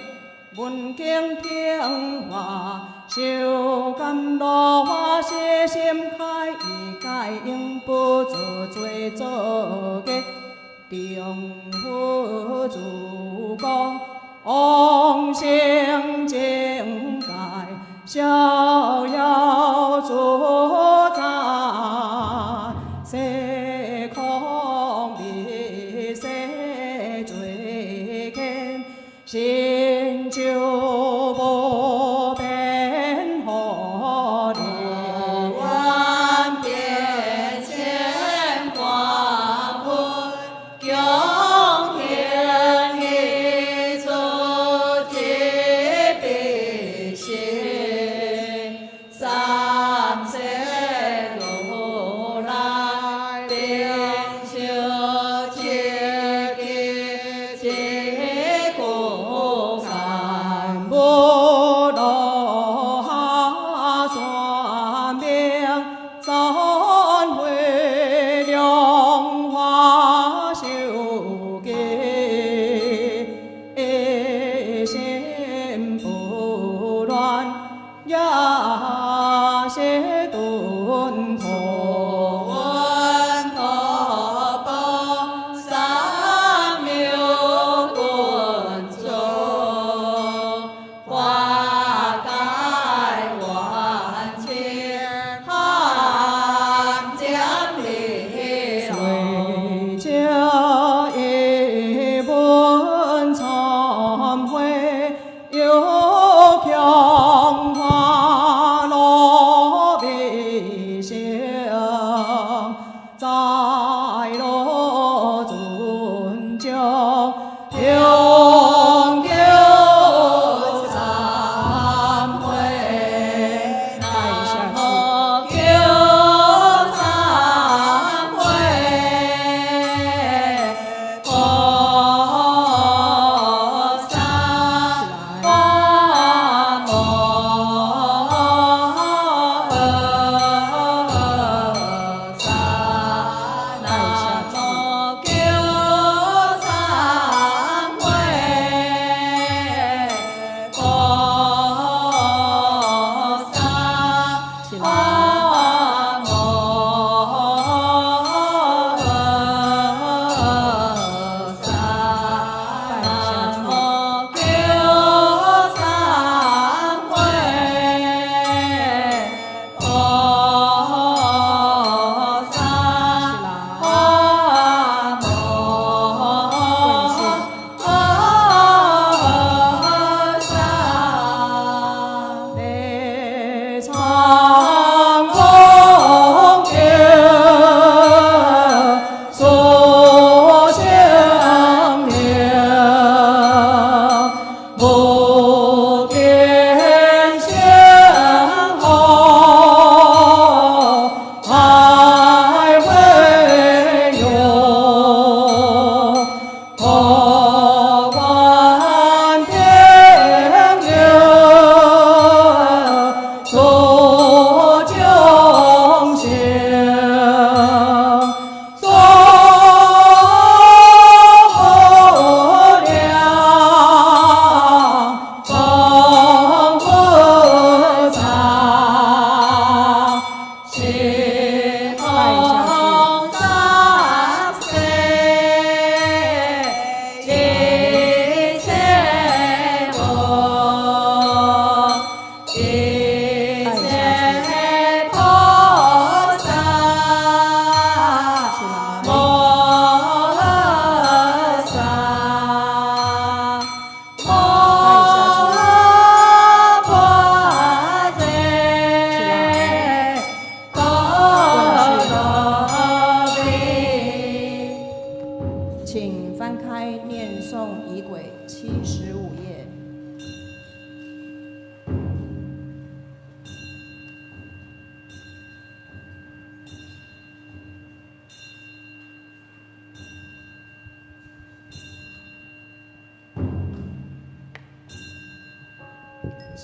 闻经听话，修甘露化悉心开意解应不做罪作孽，定福主公，往生境界，逍遥自在，世空离世。成就无边河流，万变千光复，强行一出即必行，三世如来并修切记结果。无罗哈算命，三会量化修记，心不乱，也是顿陀。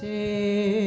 中心。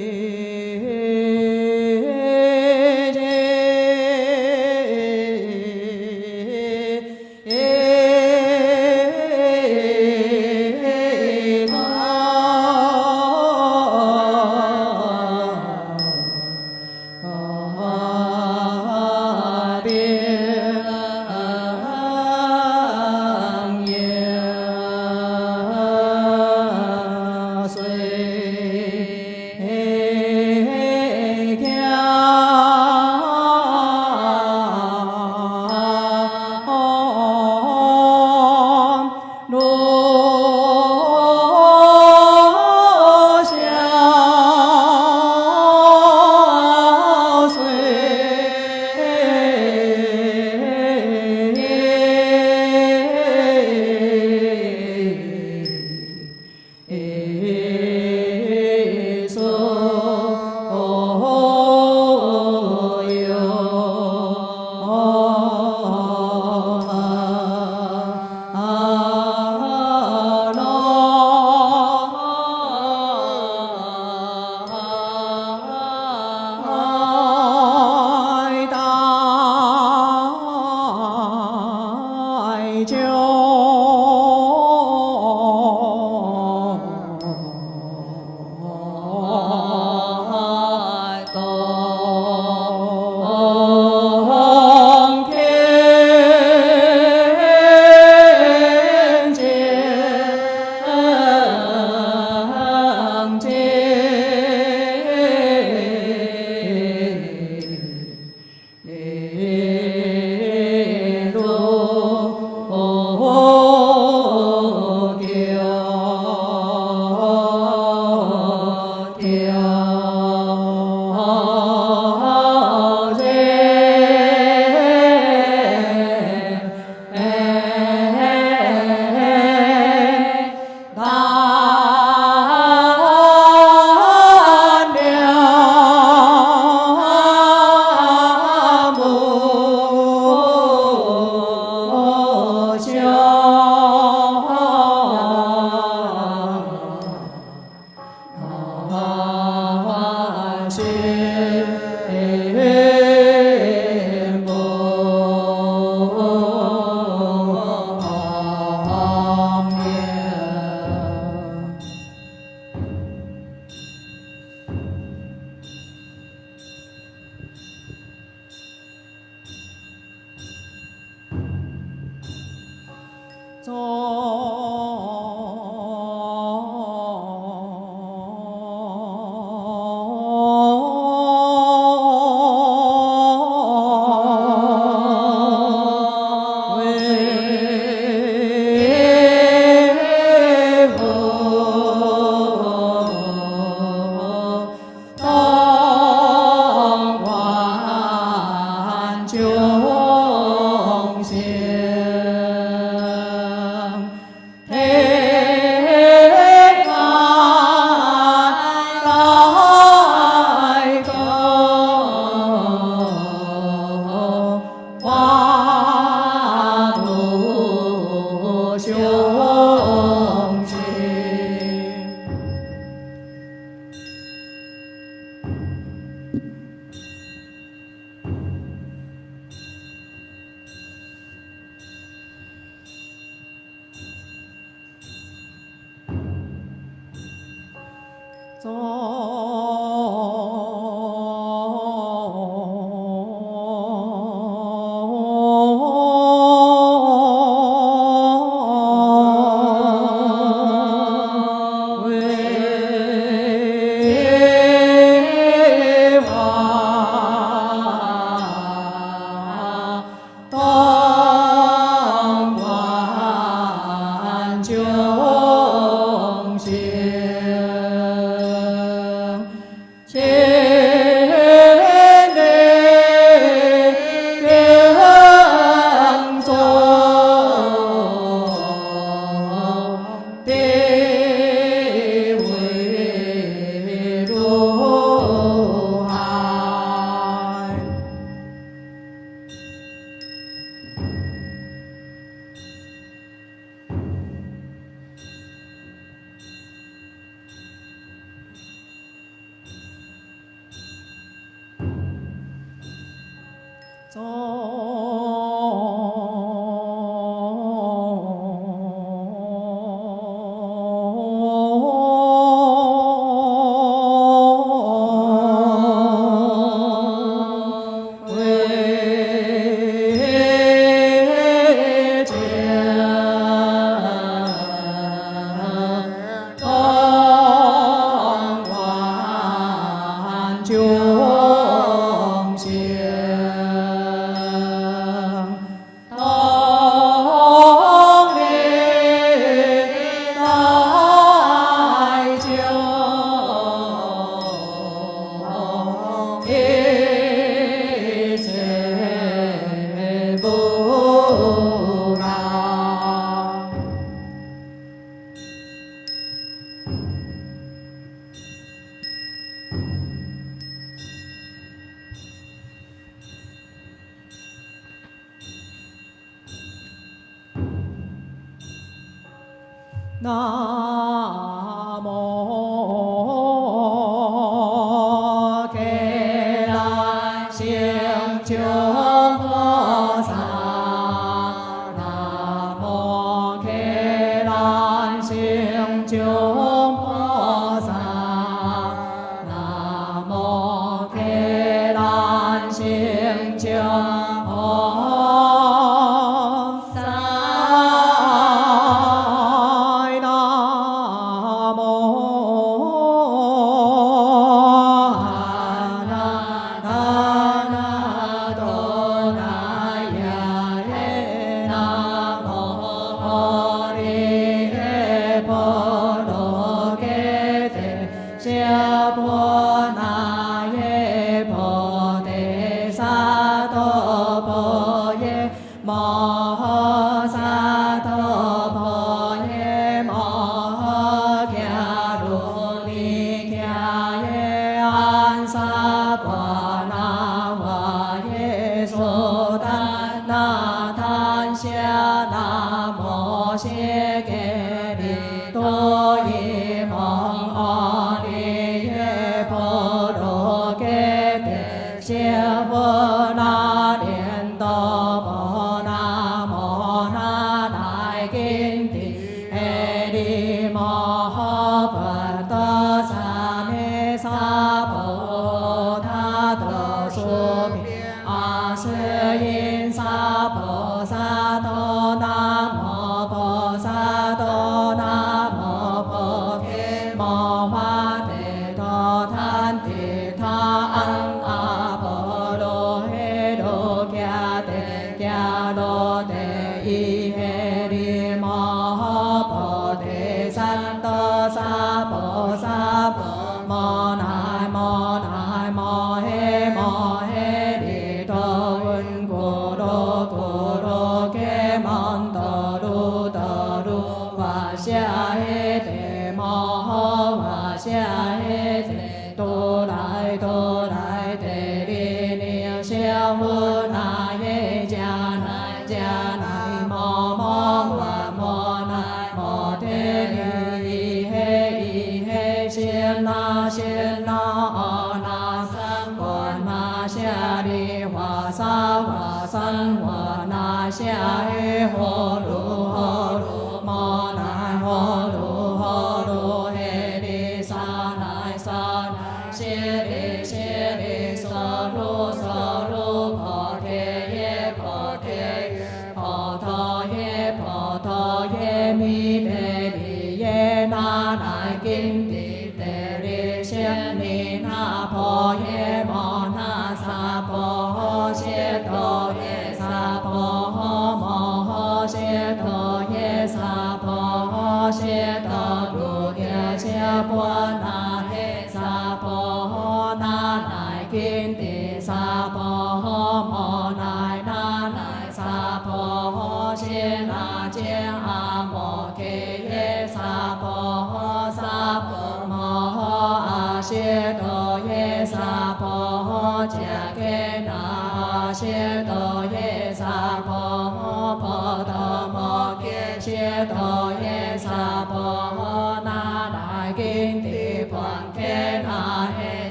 Nam mô Kê Lai Siêng Chúng Bồ Tát. Nam mô Kê Lai Siêng Chúng Bồ Tát. Nam mô Kê Lai Siêng Chúng Bồ Tát.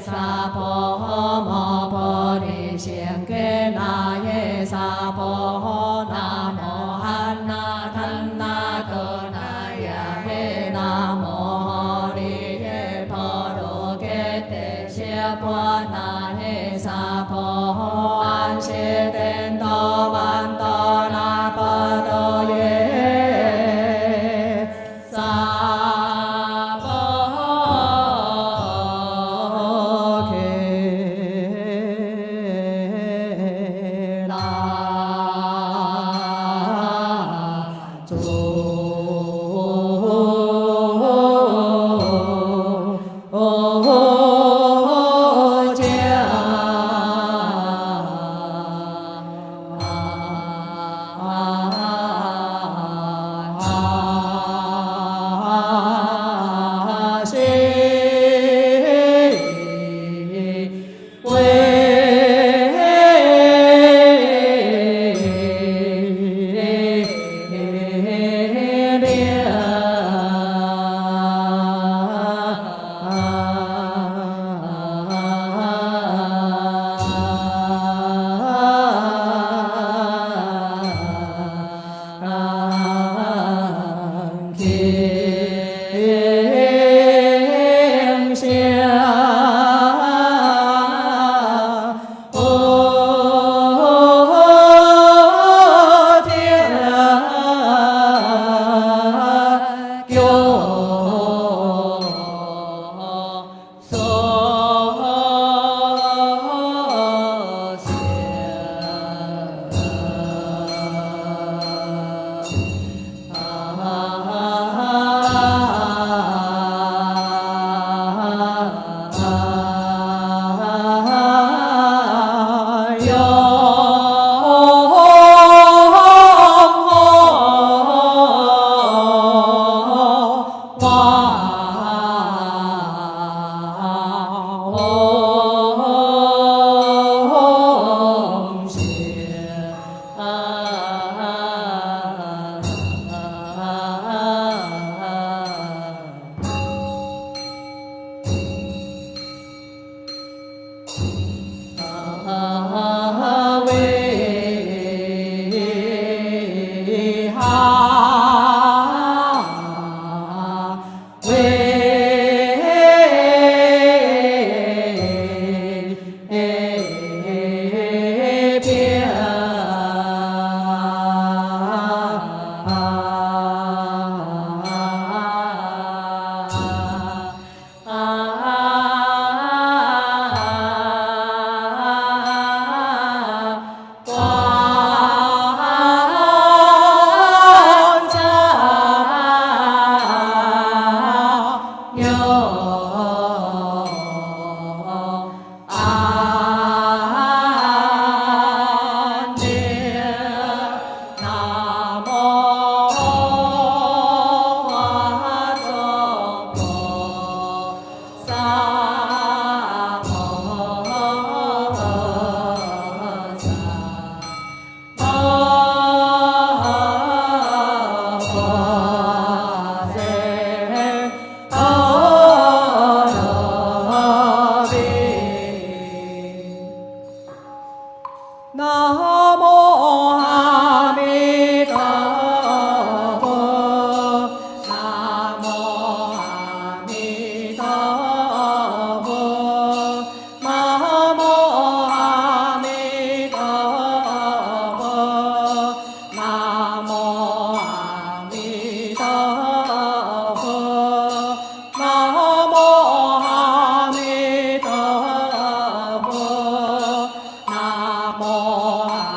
Sa po mo po ni siêng ke na ye 那嘿萨婆安谢颠多曼多那波多耶萨婆诃拉祖。南无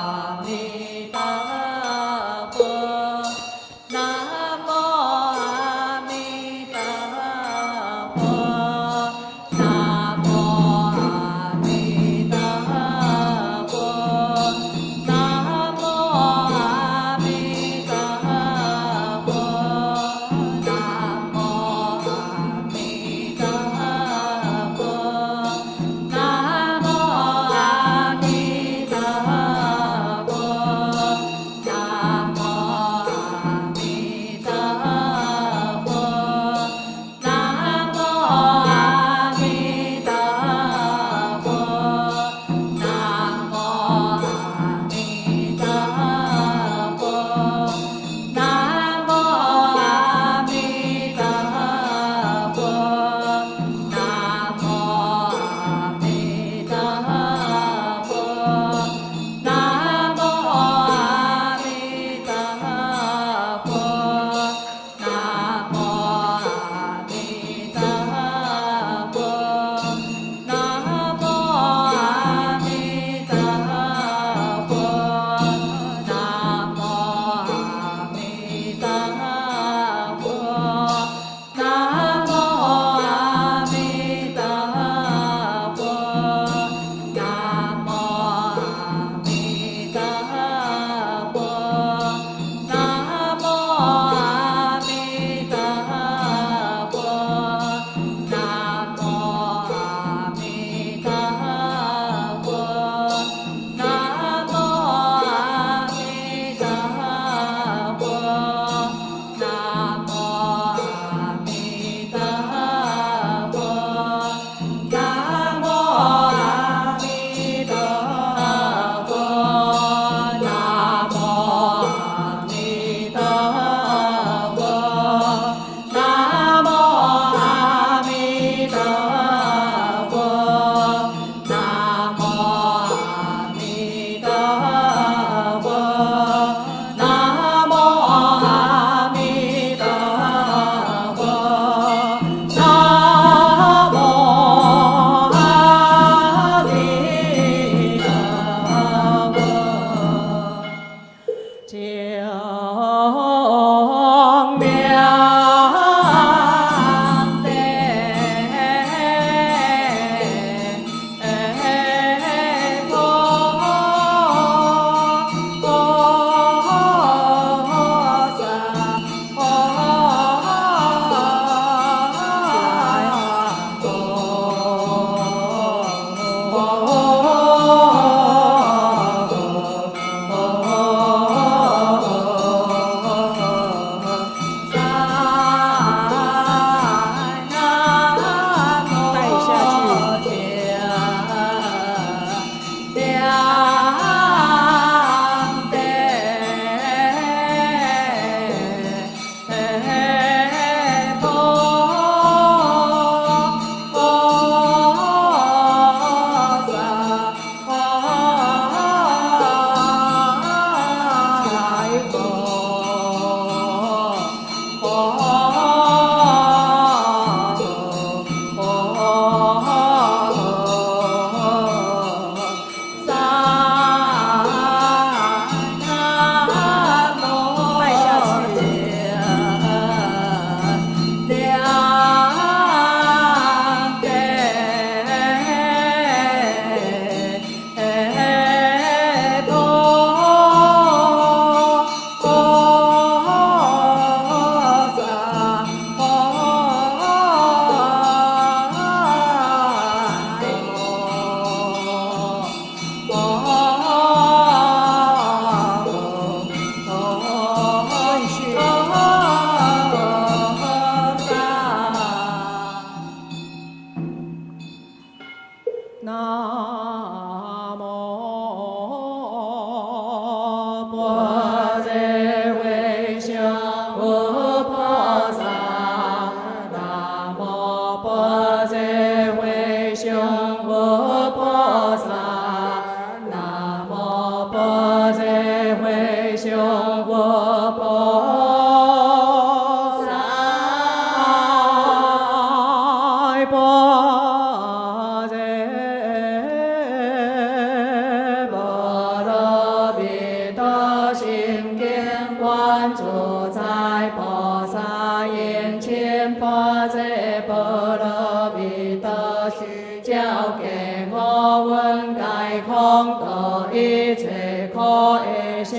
本该空度一切苦的舍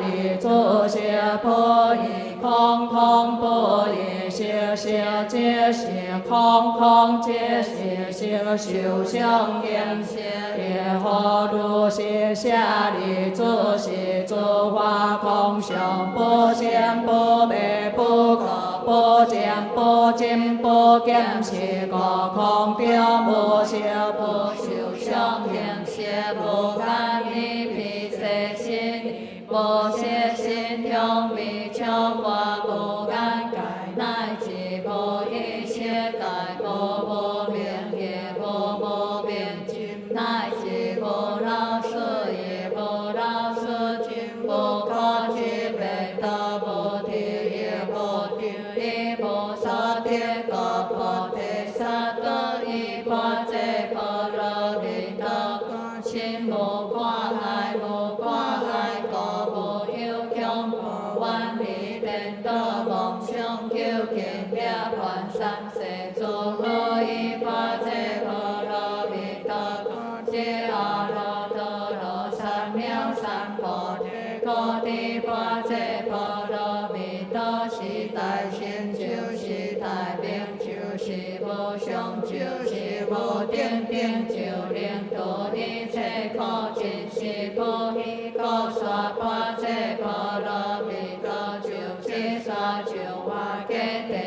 利诸舍波夷空空波夷舍舍皆是空空皆是舍受想行舍耶和如是舍利诸是诸法空相不现不灭不可不见不净不见是个空标无修不受想行舍不甘尼毗舍心无舍心中未超过不甘改乃至不一切改不明也不明尽乃至不老死也不老死尽不可知别得不提也不提也不萨提个菩提萨埵依般这般若蜜多心无挂碍无挂碍个无有强不顽迷颠倒妄想求见业观三世诸佛依般这般若蜜多揭阿罗多罗三藐三菩提高低般这般若蜜多是大成就是大明就是无上就是无顶顶就令度一切苦尽是不依高沙般这般若蜜多就是沙就话给地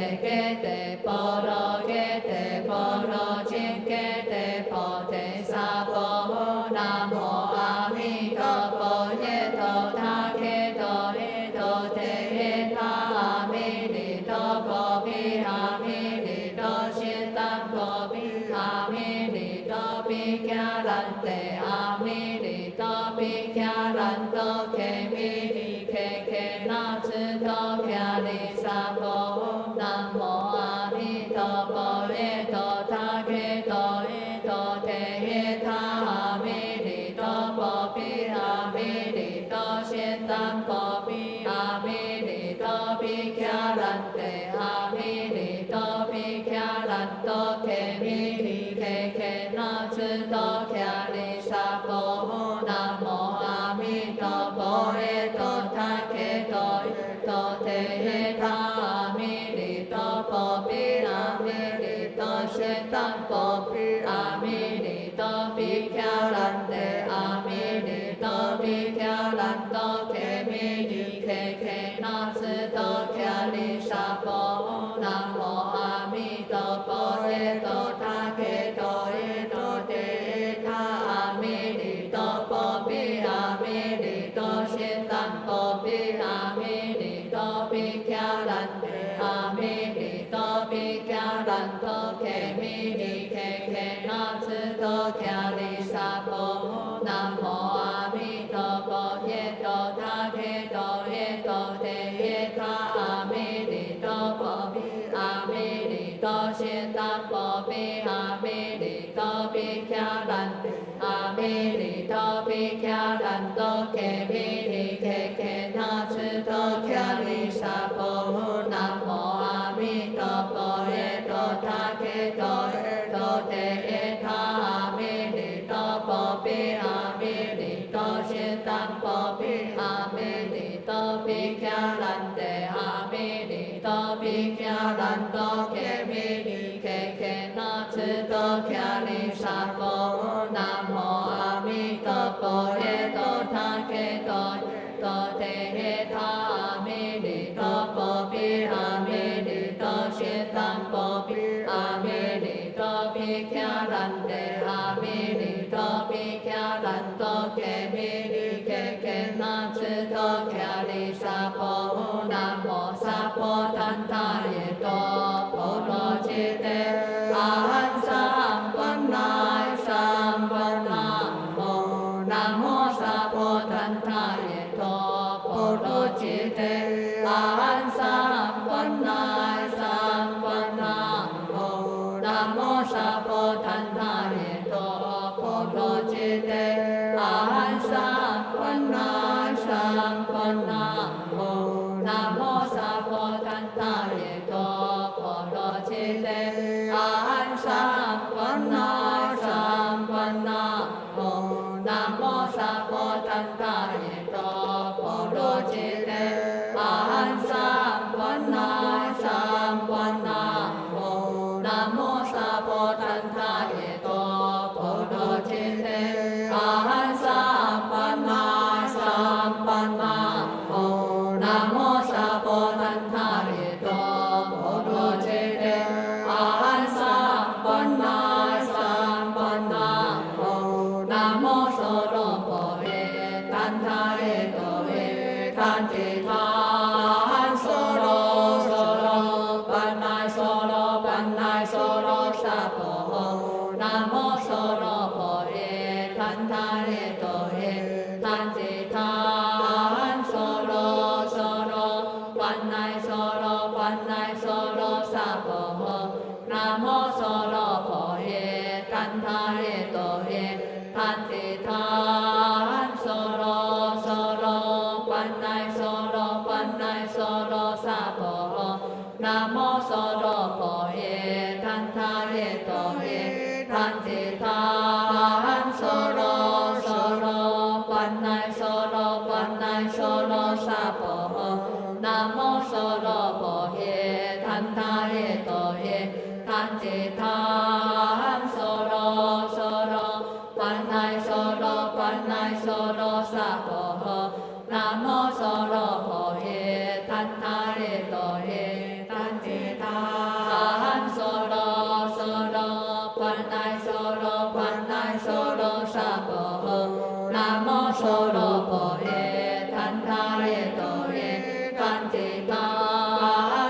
般若给地般若净给地菩提萨婆南无阿弥陀佛耶陀他揭陀耶陀提耶他阿弥利多婆毗阿弥利多悉达婆毗阿弥利多毗迦兰帝阿弥利多毗迦兰多揭弥利揭那智多迦利萨婆南无阿弥陀佛耶陀他揭陀耶陀提耶他阿弥利多婆毗阿弥利多悉达婆毗阿弥利多毗迦兰帝阿弥利多毗迦兰多揭弥利揭那智多迦利萨婆南无阿弥陀佛耶陀他揭陀耶陀提耶他阿弥利多婆毗阿弥利多悉达婆毗阿弥利多毗迦兰帝阿弥利多毗迦兰多揭弥利揭那智多迦利萨婆南无阿弥陀佛耶陀他揭陀耶陀提耶他阿弥利多婆毗阿弥利多悉达婆毗阿弥利多毗迦兰帝阿弥利多毗迦兰多揭弥利揭那智多迦利萨婆南无阿弥陀佛耶陀他揭陀耶陀提耶他阿弥利多婆毗阿弥利多悉达婆毗阿弥利多毗迦兰帝阿弥利多毗迦兰多揭弥利揭那智多迦利萨婆南无阿弥陀佛耶陀他揭陀耶陀提耶他阿弥利多婆毗阿弥利多悉达婆毗阿弥利多毗迦兰帝阿弥利多毗迦兰多揭弥利揭那智多迦利萨婆南无阿弥陀佛耶陀他揭陀耶陀提耶他阿弥利多婆毗阿弥利多悉达婆毗阿弥利多毗迦兰帝阿弥利多毗迦兰多揭弥利揭那智多迦利萨婆南无萨婆檀他耶多婆罗揭谛阿含三观乃三观南无南无萨婆檀他耶多婆罗揭谛阿含三观乃三观南无南无萨婆檀他耶多婆罗揭谛阿含三观乃三观南无南无萨婆檀他耶多婆罗揭谛阿含三观乃三观南无怛他列多耶，怛侄他娑罗娑罗，观乃娑罗观乃娑罗萨婆诃。南无娑罗婆耶，怛他列多耶，怛侄他娑罗娑罗，观乃娑罗观乃娑罗萨婆诃。南无娑罗婆耶，怛他列多耶，怛侄他娑罗娑罗，观乃娑罗观乃娑罗萨婆诃。南无娑罗婆耶，怛他列多耶，怛侄他娑罗娑罗，观乃娑罗观乃娑罗萨婆诃。南无娑罗婆耶，怛他列多耶，怛侄他娑罗娑罗，观乃娑罗观乃娑罗萨婆诃。南无娑罗婆耶，怛他列多耶，怛侄他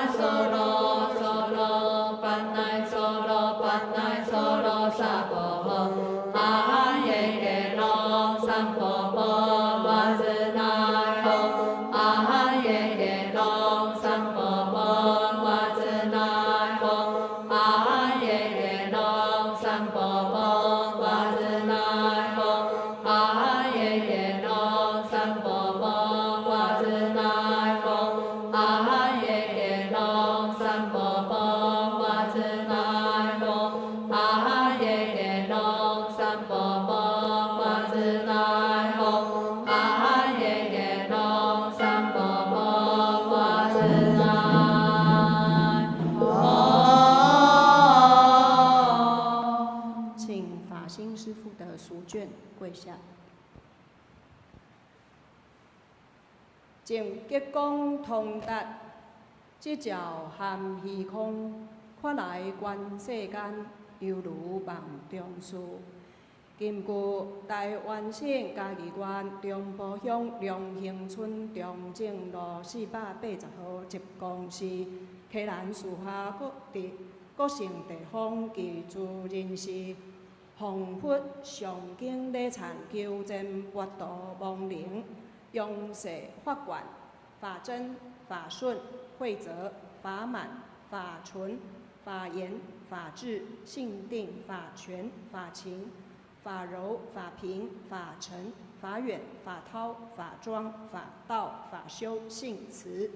娑罗娑罗，观乃娑罗观乃娑罗萨婆诃。阿含耶耶罗三婆诃，瓦子那诃。阿含耶耶罗三婆诃，瓦子那诃。阿含耶耶罗三婆诃，瓦子那诃。阿含耶耶罗三婆诃，瓦子那诃。阿含耶耶罗三婆诃，瓦子那诃。阿含耶耶罗三婆诃，瓦子那诃。阿含耶耶罗三婆诃，瓦子那诃。请法兴师父的书卷跪下。净吉光通达，即照含虚空，看来观世间，犹如梦中事。今据台湾省嘉义县中部乡龙兴村中正路480号1公司，溪南树下各省地方居住人士，仿佛上经礼忏求证八度亡灵，用舍法观、法真、法顺、慧泽、法满、法纯、法严、法治、性定、法全、法勤、法柔、法平、法沉、法远、法涛、法庄、法道、法修、性慈。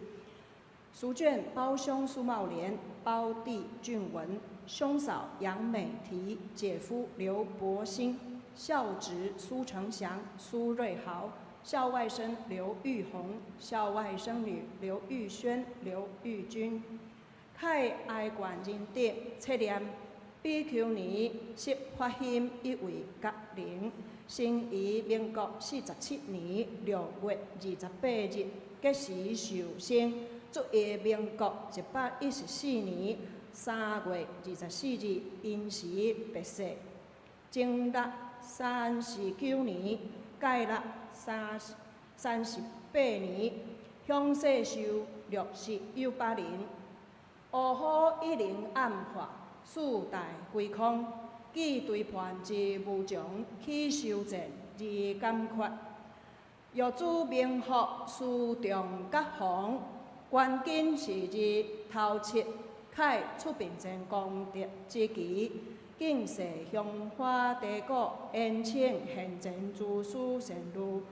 书卷胞兄苏茂莲，胞弟俊文，兄嫂杨美缇，姐夫刘伯兴，孝侄苏成祥、苏瑞豪，孝外甥刘玉红，孝外甥女刘玉轩、刘玉君。凯哀观人德测验，比丘尼释法欣一位觉灵，生于民国47年6月28日，结时受生。卒于民国114年3月24日因时别世，正历39年，盖历38年，享世寿68年。乌虎一灵暗化，四大归空，既对判之无常，起修正而感觉。玉主明福，书中觉红。关键是日头7，凯出殡前功德之期，敬设香花茶果，宴请现前诸师善女，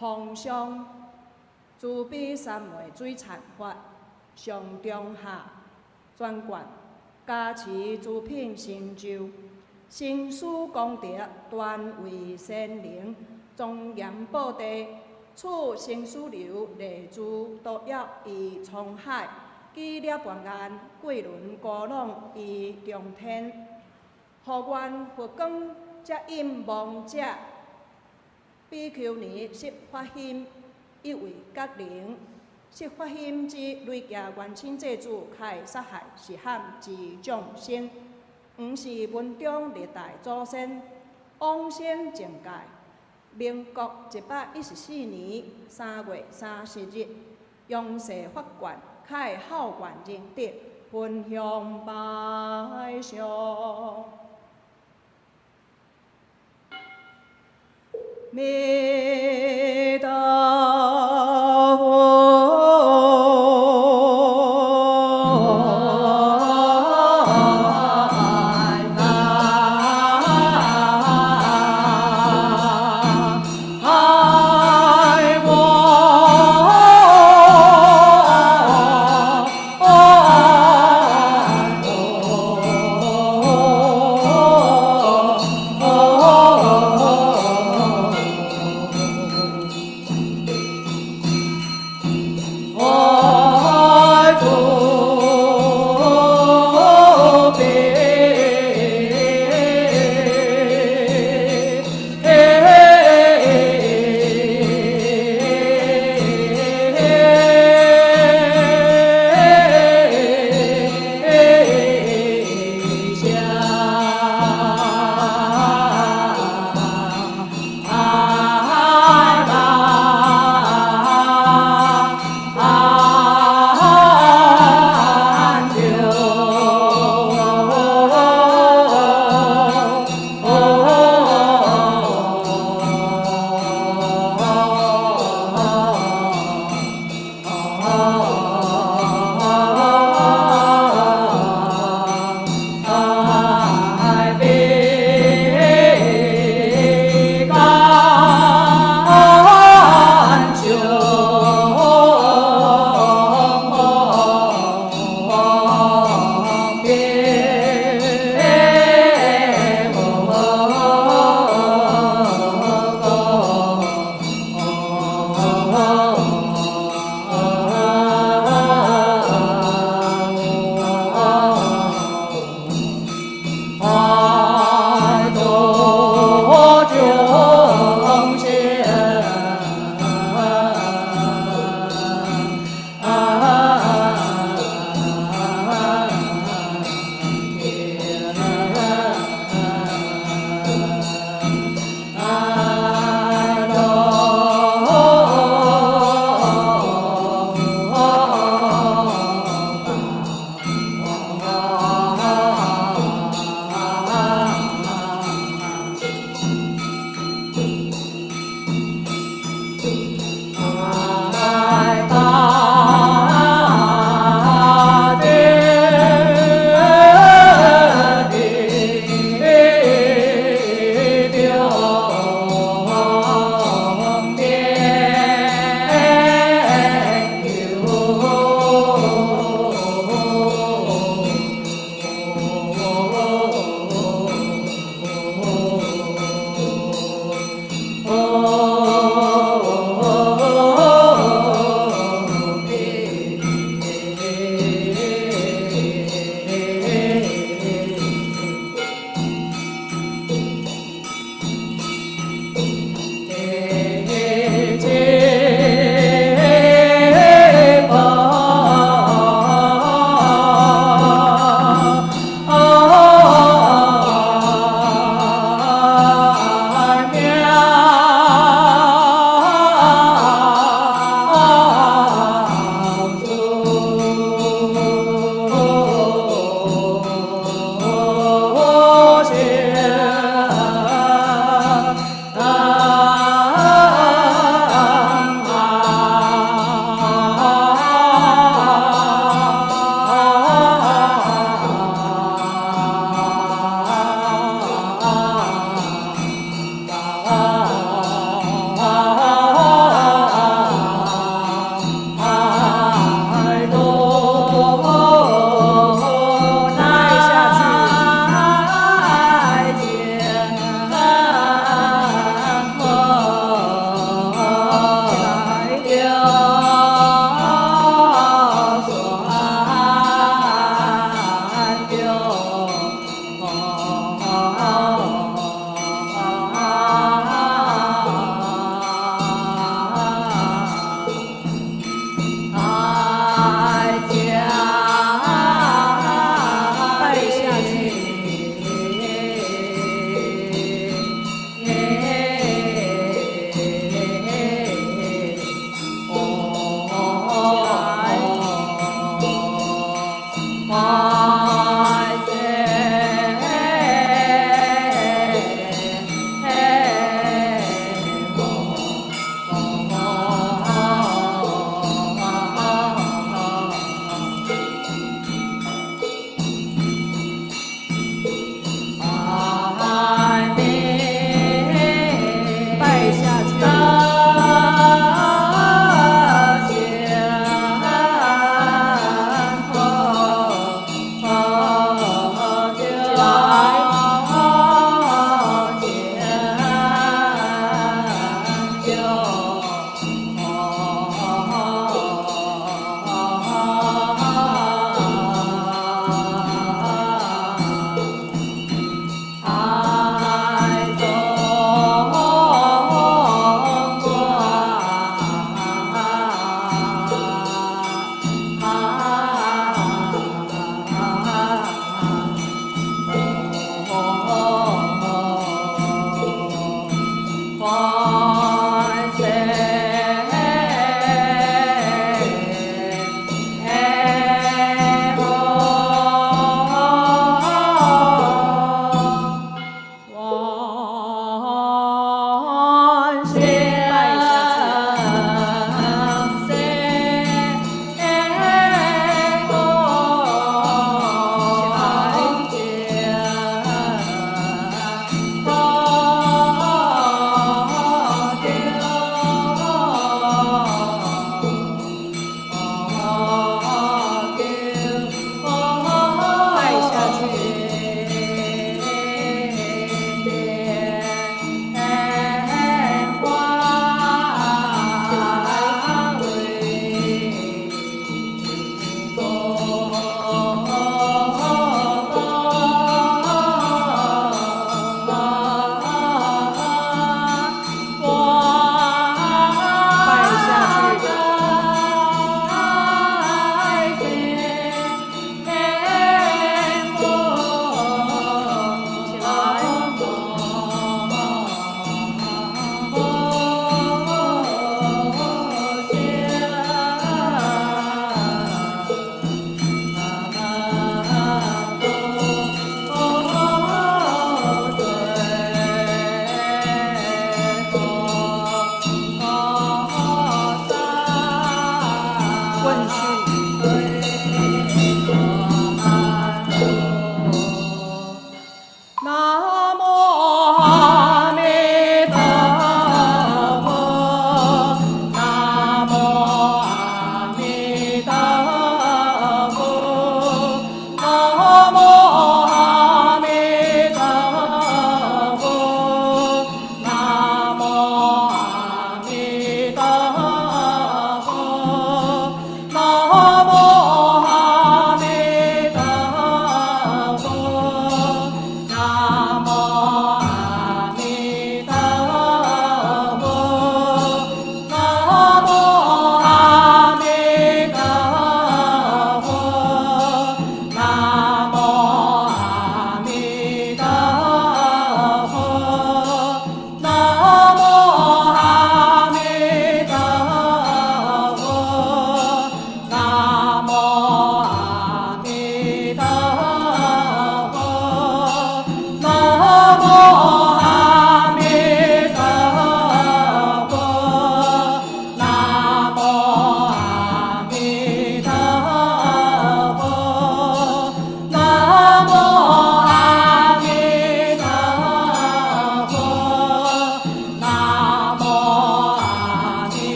奉上慈悲三昧水忏法，上中下专观，加持诸品成就，生死功德断为仙灵，庄严宝地。此生死流，内诸毒药于沧海；记了半岸，贵轮高拢于中天。何愿佛光遮引亡者？比丘尼释法欣一位觉灵，释法欣之累加元清祭主，开杀害是罕之众生，毋是文中历代祖先往生正界。民国114年3月30日，用社法观，开孝观仁德，分享百上。弥陀佛。啊。万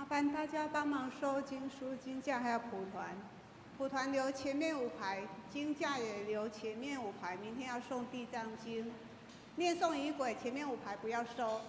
烦大家帮忙收经书、经架还有谱团，谱团留前面5排，经架也留前面5排。明天要送地藏经，念诵仪轨前面5排不要收。